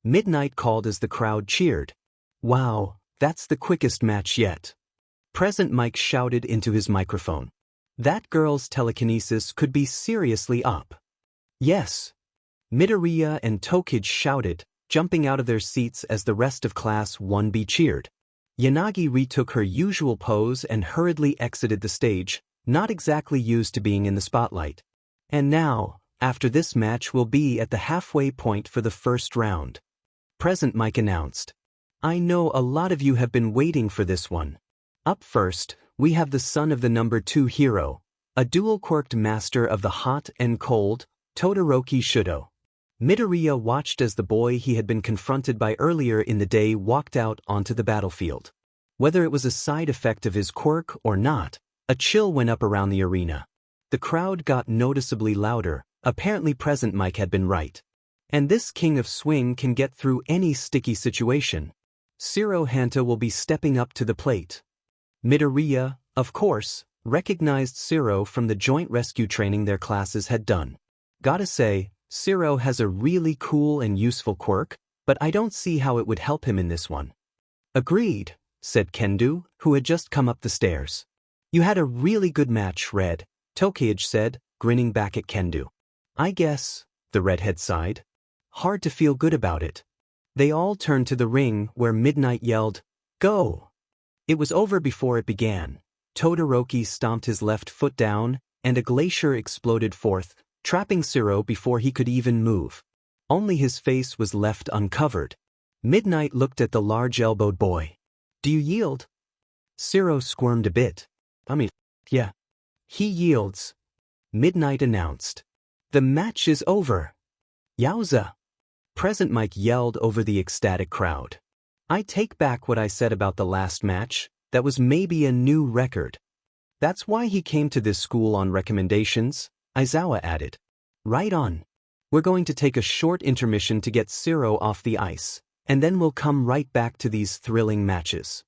Midnight called as the crowd cheered. Wow, that's the quickest match yet. Present Mike shouted into his microphone. That girl's telekinesis could be seriously up. Yes. Midoriya and Tokage shouted, jumping out of their seats as the rest of Class 1B cheered. Yanagi retook her usual pose and hurriedly exited the stage, not exactly used to being in the spotlight. And now, after this match will be at the halfway point for the first round. Present Mike announced. I know a lot of you have been waiting for this one. Up first, we have the son of the number 2 hero, a dual-quirked master of the hot and cold, Todoroki Shudo. Midoriya watched as the boy he had been confronted by earlier in the day walked out onto the battlefield. Whether it was a side effect of his quirk or not, a chill went up around the arena. The crowd got noticeably louder, apparently Present Mike had been right. And this king of swing can get through any sticky situation. Shiro Hanta will be stepping up to the plate. Midoriya, of course, recognized Shiro from the joint rescue training their classes had done. Gotta say, Shiro has a really cool and useful quirk, but I don't see how it would help him in this one. Agreed, said Kendo, who had just come up the stairs. You had a really good match, Red, Tokage said, grinning back at Kendo. I guess, the redhead sighed. Hard to feel good about it. They all turned to the ring where Midnight yelled, Go! It was over before it began. Todoroki stomped his left foot down, and a glacier exploded forth, trapping Shiro before he could even move. Only his face was left uncovered. Midnight looked at the large-elbowed boy. Do you yield? Shiro squirmed a bit. Yeah. He yields. Midnight announced. The match is over. Yowza! Present Mike yelled over the ecstatic crowd. I take back what I said about the last match. That was maybe a new record. That's why he came to this school on recommendations, Aizawa added. Right on. We're going to take a short intermission to get Shiro off the ice, and then we'll come right back to these thrilling matches.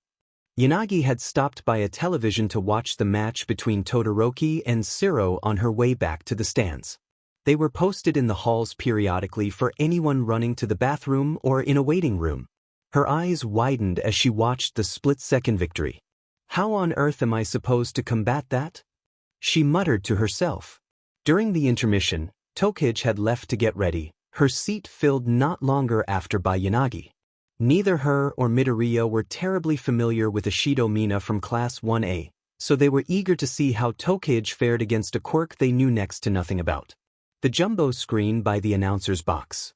Yanagi had stopped by a television to watch the match between Todoroki and Shiro on her way back to the stands. They were posted in the halls periodically for anyone running to the bathroom or in a waiting room. Her eyes widened as she watched the split-second victory. How on earth am I supposed to combat that? She muttered to herself. During the intermission, Tokage had left to get ready, her seat filled not longer after by Yanagi. Neither her or Midoriya were terribly familiar with Ishido Mina from Class 1A, so they were eager to see how Tokage fared against a quirk they knew next to nothing about. The jumbo screen by the announcer's box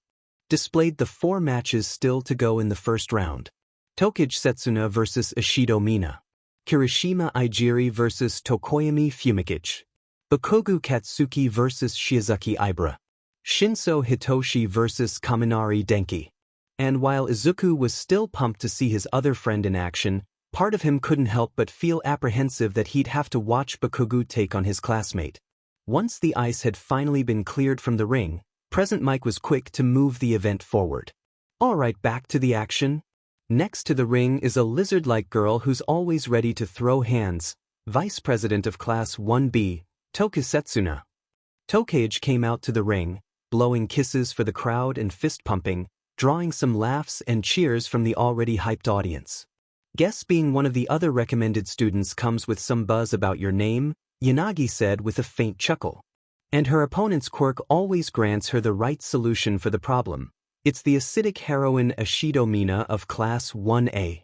displayed the 4 matches still to go in the first round. Tokage Setsuna vs. Ishido Mina. Kirishima Igiri vs. Tokoyami Fumikichi. Bakogu Katsuki vs. Shiozaki Ibara. Shinso Hitoshi vs. Kaminari Denki. And while Izuku was still pumped to see his other friend in action, part of him couldn't help but feel apprehensive that he'd have to watch Bakogu take on his classmate. Once the ice had finally been cleared from the ring, Present Mike was quick to move the event forward. Alright, back to the action. Next to the ring is a lizard-like girl who's always ready to throw hands, Vice President of Class 1B, Tokusetsuna. Tokage came out to the ring, blowing kisses for the crowd and fist-pumping, drawing some laughs and cheers from the already hyped audience. Guess being one of the other recommended students comes with some buzz about your name, Yanagi said with a faint chuckle. And her opponent's quirk always grants her the right solution for the problem. It's the acidic heroine Ashido Mina of Class 1A.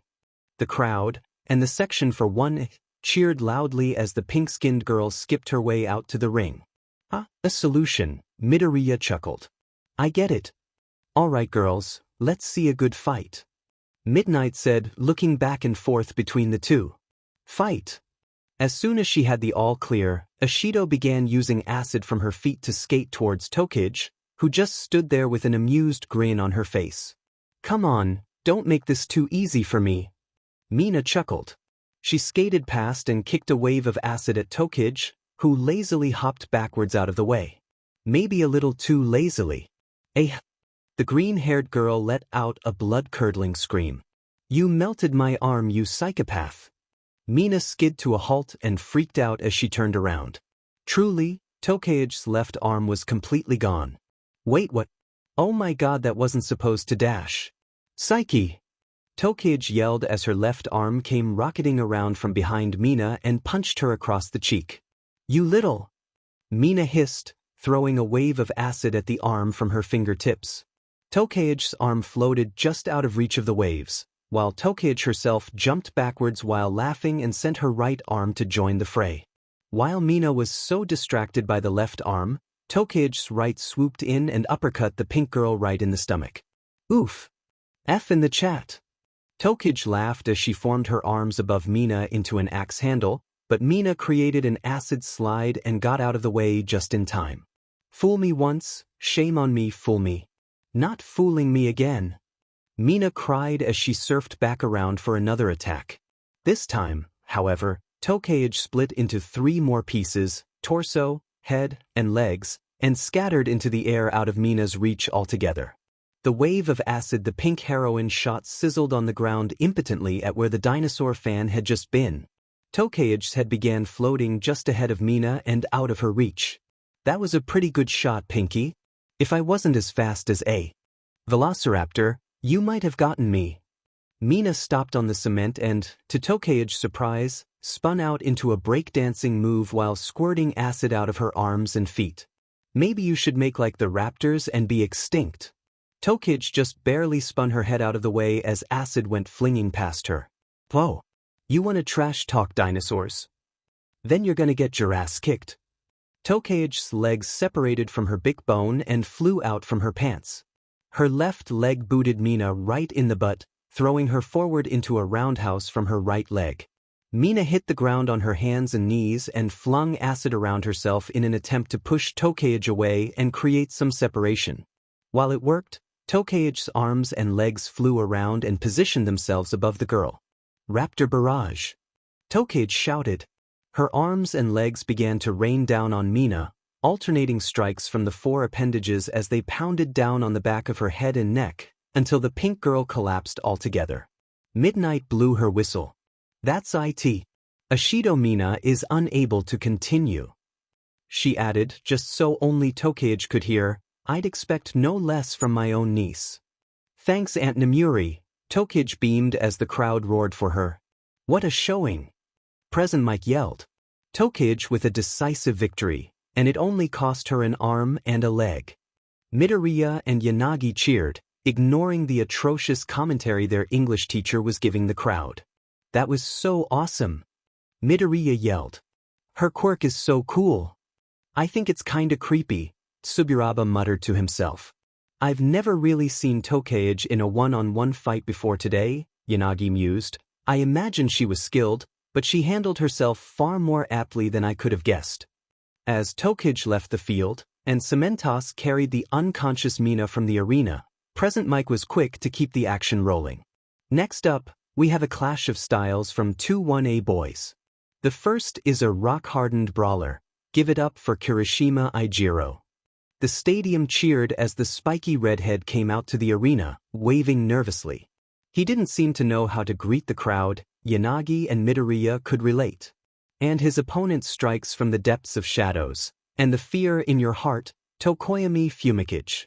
The crowd, and the section for 1A, cheered loudly as the pink-skinned girl skipped her way out to the ring. Ah, a solution, Midoriya chuckled. I get it. Alright girls, let's see a good fight. Midnight said, looking back and forth between the two. Fight. As soon as she had the all clear, Ashido began using acid from her feet to skate towards Tokage, who just stood there with an amused grin on her face. Come on, don't make this too easy for me. Mina chuckled. She skated past and kicked a wave of acid at Tokage, who lazily hopped backwards out of the way. Maybe a little too lazily. Eh. The green-haired girl let out a blood-curdling scream. You melted my arm, you psychopath. Mina skid to a halt and freaked out as she turned around. Truly, Tokage's left arm was completely gone. Wait, what? Oh my god, that wasn't supposed to dash. Psyche! Tokage yelled as her left arm came rocketing around from behind Mina and punched her across the cheek. You little! Mina hissed, throwing a wave of acid at the arm from her fingertips. Tokage's arm floated just out of reach of the waves, while Tokage herself jumped backwards while laughing and sent her right arm to join the fray. While Mina was so distracted by the left arm, Tokage's right swooped in and uppercut the pink girl right in the stomach. Oof! F in the chat. Tokage laughed as she formed her arms above Mina into an axe handle, but Mina created an acid slide and got out of the way just in time. Fool me once, shame on me, fool me. Not fooling me again. Mina cried as she surfed back around for another attack. This time, however, Tokage split into 3 more pieces, torso, head, and legs, and scattered into the air out of Mina's reach altogether. The wave of acid the pink heroine shot sizzled on the ground impotently at where the dinosaur fan had just been. Tokage's head began floating just ahead of Mina and out of her reach. That was a pretty good shot, Pinky. If I wasn't as fast as a Velociraptor, you might have gotten me. Mina stopped on the cement and, to Tokage's surprise, spun out into a breakdancing move while squirting acid out of her arms and feet. Maybe you should make like the raptors and be extinct. Tokage just barely spun her head out of the way as acid went flinging past her. Whoa. You wanna trash talk dinosaurs? Then you're gonna get your ass kicked. Tokage's legs separated from her big bone and flew out from her pants. Her left leg booted Mina right in the butt, throwing her forward into a roundhouse from her right leg. Mina hit the ground on her hands and knees and flung acid around herself in an attempt to push Tokage away and create some separation. While it worked, Tokage's arms and legs flew around and positioned themselves above the girl. Raptor barrage! Tokage shouted. Her arms and legs began to rain down on Mina, alternating strikes from the 4 appendages as they pounded down on the back of her head and neck, until the pink girl collapsed altogether. Midnight blew her whistle. That's it. Ashido Mina is unable to continue. She added, just so only Tokage could hear, I'd expect no less from my own niece. Thanks, Aunt Nemuri, Tokage beamed as the crowd roared for her. What a showing! Present Mike yelled. Tokage with a decisive victory, and it only cost her an arm and a leg. Midoriya and Yanagi cheered, ignoring the atrocious commentary their English teacher was giving the crowd. That was so awesome! Midoriya yelled. Her quirk is so cool. I think it's kinda creepy, Tsuburaba muttered to himself. I've never really seen Tokage in a one-on-one fight before today, Yanagi mused. I imagine she was skilled, but she handled herself far more aptly than I could have guessed. As Tokage left the field, and Cementos carried the unconscious Mina from the arena, Present Mike was quick to keep the action rolling. Next up, we have a clash of styles from 2 1A boys. The first is a rock-hardened brawler. Give it up for Kirishima Ijiro. The stadium cheered as the spiky redhead came out to the arena, waving nervously. He didn't seem to know how to greet the crowd. Yanagi and Midoriya could relate. And his opponent strikes from the depths of shadows, and the fear in your heart, Tokoyami Fumikage.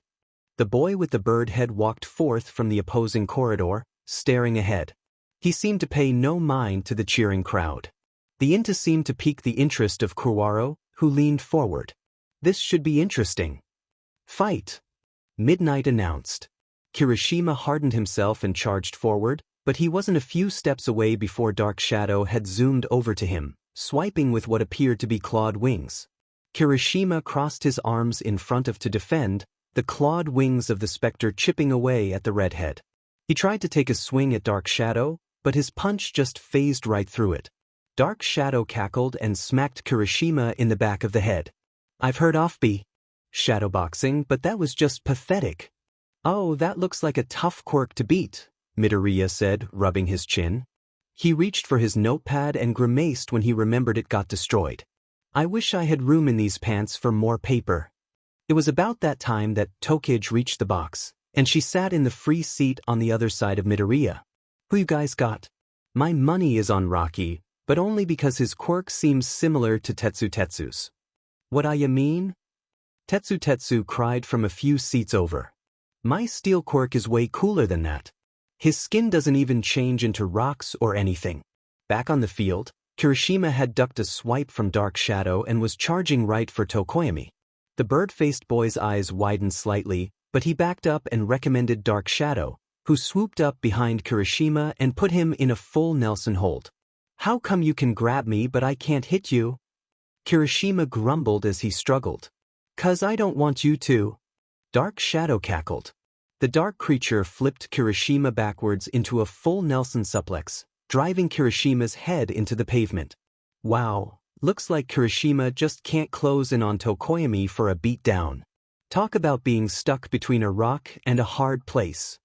The boy with the bird head walked forth from the opposing corridor, staring ahead. He seemed to pay no mind to the cheering crowd. The Inta seemed to pique the interest of Kurwaro, who leaned forward. This should be interesting. Fight! Midnight announced. Kirishima hardened himself and charged forward, but he wasn't a few steps away before Dark Shadow had zoomed over to him, swiping with what appeared to be clawed wings. Kirishima crossed his arms in front of to defend, the clawed wings of the specter chipping away at the redhead. He tried to take a swing at Dark Shadow, but his punch just phased right through it. Dark Shadow cackled and smacked Kirishima in the back of the head. I've heard off-B shadowboxing, but that was just pathetic. Oh, that looks like a tough Quirk to beat, Midoriya said, rubbing his chin. He reached for his notepad and grimaced when he remembered it got destroyed. I wish I had room in these pants for more paper. It was about that time that Tokage reached the box, and she sat in the free seat on the other side of Midoriya. Who you guys got? My money is on Rocky, but only because his quirk seems similar to Tetsu's. What I mean? Tetsu cried from a few seats over. My steel quirk is way cooler than that. His skin doesn't even change into rocks or anything. Back on the field, Kirishima had ducked a swipe from Dark Shadow and was charging right for Tokoyami. The bird-faced boy's eyes widened slightly, but he backed up and recommended Dark Shadow, who swooped up behind Kirishima and put him in a full Nelson hold. How come you can grab me but I can't hit you? Kirishima grumbled as he struggled. 'Cause I don't want you to. Dark Shadow cackled. The dark creature flipped Kirishima backwards into a full Nelson suplex, driving Kirishima's head into the pavement. Wow, looks like Kirishima just can't close in on Tokoyami for a beatdown. Talk about being stuck between a rock and a hard place.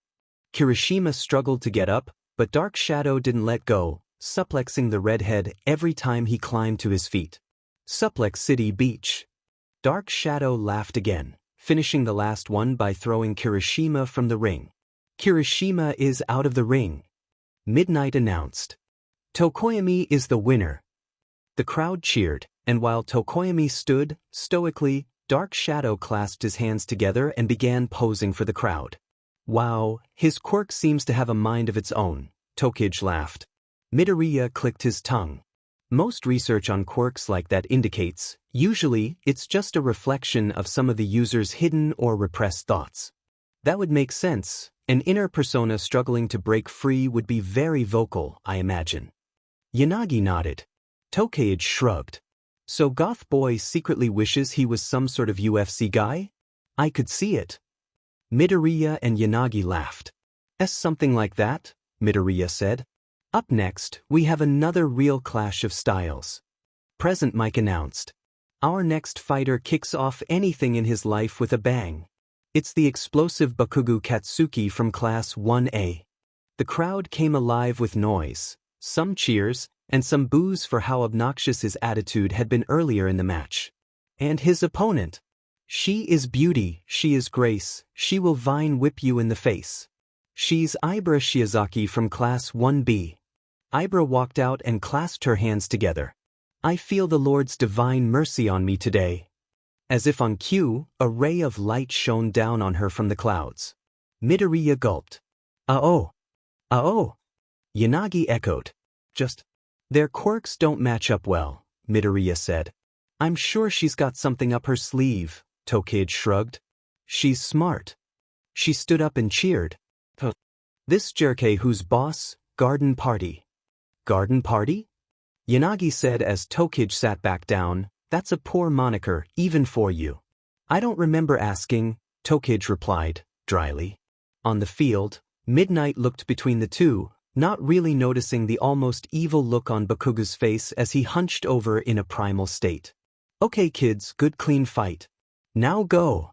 Kirishima struggled to get up, but Dark Shadow didn't let go, suplexing the redhead every time he climbed to his feet. Suplex City Beach. Dark Shadow laughed again, finishing the last one by throwing Kirishima from the ring. Kirishima is out of the ring. Midnight announced. Tokoyami is the winner. The crowd cheered, and while Tokoyami stood, stoically, Dark Shadow clasped his hands together and began posing for the crowd. Wow, his quirk seems to have a mind of its own, Tokage laughed. Midoriya clicked his tongue. Most research on quirks like that indicates, usually, it's just a reflection of some of the user's hidden or repressed thoughts. That would make sense. An inner persona struggling to break free would be very vocal, I imagine. Yanagi nodded. Tokage shrugged. So Goth Boy secretly wishes he was some sort of UFC guy? I could see it. Midoriya and Yanagi laughed. Something like that, Midoriya said. Up next, we have another real clash of styles. Present Mike announced. Our next fighter kicks off anything in his life with a bang. It's the explosive Bakugo Katsuki from Class 1A. The crowd came alive with noise, some cheers, and some boos for how obnoxious his attitude had been earlier in the match. And his opponent. She is beauty, she is grace, she will vine whip you in the face. She's Ibra Shiozaki from Class 1B. Ibra walked out and clasped her hands together. I feel the Lord's divine mercy on me today. As if on cue, a ray of light shone down on her from the clouds. Midoriya gulped. Ah-oh. Ah-oh. Yanagi echoed. Just. Their quirks don't match up well, Midoriya said. I'm sure she's got something up her sleeve, Tokage shrugged. She's smart. She stood up and cheered. This jerke who's boss, garden party. Garden party? Yanagi said as Tokage sat back down. That's a poor moniker, even for you. I don't remember asking, Tokage replied, dryly. On the field, Midnight looked between the two, not really noticing the almost evil look on Bakugo's face as he hunched over in a primal state. Okay kids, good clean fight. Now go.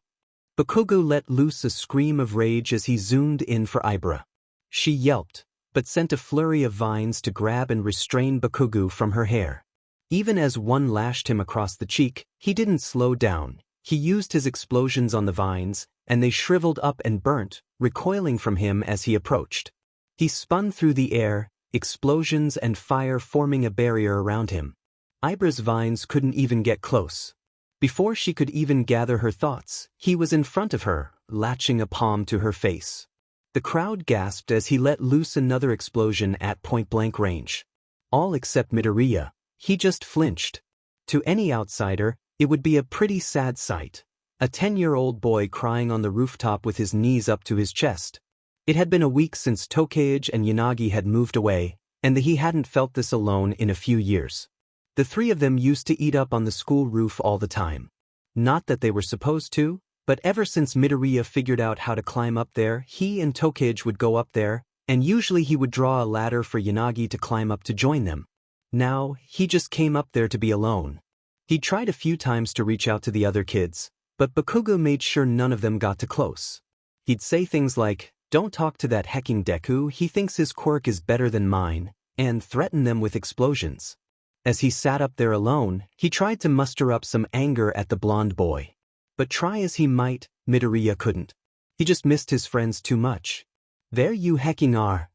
Bakugo let loose a scream of rage as he zoomed in for Ibra. She yelped, but sent a flurry of vines to grab and restrain Bakugo from her hair. Even as one lashed him across the cheek, he didn't slow down. He used his explosions on the vines, and they shriveled up and burnt, recoiling from him as he approached. He spun through the air, explosions and fire forming a barrier around him. Ibra's vines couldn't even get close. Before she could even gather her thoughts, he was in front of her, latching a palm to her face. The crowd gasped as he let loose another explosion at point-blank range. All except Midoriya. He just flinched. To any outsider, it would be a pretty sad sight. A 10-year-old boy crying on the rooftop with his knees up to his chest. It had been a week since Tokage and Yanagi had moved away, and he hadn't felt this alone in a few years. The three of them used to eat up on the school roof all the time. Not that they were supposed to, but ever since Midoriya figured out how to climb up there, he and Tokage would go up there, and usually he would draw a ladder for Yanagi to climb up to join them. Now, he just came up there to be alone. He tried a few times to reach out to the other kids, but Bakugo made sure none of them got too close. He'd say things like, "Don't talk to that hecking Deku, he thinks his quirk is better than mine," and threaten them with explosions. As he sat up there alone, he tried to muster up some anger at the blonde boy. But try as he might, Midoriya couldn't. He just missed his friends too much. "There you hecking are."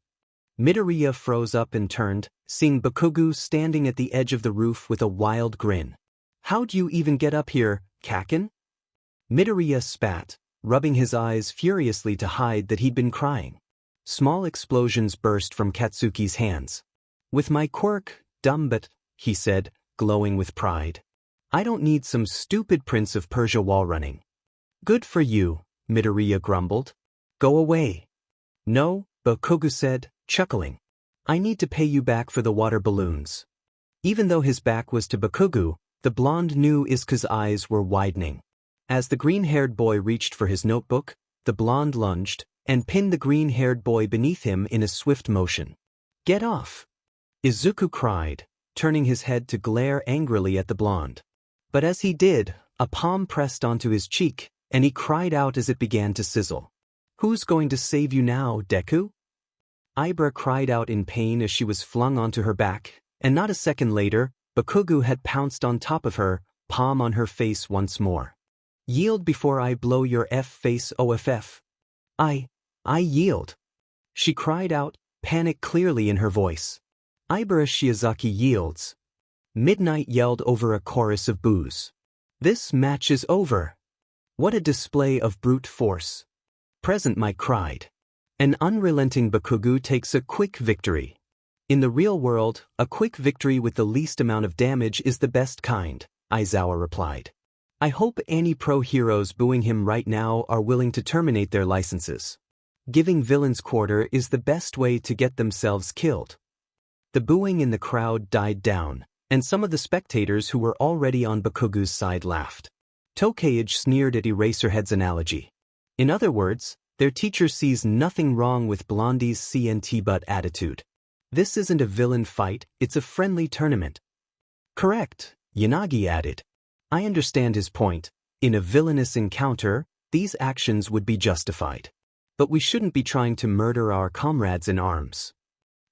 Midoriya froze up and turned, seeing Bakugo standing at the edge of the roof with a wild grin. "How'd you even get up here, Kacchan?" Midoriya spat, rubbing his eyes furiously to hide that he'd been crying. Small explosions burst from Katsuki's hands. "With my quirk, dumb but," he said, glowing with pride. "I don't need some stupid Prince of Persia wall running." "Good for you," Midoriya grumbled. "Go away." "No," Bakugo said, chuckling. "I need to pay you back for the water balloons." Even though his back was to Bakugo, the blonde knew Isuka's eyes were widening. As the green-haired boy reached for his notebook, the blonde lunged and pinned the green-haired boy beneath him in a swift motion. "Get off!" Izuku cried, turning his head to glare angrily at the blonde. But as he did, a palm pressed onto his cheek, and he cried out as it began to sizzle. "Who's going to save you now, Deku?" Ibra cried out in pain as she was flung onto her back, and not a second later, Bakugo had pounced on top of her, palm on her face once more. "Yield before I blow your face off. I yield," she cried out, panic clearly in her voice. Ibara Shiozaki yields. Midnight yelled over a chorus of boos. "This match is over." What a display of brute force. Present Mike cried. An unrelenting Bakugo takes a quick victory. In the real world, a quick victory with the least amount of damage is the best kind, Aizawa replied. "I hope any pro heroes booing him right now are willing to terminate their licenses. Giving villains quarter is the best way to get themselves killed." The booing in the crowd died down, and some of the spectators who were already on Bakugo's side laughed. Tokage sneered at Eraserhead's analogy. In other words, their teacher sees nothing wrong with Blondie's CNT butt attitude. "This isn't a villain fight, it's a friendly tournament." "Correct," Yanagi added. "I understand his point. In a villainous encounter, these actions would be justified. But we shouldn't be trying to murder our comrades in arms."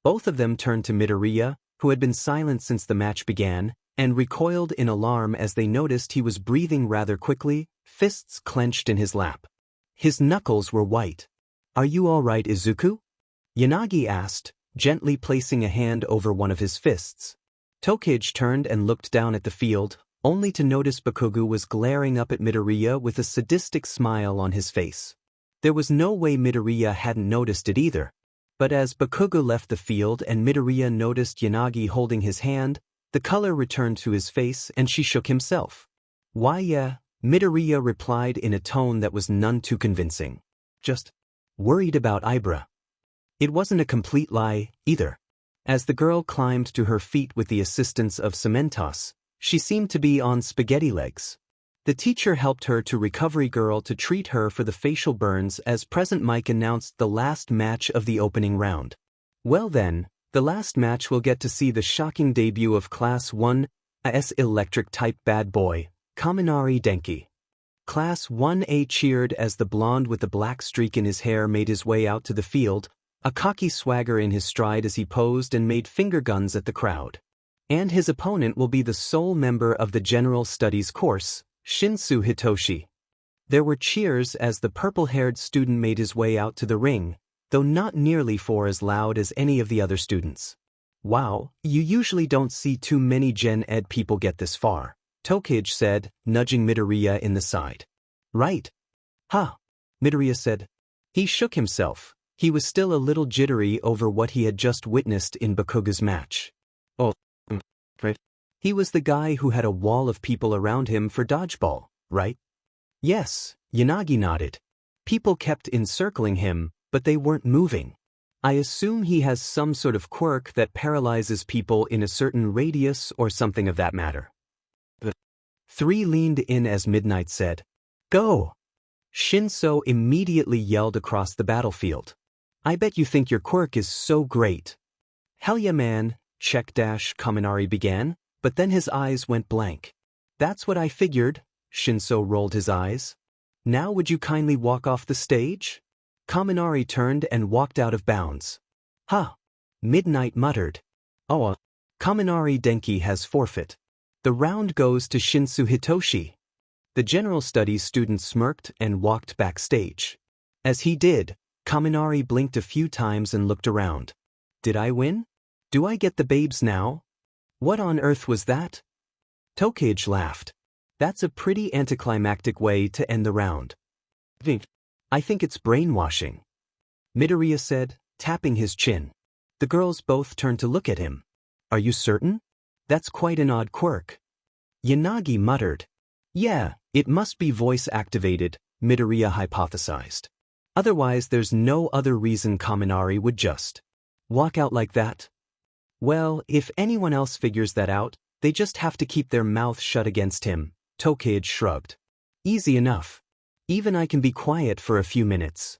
Both of them turned to Midoriya, who had been silent since the match began, and recoiled in alarm as they noticed he was breathing rather quickly, fists clenched in his lap. His knuckles were white. "Are you all right, Izuku?" Yanagi asked, gently placing a hand over one of his fists. Tokage turned and looked down at the field, only to notice Bakugo was glaring up at Midoriya with a sadistic smile on his face. There was no way Midoriya hadn't noticed it either. But as Bakugo left the field and Midoriya noticed Yanagi holding his hand, the color returned to his face and she shook himself. "Why yeah," Midoriya replied in a tone that was none too convincing. "Just worried about Ibra." It wasn't a complete lie, either. As the girl climbed to her feet with the assistance of Cementos, she seemed to be on spaghetti legs. The teacher helped her to Recovery Girl to treat her for the facial burns as Present Mike announced the last match of the opening round. Well then, the last match will get to see the shocking debut of Class 1A's electric-type bad boy, Kaminari Denki. Class 1A cheered as the blonde with the black streak in his hair made his way out to the field, a cocky swagger in his stride as he posed and made finger guns at the crowd. And his opponent will be the sole member of the General Studies course, Shinsu Hitoshi. There were cheers as the purple-haired student made his way out to the ring, though not nearly for as loud as any of the other students. Wow, you usually don't see too many Gen Ed people get this far, Tokage said, nudging Midoriya in the side. Right? Huh, Midoriya said. He shook himself. He was still a little jittery over what he had just witnessed in Bakuga's match. Oh, right. He was the guy who had a wall of people around him for dodgeball, right? Yes, Yanagi nodded. People kept encircling him, but they weren't moving. I assume he has some sort of quirk that paralyzes people in a certain radius or something of that matter. The three leaned in as Midnight said, "Go!" Shinso immediately yelled across the battlefield. I bet you think your quirk is so great. Hell yeah man, Kaminari began, but then his eyes went blank. That's what I figured, Shinso rolled his eyes. Now would you kindly walk off the stage? Kaminari turned and walked out of bounds. Huh. Midnight muttered. Oh, Kaminari Denki has forfeit. The round goes to Shinsu Hitoshi. The general studies student smirked and walked backstage. As he did, Kaminari blinked a few times and looked around. Did I win? Do I get the babes now? What on earth was that? Tokage laughed. That's a pretty anticlimactic way to end the round. I think it's brainwashing, Midoriya said, tapping his chin. The girls both turned to look at him. Are you certain? That's quite an odd quirk. Yanagi muttered. Yeah, it must be voice-activated, Midoriya hypothesized. Otherwise there's no other reason Kaminari would just walk out like that. Well, if anyone else figures that out, they just have to keep their mouth shut against him, Tokage shrugged. Easy enough. Even I can be quiet for a few minutes.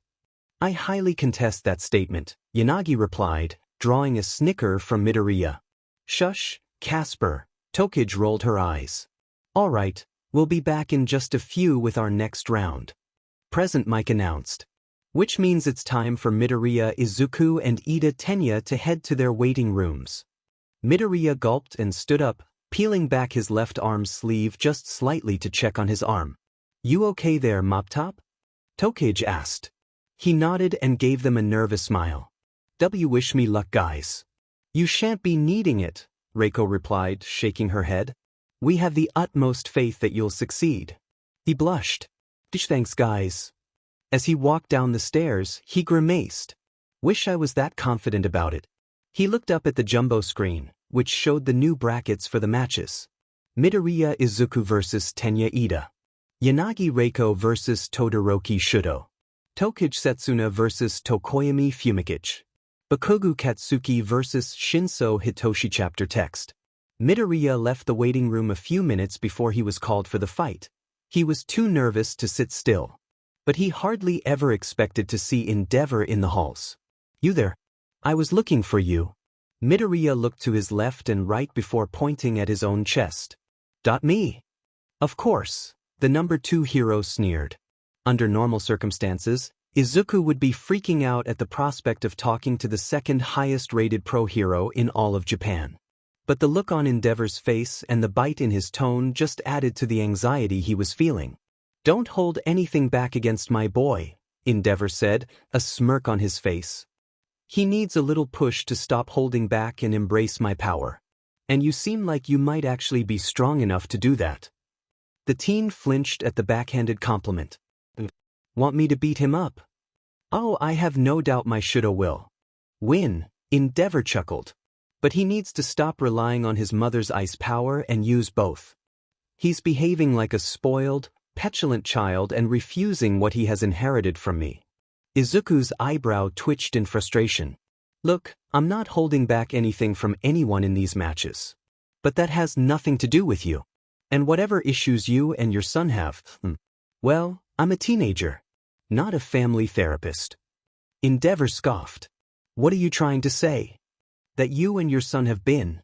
I highly contest that statement, Yanagi replied, drawing a snicker from Midoriya. Shush, Casper, Tokage rolled her eyes. All right, we'll be back in just a few with our next round. Present Mike announced. Which means it's time for Midoriya, Izuku and Ida Tenya to head to their waiting rooms. Midoriya gulped and stood up, peeling back his left arm's sleeve just slightly to check on his arm. You okay there, Mop Top? Tokage asked. He nodded and gave them a nervous smile. Wish me luck, guys. You shan't be needing it, Reiko replied, shaking her head. We have the utmost faith that you'll succeed. He blushed. Thanks, guys. As he walked down the stairs, he grimaced. Wish I was that confident about it. He looked up at the jumbo screen, which showed the new brackets for the matches. Midoriya Izuku vs Tenya Ida. Yanagi Reiko vs Todoroki Shudo. Tokage Setsuna vs Tokoyami Fumikichi. Bakugo Katsuki vs Shinso Hitoshi. Chapter text. Midoriya left the waiting room a few minutes before he was called for the fight. He was too nervous to sit still. But he hardly ever expected to see Endeavor in the halls. You there? I was looking for you. Midoriya looked to his left and right before pointing at his own chest. Me? Of course, the number 2 hero sneered. Under normal circumstances, Izuku would be freaking out at the prospect of talking to the second highest-rated pro hero in all of Japan. But the look on Endeavor's face and the bite in his tone just added to the anxiety he was feeling. Don't hold anything back against my boy, Endeavor said, a smirk on his face. He needs a little push to stop holding back and embrace my power. And you seem like you might actually be strong enough to do that. The teen flinched at the backhanded compliment. Want me to beat him up? Oh, I have no doubt my Shudo will win, Endeavor chuckled. But he needs to stop relying on his mother's ice power and use both. He's behaving like a spoiled, petulant child and refusing what he has inherited from me. Izuku's eyebrow twitched in frustration. Look, I'm not holding back anything from anyone in these matches. But that has nothing to do with you. And whatever issues you and your son have, well, I'm a teenager, not a family therapist. Endeavor scoffed. What are you trying to say? That you and your son have been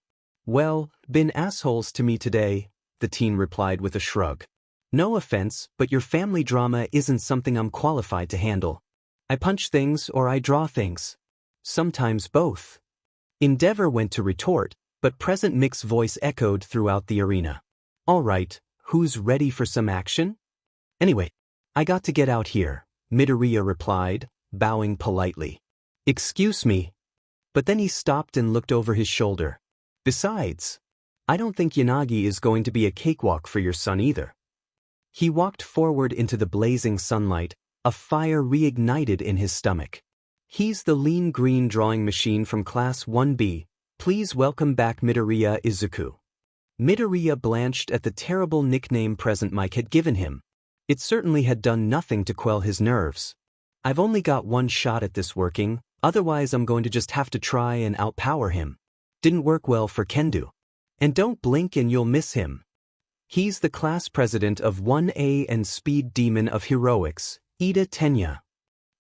assholes to me today, the teen replied with a shrug. No offense, but your family drama isn't something I'm qualified to handle. I punch things or I draw things. Sometimes both. Endeavor went to retort, but Present Mick's voice echoed throughout the arena. All right, who's ready for some action? Anyway, I got to get out here, Midoriya replied, bowing politely. Excuse me. But then he stopped and looked over his shoulder. Besides, I don't think Yanagi is going to be a cakewalk for your son either. He walked forward into the blazing sunlight, a fire reignited in his stomach. He's the lean green drawing machine from Class 1B. Please welcome back Midoriya Izuku. Midoriya blanched at the terrible nickname Present Mike had given him. It certainly had done nothing to quell his nerves. I've only got one shot at this working, otherwise I'm going to just have to try and outpower him. Didn't work well for Kendo. And don't blink and you'll miss him. He's the class president of 1A and Speed Demon of Heroics, Ida Tenya.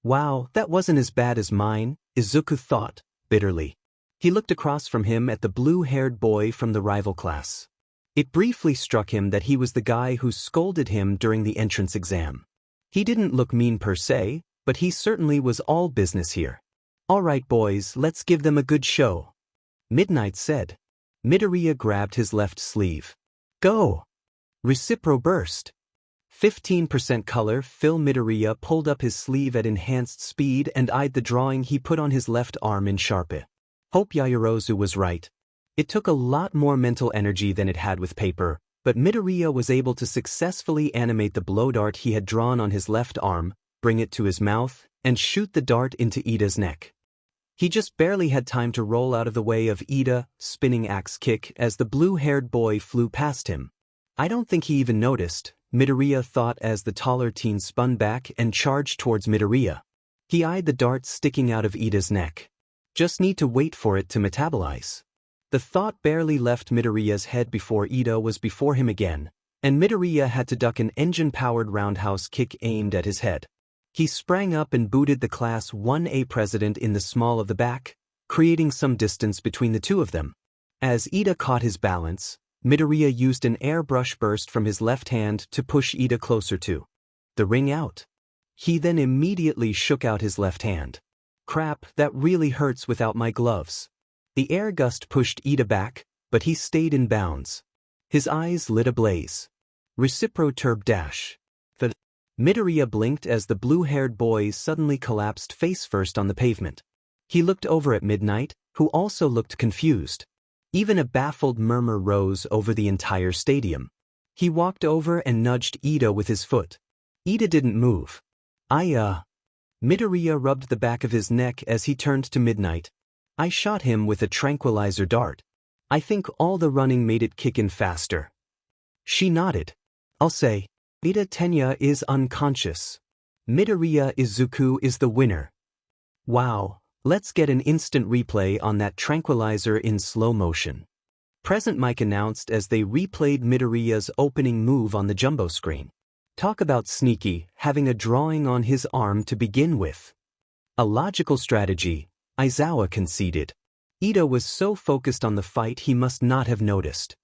Wow, that wasn't as bad as mine, Izuku thought, bitterly. He looked across from him at the blue-haired boy from the rival class. It briefly struck him that he was the guy who scolded him during the entrance exam. He didn't look mean per se, but he certainly was all business here. All right boys, let's give them a good show, Midnight said. Midoriya grabbed his left sleeve. Go! Recipro burst. 15% color fill. Midoriya pulled up his sleeve at enhanced speed and eyed the drawing he put on his left arm in Sharpe. Hope Yaoyorozu was right. It took a lot more mental energy than it had with paper, but Midoriya was able to successfully animate the blow dart he had drawn on his left arm, bring it to his mouth, and shoot the dart into Ida's neck. He just barely had time to roll out of the way of Ida, spinning axe kick as the blue-haired boy flew past him. I don't think he even noticed, Midoriya thought as the taller teen spun back and charged towards Midoriya. He eyed the dart sticking out of Ida's neck. Just need to wait for it to metabolize. The thought barely left Midoriya's head before Ida was before him again, and Midoriya had to duck an engine-powered roundhouse kick aimed at his head. He sprang up and booted the Class 1A president in the small of the back, creating some distance between the two of them. As Ida caught his balance, Midoriya used an airbrush burst from his left hand to push Ida closer to the ring out. He then immediately shook out his left hand. Crap, that really hurts without my gloves. The air gust pushed Ida back, but he stayed in bounds. His eyes lit ablaze. Recipro turb dash. The Midoriya blinked as the blue-haired boy suddenly collapsed face-first on the pavement. He looked over at Midnight, who also looked confused. Even a baffled murmur rose over the entire stadium. He walked over and nudged Ida with his foot. Ida didn't move. Midoriya rubbed the back of his neck as he turned to Midnight. I shot him with a tranquilizer dart. I think all the running made it kick in faster. She nodded. I'll say, Ida Tenya is unconscious. Midoriya Izuku is the winner. Wow, let's get an instant replay on that tranquilizer in slow motion. Present Mike announced as they replayed Midoriya's opening move on the jumbo screen. Talk about sneaky, having a drawing on his arm to begin with. A logical strategy, Aizawa conceded. Ida was so focused on the fight he must not have noticed.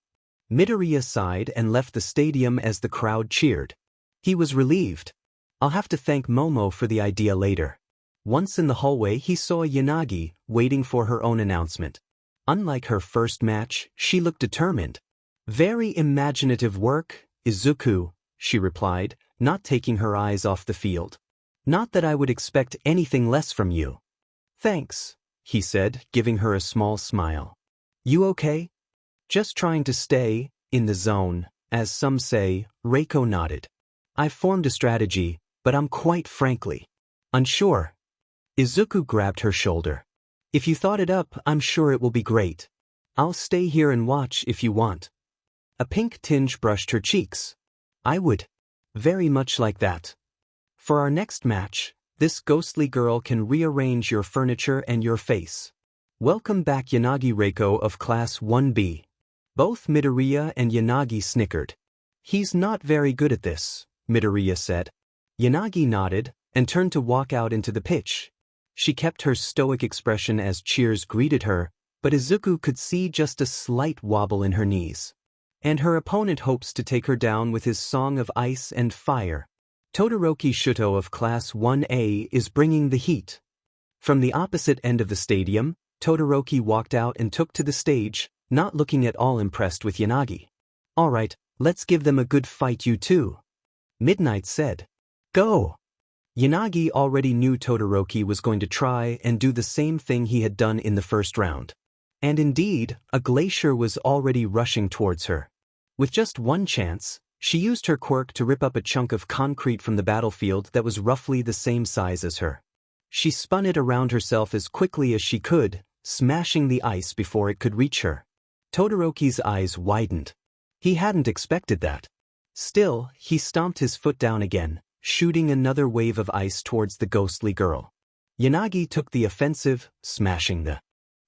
Midoriya sighed and left the stadium as the crowd cheered. He was relieved. I'll have to thank Momo for the idea later. Once in the hallway he saw Yanagi, waiting for her own announcement. Unlike her first match, she looked determined. Very imaginative work, Izuku, she replied, not taking her eyes off the field. Not that I would expect anything less from you. Thanks, he said, giving her a small smile. You okay? Just trying to stay in the zone, as some say, Reiko nodded. I've formed a strategy, but I'm quite frankly unsure. Izuku grabbed her shoulder. If you thought it up, I'm sure it will be great. I'll stay here and watch if you want. A pink tinge brushed her cheeks. I would. Very much like that. For our next match, this ghostly girl can rearrange your furniture and your face. Welcome back Yanagi Reiko of Class 1B. Both Midoriya and Yanagi snickered. He's not very good at this, Midoriya said. Yanagi nodded and turned to walk out into the pitch. She kept her stoic expression as cheers greeted her, but Izuku could see just a slight wobble in her knees. And her opponent hopes to take her down with his Song of Ice and Fire. Todoroki Shuto of Class 1A is bringing the heat. From the opposite end of the stadium, Todoroki walked out and took to the stage, not looking at all impressed with Yanagi. All right, Let's give them a good fight, you two. Midnight said. Go! Yanagi already knew Todoroki was going to try and do the same thing he had done in the first round. And indeed, a glacier was already rushing towards her. With just one chance, she used her quirk to rip up a chunk of concrete from the battlefield that was roughly the same size as her. She spun it around herself as quickly as she could, smashing the ice before it could reach her. Todoroki's eyes widened. He hadn't expected that. Still, he stomped his foot down again, shooting another wave of ice towards the ghostly girl. Yanagi took the offensive, smashing the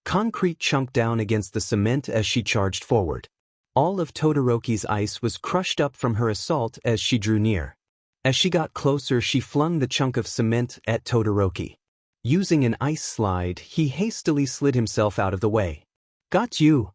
concrete chunk down against the cement as she charged forward. All of Todoroki's ice was crushed up from her assault as she drew near. As she got closer, she flung the chunk of cement at Todoroki. Using an ice slide, he hastily slid himself out of the way. Got you!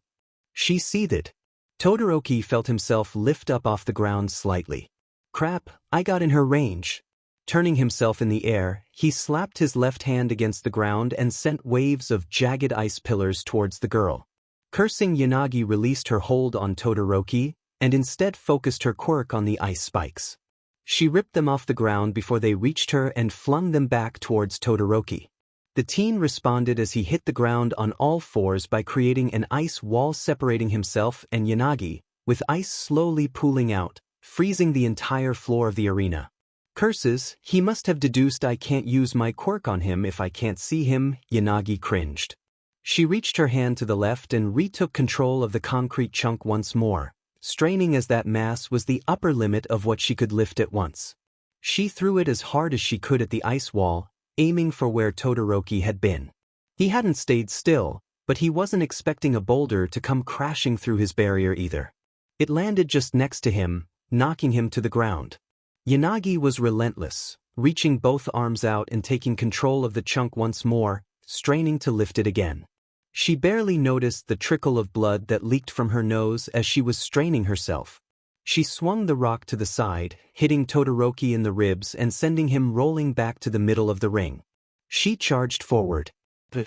She seethed. Todoroki felt himself lift up off the ground slightly. Crap, I got in her range. Turning himself in the air, he slapped his left hand against the ground and sent waves of jagged ice pillars towards the girl. Cursing, Yanagi released her hold on Todoroki and instead focused her quirk on the ice spikes. She ripped them off the ground before they reached her and flung them back towards Todoroki. The teen responded as he hit the ground on all fours by creating an ice wall separating himself and Yanagi, with ice slowly pooling out, freezing the entire floor of the arena. Curses, he must have deduced I can't use my quirk on him if I can't see him, Yanagi cringed. She reached her hand to the left and retook control of the concrete chunk once more, straining as that mass was the upper limit of what she could lift at once. She threw it as hard as she could at the ice wall, aiming for where Todoroki had been. He hadn't stayed still, but he wasn't expecting a boulder to come crashing through his barrier either. It landed just next to him, knocking him to the ground. Yanagi was relentless, reaching both arms out and taking control of the chunk once more, straining to lift it again. She barely noticed the trickle of blood that leaked from her nose as she was straining herself. She swung the rock to the side, hitting Todoroki in the ribs and sending him rolling back to the middle of the ring. She charged forward. The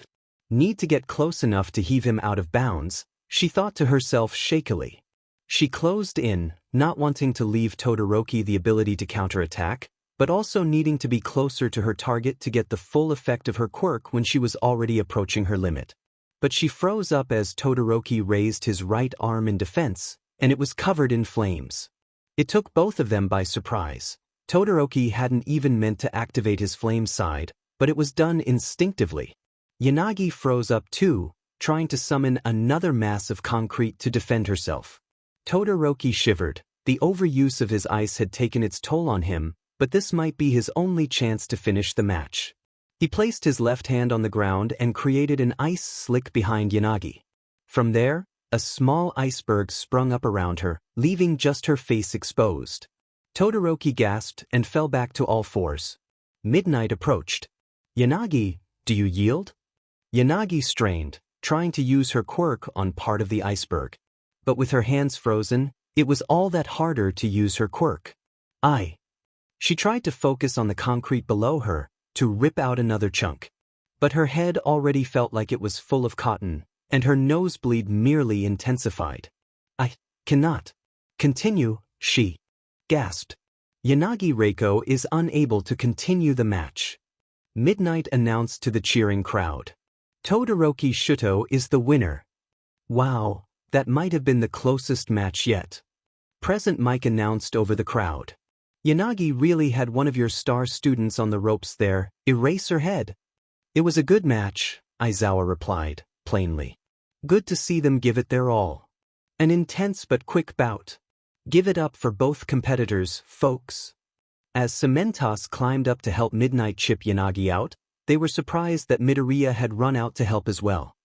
need to get close enough to heave him out of bounds, she thought to herself shakily. She closed in, not wanting to leave Todoroki the ability to counterattack, but also needing to be closer to her target to get the full effect of her quirk when she was already approaching her limit. But she froze up as Todoroki raised his right arm in defense, and it was covered in flames. It took both of them by surprise. Todoroki hadn't even meant to activate his flame side, but it was done instinctively. Yanagi froze up too, trying to summon another mass of concrete to defend herself. Todoroki shivered. The overuse of his ice had taken its toll on him, but this might be his only chance to finish the match. He placed his left hand on the ground and created an ice slick behind Yanagi. From there, a small iceberg sprung up around her, leaving just her face exposed. Todoroki gasped and fell back to all fours. Midnight approached. Yanagi, do you yield? Yanagi strained, trying to use her quirk on part of the iceberg. But with her hands frozen, it was all that harder to use her quirk. She tried to focus on the concrete below her, to rip out another chunk. But her head already felt like it was full of cotton, and her nosebleed merely intensified. I cannot continue, she gasped. Yanagi Reiko is unable to continue the match. Midnight announced to the cheering crowd. Todoroki Shuto is the winner. Wow, that might have been the closest match yet. Present Mike announced over the crowd. Yanagi really had one of your star students on the ropes there, erase her head. It was a good match, Aizawa replied, plainly. Good to see them give it their all. An intense but quick bout. Give it up for both competitors, folks. As Cementos climbed up to help Midnight chip Yanagi out, they were surprised that Midoriya had run out to help as well.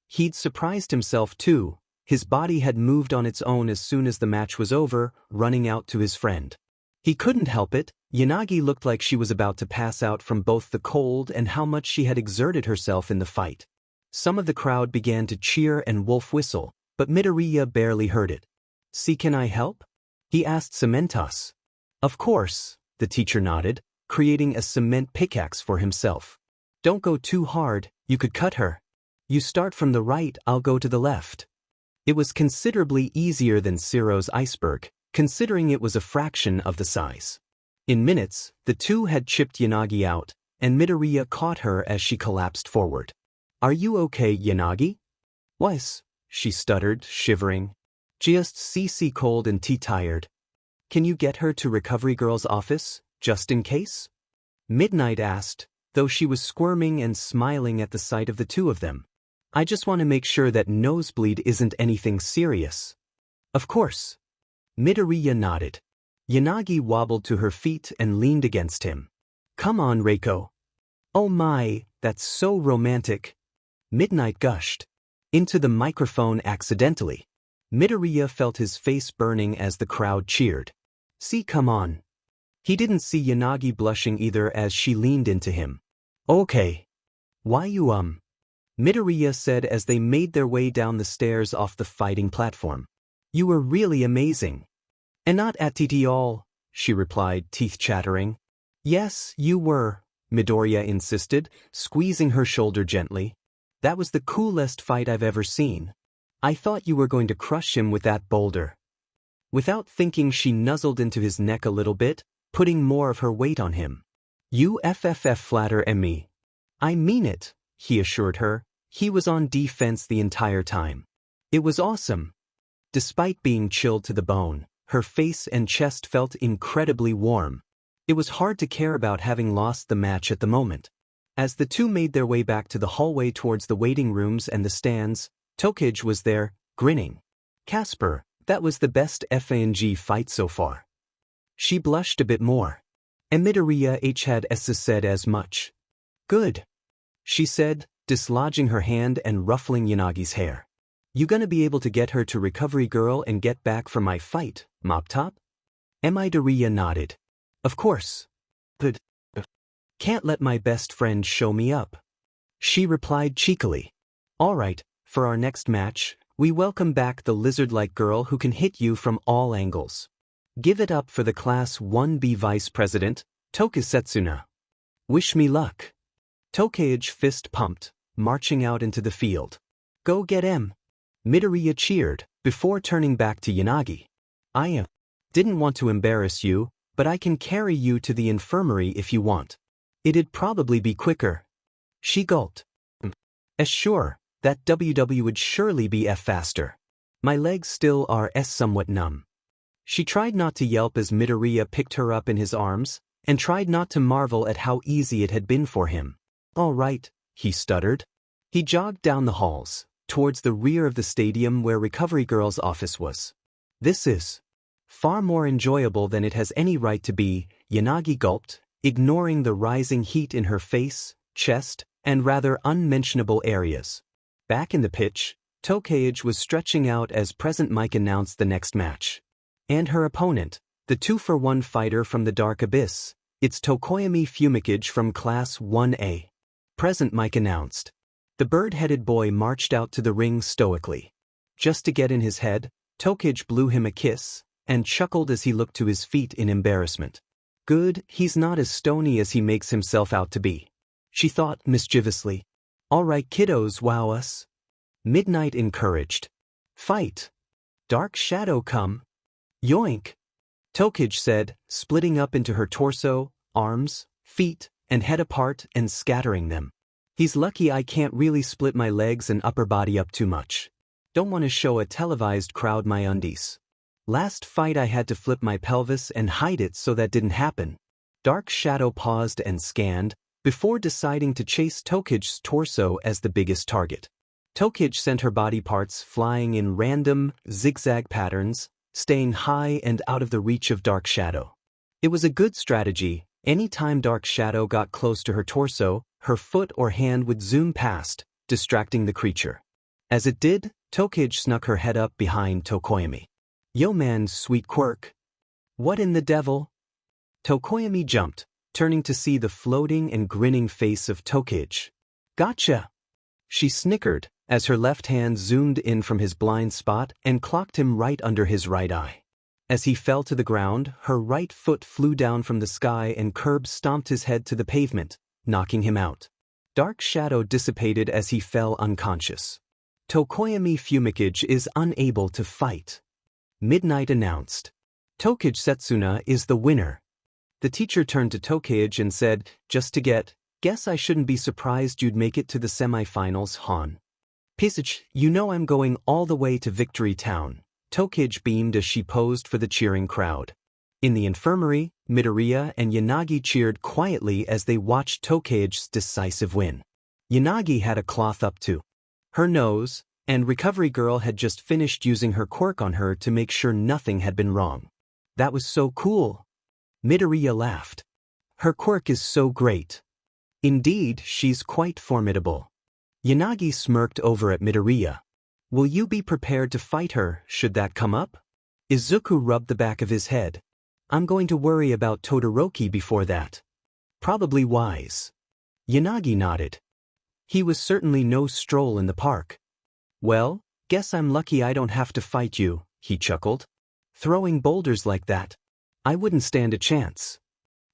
He'd surprised himself too. His body had moved on its own as soon as the match was over, running out to his friend. He couldn't help it. Yanagi looked like she was about to pass out from both the cold and how much she had exerted herself in the fight. Some of the crowd began to cheer and wolf whistle, but Midoriya barely heard it. See, can I help? He asked Cementos. Of course, the teacher nodded, creating a cement pickaxe for himself. Don't go too hard, you could cut her. You start from the right, I'll go to the left. It was considerably easier than Ciro's iceberg, considering it was a fraction of the size. In minutes, the two had chipped Yanagi out, and Midoriya caught her as she collapsed forward. "Are you okay, Yanagi?" "Was," she stuttered, shivering. "Just CC cold and tea-tired. Can you get her to Recovery Girl's office, just in case?" Midnight asked, though she was squirming and smiling at the sight of the two of them. "I just want to make sure that nosebleed isn't anything serious." "Of course." Midoriya nodded. Yanagi wobbled to her feet and leaned against him. "Come on, Reiko." "Oh my, that's so romantic." Midnight gushed into the microphone accidentally. Midoriya felt his face burning as the crowd cheered. "See, come on." He didn't see Yanagi blushing either as she leaned into him. "Okay. Why you Midoriya said as they made their way down the stairs off the fighting platform. "You were really amazing." "And not at all," she replied, teeth chattering. "Yes, you were," Midoriya insisted, squeezing her shoulder gently. "That was the coolest fight I've ever seen. I thought you were going to crush him with that boulder." Without thinking, she nuzzled into his neck a little bit, putting more of her weight on him. "You flatter me." "I mean it," he assured her. He was on defense the entire time. It was awesome. Despite being chilled to the bone, her face and chest felt incredibly warm. It was hard to care about having lost the match at the moment. As the two made their way back to the hallway towards the waiting rooms and the stands, Tokage was there, grinning. "Casper, that was the best FANG fight so far." She blushed a bit more. And Midoriya had said as much. "Good," she said, dislodging her hand and ruffling Yanagi's hair. "You gonna be able to get her to Recovery Girl and get back from my fight, Mop Top?" Midoriya nodded. "Of course. But can't let my best friend show me up," she replied cheekily. "All right, for our next match, we welcome back the lizard-like girl who can hit you from all angles. Give it up for the Class 1B Vice President, Tokisetsuna. Wish me luck." Tokage fist pumped, marching out into the field. "Go get him." Midoriya cheered, before turning back to Yanagi. "I didn't want to embarrass you, but I can carry you to the infirmary if you want. It'd probably be quicker." She gulped. Sure, that WW would surely be faster. My legs still are somewhat numb." She tried not to yelp as Midoriya picked her up in his arms, and tried not to marvel at how easy it had been for him. "All right," he stuttered. He jogged down the halls, towards the rear of the stadium where Recovery Girl's office was. "This is far more enjoyable than it has any right to be," Yanagi gulped, ignoring the rising heat in her face, chest, and rather unmentionable areas. Back in the pitch, Tokage was stretching out as Present Mike announced the next match. And her opponent, the 2-for-1 fighter from the Dark Abyss, it's Tokoyami Fumikage from Class 1A. Present Mike announced. The bird-headed boy marched out to the ring stoically. Just to get in his head, Tokage blew him a kiss, and chuckled as he looked to his feet in embarrassment. Good, he's not as stony as he makes himself out to be, she thought mischievously. "All right, kiddos, wow us." Midnight encouraged. "Fight. Dark Shadow come." "Yoink," Tokage said, splitting up into her torso, arms, feet, and head apart and scattering them. "He's lucky I can't really split my legs and upper body up too much. Don't want to show a televised crowd my undies. Last fight I had to flip my pelvis and hide it so that didn't happen." Dark Shadow paused and scanned, before deciding to chase Tokage's torso as the biggest target. Tokage sent her body parts flying in random, zigzag patterns, staying high and out of the reach of Dark Shadow. It was a good strategy. Any time Dark Shadow got close to her torso, her foot or hand would zoom past, distracting the creature. As it did, Tokage snuck her head up behind Tokoyami. "Yo man, sweet Quirk. What in the devil?" Tokoyami jumped, turning to see the floating and grinning face of Tokage. "Gotcha!" She snickered, as her left hand zoomed in from his blind spot and clocked him right under his right eye. As he fell to the ground, her right foot flew down from the sky and curb stomped his head to the pavement, knocking him out. Dark Shadow dissipated as he fell unconscious. "Tokoyami Fumikage is unable to fight," Midnight announced. Tokage Setsuna is the winner. The teacher turned to Tokage and said, just to guess I shouldn't be surprised you'd make it to the semi-finals, hon. Pisach, you know I'm going all the way to Victory Town. Tokage beamed as she posed for the cheering crowd. In the infirmary, Midoriya and Yanagi cheered quietly as they watched Tokage's decisive win. Yanagi had a cloth up to her nose, and Recovery Girl had just finished using her quirk on her to make sure nothing had been wrong. That was so cool. Midoriya laughed. Her quirk is so great. Indeed, she's quite formidable. Yanagi smirked over at Midoriya. Will you be prepared to fight her, should that come up? Izuku rubbed the back of his head. I'm going to worry about Todoroki before that. Probably wise. Yanagi nodded. He was certainly no stroll in the park. Well, guess I'm lucky I don't have to fight you, he chuckled. Throwing boulders like that, I wouldn't stand a chance.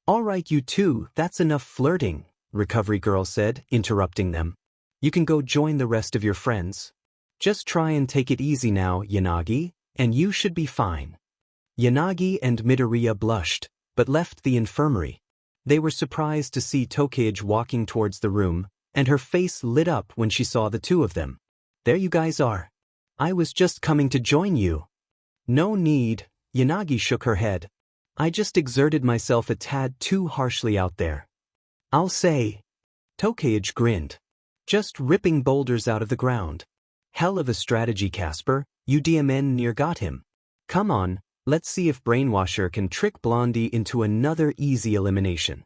All right, you two, that's enough flirting, Recovery Girl said, interrupting them. You can go join the rest of your friends. Just try and take it easy now, Yanagi, and you should be fine. Yanagi and Midoriya blushed, but left the infirmary. They were surprised to see Tokage walking towards the room, and her face lit up when she saw the two of them. There you guys are. I was just coming to join you. No need, Yanagi shook her head. I just exerted myself a tad too harshly out there. I'll say. Tokage grinned. Just ripping boulders out of the ground. Hell of a strategy, Casper. You DMN near got him. Come on, let's see if Brainwasher can trick Blondie into another easy elimination.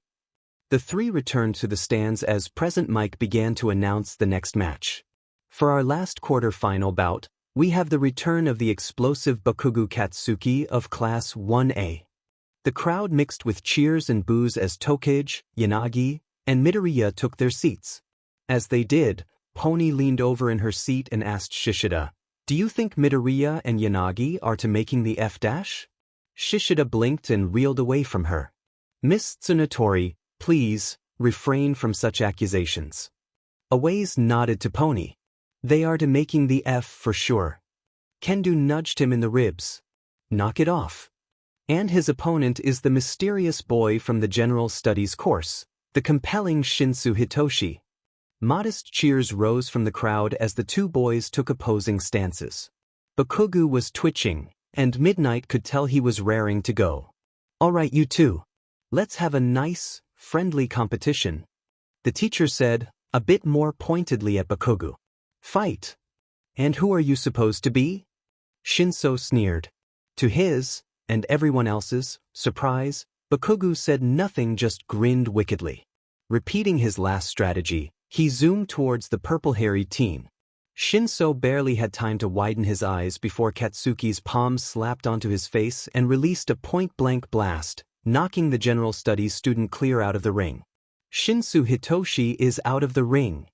The three returned to the stands as Present Mike began to announce the next match. For our last quarter-final bout, we have the return of the explosive Bakugo Katsuki of Class 1A. The crowd mixed with cheers and boos as Tokage, Yanagi, and Midoriya took their seats. As they did, Pony leaned over in her seat and asked Shishida, "Do you think Midoriya and Yanagi are to making the F-dash?" Shishida blinked and reeled away from her. Miss Tsunatori, please, refrain from such accusations. Aways nodded to Pony. They are to making the F for sure. Kendo nudged him in the ribs. Knock it off. And his opponent is the mysterious boy from the General Studies course, the compelling Shinsu Hitoshi. Modest cheers rose from the crowd as the two boys took opposing stances. Bakugo was twitching, and Midnight could tell he was raring to go. All right, you two. Let's have a nice, friendly competition. The teacher said, a bit more pointedly at Bakugo. Fight. And who are you supposed to be? Shinso sneered. To his, and everyone else's, surprise, Bakugo said nothing, just grinned wickedly. Repeating his last strategy, he zoomed towards the purple-hairy teen. Shinso barely had time to widen his eyes before Katsuki's palm slapped onto his face and released a point-blank blast, knocking the General Studies student clear out of the ring. Shinsu Hitoshi is out of the ring.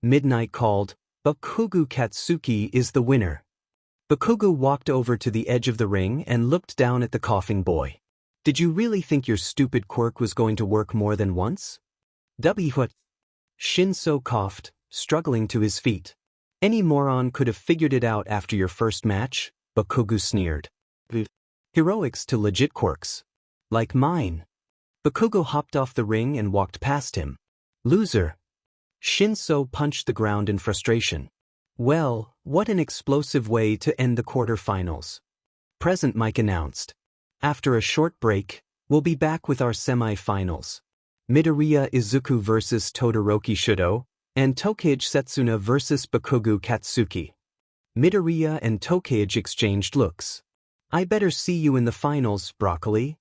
Midnight called, Bakugo Katsuki is the winner. Bakugo walked over to the edge of the ring and looked down at the coughing boy. Did you really think your stupid quirk was going to work more than once? What? Shinso coughed, struggling to his feet. Any moron could have figured it out after your first match, Bakugo sneered. Heroics to legit quirks. Like mine. Bakugo hopped off the ring and walked past him. Loser. Shinso punched the ground in frustration. Well, what an explosive way to end the quarter-finals. Present Mike announced. After a short break, we'll be back with our semi-finals. Midoriya Izuku vs Todoroki Shudo, and Tokage Setsuna vs Bakugo Katsuki. Midoriya and Tokage exchanged looks. I better see you in the finals, Broccoli.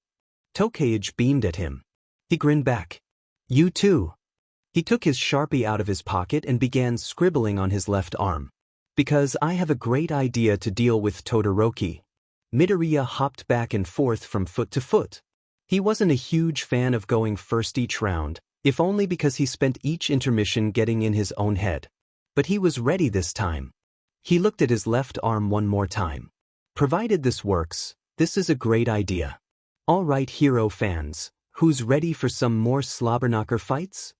Tokage beamed at him. He grinned back. You too. He took his Sharpie out of his pocket and began scribbling on his left arm. Because I have a great idea to deal with Todoroki. Midoriya hopped back and forth from foot to foot. He wasn't a huge fan of going first each round, if only because he spent each intermission getting in his own head. But he was ready this time. He looked at his left arm one more time. Provided this works, this is a great idea. All right, hero fans, who's ready for some more slobberknocker fights?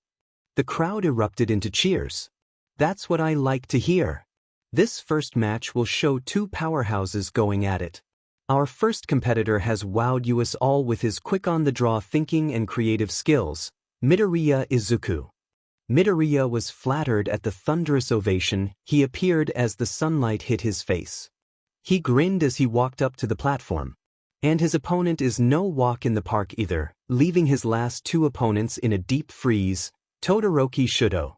The crowd erupted into cheers. That's what I like to hear. This first match will show two powerhouses going at it. Our first competitor has wowed you us all with his quick-on-the-draw thinking and creative skills, Midoriya Izuku. Midoriya was flattered at the thunderous ovation he appeared as the sunlight hit his face. He grinned as he walked up to the platform. And his opponent is no walk in the park either, leaving his last two opponents in a deep freeze, Todoroki Shudo.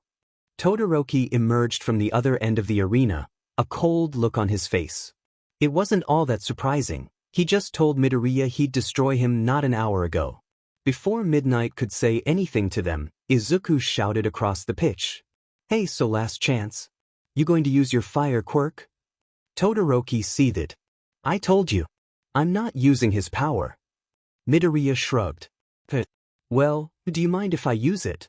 Todoroki emerged from the other end of the arena, a cold look on his face. It wasn't all that surprising. He just told Midoriya he'd destroy him not an hour ago. Before Midnight could say anything to them, Izuku shouted across the pitch. "Hey, so last chance. You going to use your fire quirk?" Todoroki seethed. "I told you. I'm not using his power." Midoriya shrugged. "Well, do you mind if I use it?"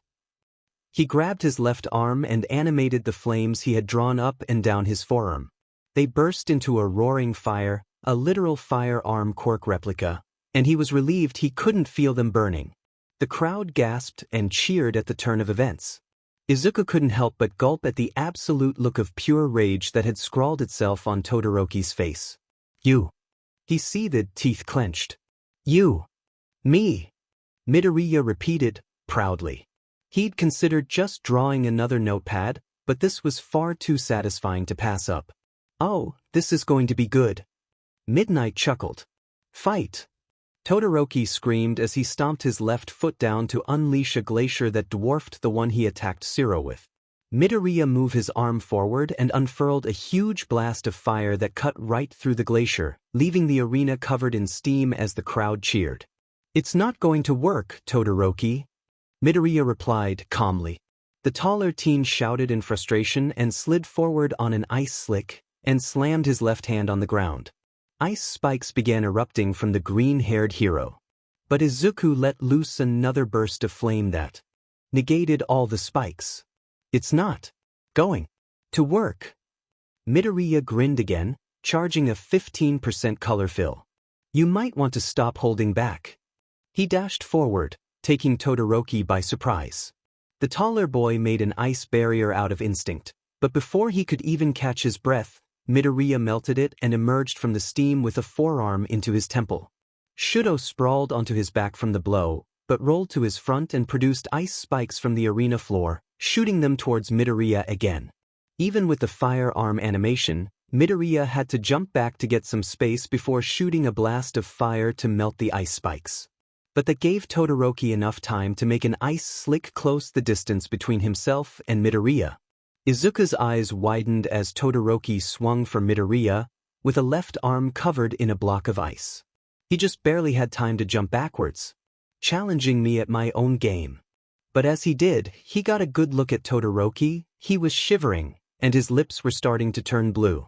He grabbed his left arm and animated the flames he had drawn up and down his forearm. They burst into a roaring fire, a literal firearm quirk replica, and he was relieved he couldn't feel them burning. The crowd gasped and cheered at the turn of events. Izuku couldn't help but gulp at the absolute look of pure rage that had scrawled itself on Todoroki's face. "You." He seethed, teeth clenched. "You." "Me." Midoriya repeated, proudly. He'd considered just drawing another notepad, but this was far too satisfying to pass up. "Oh, this is going to be good." Midnight chuckled. "Fight." Todoroki screamed as he stomped his left foot down to unleash a glacier that dwarfed the one he attacked Zero with. Midoriya moved his arm forward and unfurled a huge blast of fire that cut right through the glacier, leaving the arena covered in steam as the crowd cheered. "It's not going to work, Todoroki," Midoriya replied calmly. The taller teen shouted in frustration and slid forward on an ice slick and slammed his left hand on the ground. Ice spikes began erupting from the green-haired hero. But Izuku let loose another burst of flame that negated all the spikes. "It's not going to work." Midoriya grinned again, charging a 15% color fill. "You might want to stop holding back." He dashed forward, taking Todoroki by surprise. The taller boy made an ice barrier out of instinct, but before he could even catch his breath, Midoriya melted it and emerged from the steam with a forearm into his temple. Shudo sprawled onto his back from the blow, but rolled to his front and produced ice spikes from the arena floor, shooting them towards Midoriya again. Even with the firearm animation, Midoriya had to jump back to get some space before shooting a blast of fire to melt the ice spikes. But that gave Todoroki enough time to make an ice slick close the distance between himself and Midoriya. Izuku's eyes widened as Todoroki swung for Midoriya, with a left arm covered in a block of ice. He just barely had time to jump backwards, challenging me at my own game. But as he did, he got a good look at Todoroki. He was shivering, and his lips were starting to turn blue.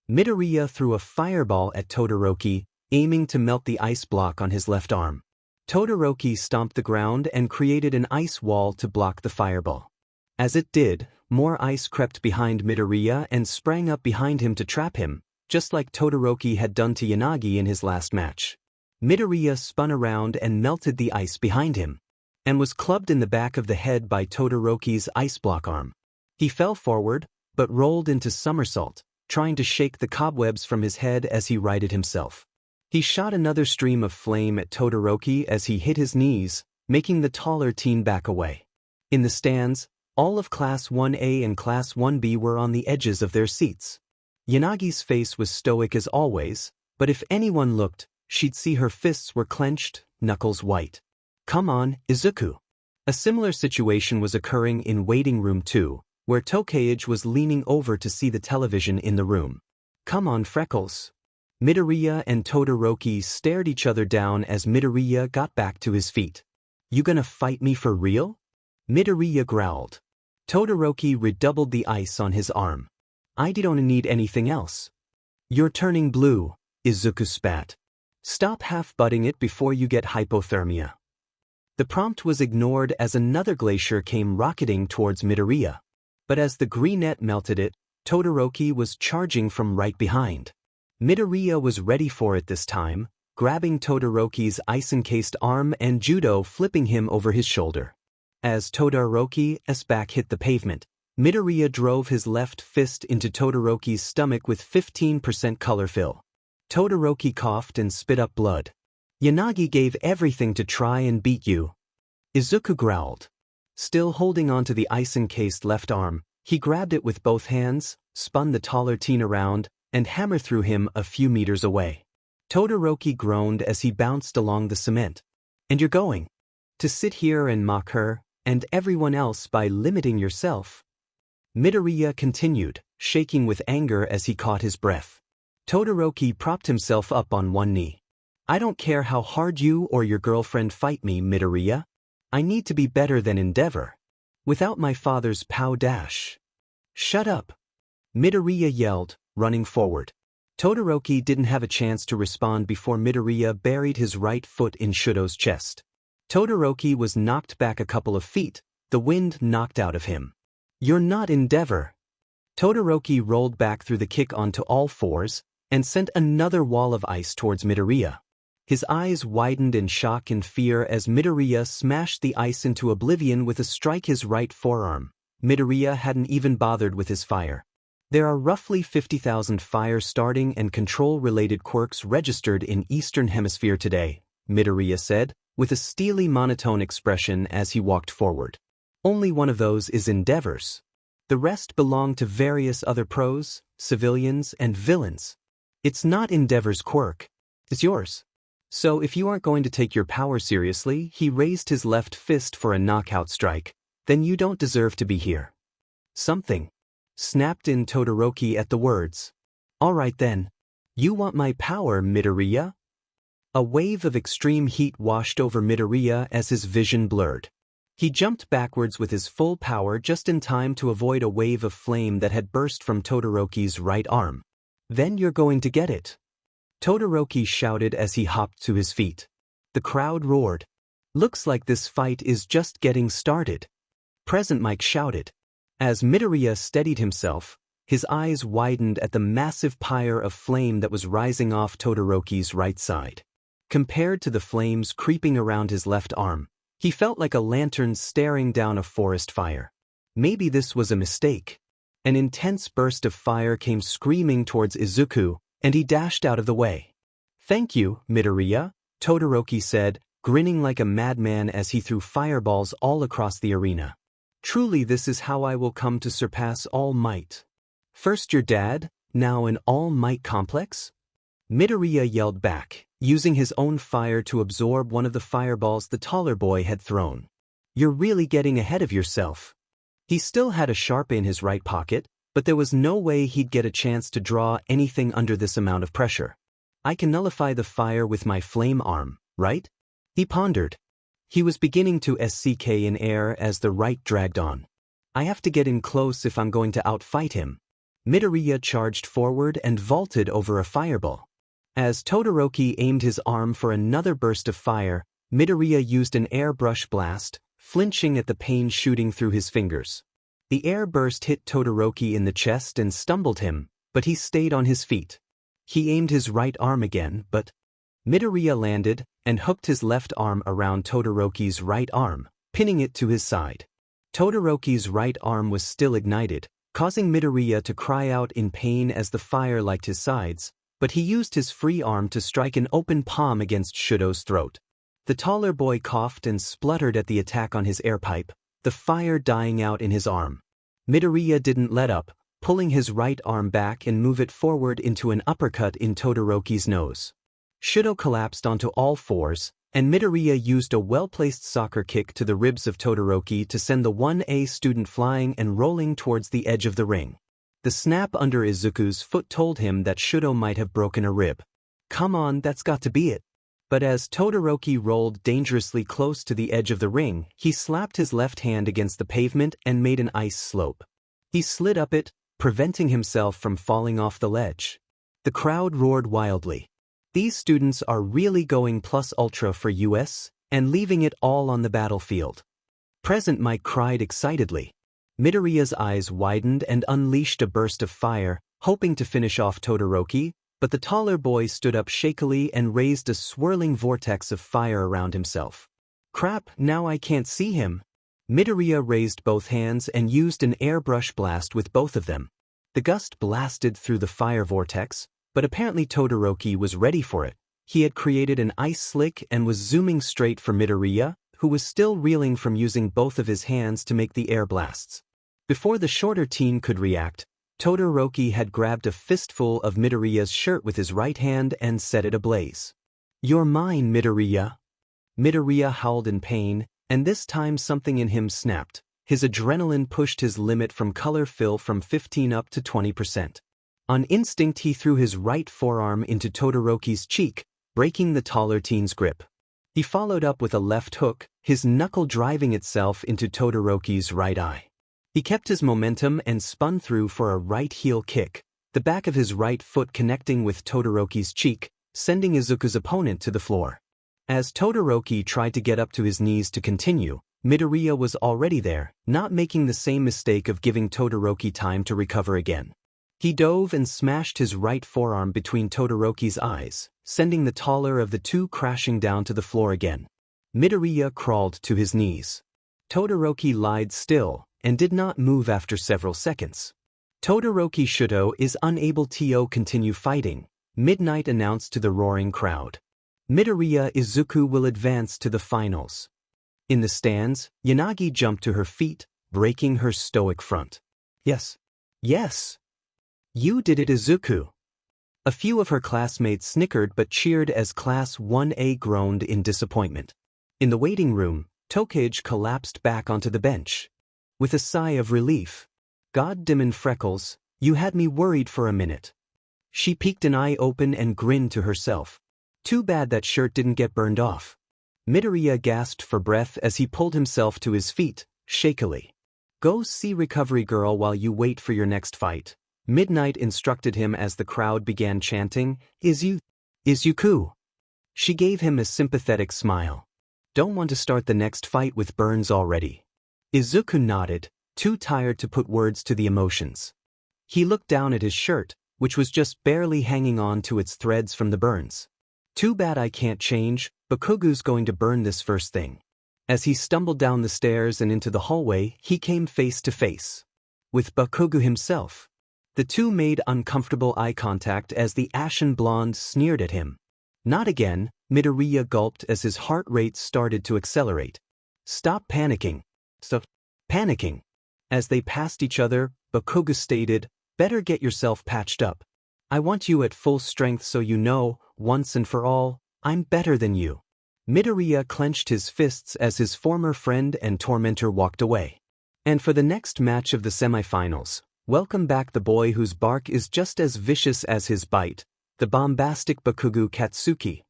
Midoriya threw a fireball at Todoroki, aiming to melt the ice block on his left arm. Todoroki stomped the ground and created an ice wall to block the fireball. As it did, more ice crept behind Midoriya and sprang up behind him to trap him, just like Todoroki had done to Yanagi in his last match. Midoriya spun around and melted the ice behind him, and was clubbed in the back of the head by Todoroki's ice block arm. He fell forward, but rolled into somersault, trying to shake the cobwebs from his head as he righted himself. He shot another stream of flame at Todoroki as he hit his knees, making the taller teen back away. In the stands, all of Class 1A and Class 1B were on the edges of their seats. Yanagi's face was stoic as always, but if anyone looked, she'd see her fists were clenched, knuckles white. "Come on, Izuku." A similar situation was occurring in Waiting Room 2, where Tokage was leaning over to see the television in the room. "Come on, Freckles." Midoriya and Todoroki stared each other down as Midoriya got back to his feet. "You gonna fight me for real?" Midoriya growled. Todoroki redoubled the ice on his arm. "I don't need anything else." "You're turning blue," Izuku spat. "Stop half-butting it before you get hypothermia." The prompt was ignored as another glacier came rocketing towards Midoriya. But as the greenette melted it, Todoroki was charging from right behind. Midoriya was ready for it this time, grabbing Todoroki's ice-encased arm and judo flipping him over his shoulder. As Todoroki's back hit the pavement, Midoriya drove his left fist into Todoroki's stomach with 15% color fill. Todoroki coughed and spit up blood. Yanagi gave everything to try and beat you. Izuku growled. Still holding onto the ice-encased left arm, he grabbed it with both hands, spun the taller teen around, and hammered through him a few meters away. Todoroki groaned as he bounced along the cement. And you're going to sit here and mock her, and everyone else by limiting yourself? Midoriya continued, shaking with anger as he caught his breath. Todoroki propped himself up on one knee. I don't care how hard you or your girlfriend fight me, Midoriya. I need to be better than Endeavor. Without my father's pow dash. Shut up! Midoriya yelled, running forward. Todoroki didn't have a chance to respond before Midoriya buried his right foot in Shudo's chest. Todoroki was knocked back a couple of feet, the wind knocked out of him. You're not Endeavor. Todoroki rolled back through the kick onto all fours, and sent another wall of ice towards Midoriya. His eyes widened in shock and fear as Midoriya smashed the ice into oblivion with a strike his right forearm. Midoriya hadn't even bothered with his fire. There are roughly 50,000 fire-starting and control-related quirks registered in Eastern Hemisphere today, Midoriya said, with a steely monotone expression as he walked forward. Only one of those is Endeavor's. The rest belong to various other pros, civilians, and villains. It's not Endeavor's quirk. It's yours. So if you aren't going to take your power seriously, he raised his left fist for a knockout strike, then you don't deserve to be here. Something snapped in Todoroki at the words. All right then. You want my power, Midoriya? A wave of extreme heat washed over Midoriya as his vision blurred. He jumped backwards with his full power just in time to avoid a wave of flame that had burst from Todoroki's right arm. Then you're going to get it. Todoroki shouted as he hopped to his feet. The crowd roared. Looks like this fight is just getting started. Present Mike shouted. As Midoriya steadied himself, his eyes widened at the massive pyre of flame that was rising off Todoroki's right side. Compared to the flames creeping around his left arm, he felt like a lantern staring down a forest fire. Maybe this was a mistake. An intense burst of fire came screaming towards Izuku, and he dashed out of the way. Thank you, Midoriya, Todoroki said, grinning like a madman as he threw fireballs all across the arena. Truly this is how I will come to surpass All Might. First your dad, now an All Might complex? Midoriya yelled back, using his own fire to absorb one of the fireballs the taller boy had thrown. You're really getting ahead of yourself. He still had a sharp in his right pocket, but there was no way he'd get a chance to draw anything under this amount of pressure. I can nullify the fire with my flame arm, right? He pondered. He was beginning to SCK in air as the right dragged on. I have to get in close if I'm going to outfight him. Midoriya charged forward and vaulted over a fireball. As Todoroki aimed his arm for another burst of fire, Midoriya used an airbrush blast, flinching at the pain shooting through his fingers. The air burst hit Todoroki in the chest and stumbled him, but he stayed on his feet. He aimed his right arm again, but Midoriya landed and hooked his left arm around Todoroki's right arm, pinning it to his side. Todoroki's right arm was still ignited, causing Midoriya to cry out in pain as the fire licked his sides, but he used his free arm to strike an open palm against Shudo's throat. The taller boy coughed and spluttered at the attack on his air pipe, the fire dying out in his arm. Midoriya didn't let up, pulling his right arm back and move it forward into an uppercut in Todoroki's nose. Shudo collapsed onto all fours, and Midoriya used a well-placed soccer kick to the ribs of Todoroki to send the 1A student flying and rolling towards the edge of the ring. The snap under Izuku's foot told him that Shudo might have broken a rib. Come on, that's got to be it. But as Todoroki rolled dangerously close to the edge of the ring, he slapped his left hand against the pavement and made an ice slope. He slid up it, preventing himself from falling off the ledge. The crowd roared wildly. These students are really going plus ultra for US, and leaving it all on the battlefield. Present Mike cried excitedly. Midoriya's eyes widened and unleashed a burst of fire, hoping to finish off Todoroki, but the taller boy stood up shakily and raised a swirling vortex of fire around himself. Crap, now I can't see him. Midoriya raised both hands and used an airbrush blast with both of them. The gust blasted through the fire vortex, But apparently Todoroki was ready for it. He had created an ice slick and was zooming straight for Midoriya, who was still reeling from using both of his hands to make the air blasts. Before the shorter teen could react, Todoroki had grabbed a fistful of Midoriya's shirt with his right hand and set it ablaze. "You're mine, Midoriya." Midoriya howled in pain, and this time something in him snapped. His adrenaline pushed his limit from color fill from 15 up to 20%. On instinct he threw his right forearm into Todoroki's cheek, breaking the taller teen's grip. He followed up with a left hook, his knuckle driving itself into Todoroki's right eye. He kept his momentum and spun through for a right heel kick, the back of his right foot connecting with Todoroki's cheek, sending Izuku's opponent to the floor. As Todoroki tried to get up to his knees to continue, Midoriya was already there, not making the same mistake of giving Todoroki time to recover again. He dove and smashed his right forearm between Todoroki's eyes, sending the taller of the two crashing down to the floor again. Midoriya crawled to his knees. Todoroki lied still, and did not move after several seconds. "Todoroki Shuto is unable to continue fighting," Midnight announced to the roaring crowd. "Midoriya Izuku will advance to the finals." In the stands, Yanagi jumped to her feet, breaking her stoic front. "Yes. Yes. You did it, Izuku." A few of her classmates snickered but cheered as Class 1A groaned in disappointment. In the waiting room, Tokage collapsed back onto the bench. With a sigh of relief. "Goddamn Freckles, you had me worried for a minute." She peeked an eye open and grinned to herself. Too bad that shirt didn't get burned off. Midoriya gasped for breath as he pulled himself to his feet, shakily. "Go see Recovery Girl while you wait for your next fight," Midnight instructed him as the crowd began chanting, Izuku." She gave him a sympathetic smile. "Don't want to start the next fight with burns already." Izuku nodded, too tired to put words to the emotions. He looked down at his shirt, which was just barely hanging on to its threads from the burns. "Too bad I can't change, Bakugu's going to burn this first thing." As he stumbled down the stairs and into the hallway, he came face to face with Bakugu himself. The two made uncomfortable eye contact as the ashen blonde sneered at him. "Not again," Midoriya gulped as his heart rate started to accelerate. "Stop panicking." "Stop panicking." As they passed each other, Bakugu stated, "Better get yourself patched up. I want you at full strength so you know, once and for all, I'm better than you." Midoriya clenched his fists as his former friend and tormentor walked away. And for the next match of the semifinals, welcome back the boy whose bark is just as vicious as his bite, the bombastic Bakugu Katsuki.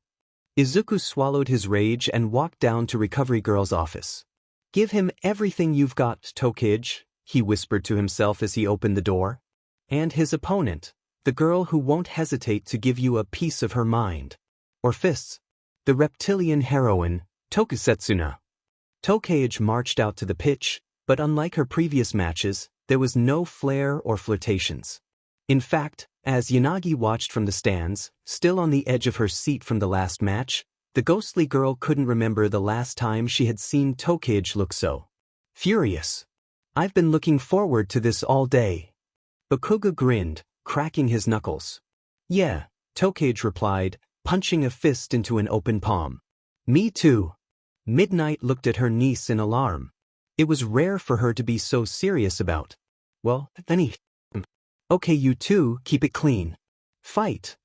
Izuku swallowed his rage and walked down to Recovery Girl's office. "Give him everything you've got, Tokage," he whispered to himself as he opened the door. And his opponent, the girl who won't hesitate to give you a piece of her mind. Or fists. The reptilian heroine, Tokusetsuna. Tokage marched out to the pitch, but unlike her previous matches, there was no flair or flirtations. In fact, as Yanagi watched from the stands, still on the edge of her seat from the last match, the ghostly girl couldn't remember the last time she had seen Tokage look so furious. "I've been looking forward to this all day." Bakugu grinned, cracking his knuckles. "Yeah," Tokage replied, punching a fist into an open palm. "Me too." Midnight looked at her niece in alarm. It was rare for her to be so serious about. "Well, then okay, you two, keep it clean. Fight."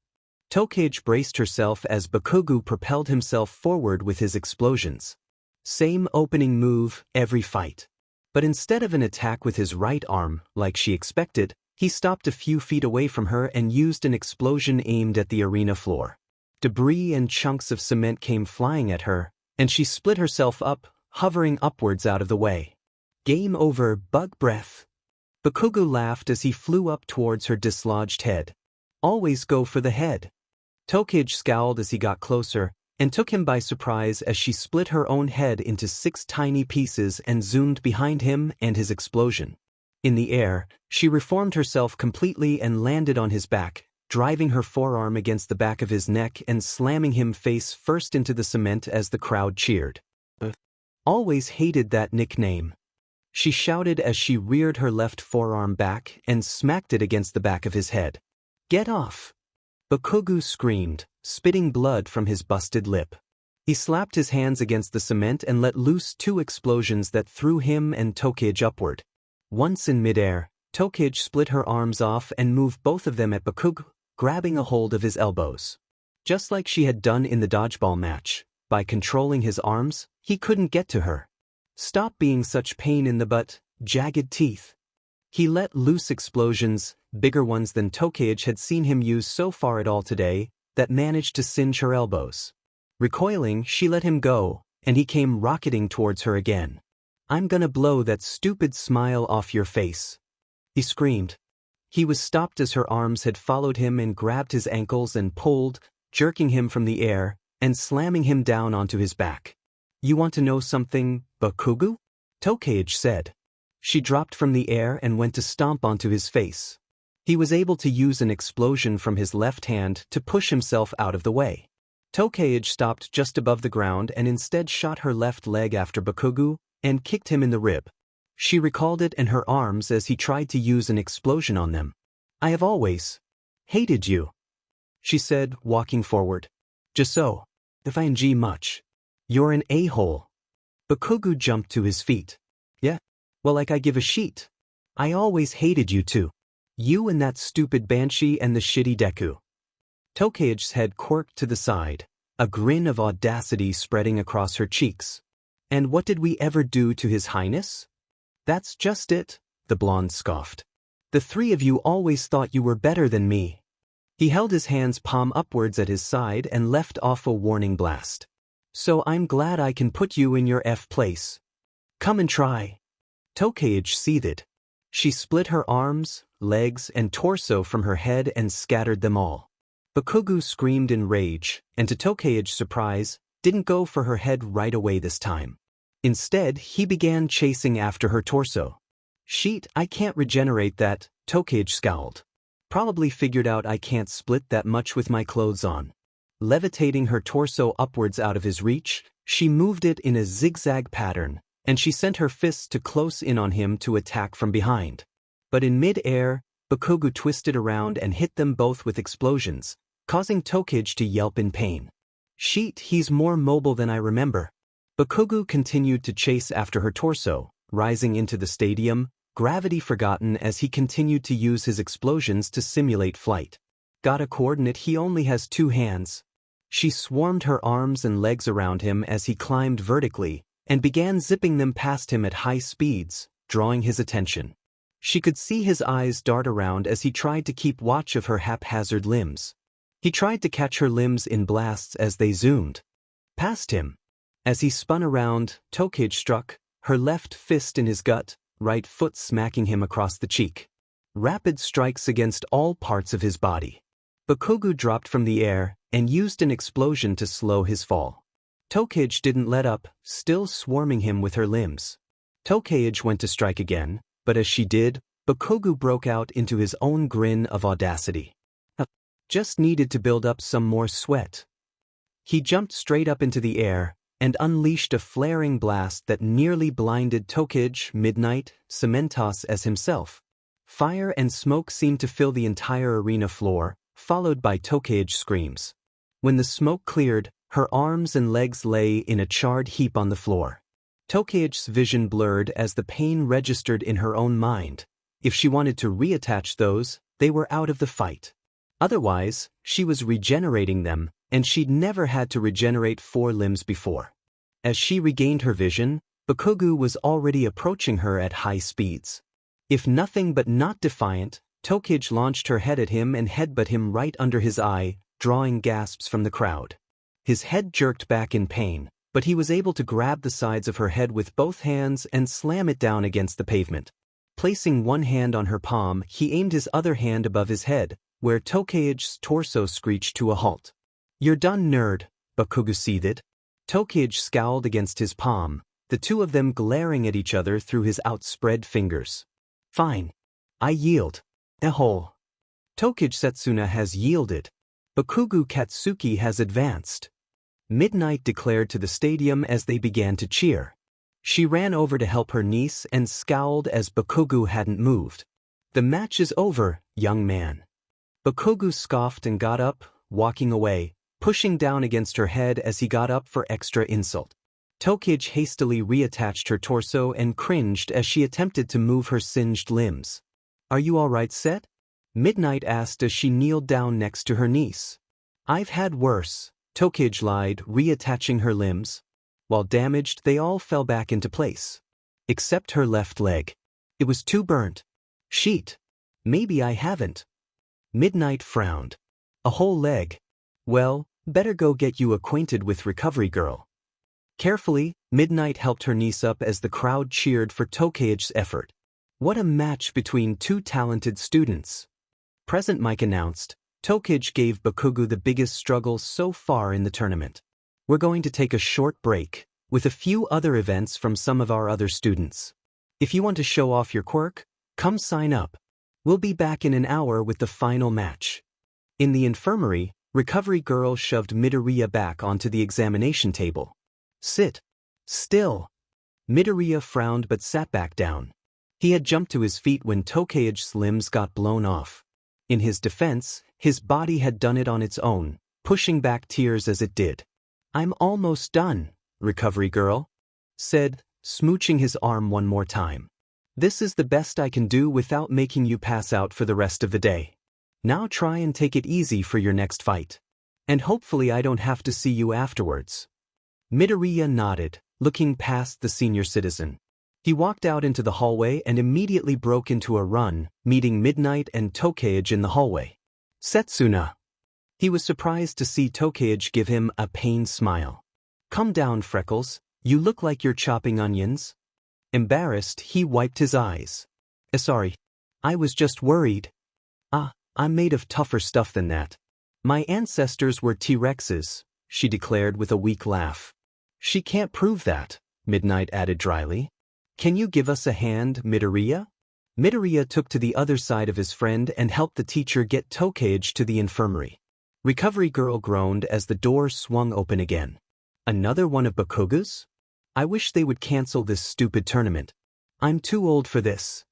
Tokage braced herself as Bakugu propelled himself forward with his explosions. Same opening move, every fight. But instead of an attack with his right arm, like she expected, he stopped a few feet away from her and used an explosion aimed at the arena floor. Debris and chunks of cement came flying at her, and she split herself up, hovering upwards out of the way. "Game over, bug breath." Bakugu laughed as he flew up towards her dislodged head. "Always go for the head." Tokage scowled as he got closer, and took him by surprise as she split her own head into 6 tiny pieces and zoomed behind him and his explosion. In the air, she reformed herself completely and landed on his back, driving her forearm against the back of his neck and slamming him face first into the cement as the crowd cheered. "Always hated that nickname," she shouted as she reared her left forearm back and smacked it against the back of his head. "Get off." Bakugo screamed, spitting blood from his busted lip. He slapped his hands against the cement and let loose two explosions that threw him and Tokage upward. Once in midair, Tokage split her arms off and moved both of them at Bakugo, grabbing a hold of his elbows. Just like she had done in the dodgeball match, by controlling his arms, he couldn't get to her. Stop being such pain in the butt, jagged teeth. He let loose explosions, bigger ones than Tokage had seen him use so far at all today, that managed to singe her elbows. Recoiling, she let him go, and he came rocketing towards her again. "I'm gonna blow that stupid smile off your face," he screamed. He was stopped as her arms had followed him and grabbed his ankles and pulled, jerking him from the air, and slamming him down onto his back. "You want to know something, Bakugo?" Tokage said. She dropped from the air and went to stomp onto his face. He was able to use an explosion from his left hand to push himself out of the way. Tokage stopped just above the ground and instead shot her left leg after Bakugo and kicked him in the rib. She recalled it in her arms as he tried to use an explosion on them. "I have always hated you," she said, walking forward. "Just so. If I NG much. You're an a-hole." Bakugo jumped to his feet. "Yeah? Well, like I give a sheet. I always hated you too. You and that stupid Banshee and the shitty Deku." Tokage's head quirked to the side, a grin of audacity spreading across her cheeks. "And what did we ever do to His Highness?" "That's just it," the blonde scoffed. "The three of you always thought you were better than me." He held his hands palm upwards at his side and left off a warning blast. "So I'm glad I can put you in your F place. Come and try." Tokage seethed. She split her arms, legs, and torso from her head and scattered them all. Bakugo screamed in rage, and to Tokage's surprise, didn't go for her head right away this time. Instead, he began chasing after her torso. "Sheet, I can't regenerate that," Tokage scowled. "Probably figured out I can't split that much with my clothes on." Levitating her torso upwards out of his reach, she moved it in a zigzag pattern, and she sent her fists to close in on him to attack from behind. But in mid-air, Bakugo twisted around and hit them both with explosions, causing Tokage to yelp in pain. "Sheet, he's more mobile than I remember." Bakugo continued to chase after her torso, rising into the stadium, gravity forgotten as he continued to use his explosions to simulate flight. "Got a coordinate, he only has 2 hands." She swarmed her arms and legs around him as he climbed vertically, and began zipping them past him at high speeds, drawing his attention. She could see his eyes dart around as he tried to keep watch of her haphazard limbs. He tried to catch her limbs in blasts as they zoomed past him. As he spun around, Tokage struck, her left fist in his gut, right foot smacking him across the cheek. Rapid strikes against all parts of his body. Bakugo dropped from the air and used an explosion to slow his fall. Tokage didn't let up, still swarming him with her limbs. Tokage went to strike again, but as she did, Bakugo broke out into his own grin of audacity. Just needed to build up some more sweat. He jumped straight up into the air and unleashed a flaring blast that nearly blinded Tokage, Midnight, Cementos as himself. Fire and smoke seemed to fill the entire arena floor, followed by Tokage's screams. When the smoke cleared, her arms and legs lay in a charred heap on the floor. Tokage's vision blurred as the pain registered in her own mind. If she wanted to reattach those, they were out of the fight. Otherwise, she was regenerating them, and she'd never had to regenerate 4 limbs before. As she regained her vision, Bakugo was already approaching her at high speeds. If nothing but not defiant, Tokage launched her head at him and headbutt him right under his eye, drawing gasps from the crowd. His head jerked back in pain, but he was able to grab the sides of her head with both hands and slam it down against the pavement. Placing one hand on her palm, he aimed his other hand above his head, where Tokage's torso screeched to a halt. "You're done, nerd," Bakugo seethed. Tokage scowled against his palm, the two of them glaring at each other through his outspread fingers. "Fine. I yield. Ehole. Tokage Setsuna has yielded. Bakugo Katsuki has advanced." Midnight declared to the stadium as they began to cheer. She ran over to help her niece and scowled as Bakugo hadn't moved. "The match is over, young man." Bakugo scoffed and got up, walking away, pushing down against her head as he got up for extra insult. Tokage hastily reattached her torso and cringed as she attempted to move her singed limbs. "Are you all right, Set?" Midnight asked as she kneeled down next to her niece. "I've had worse," Tokage lied, reattaching her limbs. While damaged, they all fell back into place. Except her left leg. It was too burnt. "Sheet. Maybe I haven't." Midnight frowned. "A whole leg. Well, better go get you acquainted with Recovery Girl." Carefully, Midnight helped her niece up as the crowd cheered for Tokage's effort. What a match between two talented students. Present Mike announced. Tokage gave Bakugo the biggest struggle so far in the tournament. "We're going to take a short break, with a few other events from some of our other students. If you want to show off your quirk, come sign up. We'll be back in an hour with the final match." In the infirmary, Recovery Girl shoved Midoriya back onto the examination table. "Sit. Still." Midoriya frowned but sat back down. He had jumped to his feet when Tokage's limbs got blown off. In his defense, his body had done it on its own, pushing back tears as it did. "I'm almost done," Recovery Girl said, smooching his arm one more time. "This is the best I can do without making you pass out for the rest of the day. Now try and take it easy for your next fight. And hopefully I don't have to see you afterwards." Midoriya nodded, looking past the senior citizen. He walked out into the hallway and immediately broke into a run, meeting Midnight and Tokage in the hallway. "Setsuna." He was surprised to see Tokage give him a pained smile. "Come down, Freckles. You look like you're chopping onions." Embarrassed, he wiped his eyes. Sorry. I was just worried." I'm made of tougher stuff than that. My ancestors were T-Rexes," she declared with a weak laugh. "She can't prove that," Midnight added dryly. "Can you give us a hand, Midoriya?" Midoriya took to the other side of his friend and helped the teacher get Tokage to the infirmary. Recovery Girl groaned as the door swung open again. "Another one of Bakugo's? I wish they would cancel this stupid tournament. I'm too old for this."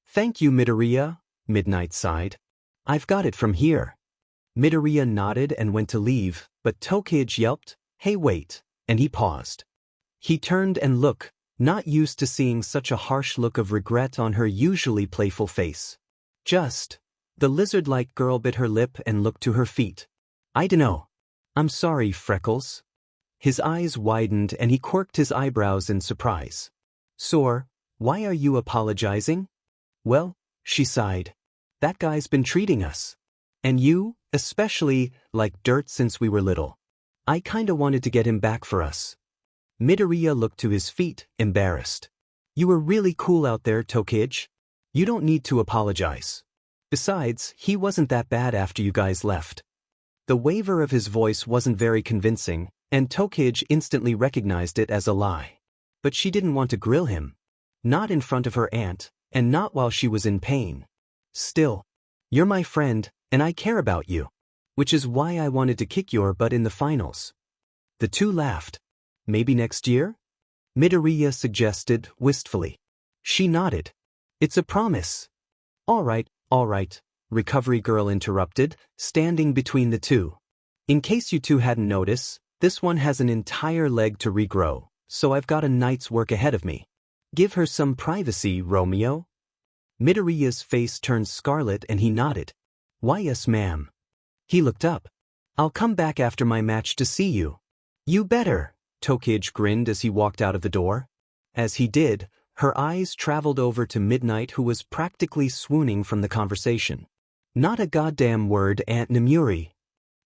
"Thank you, Midoriya," Midnight sighed. "I've got it from here." Midoriya nodded and went to leave, but Tokage yelped, "Hey, wait," and he paused. He turned and looked, not used to seeing such a harsh look of regret on her usually playful face. The lizard-like girl bit her lip and looked to her feet. "I dunno. I'm sorry, Freckles." His eyes widened and he quirked his eyebrows in surprise. "Sore, why are you apologizing?" "Well," she sighed, "that guy's been treating us. And you, especially, like dirt since we were little. I kinda wanted to get him back for us." Midoriya looked to his feet, embarrassed. "You were really cool out there, Tokage. You don't need to apologize. Besides, he wasn't that bad after you guys left." The waver of his voice wasn't very convincing, and Tokage instantly recognized it as a lie. But she didn't want to grill him. Not in front of her aunt, and not while she was in pain. "Still, you're my friend, and I care about you. Which is why I wanted to kick your butt in the finals." The two laughed. "Maybe next year?" Midoriya suggested, wistfully. She nodded. "It's a promise." All right, Recovery Girl interrupted, standing between the two. "In case you two hadn't noticed, this one has an entire leg to regrow, so I've got a night's work ahead of me. Give her some privacy, Romeo." Midoriya's face turned scarlet and he nodded. "Why, yes, ma'am." He looked up. "I'll come back after my match to see you." "You better," Tokage grinned as he walked out of the door. As he did, her eyes traveled over to Midnight, who was practically swooning from the conversation. "Not a goddamn word, Aunt Nemuri.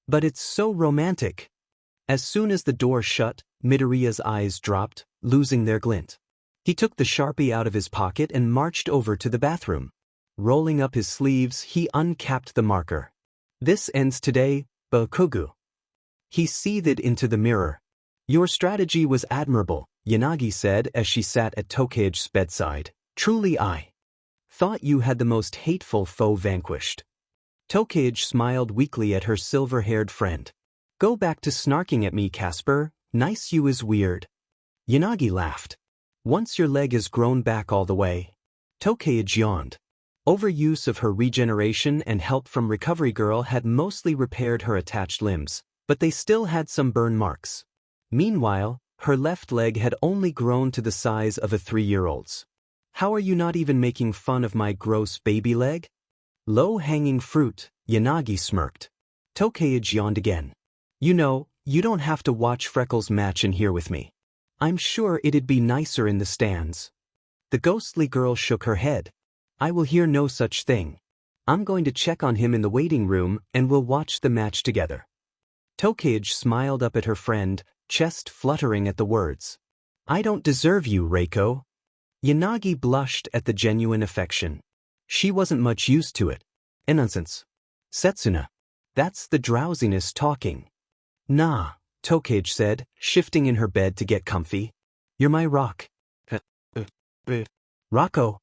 But it's so romantic." As soon as the door shut, Midoriya's eyes dropped, losing their glint. He took the Sharpie out of his pocket and marched over to the bathroom. Rolling up his sleeves, he uncapped the marker. "This ends today, Bakugo." He seethed into the mirror. "Your strategy was admirable," Yanagi said as she sat at Tokage's bedside. "Truly I thought you had the most hateful foe vanquished." Tokage smiled weakly at her silver-haired friend. "Go back to snarking at me, Casper. Nice you is weird." Yanagi laughed. "Once your leg is grown back all the way." Tokage yawned. Overuse of her regeneration and help from Recovery Girl had mostly repaired her attached limbs, but they still had some burn marks. Meanwhile, her left leg had only grown to the size of a 3-year-old's. How are you not even making fun of my gross baby leg? Low-hanging fruit, Yanagi smirked. Tokage yawned again. You know, you don't have to watch Freckles match in here with me. I'm sure it'd be nicer in the stands. The ghostly girl shook her head. I will hear no such thing. I'm going to check on him in the waiting room and we'll watch the match together. Tokage smiled up at her friend, chest fluttering at the words. I don't deserve you, Reiko. Yanagi blushed at the genuine affection. She wasn't much used to it. Nonsense. Setsuna. That's the drowsiness talking. Nah, Tokage said, shifting in her bed to get comfy. You're my rock. Rocco.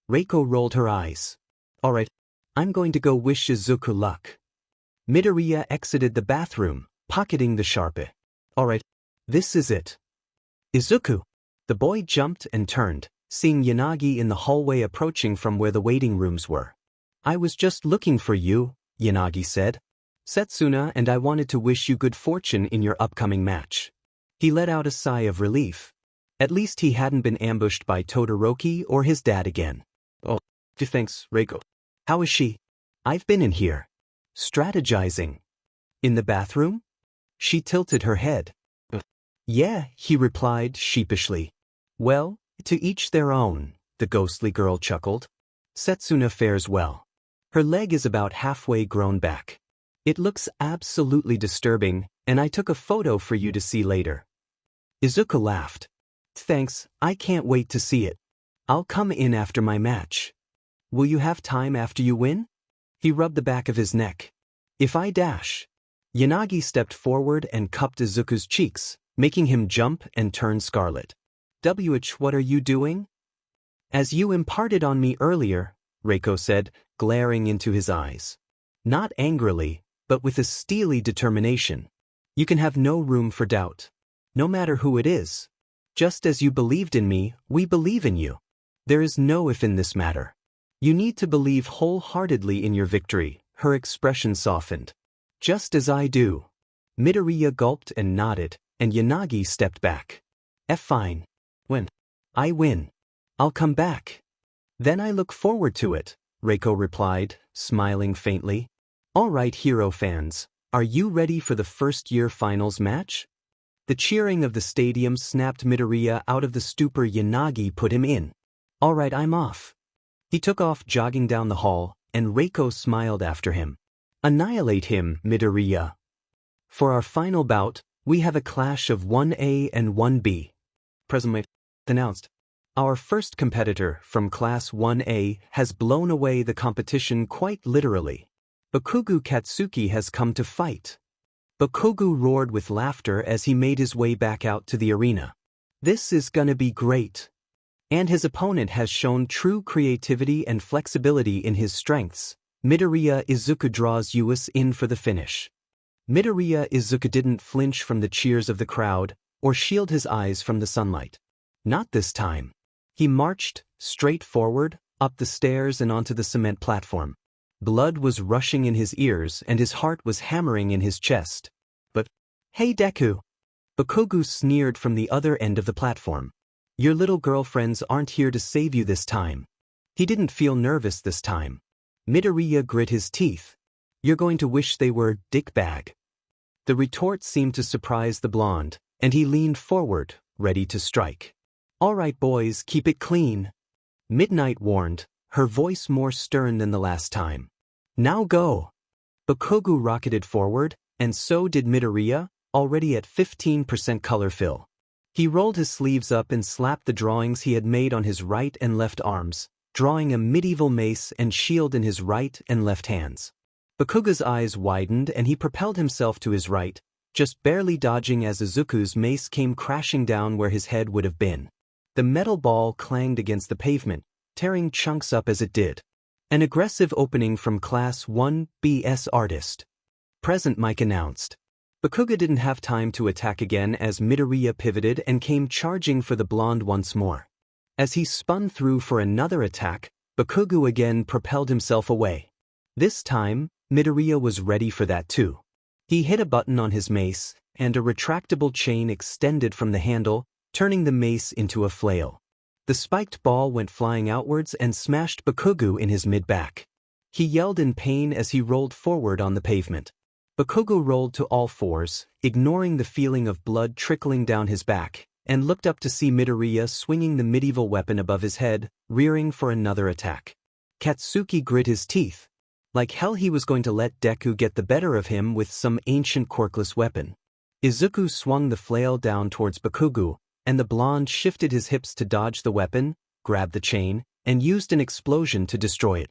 Reiko rolled her eyes. Alright, I'm going to go wish Izuku luck. Midoriya exited the bathroom, pocketing the Sharpie. Alright, this is it. Izuku. The boy jumped and turned, seeing Yanagi in the hallway approaching from where the waiting rooms were. I was just looking for you, Yanagi said. Setsuna and I wanted to wish you good fortune in your upcoming match. He let out a sigh of relief. At least he hadn't been ambushed by Todoroki or his dad again. Oh, thanks, Reiko. How is she? I've been in here. Strategizing. In the bathroom? She tilted her head. Yeah, he replied sheepishly. Well, to each their own, the ghostly girl chuckled. Setsuna fares well. Her leg is about halfway grown back. It looks absolutely disturbing, and I took a photo for you to see later. Izuku laughed. Thanks, I can't wait to see it. I'll come in after my match. Will you have time after you win? He rubbed the back of his neck. If I dash. Yanagi stepped forward and cupped Izuku's cheeks, making him jump and turn scarlet. What are you doing? As you imparted on me earlier, Reiko said, glaring into his eyes. Not angrily, but with a steely determination. You can have no room for doubt. No matter who it is. Just as you believed in me, we believe in you. There is no if in this matter. You need to believe wholeheartedly in your victory, her expression softened. Just as I do. Midoriya gulped and nodded, and Yanagi stepped back. Fine. When I win, I'll come back. Then I look forward to it, Reiko replied, smiling faintly. All right, hero fans, are you ready for the first-year finals match? The cheering of the stadium snapped Midoriya out of the stupor Yanagi put him in. All right, I'm off. He took off jogging down the hall, and Reiko smiled after him. Annihilate him, Midoriya. For our final bout, we have a clash of 1A and 1B. Presently announced. Our first competitor from Class 1A has blown away the competition quite literally. Bakugo Katsuki has come to fight. Bakugo roared with laughter as he made his way back out to the arena. This is gonna be great. And his opponent has shown true creativity and flexibility in his strengths. Midoriya Izuku draws US in for the finish. Midoriya Izuku didn't flinch from the cheers of the crowd, or shield his eyes from the sunlight. Not this time. He marched, straight forward, up the stairs and onto the cement platform. Blood was rushing in his ears and his heart was hammering in his chest. But, hey Deku! Bakugo sneered from the other end of the platform. Your little girlfriends aren't here to save you this time. He didn't feel nervous this time. Midoriya grit his teeth. You're going to wish they were, dickbag. The retort seemed to surprise the blonde, and he leaned forward, ready to strike. All right boys, keep it clean. Midnight warned, her voice more stern than the last time. Now go. Bakugo rocketed forward, and so did Midoriya, already at 15% color fill. He rolled his sleeves up and slapped the drawings he had made on his right and left arms, drawing a medieval mace and shield in his right and left hands. Bakugo's eyes widened and he propelled himself to his right, just barely dodging as Izuku's mace came crashing down where his head would have been. The metal ball clanged against the pavement, tearing chunks up as it did. An aggressive opening from Class 1B's artist. Present Mike announced. Bakugo didn't have time to attack again as Midoriya pivoted and came charging for the blonde once more. As he spun through for another attack, Bakugo again propelled himself away. This time, Midoriya was ready for that too. He hit a button on his mace, and a retractable chain extended from the handle, turning the mace into a flail. The spiked ball went flying outwards and smashed Bakugo in his mid-back. He yelled in pain as he rolled forward on the pavement. Bakugo rolled to all fours, ignoring the feeling of blood trickling down his back, and looked up to see Midoriya swinging the medieval weapon above his head, rearing for another attack. Katsuki grit his teeth. Like hell he was going to let Deku get the better of him with some ancient quirkless weapon. Izuku swung the flail down towards Bakugo, and the blonde shifted his hips to dodge the weapon, grabbed the chain, and used an explosion to destroy it.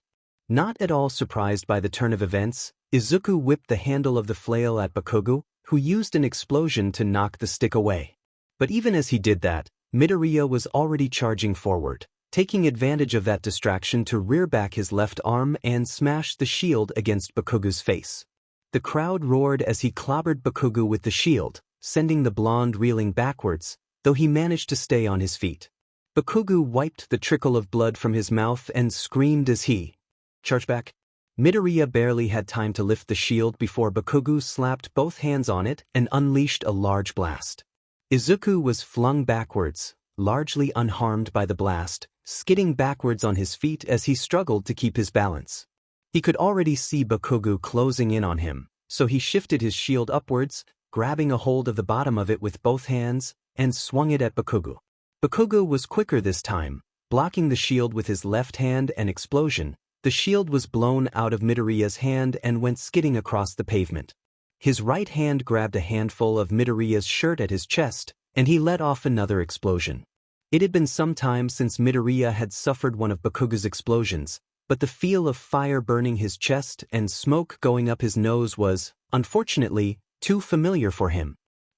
Not at all surprised by the turn of events, Izuku whipped the handle of the flail at Bakugo, who used an explosion to knock the stick away. But even as he did that, Midoriya was already charging forward, taking advantage of that distraction to rear back his left arm and smash the shield against Bakugo's face. The crowd roared as he clobbered Bakugo with the shield, sending the blonde reeling backwards, though he managed to stay on his feet. Bakugo wiped the trickle of blood from his mouth and screamed as he charged back. Midoriya barely had time to lift the shield before Bakugo slapped both hands on it and unleashed a large blast. Izuku was flung backwards, largely unharmed by the blast, skidding backwards on his feet as he struggled to keep his balance. He could already see Bakugo closing in on him, so he shifted his shield upwards, grabbing a hold of the bottom of it with both hands, and swung it at Bakugo. Bakugo was quicker this time, blocking the shield with his left hand and explosion. The shield was blown out of Midoriya's hand and went skidding across the pavement. His right hand grabbed a handful of Midoriya's shirt at his chest, and he let off another explosion. It had been some time since Midoriya had suffered one of Bakugo's explosions, but the feel of fire burning his chest and smoke going up his nose was, unfortunately, too familiar for him.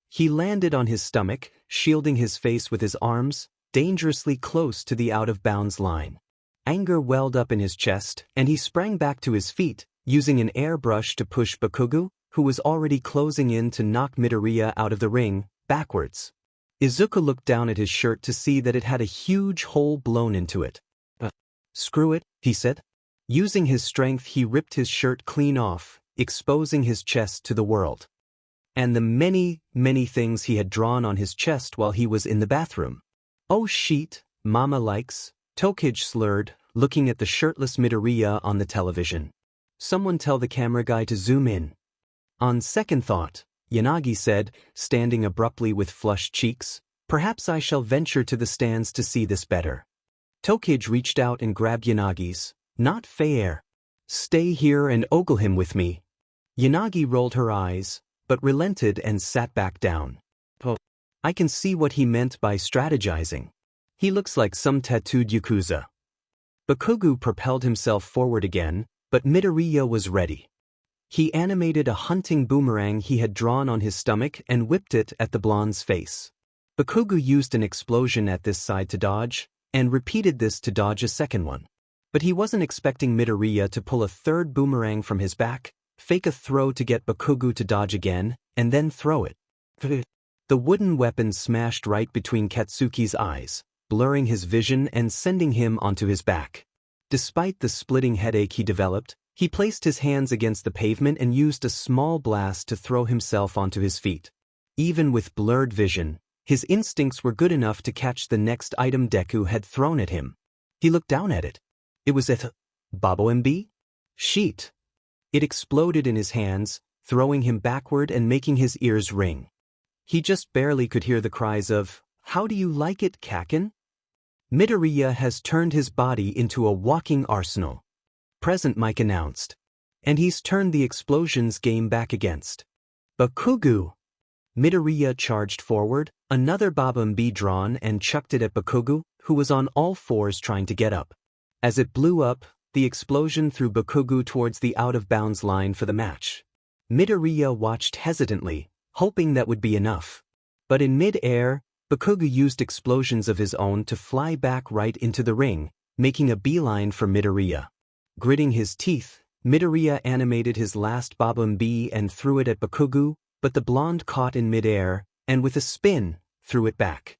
He landed on his stomach, shielding his face with his arms, dangerously close to the out-of-bounds line. Anger welled up in his chest, and he sprang back to his feet, using an airbrush to push Bakugo, who was already closing in to knock Midoriya out of the ring, backwards. Izuku looked down at his shirt to see that it had a huge hole blown into it. Screw it, he said. Using his strength he ripped his shirt clean off, exposing his chest to the world. And the many, many things he had drawn on his chest while he was in the bathroom. Oh shit, mama likes, Tokage slurred, looking at the shirtless Midoriya on the television. Someone tell the camera guy to zoom in. On second thought, Yanagi said, standing abruptly with flushed cheeks, perhaps I shall venture to the stands to see this better. Tokage reached out and grabbed Yanagi's. Not fair. Stay here and ogle him with me. Yanagi rolled her eyes, but relented and sat back down. Oh, I can see what he meant by strategizing. He looks like some tattooed yakuza. Bakugo propelled himself forward again, but Midoriya was ready. He animated a hunting boomerang he had drawn on his stomach and whipped it at the blonde's face. Bakugo used an explosion at this side to dodge, and repeated this to dodge a second one. But he wasn't expecting Midoriya to pull a third boomerang from his back, fake a throw to get Bakugo to dodge again, and then throw it. The wooden weapon smashed right between Katsuki's eyes, blurring his vision and sending him onto his back. Despite the splitting headache he developed, he placed his hands against the pavement and used a small blast to throw himself onto his feet. Even with blurred vision, his instincts were good enough to catch the next item Deku had thrown at him. He looked down at it. It was a BGMI? Sheet. It exploded in his hands, throwing him backward and making his ears ring. He just barely could hear the cries of, "How do you like it, Kacchan?" Midoriya has turned his body into a walking arsenal. Present Mike announced. And he's turned the explosions game back against Bakugo. Midoriya charged forward, another BGMI drawn and chucked it at Bakugo, who was on all fours trying to get up. As it blew up, the explosion threw Bakugo towards the out-of-bounds line for the match. Midoriya watched hesitantly, hoping that would be enough. But in mid-air, Bakugo used explosions of his own to fly back right into the ring, making a beeline for Midoriya. Gritting his teeth, Midoriya animated his last BGMI and threw it at Bakugo, but the blonde caught in mid-air, and with a spin, threw it back.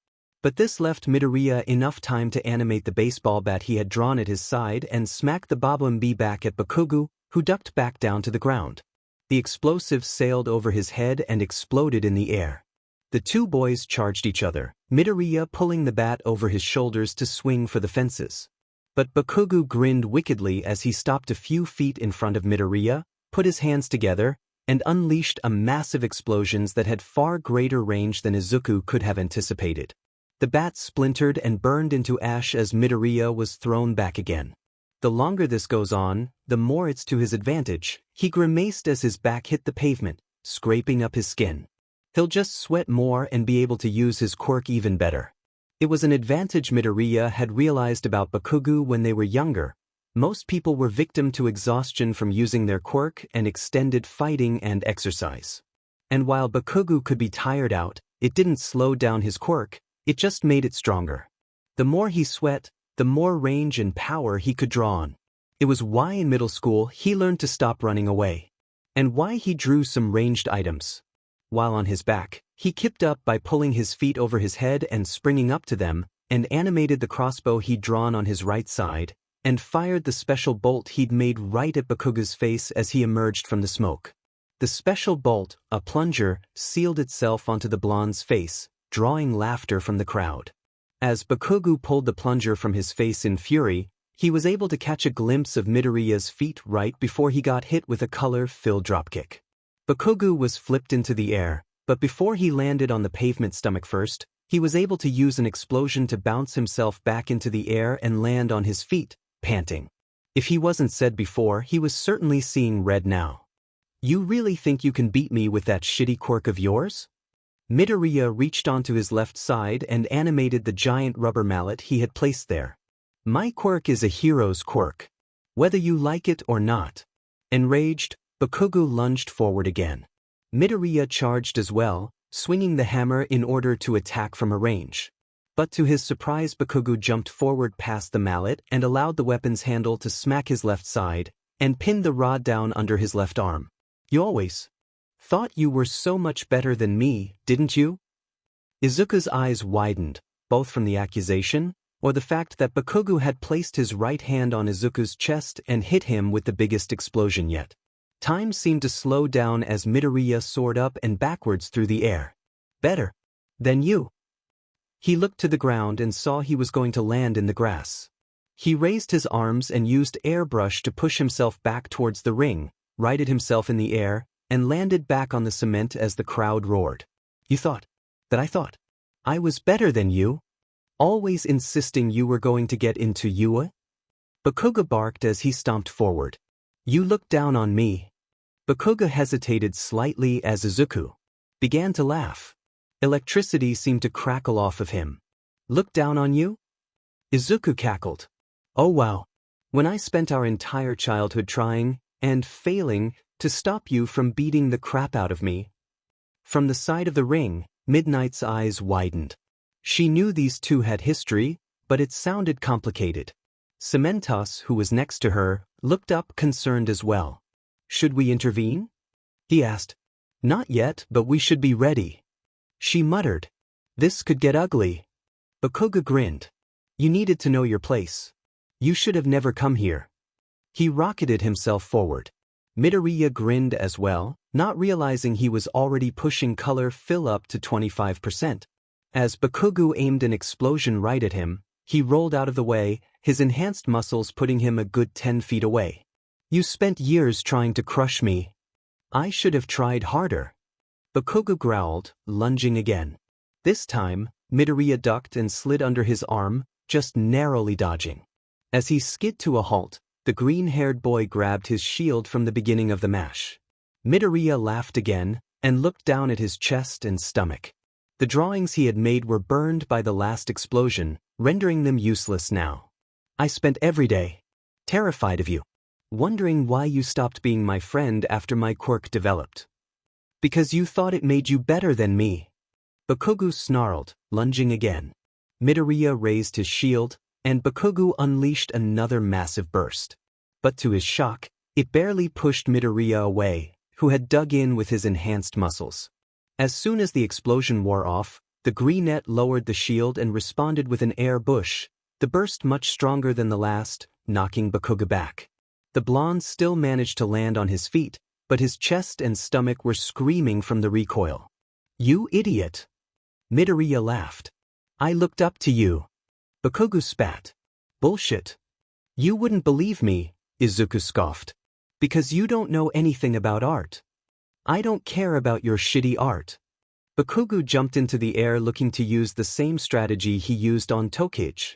But this left Midoriya enough time to animate the baseball bat he had drawn at his side and smack the BGMI back at Bakugo, who ducked back down to the ground. The explosive sailed over his head and exploded in the air. The two boys charged each other, Midoriya pulling the bat over his shoulders to swing for the fences. But Bakugo grinned wickedly as he stopped a few feet in front of Midoriya, put his hands together, and unleashed a massive explosion that had far greater range than Izuku could have anticipated. The bat splintered and burned into ash as Midoriya was thrown back again. The longer this goes on, the more it's to his advantage. He grimaced as his back hit the pavement, scraping up his skin. He'll just sweat more and be able to use his quirk even better. It was an advantage Midoriya had realized about Bakugo when they were younger. Most people were victim to exhaustion from using their quirk and extended fighting and exercise. And while Bakugo could be tired out, it didn't slow down his quirk, it just made it stronger. The more he sweat, the more range and power he could draw on. It was why in middle school he learned to stop running away. And why he drew some ranged items. While on his back, he kept up by pulling his feet over his head and springing up to them, and animated the crossbow he'd drawn on his right side, and fired the special bolt he'd made right at Bakugo's face as he emerged from the smoke. The special bolt, a plunger, sealed itself onto the blonde's face, drawing laughter from the crowd. As Bakugo pulled the plunger from his face in fury, he was able to catch a glimpse of Midoriya's feet right before he got hit with a color-filled dropkick. Bakugo was flipped into the air, but before he landed on the pavement stomach first, he was able to use an explosion to bounce himself back into the air and land on his feet, panting. If he wasn't said before, he was certainly seeing red now. "You really think you can beat me with that shitty quirk of yours?" Midoriya reached onto his left side and animated the giant rubber mallet he had placed there. "My quirk is a hero's quirk. Whether you like it or not." Enraged, Bakugo lunged forward again. Midoriya charged as well, swinging the hammer in order to attack from a range. But to his surprise, Bakugo jumped forward past the mallet and allowed the weapon's handle to smack his left side, and pinned the rod down under his left arm. "You always thought you were so much better than me, didn't you?" Izuku's eyes widened, both from the accusation, or the fact that Bakugo had placed his right hand on Izuku's chest and hit him with the biggest explosion yet. Time seemed to slow down as Midoriya soared up and backwards through the air. "Better than you." He looked to the ground and saw he was going to land in the grass. He raised his arms and used airbrush to push himself back towards the ring, righted himself in the air, and landed back on the cement as the crowd roared. "You thought that I thought I was better than you? Always insisting you were going to get into Yua?" Bakugo barked as he stomped forward. "You look down on me." Bakugo hesitated slightly as Izuku began to laugh. Electricity seemed to crackle off of him. "Look down on you?" Izuku cackled. "Oh wow. When I spent our entire childhood trying, and failing, to stop you from beating the crap out of me." From the side of the ring, Midnight's eyes widened. She knew these two had history, but it sounded complicated. Cementos, who was next to her, looked up concerned as well. "Should we intervene?" he asked. "Not yet, but we should be ready," she muttered. "This could get ugly." Bakugo grinned. "You needed to know your place. You should have never come here." He rocketed himself forward. Midoriya grinned as well, not realizing he was already pushing color fill up to 25%. As Bakugo aimed an explosion right at him, he rolled out of the way, his enhanced muscles putting him a good 10 feet away. "You spent years trying to crush me. I should have tried harder." Bakugo growled, lunging again. This time, Midoriya ducked and slid under his arm, just narrowly dodging. As he skid to a halt, the green-haired boy grabbed his shield from the beginning of the mash. Midoriya laughed again, and looked down at his chest and stomach. The drawings he had made were burned by the last explosion, rendering them useless now. "I spent every day terrified of you, wondering why you stopped being my friend after my quirk developed. Because you thought it made you better than me." Bakugo snarled, lunging again. Midoriya raised his shield, and Bakugo unleashed another massive burst. But to his shock, it barely pushed Midoriya away, who had dug in with his enhanced muscles. As soon as the explosion wore off, The greenette lowered the shield and responded with an air bush, the burst much stronger than the last, knocking Bakugo back. The blonde still managed to land on his feet, but his chest and stomach were screaming from the recoil. "You idiot!" Midoriya laughed. "I looked up to you." Bakugo spat. "Bullshit. You wouldn't believe me," Izuku scoffed. "Because you don't know anything about art. I don't care about your shitty art." Bakugo jumped into the air looking to use the same strategy he used on Tokage.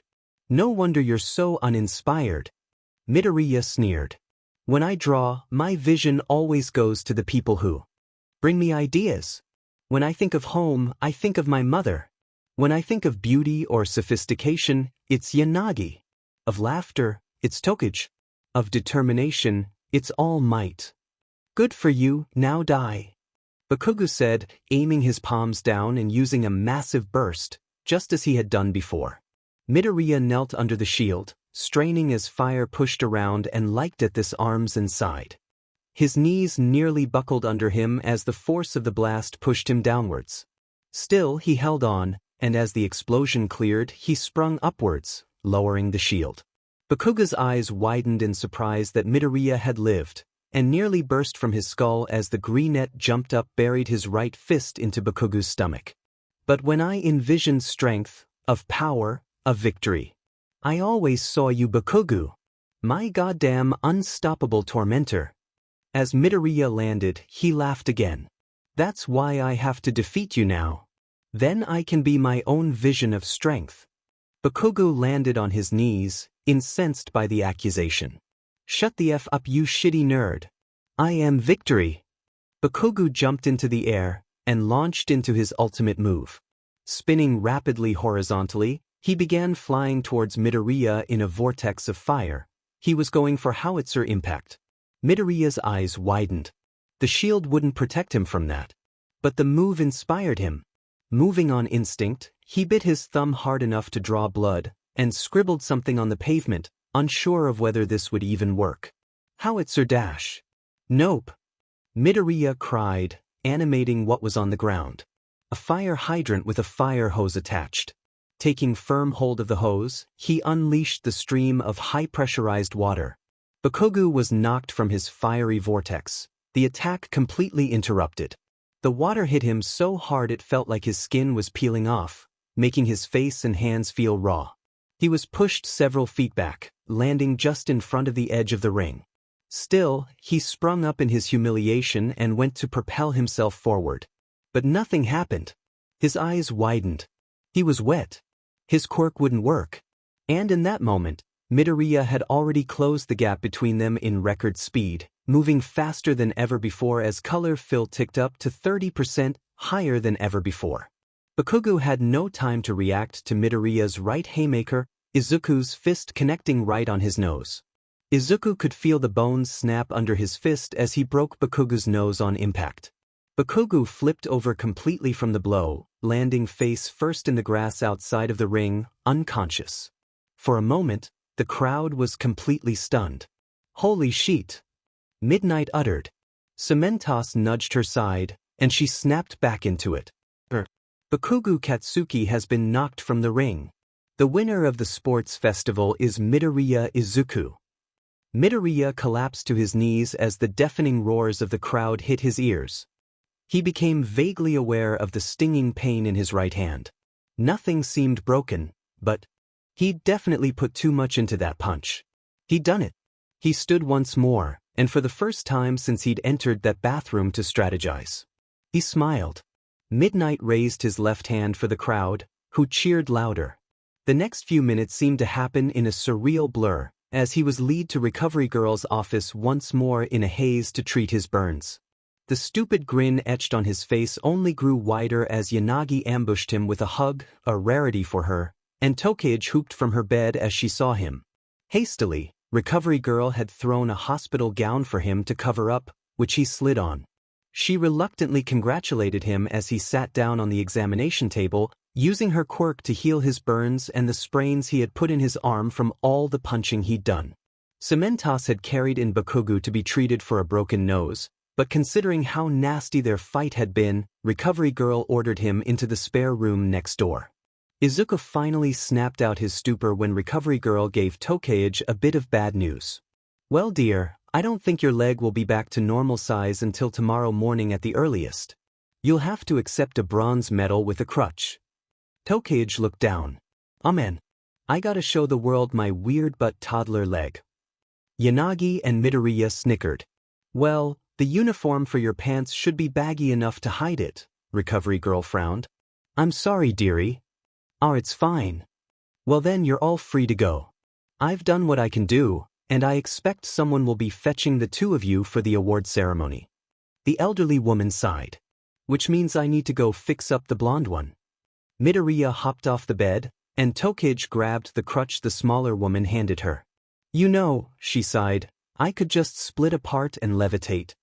"No wonder you're so uninspired." Midoriya sneered. "When I draw, my vision always goes to the people who bring me ideas. When I think of home, I think of my mother. When I think of beauty or sophistication, it's Yanagi. Of laughter, it's Tokage. Of determination, it's All Might. Good for you, now die." Bakugo said, aiming his palms down and using a massive burst, just as he had done before. Midoriya knelt under the shield, straining as fire pushed around and liked at this arms and side. His knees nearly buckled under him as the force of the blast pushed him downwards. Still, he held on, and as the explosion cleared, he sprung upwards, lowering the shield. Bakugo's eyes widened in surprise that Midoriya had lived, and nearly burst from his skull as the greenette jumped up buried his right fist into Bakugo's stomach. "But when I envisioned strength, of power, of victory, I always saw you, Bakugo. My goddamn unstoppable tormentor." As Midoriya landed, he laughed again. "That's why I have to defeat you now. Then I can be my own vision of strength." Bakugo landed on his knees, incensed by the accusation. "Shut the F up, you shitty nerd. I am victory." Bakugo jumped into the air and launched into his ultimate move. Spinning rapidly horizontally, he began flying towards Midoriya in a vortex of fire. He was going for howitzer impact. Midoriya's eyes widened. The shield wouldn't protect him from that. But the move inspired him. Moving on instinct, he bit his thumb hard enough to draw blood, and scribbled something on the pavement, unsure of whether this would even work. "Howitzer dash." "Nope." Midoriya cried, animating what was on the ground. A fire hydrant with a fire hose attached. Taking firm hold of the hose, he unleashed the stream of high-pressurized water. Bakugo was knocked from his fiery vortex, the attack completely interrupted. The water hit him so hard it felt like his skin was peeling off, making his face and hands feel raw. He was pushed several feet back, landing just in front of the edge of the ring. Still, he sprung up in his humiliation and went to propel himself forward. But nothing happened. His eyes widened. He was wet. His quirk wouldn't work. And in that moment, Midoriya had already closed the gap between them in record speed, moving faster than ever before as color fill ticked up to 30% higher than ever before. Bakugo had no time to react to Midoriya's right haymaker, Izuku's fist connecting right on his nose. Izuku could feel the bones snap under his fist as he broke Bakugo's nose on impact. Bakugo flipped over completely from the blow, landing face first in the grass outside of the ring, unconscious. For a moment, the crowd was completely stunned. "Holy shit!" Midnight uttered. Cementos nudged her side, and she snapped back into it. Bakugo Katsuki has been knocked from the ring. The winner of the sports festival is Midoriya Izuku. Midoriya collapsed to his knees as the deafening roars of the crowd hit his ears. He became vaguely aware of the stinging pain in his right hand. Nothing seemed broken, but he'd definitely put too much into that punch. He'd done it. He stood once more, and for the first time since he'd entered that bathroom to strategize. He smiled. Midnight raised his left hand for the crowd, who cheered louder. The next few minutes seemed to happen in a surreal blur, as he was led to Recovery Girl's office once more in a haze to treat his burns. The stupid grin etched on his face only grew wider as Yanagi ambushed him with a hug, a rarity for her, and Tokage hooped from her bed as she saw him. Hastily, Recovery Girl had thrown a hospital gown for him to cover up, which he slid on. She reluctantly congratulated him as he sat down on the examination table, using her quirk to heal his burns and the sprains he had put in his arm from all the punching he'd done. Cementos had carried in Bakugo to be treated for a broken nose, But considering how nasty their fight had been, Recovery Girl ordered him into the spare room next door. Izuku finally snapped out his stupor when Recovery Girl gave Tokage a bit of bad news. Well dear, I don't think your leg will be back to normal size until tomorrow morning at the earliest. You'll have to accept a bronze medal with a crutch. Tokage looked down. Oh man, I gotta show the world my weird but toddler leg. Yanagi and Midoriya snickered. Well, the uniform for your pants should be baggy enough to hide it, Recovery Girl frowned. I'm sorry, dearie. Oh, it's fine. Well then you're all free to go. I've done what I can do, and I expect someone will be fetching the two of you for the award ceremony. The elderly woman sighed. Which means I need to go fix up the blonde one. Midoriya hopped off the bed, and Tokage grabbed the crutch the smaller woman handed her. You know, she sighed, I could just split apart and levitate.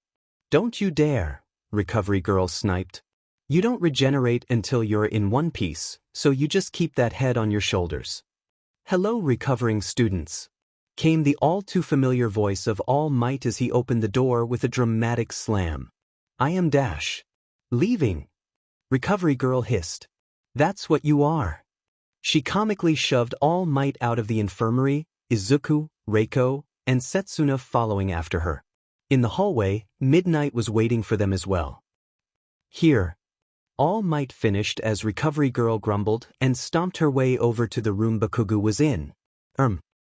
Don't you dare, Recovery Girl sniped. You don't regenerate until you're in one piece, so you just keep that head on your shoulders. Hello, recovering students, came the all-too-familiar voice of All Might as he opened the door with a dramatic slam. I am Dash. Leaving. Recovery Girl hissed. That's what you are. She comically shoved All Might out of the infirmary, Izuku, Reiko, and Setsuna following after her. In the hallway, Midnight was waiting for them as well. Here. All Might finished as Recovery Girl grumbled and stomped her way over to the room Bakugo was in.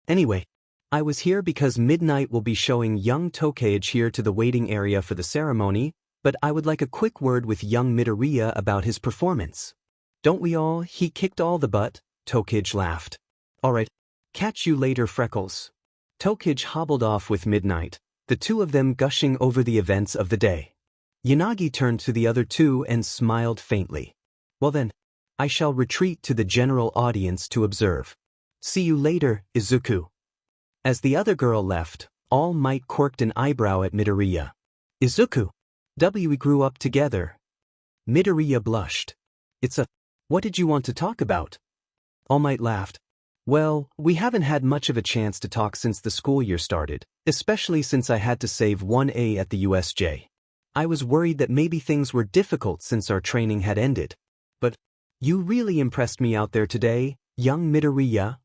Anyway, I was here because Midnight will be showing young Tokage here to the waiting area for the ceremony, but I would like a quick word with young Midoriya about his performance. Don't we all? He kicked all the butt, Tokage laughed. Alright, catch you later, Freckles. Tokage hobbled off with Midnight, the two of them gushing over the events of the day. Yanagi turned to the other two and smiled faintly. Well then, I shall retreat to the general audience to observe. See you later, Izuku. As the other girl left, All Might quirked an eyebrow at Midoriya. Izuku. We grew up together. Midoriya blushed. What did you want to talk about? All Might laughed. Well, we haven't had much of a chance to talk since the school year started, especially since I had to save 1A at the USJ. I was worried that maybe things were difficult since our training had ended. But you really impressed me out there today, young Midoriya.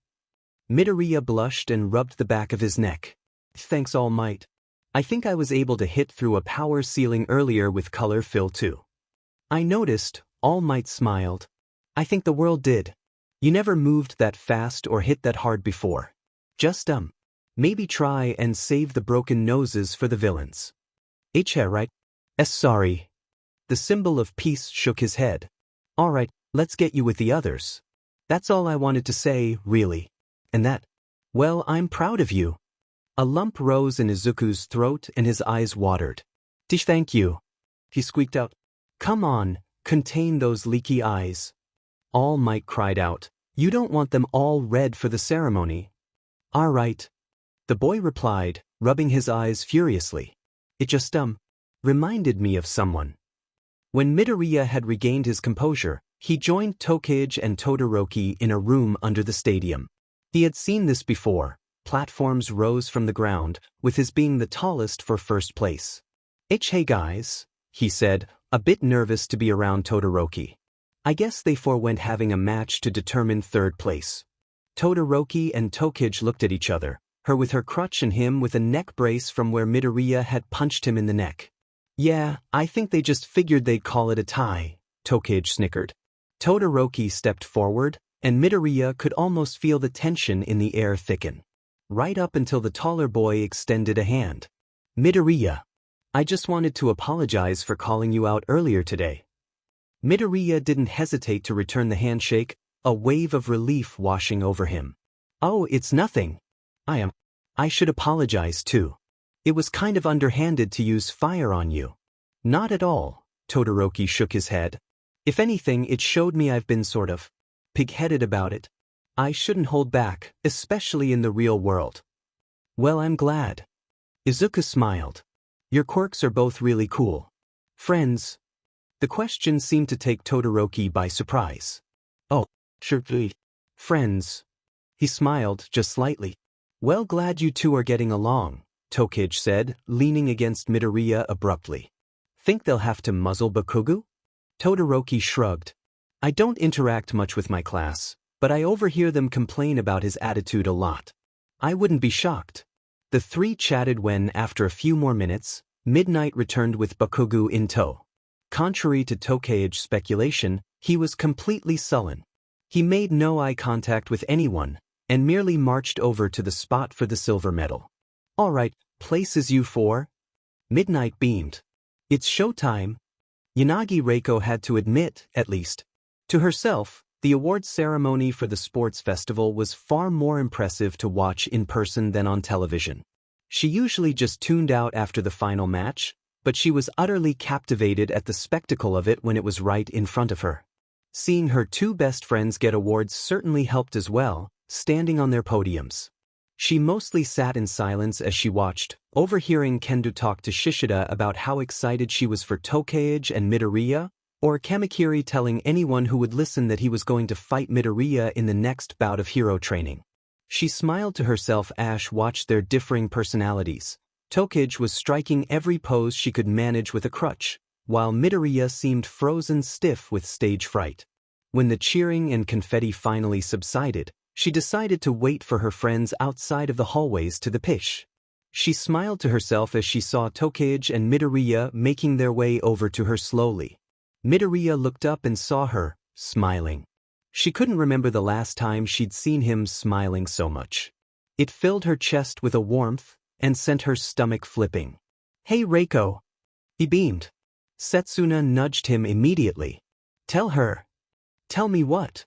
Midoriya blushed and rubbed the back of his neck. Thanks, All Might. I think I was able to hit through a power ceiling earlier with color fill too. I noticed, All Might smiled. I think the world did. You never moved that fast or hit that hard before. Just maybe try and save the broken noses for the villains. Right? Sorry. The symbol of peace shook his head. Alright, let's get you with the others. That's all I wanted to say, really. And that, well, I'm proud of you. A lump rose in Izuku's throat and his eyes watered. Thank you. He squeaked out. Come on, contain those leaky eyes. All Might cried out. You don't want them all red for the ceremony. Alright. The boy replied, rubbing his eyes furiously. It just, reminded me of someone. When Midoriya had regained his composure, he joined Tokage and Todoroki in a room under the stadium. He had seen this before. Platforms rose from the ground, with his being the tallest for first place. Hey guys, he said, a bit nervous to be around Todoroki. I guess they forewent having a match to determine third place. Todoroki and Tokage looked at each other, her with her crutch and him with a neck brace from where Midoriya had punched him in the neck. Yeah, I think they just figured they'd call it a tie, Tokage snickered. Todoroki stepped forward, and Midoriya could almost feel the tension in the air thicken. Right up until the taller boy extended a hand. Midoriya. I just wanted to apologize for calling you out earlier today. Midoriya didn't hesitate to return the handshake, a wave of relief washing over him. Oh, it's nothing. I should apologize too. It was kind of underhanded to use fire on you. Not at all, Todoroki shook his head. If anything, it showed me I've been sort of pig-headed about it. I shouldn't hold back, especially in the real world. Well, I'm glad. Izuku smiled. Your quirks are both really cool. Friends? The question seemed to take Todoroki by surprise. Oh, sure. Friends. He smiled just slightly. Well, glad you two are getting along. Tokage said, leaning against Midoriya abruptly. Think they'll have to muzzle Bakugo? Todoroki shrugged. I don't interact much with my class, but I overhear them complain about his attitude a lot. I wouldn't be shocked. The three chatted when, after a few more minutes, Midnight returned with Bakugo in tow. Contrary to Tokage's speculation, he was completely sullen. He made no eye contact with anyone, and merely marched over to the spot for the silver medal. All right, places you for? Midnight beamed. It's showtime. Yanagi Reiko had to admit, at least, to herself, the awards ceremony for the sports festival was far more impressive to watch in person than on television. She usually just tuned out after the final match, but she was utterly captivated at the spectacle of it when it was right in front of her. Seeing her two best friends get awards certainly helped as well, standing on their podiums. She mostly sat in silence as she watched, overhearing Kendo talk to Shishida about how excited she was for Tokage and Midoriya, or Kamakiri telling anyone who would listen that he was going to fight Midoriya in the next bout of hero training. She smiled to herself as she watched their differing personalities. Tokage was striking every pose she could manage with a crutch, while Midoriya seemed frozen stiff with stage fright. When the cheering and confetti finally subsided, she decided to wait for her friends outside of the hallways to the pitch. She smiled to herself as she saw Tokage and Midoriya making their way over to her slowly. Midoriya looked up and saw her, smiling. She couldn't remember the last time she'd seen him smiling so much. It filled her chest with a warmth and sent her stomach flipping. Hey Reiko! He beamed. Setsuna nudged him immediately. Tell her. Tell me what?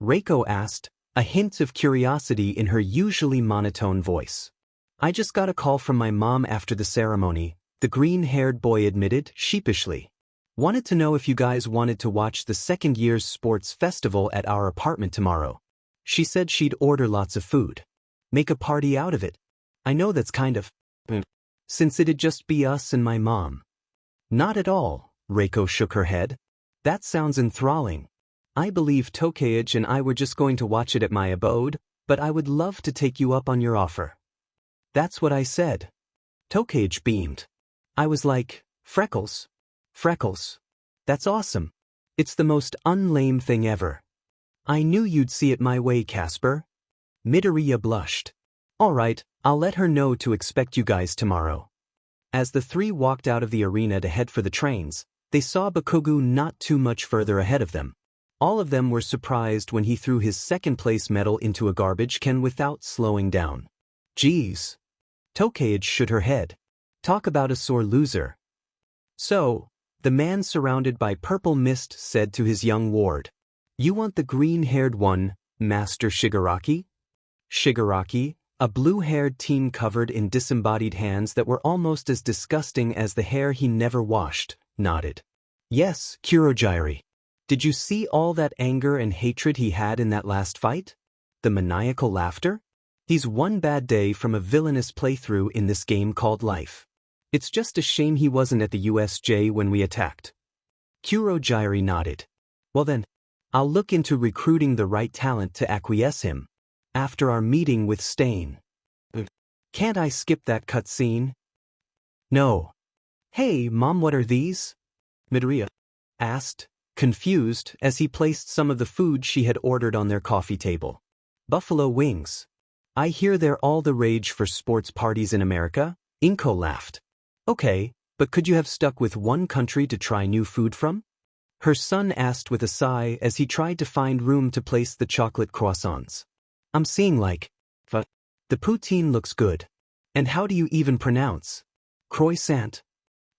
Reiko asked, a hint of curiosity in her usually monotone voice. I just got a call from my mom after the ceremony, the green-haired boy admitted, sheepishly. Wanted to know if you guys wanted to watch the second year's sports festival at our apartment tomorrow. She said she'd order lots of food. Make a party out of it. I know that's kind of... since it'd just be us and my mom. Not at all, Reiko shook her head. That sounds enthralling. I believe Tokage and I were just going to watch it at my abode, but I would love to take you up on your offer. That's what I said. Tokage beamed. I was like, Freckles. Freckles. That's awesome. It's the most unlame thing ever. I knew you'd see it my way, Casper. Midoriya blushed. All right, I'll let her know to expect you guys tomorrow. As the three walked out of the arena to head for the trains, they saw Bakugo not too much further ahead of them. All of them were surprised when he threw his second-place medal into a garbage can without slowing down. Geez. Tokage shook her head. Talk about a sore loser. So, the man surrounded by purple mist said to his young ward, You want the green-haired one, Master Shigaraki? Shigaraki, a blue-haired teen covered in disembodied hands that were almost as disgusting as the hair he never washed, nodded. Yes, Kurogyari. Did you see all that anger and hatred he had in that last fight? The maniacal laughter? He's one bad day from a villainous playthrough in this game called life. It's just a shame he wasn't at the USJ when we attacked. Kurogyari nodded. Well then, I'll look into recruiting the right talent to acquiesce him. After our meeting with Stain. Can't I skip that cutscene? No. Hey, Mom, what are these? Midoriya asked, confused as he placed some of the food she had ordered on their coffee table. Buffalo wings. I hear they're all the rage for sports parties in America. Inko laughed. Okay, but could you have stuck with one country to try new food from? Her son asked with a sigh as he tried to find room to place the chocolate croissants. I'm seeing like, the poutine looks good. And how do you even pronounce? Croissant?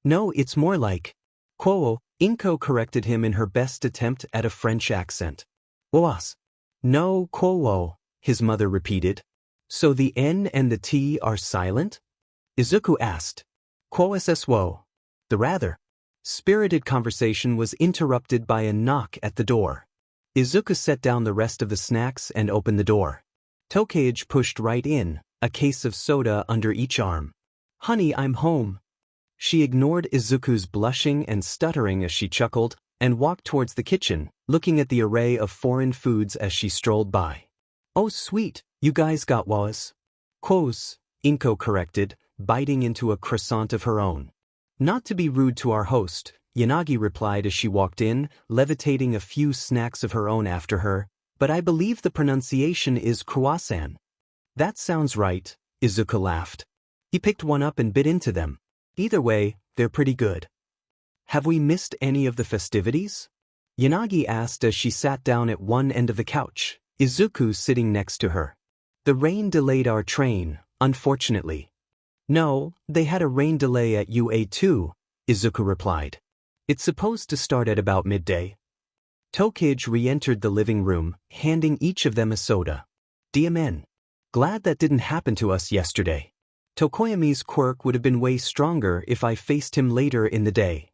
No, it's more like, quo. Inko corrected him in her best attempt at a French accent. Was. No, quo, his mother repeated. So the N and the T are silent? Izuku asked. Quo sso? The rather spirited conversation was interrupted by a knock at the door. Izuku set down the rest of the snacks and opened the door. Tokage pushed right in, a case of soda under each arm. Honey, I'm home. She ignored Izuku's blushing and stuttering as she chuckled, and walked towards the kitchen, looking at the array of foreign foods as she strolled by. Oh sweet, you guys got was. Quos, Inko corrected, biting into a croissant of her own. Not to be rude to our host, Yanagi replied as she walked in, levitating a few snacks of her own after her, but I believe the pronunciation is croissant. That sounds right, Izuku laughed. He picked one up and bit into them. Either way, they're pretty good. Have we missed any of the festivities? Yanagi asked as she sat down at one end of the couch, Izuku sitting next to her. The rain delayed our train, unfortunately. No, they had a rain delay at UA too, Izuku replied. It's supposed to start at about midday. Tokage re-entered the living room, handing each of them a soda. DMN. Glad that didn't happen to us yesterday. Tokoyami's quirk would have been way stronger if I faced him later in the day.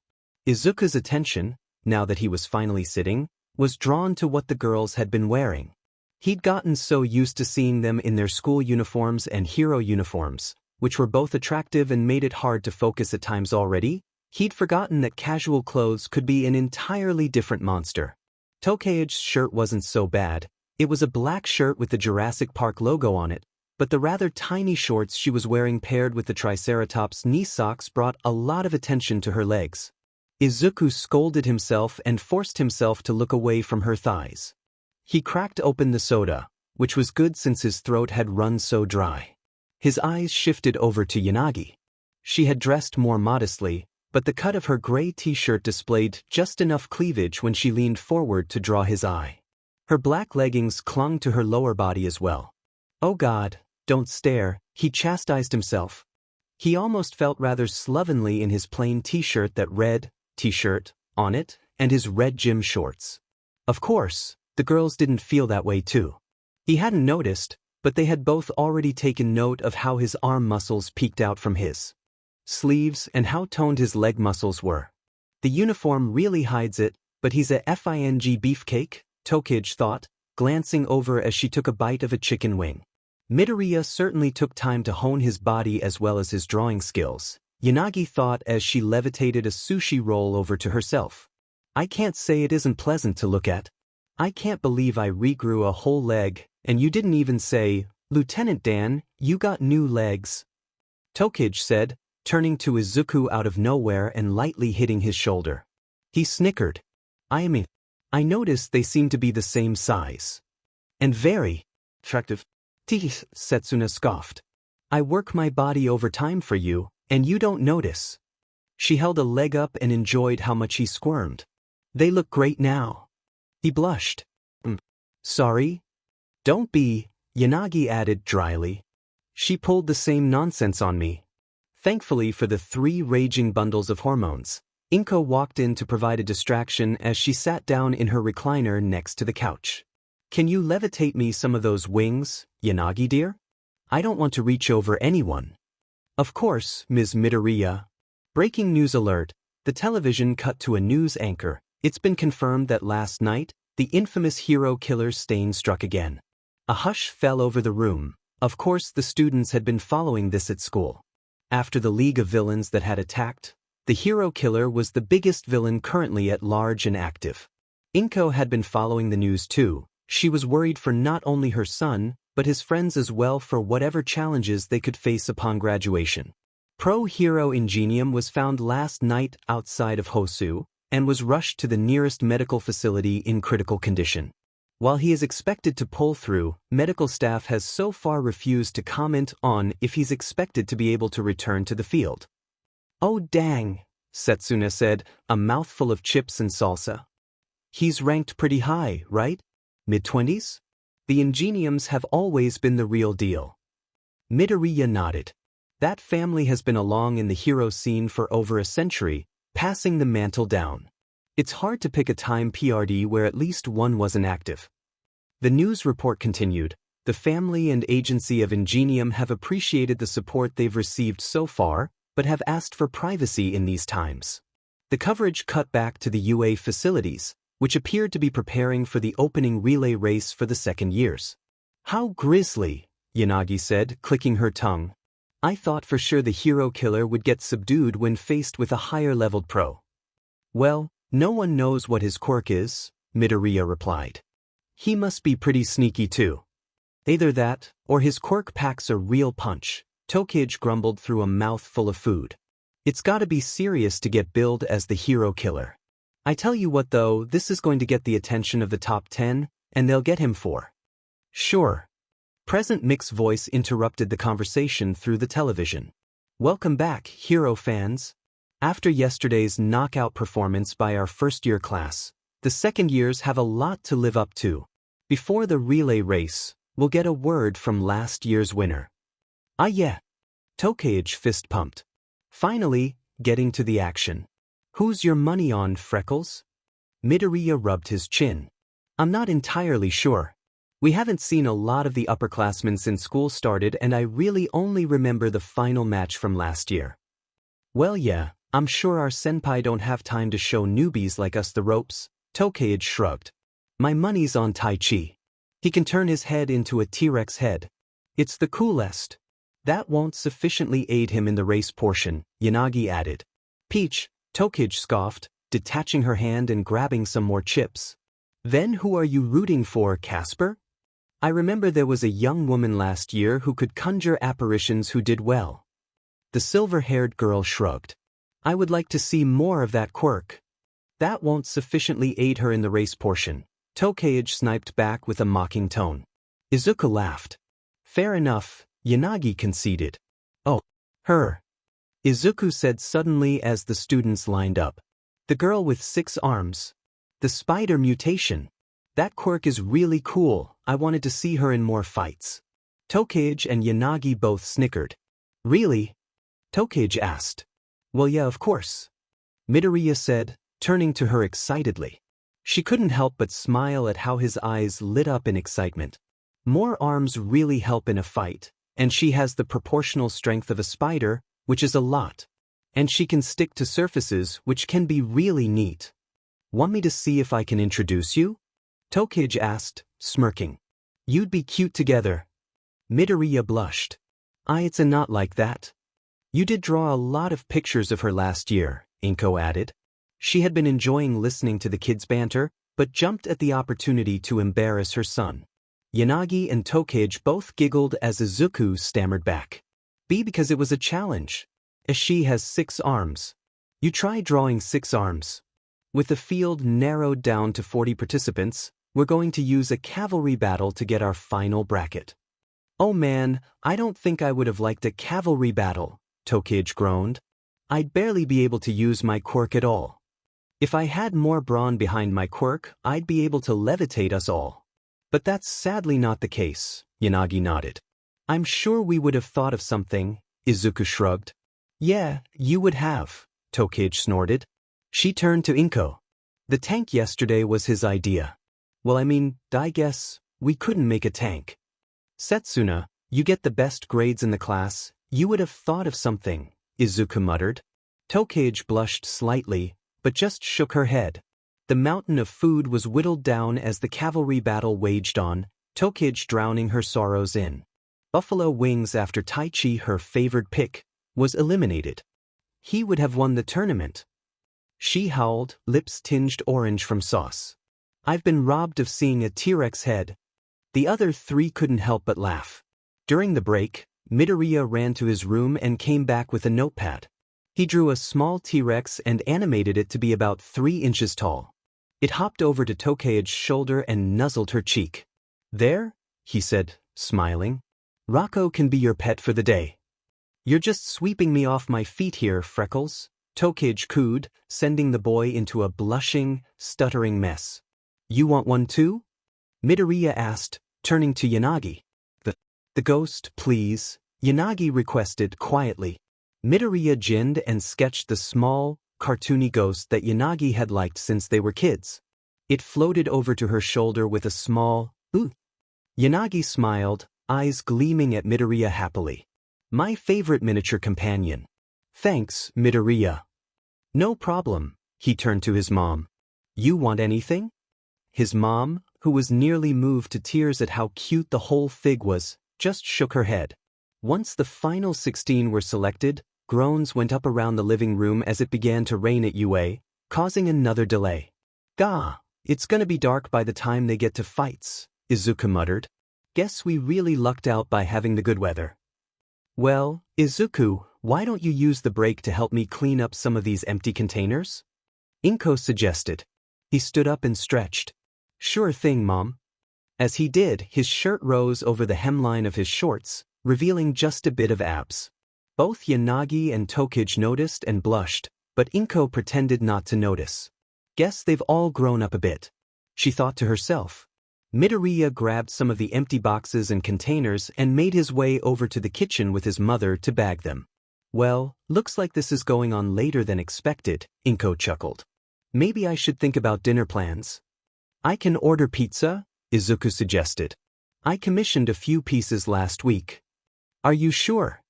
Izuku's attention, now that he was finally sitting, was drawn to what the girls had been wearing. He'd gotten so used to seeing them in their school uniforms and hero uniforms, which were both attractive and made it hard to focus at times already, he'd forgotten that casual clothes could be an entirely different monster. Tokage's shirt wasn't so bad. It was a black shirt with the Jurassic Park logo on it, but the rather tiny shorts she was wearing paired with the Triceratops knee socks brought a lot of attention to her legs. Izuku scolded himself and forced himself to look away from her thighs. He cracked open the soda, which was good since his throat had run so dry. His eyes shifted over to Yanagi. She had dressed more modestly, but the cut of her gray t-shirt displayed just enough cleavage when she leaned forward to draw his eye. Her black leggings clung to her lower body as well. Oh God, don't stare, he chastised himself. He almost felt rather slovenly in his plain t-shirt that read, t-shirt, on it, and his red gym shorts. Of course, the girls didn't feel that way too. He hadn't noticed, but they had both already taken note of how his arm muscles peeked out from his sleeves and how toned his leg muscles were. The uniform really hides it, but he's a FING beefcake, Tokage thought, glancing over as she took a bite of a chicken wing. Midoriya certainly took time to hone his body as well as his drawing skills, Yanagi thought as she levitated a sushi roll over to herself. I can't say it isn't pleasant to look at. I can't believe I regrew a whole leg, and you didn't even say, Lieutenant Dan, you got new legs. Tokage said, turning to Izuku out of nowhere and lightly hitting his shoulder. He snickered. I noticed they seem to be the same size. And very attractive. Setsuna scoffed. I work my body overtime for you, and you don't notice. She held a leg up and enjoyed how much he squirmed. They look great now. He blushed. Sorry? Don't be, Yanagi added dryly. She pulled the same nonsense on me. Thankfully for the 3 raging bundles of hormones, Inko walked in to provide a distraction as she sat down in her recliner next to the couch. Can you levitate me some of those wings, Yanagi dear? I don't want to reach over anyone. Of course, Ms. Midoriya. Breaking news alert, the television cut to a news anchor. It's been confirmed that last night, the infamous hero killer stain struck again. A hush fell over the room. Of course, the students had been following this at school. After the League of Villains that had attacked, the hero killer was the biggest villain currently at large and active. Inko had been following the news too. She was worried for not only her son, but his friends as well for whatever challenges they could face upon graduation. Pro-hero Ingenium was found last night outside of Hosu, and was rushed to the nearest medical facility in critical condition. While he is expected to pull through, medical staff has so far refused to comment on if he's expected to be able to return to the field. Oh dang, Setsuna said, a mouthful of chips and salsa. He's ranked pretty high, right? Mid-20s? The Ingeniums have always been the real deal. Midoriya nodded. That family has been along in the hero scene for over a century, passing the mantle down. It's hard to pick a time PRD where at least one wasn't active. The news report continued. The family and agency of Ingenium have appreciated the support they've received so far, but have asked for privacy in these times. The coverage cut back to the UA facilities, which appeared to be preparing for the opening relay race for the second years. How grisly, Yanagi said, clicking her tongue. I thought for sure the hero killer would get subdued when faced with a higher-leveled pro. Well, no one knows what his quirk is, Midoriya replied. He must be pretty sneaky too. Either that, or his quirk packs a real punch, Tokage grumbled through a mouthful of food. It's gotta be serious to get billed as the hero killer. I tell you what though, this is going to get the attention of the top 10, and they'll get him for sure. Present Mick's voice interrupted the conversation through the television. Welcome back, hero fans. After yesterday's knockout performance by our first-year class, the second years have a lot to live up to. Before the relay race, we'll get a word from last year's winner. Ah yeah. Tokage fist pumped. Finally, getting to the action. Who's your money on, Freckles? Midoriya rubbed his chin. I'm not entirely sure. We haven't seen a lot of the upperclassmen since school started and I really only remember the final match from last year. Well yeah, I'm sure our senpai don't have time to show newbies like us the ropes, Tokage shrugged. My money's on Tai Chi. He can turn his head into a T-Rex head. It's the coolest. That won't sufficiently aid him in the race portion, Yanagi added. Peach, Tokage scoffed, detaching her hand and grabbing some more chips. Then who are you rooting for, Casper? I remember there was a young woman last year who could conjure apparitions who did well. The silver-haired girl shrugged. I would like to see more of that Quirk. That won't sufficiently aid her in the race portion, Tokage sniped back with a mocking tone. Izuku laughed. Fair enough, Yanagi conceded. Oh, her. Izuku said suddenly as the students lined up. The girl with 6 arms. The spider mutation. That Quirk is really cool, I wanted to see her in more fights. Tokage and Yanagi both snickered. Really? Tokage asked. Well yeah, of course. Midoriya said, turning to her excitedly. She couldn't help but smile at how his eyes lit up in excitement. More arms really help in a fight, and she has the proportional strength of a spider, which is a lot. And she can stick to surfaces, which can be really neat. Want me to see if I can introduce you? Tokage asked, smirking. You'd be cute together. Midoriya blushed. It's not like that. You did draw a lot of pictures of her last year, Inko added. She had been enjoying listening to the kids' banter, but jumped at the opportunity to embarrass her son. Yanagi and Tokage both giggled as Izuku stammered back. Because it was a challenge. She has 6 arms. You try drawing 6 arms. With the field narrowed down to 40 participants, we're going to use a cavalry battle to get our final bracket. Oh man, I don't think I would have liked a cavalry battle, Tokage groaned. I'd barely be able to use my quirk at all. If I had more brawn behind my quirk, I'd be able to levitate us all. But that's sadly not the case, Yanagi nodded. I'm sure we would have thought of something, Izuku shrugged. Yeah, you would have, Tokage snorted. She turned to Inko. The tank yesterday was his idea. Well, I guess, we couldn't make a tank. Setsuna, you get the best grades in the class, you would have thought of something, Izuku muttered. Tokage blushed slightly, but just shook her head. The mountain of food was whittled down as the cavalry battle waged on, Tokage drowning her sorrows in. Buffalo wings after Tai Chi, her favored pick, was eliminated. He would have won the tournament. She howled, lips tinged orange from sauce. I've been robbed of seeing a T-Rex head. The other 3 couldn't help but laugh. During the break, Midoriya ran to his room and came back with a notepad. He drew a small T-Rex and animated it to be about 3 inches tall. It hopped over to Tokage's shoulder and nuzzled her cheek. There, he said, smiling. Rocco can be your pet for the day. You're just sweeping me off my feet here, Freckles, Tokage cooed, sending the boy into a blushing, stuttering mess. You want one too? Midoriya asked, turning to Yanagi. The ghost, please, Yanagi requested quietly. Midoriya ginned and sketched the small, cartoony ghost that Yanagi had liked since they were kids. It floated over to her shoulder with a small, ooh. Yanagi smiled, eyes gleaming at Midoriya happily. My favorite miniature companion. Thanks, Midoriya. No problem, he turned to his mom. You want anything? His mom, who was nearly moved to tears at how cute the whole fig was, just shook her head. Once the final 16 were selected, groans went up around the living room as it began to rain at UA, causing another delay. Gah, it's gonna be dark by the time they get to fights, Izuku muttered. Guess we really lucked out by having the good weather. Well, Izuku, why don't you use the break to help me clean up some of these empty containers? Inko suggested. He stood up and stretched. Sure thing, Mom. As he did, his shirt rose over the hemline of his shorts, revealing just a bit of abs. Both Yanagi and Tokage noticed and blushed, but Inko pretended not to notice. Guess they've all grown up a bit, she thought to herself. Midoriya grabbed some of the empty boxes and containers and made his way over to the kitchen with his mother to bag them. Well, looks like this is going on later than expected, Inko chuckled. Maybe I should think about dinner plans. I can order pizza, Izuku suggested. I commissioned a few pieces last week. Are you sure?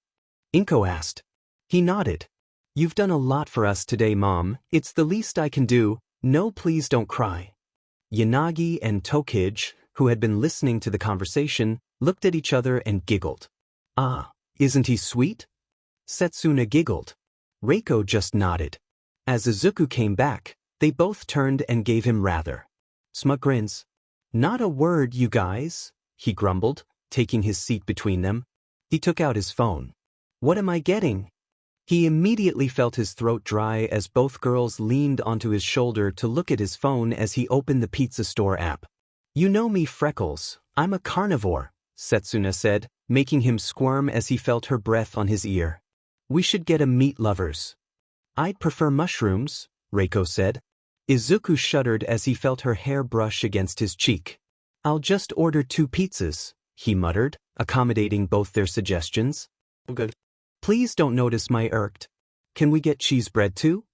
Inko asked. He nodded. You've done a lot for us today, Mom. It's the least I can do. No, please don't cry. Yanagi and Tokage, who had been listening to the conversation, looked at each other and giggled. Ah, isn't he sweet? Setsuna giggled. Reiko just nodded. As Izuku came back, they both turned and gave him rather smug grins. Not a word, you guys, he grumbled, taking his seat between them. He took out his phone. What am I getting? He immediately felt his throat dry as both girls leaned onto his shoulder to look at his phone as he opened the pizza store app. You know me, Freckles, I'm a carnivore, Setsuna said, making him squirm as he felt her breath on his ear. We should get a meat lovers. I'd prefer mushrooms, Reiko said. Izuku shuddered as he felt her hair brush against his cheek. I'll just order 2 pizzas, he muttered, accommodating both their suggestions. Good. Please don't notice my irked. Can we get cheese bread too?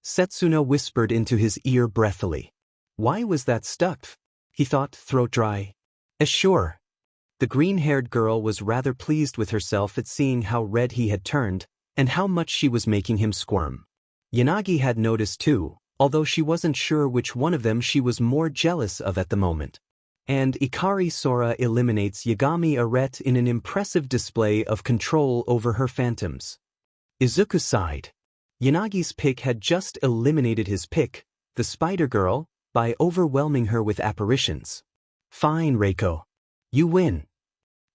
Setsuna whispered into his ear breathily. Why was that stuck? He thought, throat dry. Sure. The green-haired girl was rather pleased with herself at seeing how red he had turned, and how much she was making him squirm. Yanagi had noticed too, although she wasn't sure which one of them she was more jealous of at the moment. And Ikari Sora eliminates Yagami Arete in an impressive display of control over her phantoms. Izuku sighed. Yanagi's pick had just eliminated his pick, the Spider Girl, by overwhelming her with apparitions. Fine, Reiko. You win.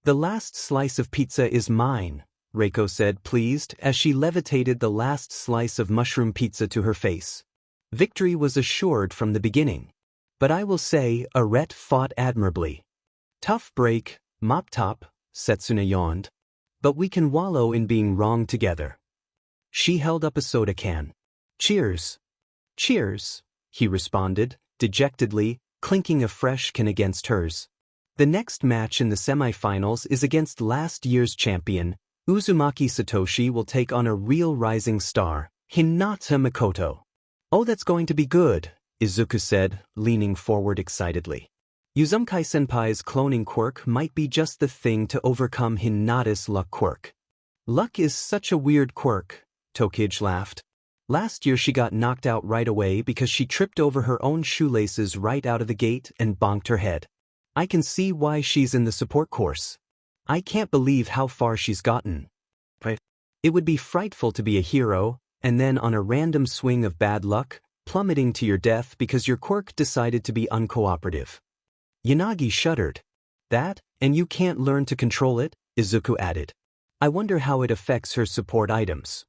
The last slice of pizza is mine, Reiko said, pleased, as she levitated the last slice of mushroom pizza to her face. Victory was assured from the beginning. But I will say, Arete fought admirably. Tough break, Mop Top, Setsuna yawned. But we can wallow in being wrong together. She held up a soda can. Cheers. Cheers, he responded, dejectedly, clinking a fresh can against hers. The next match in the semifinals is against last year's champion. Uzumaki Satoshi will take on a real rising star, Hinata Mikoto. Oh, that's going to be good, Izuku said, leaning forward excitedly. Uzumaki-senpai's cloning quirk might be just the thing to overcome Hinata's luck quirk. Luck is such a weird quirk, Tokage laughed. Last year she got knocked out right away because she tripped over her own shoelaces right out of the gate and bonked her head. I can see why she's in the support course. I can't believe how far she's gotten. Right. It would be frightful to be a hero, and then on a random swing of bad luck, plummeting to your death because your quirk decided to be uncooperative. Yanagi shuddered. That, and you can't learn to control it, Izuku added. I wonder how it affects her support items.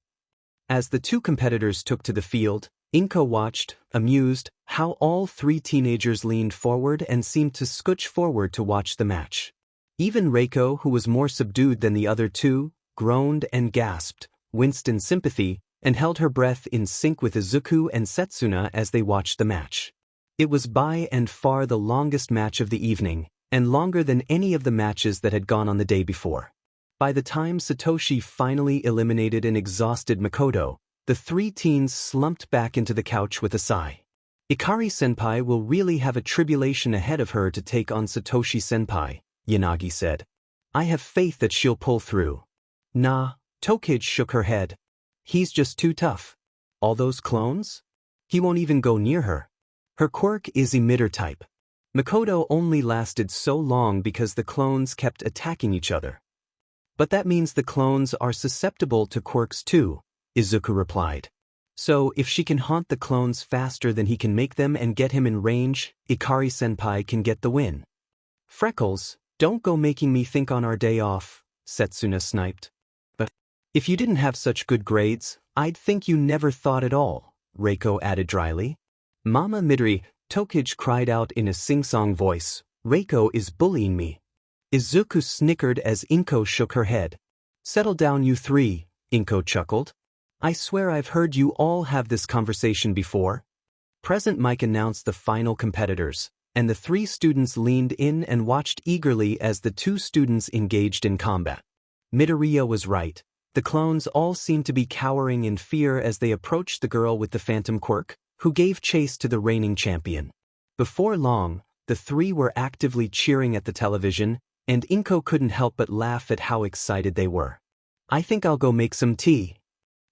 As the 2 competitors took to the field, Inko watched, amused, how all 3 teenagers leaned forward and seemed to scooch forward to watch the match. Even Reiko, who was more subdued than the other 2, groaned and gasped, winced in sympathy, and held her breath in sync with Izuku and Setsuna as they watched the match. It was by and far the longest match of the evening, and longer than any of the matches that had gone on the day before. By the time Satoshi finally eliminated and exhausted Mikoto, the 3 teens slumped back into the couch with a sigh. Ikari-senpai will really have a tribulation ahead of her to take on Satoshi-senpai, Yanagi said. I have faith that she'll pull through. Nah, Tokage shook her head. He's just too tough. All those clones? He won't even go near her. Her quirk is emitter type. Mikoto only lasted so long because the clones kept attacking each other. But that means the clones are susceptible to quirks too, Izuku replied. So if she can haunt the clones faster than he can make them and get him in range, Ikari-senpai can get the win. Freckles, don't go making me think on our day off, Setsuna sniped. If you didn't have such good grades, I'd think you never thought at all, Reiko added dryly. Mama Midori, Tokage cried out in a sing-song voice, Reiko is bullying me. Izuku snickered as Inko shook her head. Settle down you three, Inko chuckled. I swear I've heard you all have this conversation before. Present Mike announced the final competitors, and the three students leaned in and watched eagerly as the two students engaged in combat. Midoriya was right. The clones all seemed to be cowering in fear as they approached the girl with the phantom quirk, who gave chase to the reigning champion. Before long, the three were actively cheering at the television, and Inko couldn't help but laugh at how excited they were. I think I'll go make some tea.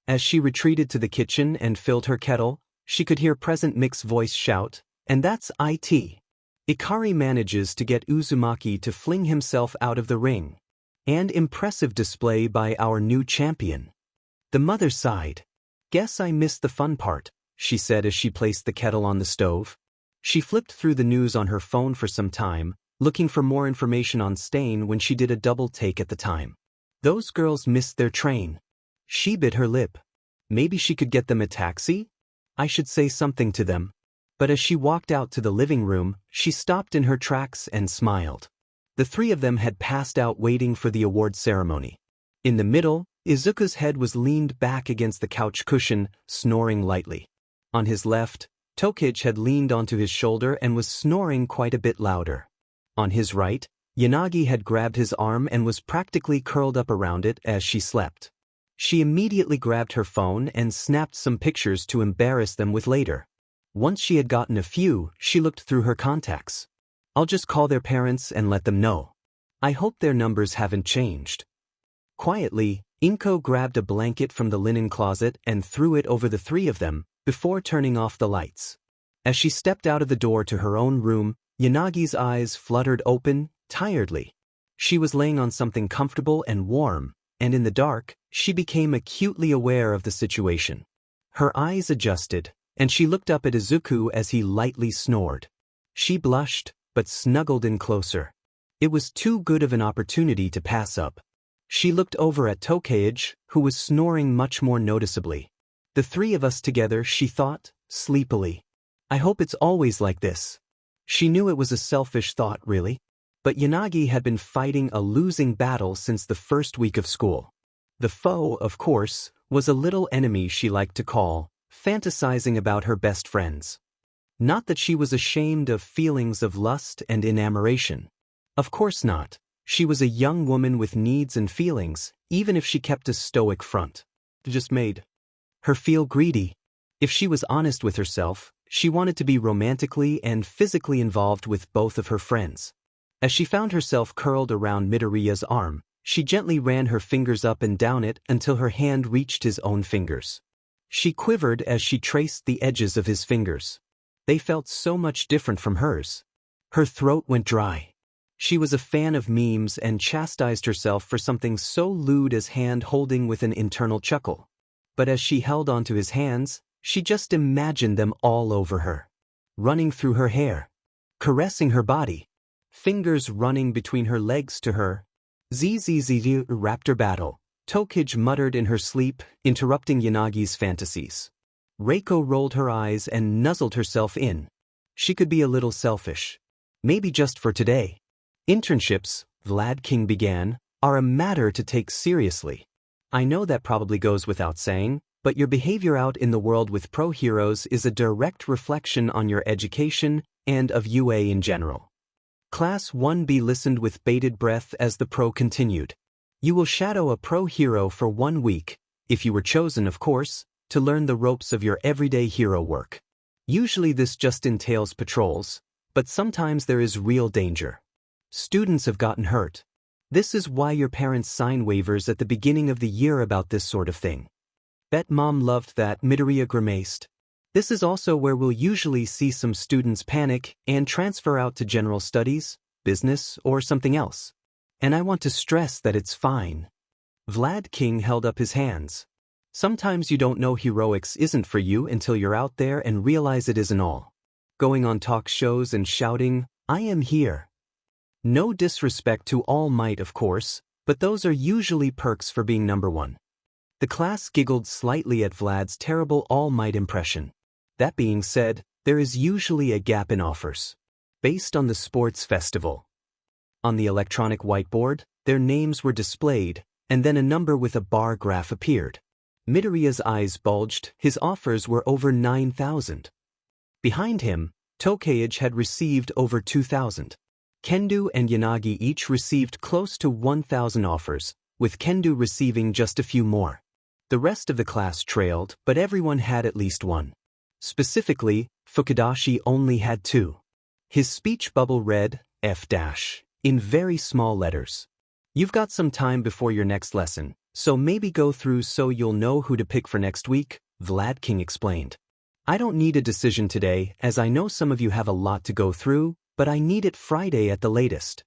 As she retreated to the kitchen and filled her kettle, she could hear Present Mick's voice shout, and that's it. Ikari manages to get Uzumaki to fling himself out of the ring. And impressive display by our new champion. The mother sighed. Guess I missed the fun part, she said as she placed the kettle on the stove. She flipped through the news on her phone for some time, looking for more information on Stain when she did a double take at the time. Those girls missed their train. She bit her lip. Maybe she could get them a taxi? I should say something to them. But as she walked out to the living room, she stopped in her tracks and smiled. The three of them had passed out waiting for the award ceremony. In the middle, Izuku's head was leaned back against the couch cushion, snoring lightly. On his left, Tokage had leaned onto his shoulder and was snoring quite a bit louder. On his right, Yanagi had grabbed his arm and was practically curled up around it as she slept. She immediately grabbed her phone and snapped some pictures to embarrass them with later. Once she had gotten a few, she looked through her contacts. I'll just call their parents and let them know. I hope their numbers haven't changed. Quietly, Inko grabbed a blanket from the linen closet and threw it over the three of them, before turning off the lights. As she stepped out of the door to her own room, Yanagi's eyes fluttered open, tiredly. She was laying on something comfortable and warm, and in the dark, she became acutely aware of the situation. Her eyes adjusted, and she looked up at Izuku as he lightly snored. She blushed, but snuggled in closer. It was too good of an opportunity to pass up. She looked over at Tokage, who was snoring much more noticeably. The three of us together, she thought, sleepily. I hope it's always like this. She knew it was a selfish thought, really. But Yanagi had been fighting a losing battle since the first week of school. The foe, of course, was a little enemy she liked to call, fantasizing about her best friends. Not that she was ashamed of feelings of lust and enamoration. Of course not. She was a young woman with needs and feelings, even if she kept a stoic front. It just made her feel greedy. If she was honest with herself, she wanted to be romantically and physically involved with both of her friends. As she found herself curled around Midoriya's arm, she gently ran her fingers up and down it until her hand reached his own fingers. She quivered as she traced the edges of his fingers. They felt so much different from hers. Her throat went dry. She was a fan of memes and chastised herself for something so lewd as hand-holding with an internal chuckle. But as she held onto his hands, she just imagined them all over her. Running through her hair. Caressing her body. Fingers running between her legs to her. ZZZ raptor battle, Tokage muttered in her sleep, interrupting Yanagi's fantasies. Reiko rolled her eyes and nuzzled herself in. She could be a little selfish. Maybe just for today. Internships, Vlad King began, are a matter to take seriously. I know that probably goes without saying, but your behavior out in the world with pro heroes is a direct reflection on your education and of UA in general. Class 1B listened with bated breath as the pro continued. You will shadow a pro hero for 1 week, if you were chosen of course, to learn the ropes of your everyday hero work. Usually this just entails patrols, but sometimes there is real danger. Students have gotten hurt. This is why your parents sign waivers at the beginning of the year about this sort of thing. Bet Mom loved that, Midoriya grimaced. This is also where we'll usually see some students panic and transfer out to general studies, business, or something else. And I want to stress that it's fine. Vlad King held up his hands. Sometimes you don't know heroics isn't for you until you're out there and realize it isn't all. Going on talk shows and shouting, I am here. No disrespect to All Might, of course, but those are usually perks for being number one. The class giggled slightly at Vlad's terrible All Might impression. That being said, there is usually a gap in offers. Based on the sports festival. On the electronic whiteboard, their names were displayed, and then a number with a bar graph appeared. Midoriya's eyes bulged, his offers were over 9,000. Behind him, Tokage had received over 2,000. Kendo and Yanagi each received close to 1,000 offers, with Kendo receiving just a few more. The rest of the class trailed, but everyone had at least one. Specifically, Fukudashi only had 2. His speech bubble read, F- in very small letters. You've got some time before your next lesson, so maybe go through so you'll know who to pick for next week, Vlad King explained. I don't need a decision today, as I know some of you have a lot to go through, but I need it Friday at the latest.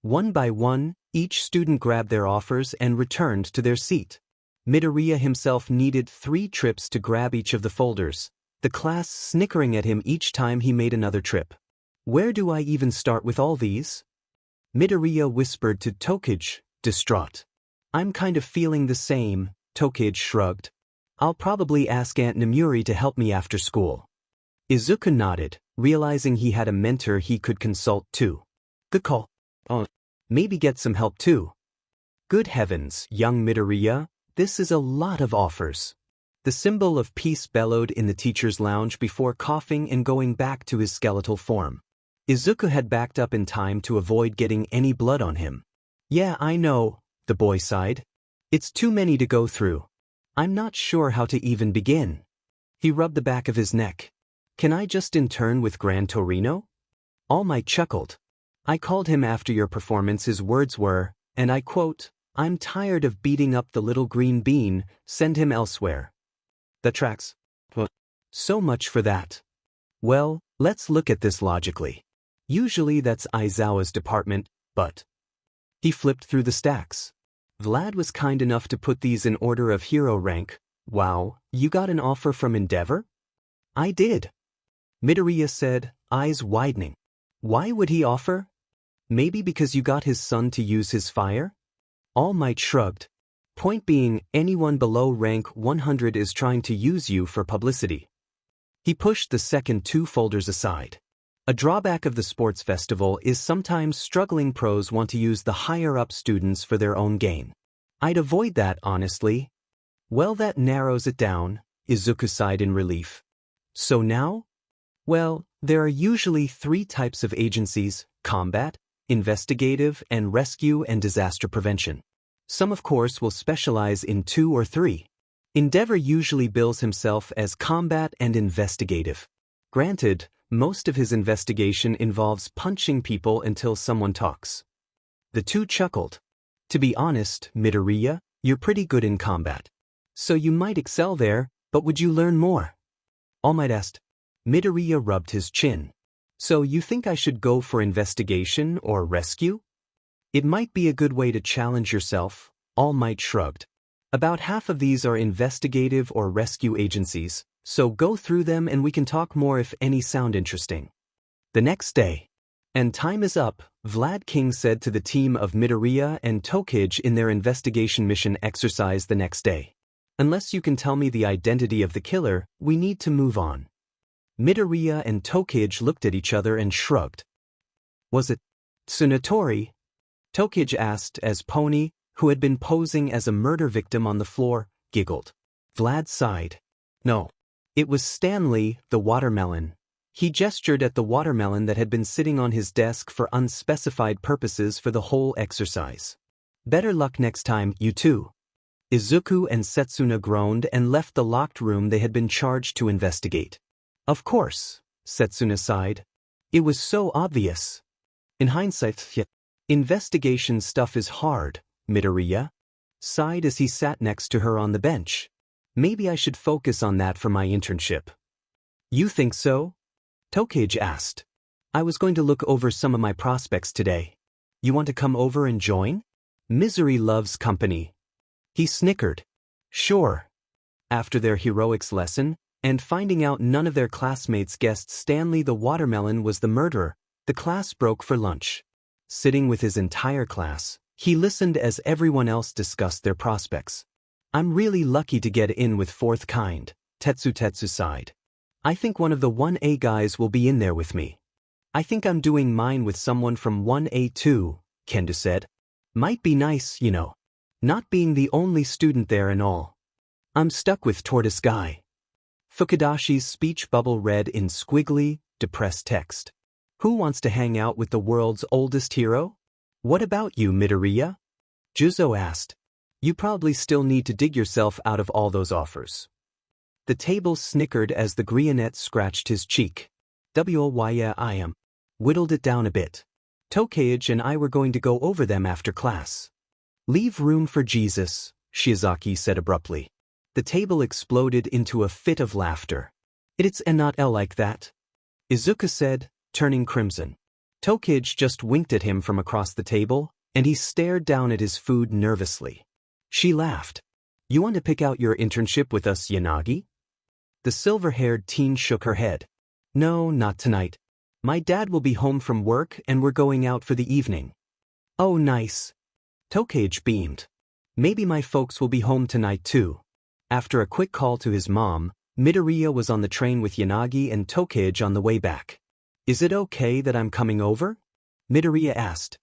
One by one, each student grabbed their offers and returned to their seat. Midoriya himself needed 3 trips to grab each of the folders, the class snickering at him each time he made another trip. Where do I even start with all these? Midoriya whispered to Tokage, distraught. I'm kind of feeling the same, Tokage shrugged. I'll probably ask Aunt Nemuri to help me after school. Izuku nodded, realizing he had a mentor he could consult too. Good call. Oh, maybe get some help too. Good heavens, young Midoriya, this is a lot of offers. The symbol of peace bellowed in the teacher's lounge before coughing and going back to his skeletal form. Izuku had backed up in time to avoid getting any blood on him. Yeah, I know, the boy sighed. It's too many to go through. I'm not sure how to even begin. He rubbed the back of his neck. Can I just intern with Gran Torino? All Might chuckled. I called him after your performance. His words were, and I quote, I'm tired of beating up the little green bean, send him elsewhere. That tracks. So much for that. Well, let's look at this logically. Usually that's Aizawa's department, but... He flipped through the stacks. Vlad was kind enough to put these in order of hero rank. Wow, you got an offer from Endeavor? I did. Midoriya said, eyes widening. Why would he offer? Maybe because you got his son to use his fire? All Might shrugged. Point being, anyone below rank 100 is trying to use you for publicity. He pushed the second 2 folders aside. A drawback of the sports festival is sometimes struggling pros want to use the higher-up students for their own gain. I'd avoid that, honestly. Well, that narrows it down, Izuku sighed in relief. So now? Well, there are usually 3 types of agencies: combat, investigative, and rescue and disaster prevention. Some, of course, will specialize in 2 or 3. Endeavor usually bills himself as combat and investigative. Granted, most of his investigation involves punching people until someone talks. The 2 chuckled. To be honest, Midoriya, you're pretty good in combat. So you might excel there, but would you learn more? All Might asked. Midoriya rubbed his chin. So you think I should go for investigation or rescue? It might be a good way to challenge yourself, All Might shrugged. About half of these are investigative or rescue agencies, so go through them and we can talk more if any sound interesting. The next day. And time is up, Vlad King said to the team of Midoriya and Tokage in their investigation mission exercise the next day. Unless you can tell me the identity of the killer, we need to move on. Midoriya and Tokage looked at each other and shrugged. Was it Tsunatori? Tokage asked as Pony, who had been posing as a murder victim on the floor, giggled. Vlad sighed. No. It was Stanley, the watermelon. He gestured at the watermelon that had been sitting on his desk for unspecified purposes for the whole exercise. Better luck next time, you two. Izuku and Setsuna groaned and left the locked room they had been charged to investigate. Of course, Setsuna sighed. It was so obvious. In hindsight, investigation stuff is hard, Midoriya sighed as he sat next to her on the bench. Maybe I should focus on that for my internship. You think so? Tokage asked. I was going to look over some of my prospects today. You want to come over and join? Misery loves company. He snickered. Sure. After their heroics lesson, and finding out none of their classmates guessed Stanley the watermelon was the murderer, the class broke for lunch. Sitting with his entire class, he listened as everyone else discussed their prospects. I'm really lucky to get in with fourth kind, Tetsu sighed. I think one of the 1A guys will be in there with me. I think I'm doing mine with someone from 1A too, Kendo said. Might be nice, you know. Not being the only student there and all. I'm stuck with Tortoise Guy. Fukudashi's speech bubble read in squiggly, depressed text. Who wants to hang out with the world's oldest hero? What about you, Midoriya? Juzo asked. You probably still need to dig yourself out of all those offers. The table snickered as the Grionet scratched his cheek. Yeah, I am. Whittled it down a bit. Tokage and I were going to go over them after class. Leave room for Jesus, Shiozaki said abruptly. The table exploded into a fit of laughter. It's not like that, Izuku said, turning crimson. Tokage just winked at him from across the table, and he stared down at his food nervously. She laughed. You want to pick out your internship with us, Yanagi? The silver-haired teen shook her head. No, not tonight. My dad will be home from work and we're going out for the evening. Oh, nice. Tokage beamed. Maybe my folks will be home tonight too. After a quick call to his mom, Midoriya was on the train with Yanagi and Tokage on the way back. Is it okay that I'm coming over? Midoriya asked.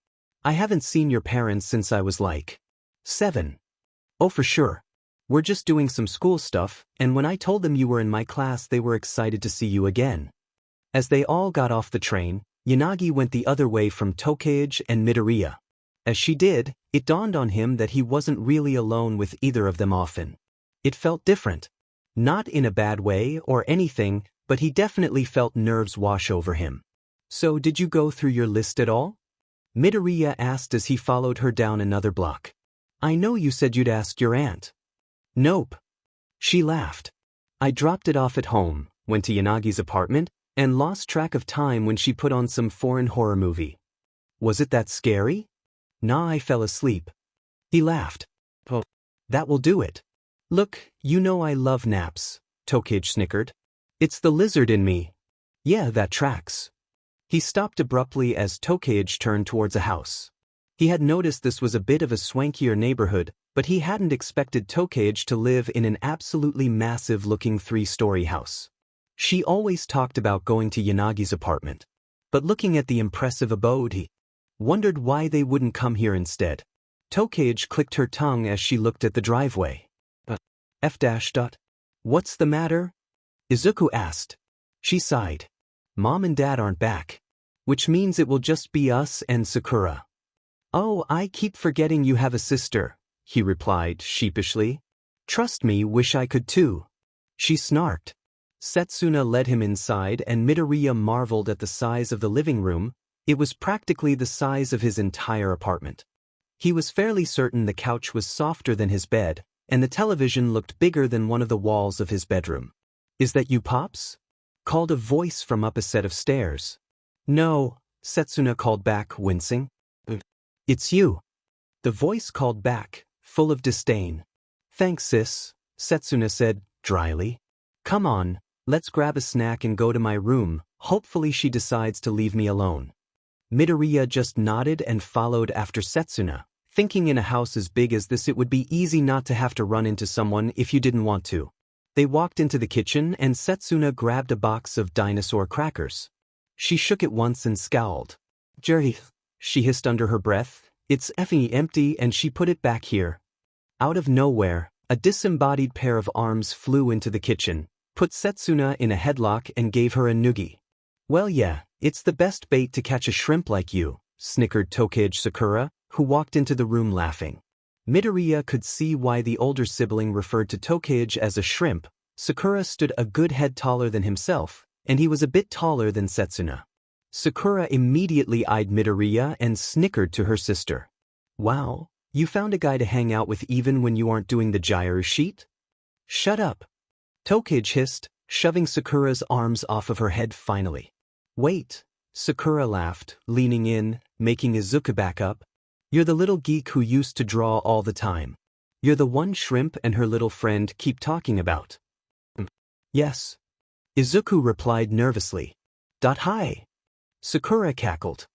I haven't seen your parents since I was like 7. Oh, for sure. We're just doing some school stuff, and when I told them you were in my class they were excited to see you again. As they all got off the train, Yanagi went the other way from Tokage and Midoriya. As she did, it dawned on him that he wasn't really alone with either of them often. It felt different. Not in a bad way or anything, but he definitely felt nerves wash over him. So did you go through your list at all? Midoriya asked as he followed her down another block. I know you said you'd ask your aunt. Nope. She laughed. I dropped it off at home, went to Yanagi's apartment, and lost track of time when she put on some foreign horror movie. Was it that scary? Nah, I fell asleep. He laughed. Oh, that will do it. Look, you know I love naps, Tokage snickered. It's the lizard in me. Yeah, that tracks. He stopped abruptly as Tokage turned towards a house. He had noticed this was a bit of a swankier neighborhood, but he hadn't expected Tokage to live in an absolutely massive-looking 3-story house. She always talked about going to Yanagi's apartment. But looking at the impressive abode, he wondered why they wouldn't come here instead. Tokage clicked her tongue as she looked at the driveway. What's the matter? Izuku asked. She sighed. Mom and Dad aren't back. Which means it will just be us and Sakura. Oh, I keep forgetting you have a sister, he replied sheepishly. Trust me, wish I could too. She snarked. Setsuna led him inside and Midoriya marveled at the size of the living room. It was practically the size of his entire apartment. He was fairly certain the couch was softer than his bed, and the television looked bigger than one of the walls of his bedroom. Is that you, Pops? Called a voice from up a set of stairs. No, Setsuna called back, wincing. It's you. The voice called back, full of disdain. Thanks, sis, Setsuna said, dryly. Come on, let's grab a snack and go to my room. Hopefully she decides to leave me alone. Midoriya just nodded and followed after Setsuna, thinking in a house as big as this it would be easy not to have to run into someone if you didn't want to. They walked into the kitchen and Setsuna grabbed a box of dinosaur crackers. She shook it once and scowled. Jerry, she hissed under her breath, it's effing empty, and she put it back here. Out of nowhere, a disembodied pair of arms flew into the kitchen, put Setsuna in a headlock and gave her a noogie. Well yeah, it's the best bait to catch a shrimp like you, snickered Tokage Sakura, who walked into the room laughing. Midoriya could see why the older sibling referred to Tokage as a shrimp. Sakura stood a good head taller than himself, and he was a bit taller than Setsuna. Sakura immediately eyed Midoriya and snickered to her sister. Wow, you found a guy to hang out with even when you aren't doing the gyro sheet? Shut up. Tokage hissed, shoving Sakura's arms off of her head finally. Wait, Sakura laughed, leaning in, making Izuku back up. You're the little geek who used to draw all the time. You're the one Shrimp and her little friend keep talking about. Yes. Izuku replied nervously. Hi. Sakura cackled.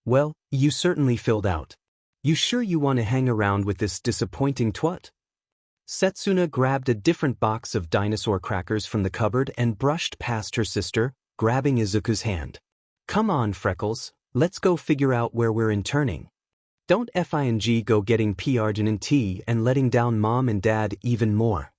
Well, you certainly filled out. You sure you want to hang around with this disappointing twat? Setsuna grabbed a different box of dinosaur crackers from the cupboard and brushed past her sister, grabbing Izuku's hand. Come on, Freckles, let's go figure out where we're interning. Don't FING go getting PRGNT and letting down Mom and Dad even more.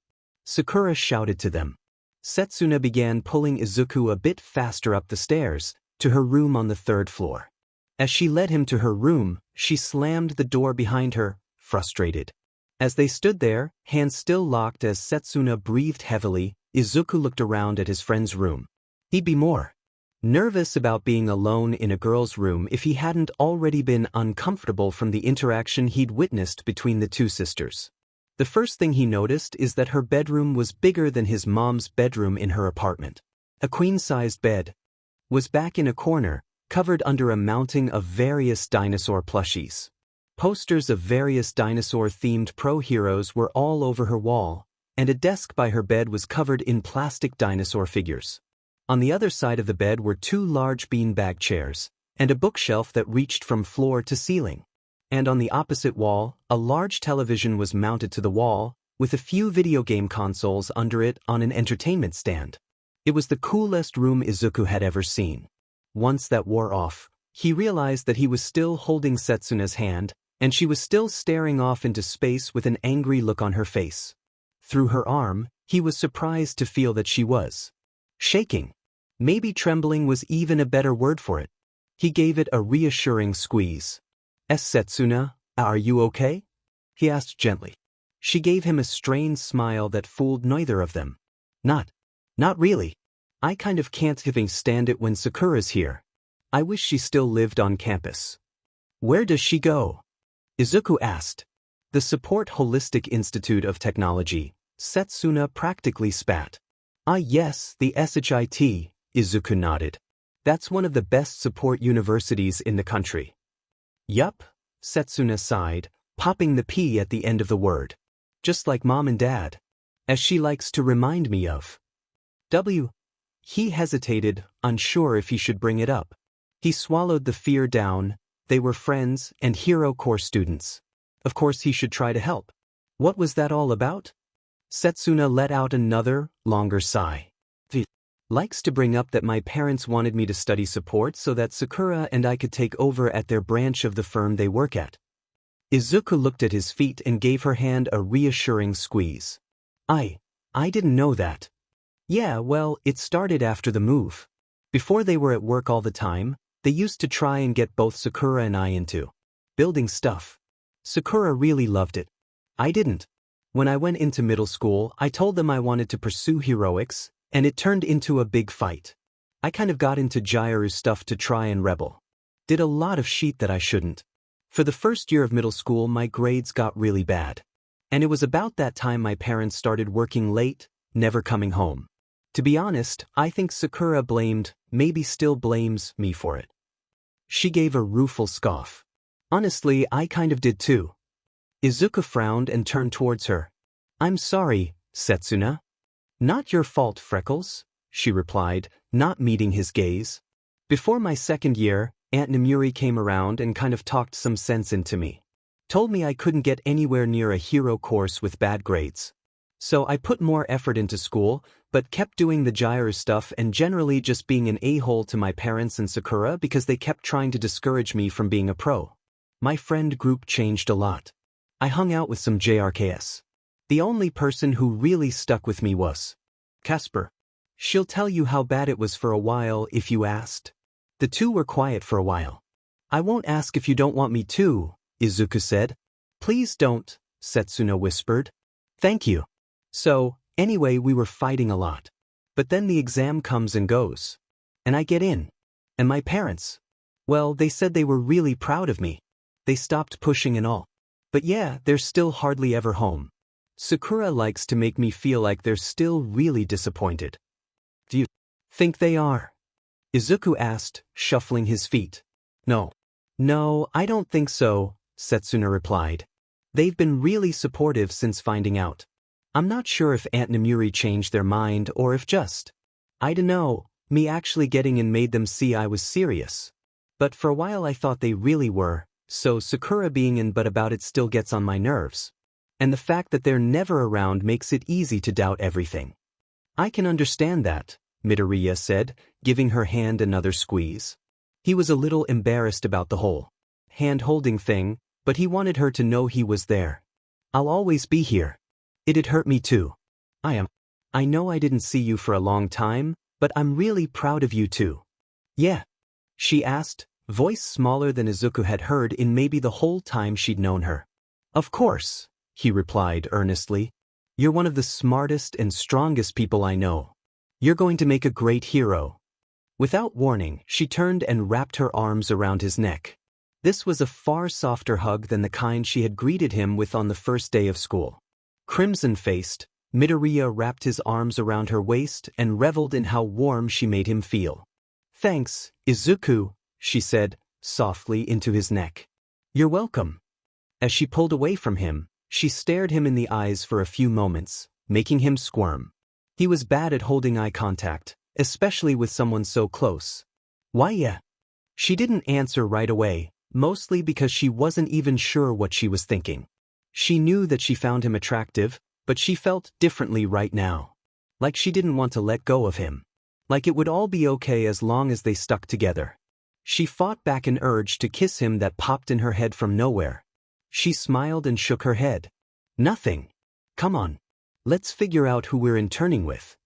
Sakura shouted to them. Setsuna began pulling Izuku a bit faster up the stairs, to her room on the 3rd floor. As she led him to her room, she slammed the door behind her, frustrated. As they stood there, hands still locked as Setsuna breathed heavily, Izuku looked around at his friend's room. He'd be more nervous about being alone in a girl's room if he hadn't already been uncomfortable from the interaction he'd witnessed between the two sisters. The first thing he noticed is that her bedroom was bigger than his mom's bedroom in her apartment. A queen-sized bed was back in a corner, covered under a mounting of various dinosaur plushies. Posters of various dinosaur-themed pro-heroes were all over her wall, and a desk by her bed was covered in plastic dinosaur figures. On the other side of the bed were 2 large beanbag chairs, and a bookshelf that reached from floor to ceiling. And on the opposite wall, a large television was mounted to the wall, with a few video game consoles under it on an entertainment stand. It was the coolest room Izuku had ever seen. Once that wore off, he realized that he was still holding Setsuna's hand, and she was still staring off into space with an angry look on her face. Through her arm, he was surprised to feel that she was shaking. Maybe trembling was even a better word for it. He gave it a reassuring squeeze. Setsuna, are you okay? He asked gently. She gave him a strained smile that fooled neither of them. Not really. I kind of can't even stand it when Sakura's here. I wish she still lived on campus. Where does she go? Izuku asked. The Support Holistic Institute of Technology. Setsuna practically spat. Ah yes, the SHIT, Izuku nodded. That's one of the best support universities in the country. Yup, Setsuna sighed, popping the P at the end of the word. Just like Mom and Dad. As she likes to remind me of. He hesitated, unsure if he should bring it up. He swallowed the fear down. They were friends and Hero Corps students. Of course he should try to help. What was that all about? Setsuna let out another, longer sigh. Likes to bring up that my parents wanted me to study support so that Sakura and I could take over at their branch of the firm they work at. Izuku looked at his feet and gave her hand a reassuring squeeze. I didn't know that. Yeah, well, it started after the move. Before they were at work all the time, they used to try and get both Sakura and I into building stuff. Sakura really loved it. I didn't. When I went into middle school, I told them I wanted to pursue heroics, and it turned into a big fight. I kind of got into Gyru stuff to try and rebel. Did a lot of shit that I shouldn't. For the first year of middle school, my grades got really bad. And it was about that time my parents started working late, never coming home. To be honest, I think Sakura maybe still blames me for it. She gave a rueful scoff. Honestly, I kind of did too. Izuku frowned and turned towards her. I'm sorry, Setsuna. Not your fault, Freckles, she replied, not meeting his gaze. Before my 2nd year, Aunt Nemuri came around and kind of talked some sense into me. Told me I couldn't get anywhere near a hero course with bad grades. So I put more effort into school, but kept doing the Gyru stuff and generally just being an a-hole to my parents and Sakura because they kept trying to discourage me from being a pro. My friend group changed a lot. I hung out with some JRKS. The only person who really stuck with me was Casper. She'll tell you how bad it was for a while if you asked. The two were quiet for a while. I won't ask if you don't want me to, Izuku said. Please don't, Setsuna whispered. Thank you. So, anyway, we were fighting a lot. But then the exam comes and goes. And I get in. And my parents. Well, they said they were really proud of me. They stopped pushing and all. But yeah, they're still hardly ever home. Sakura likes to make me feel like they're still really disappointed. Do you think they are? Izuku asked, shuffling his feet. No, I don't think so, Setsuna replied. They've been really supportive since finding out. I'm not sure if Aunt Nemuri changed their mind or if just, I dunno, me actually getting in made them see I was serious. But for a while I thought they really were, so Sakura being in but about it still gets on my nerves. And the fact that they're never around makes it easy to doubt everything. I can understand that, Midoriya said, giving her hand another squeeze. He was a little embarrassed about the whole hand-holding thing, but he wanted her to know he was there. I'll always be here. It'd hurt me too. I know I didn't see you for a long time, but I'm really proud of you too. Yeah? She asked, voice smaller than Izuku had heard in maybe the whole time she'd known her. Of course, he replied earnestly. You're one of the smartest and strongest people I know. You're going to make a great hero. Without warning, she turned and wrapped her arms around his neck. This was a far softer hug than the kind she had greeted him with on the first day of school. Crimson-faced, Midoriya wrapped his arms around her waist and reveled in how warm she made him feel. Thanks, Izuku, she said, softly into his neck. You're welcome. As she pulled away from him, she stared him in the eyes for a few moments, making him squirm. He was bad at holding eye contact, especially with someone so close. Why yeah? She didn't answer right away, mostly because she wasn't even sure what she was thinking. She knew that she found him attractive, but she felt differently right now. Like she didn't want to let go of him. Like it would all be okay as long as they stuck together. She fought back an urge to kiss him that popped in her head from nowhere. She smiled and shook her head. Nothing. Come on. Let's figure out who we're interning with.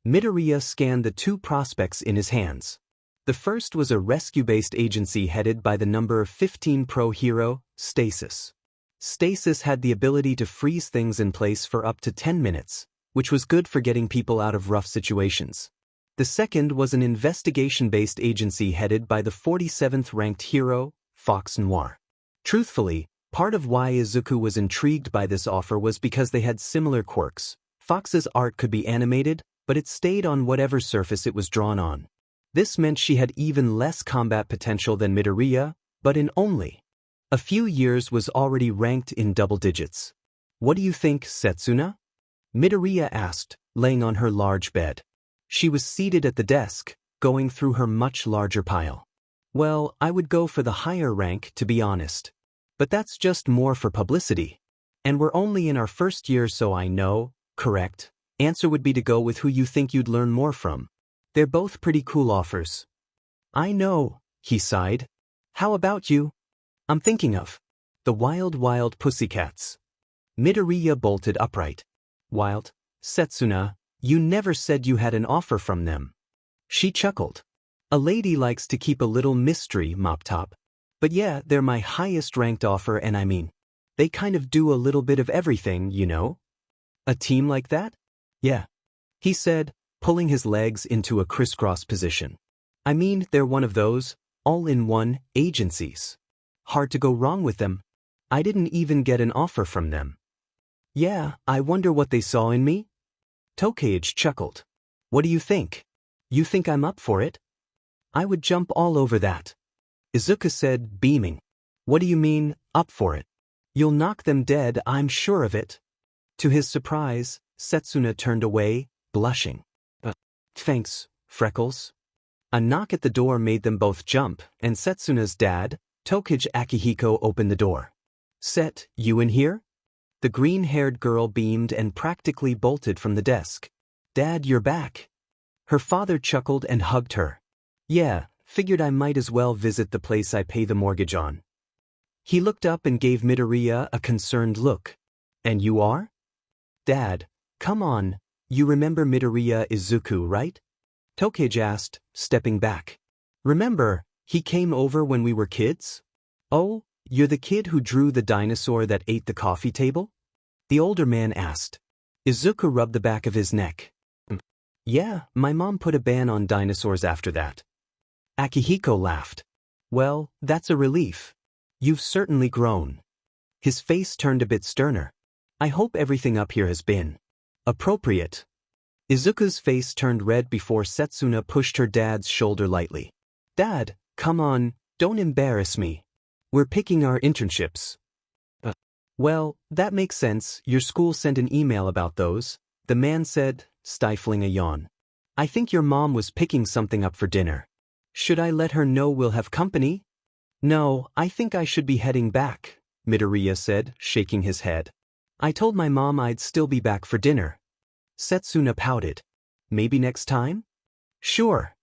Midoriya scanned the two prospects in his hands. The first was a rescue-based agency headed by the number 15 pro hero, Stasis. Stasis had the ability to freeze things in place for up to 10 minutes, which was good for getting people out of rough situations. The second was an investigation-based agency headed by the 47th ranked hero, Fox Noir. Truthfully, part of why Izuku was intrigued by this offer was because they had similar quirks. Fox's art could be animated, but it stayed on whatever surface it was drawn on. This meant she had even less combat potential than Midoriya, but in only a few years was already ranked in double digits. What do you think, Setsuna? Midoriya asked, laying on her large bed. She was seated at the desk, going through her much larger pile. Well, I would go for the higher rank, to be honest. But that's just more for publicity. And we're only in our first year, so I know, correct, answer would be to go with who you think you'd learn more from. They're both pretty cool offers. I know, he sighed. How about you? I'm thinking of the Wild Wild Pussycats. Midoriya bolted upright. Wild? Setsuna, you never said you had an offer from them. She chuckled. A lady likes to keep a little mystery, Mop Top. But yeah, they're my highest ranked offer, and I mean, they kind of do a little bit of everything, you know? A team like that? Yeah, he said, pulling his legs into a crisscross position. I mean, they're one of those all-in-one agencies. Hard to go wrong with them. I didn't even get an offer from them. Yeah, I wonder what they saw in me? Tokage chuckled. What do you think? You think I'm up for it? I would jump all over that. Izuku said, beaming. What do you mean, up for it? You'll knock them dead, I'm sure of it. To his surprise, Setsuna turned away, blushing. Thanks, Freckles. A knock at the door made them both jump, and Setsuna's dad, Tokage Akihiko, opened the door. Set, you in here? The green-haired girl beamed and practically bolted from the desk. Dad, you're back. Her father chuckled and hugged her. Yeah, figured I might as well visit the place I pay the mortgage on. He looked up and gave Midoriya a concerned look. And you are? Dad, come on, you remember Midoriya Izuku, right? Tokage asked, stepping back. Remember, he came over when we were kids? Oh, you're the kid who drew the dinosaur that ate the coffee table? The older man asked. Izuku rubbed the back of his neck. Yeah, my mom put a ban on dinosaurs after that. Akihiko laughed. Well, that's a relief. You've certainly grown. His face turned a bit sterner. I hope everything up here has been appropriate. Izuku's face turned red before Setsuna pushed her dad's shoulder lightly. Dad, come on, don't embarrass me. We're picking our internships. Well, that makes sense. Your school sent an email about those, the man said, stifling a yawn. I think your mom was picking something up for dinner. Should I let her know we'll have company? No, I think I should be heading back, Midoriya said, shaking his head. I told my mom I'd still be back for dinner. Setsuna pouted. Maybe next time? Sure.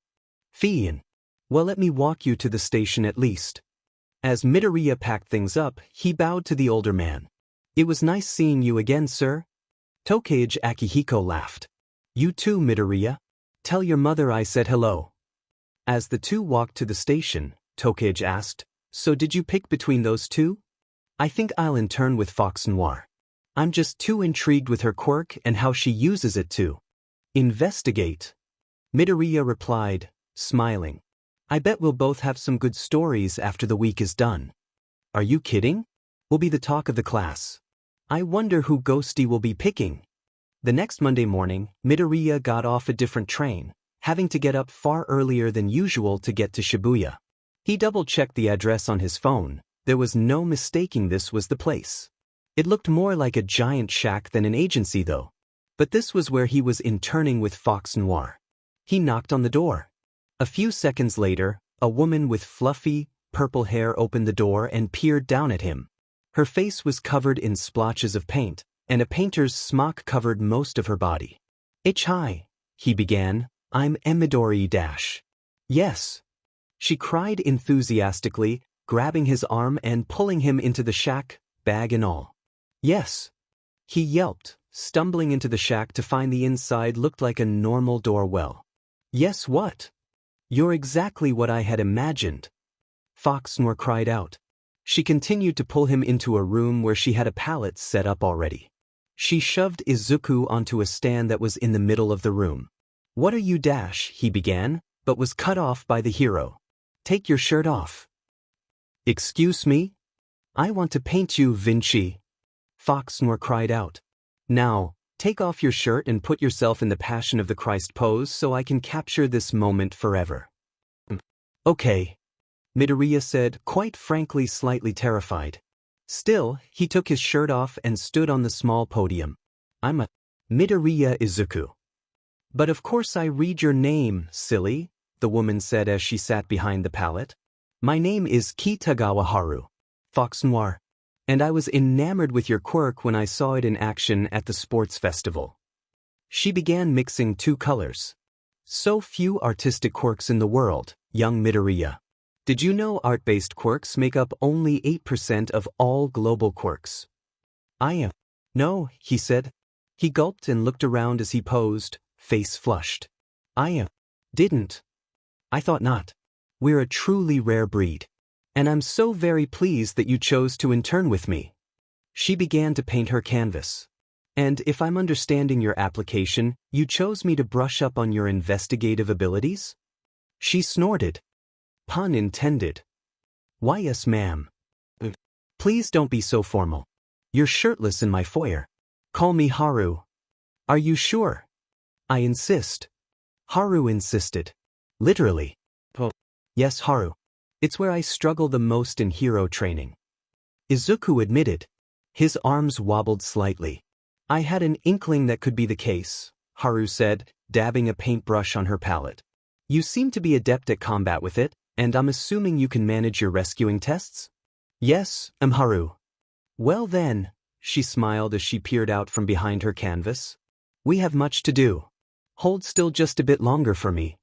Fian. Well, let me walk you to the station at least. As Midoriya packed things up, he bowed to the older man. It was nice seeing you again, sir. Tokage Akihiko laughed. You too, Midoriya. Tell your mother I said hello. As the two walked to the station, Tokage asked, so did you pick between those two? I think I'll intern with Fox Noir. I'm just too intrigued with her quirk and how she uses it to investigate. Midoriya replied, smiling. I bet we'll both have some good stories after the week is done. Are you kidding? We'll be the talk of the class. I wonder who Ghosty will be picking. The next Monday morning, Midoriya got off a different train, having to get up far earlier than usual to get to Shibuya. He double-checked the address on his phone. There was no mistaking this was the place. It looked more like a giant shack than an agency though. But this was where he was interning with Fox Noir. He knocked on the door. A few seconds later, a woman with fluffy, purple hair opened the door and peered down at him. Her face was covered in splotches of paint, and a painter's smock covered most of her body. Hi, he began. I'm Midoriya. Yes. She cried enthusiastically, grabbing his arm and pulling him into the shack, bag and all. Yes. He yelped, stumbling into the shack to find the inside looked like a normal doorwell. Yes, what? You're exactly what I had imagined. Fox Noir cried out. She continued to pull him into a room where she had a pallet set up already. She shoved Izuku onto a stand that was in the middle of the room. What are you? He began, but was cut off by the hero. Take your shirt off. Excuse me? I want to paint you, Vinci. Fox Noir cried out. Now, take off your shirt and put yourself in the Passion of the Christ pose so I can capture this moment forever. Okay. Midoriya said, quite frankly slightly terrified. Still, he took his shirt off and stood on the small podium. I'm a Midoriya Izuku. But of course I read your name, silly, the woman said as she sat behind the pallet. My name is Kitagawa Haru. Fox Noir. And I was enamored with your quirk when I saw it in action at the sports festival. She began mixing two colors. So few artistic quirks in the world, young Midoriya. Did you know art-based quirks make up only 8% of all global quirks? No, he said. He gulped and looked around as he posed, face flushed. Didn't. I thought not. We're a truly rare breed. And I'm so very pleased that you chose to intern with me. She began to paint her canvas. And if I'm understanding your application, you chose me to brush up on your investigative abilities? She snorted. Pun intended. Why yes, ma'am. Please don't be so formal. You're shirtless in my foyer. Call me Haru. Are you sure? I insist. Haru insisted. Literally. Yes, Haru. It's where I struggle the most in hero training. Izuku admitted. His arms wobbled slightly. I had an inkling that could be the case, Haru said, dabbing a paintbrush on her palette. You seem to be adept at combat with it, and I'm assuming you can manage your rescuing tests? Yes, I'm Haru. Well then, she smiled as she peered out from behind her canvas. We have much to do. Hold still just a bit longer for me.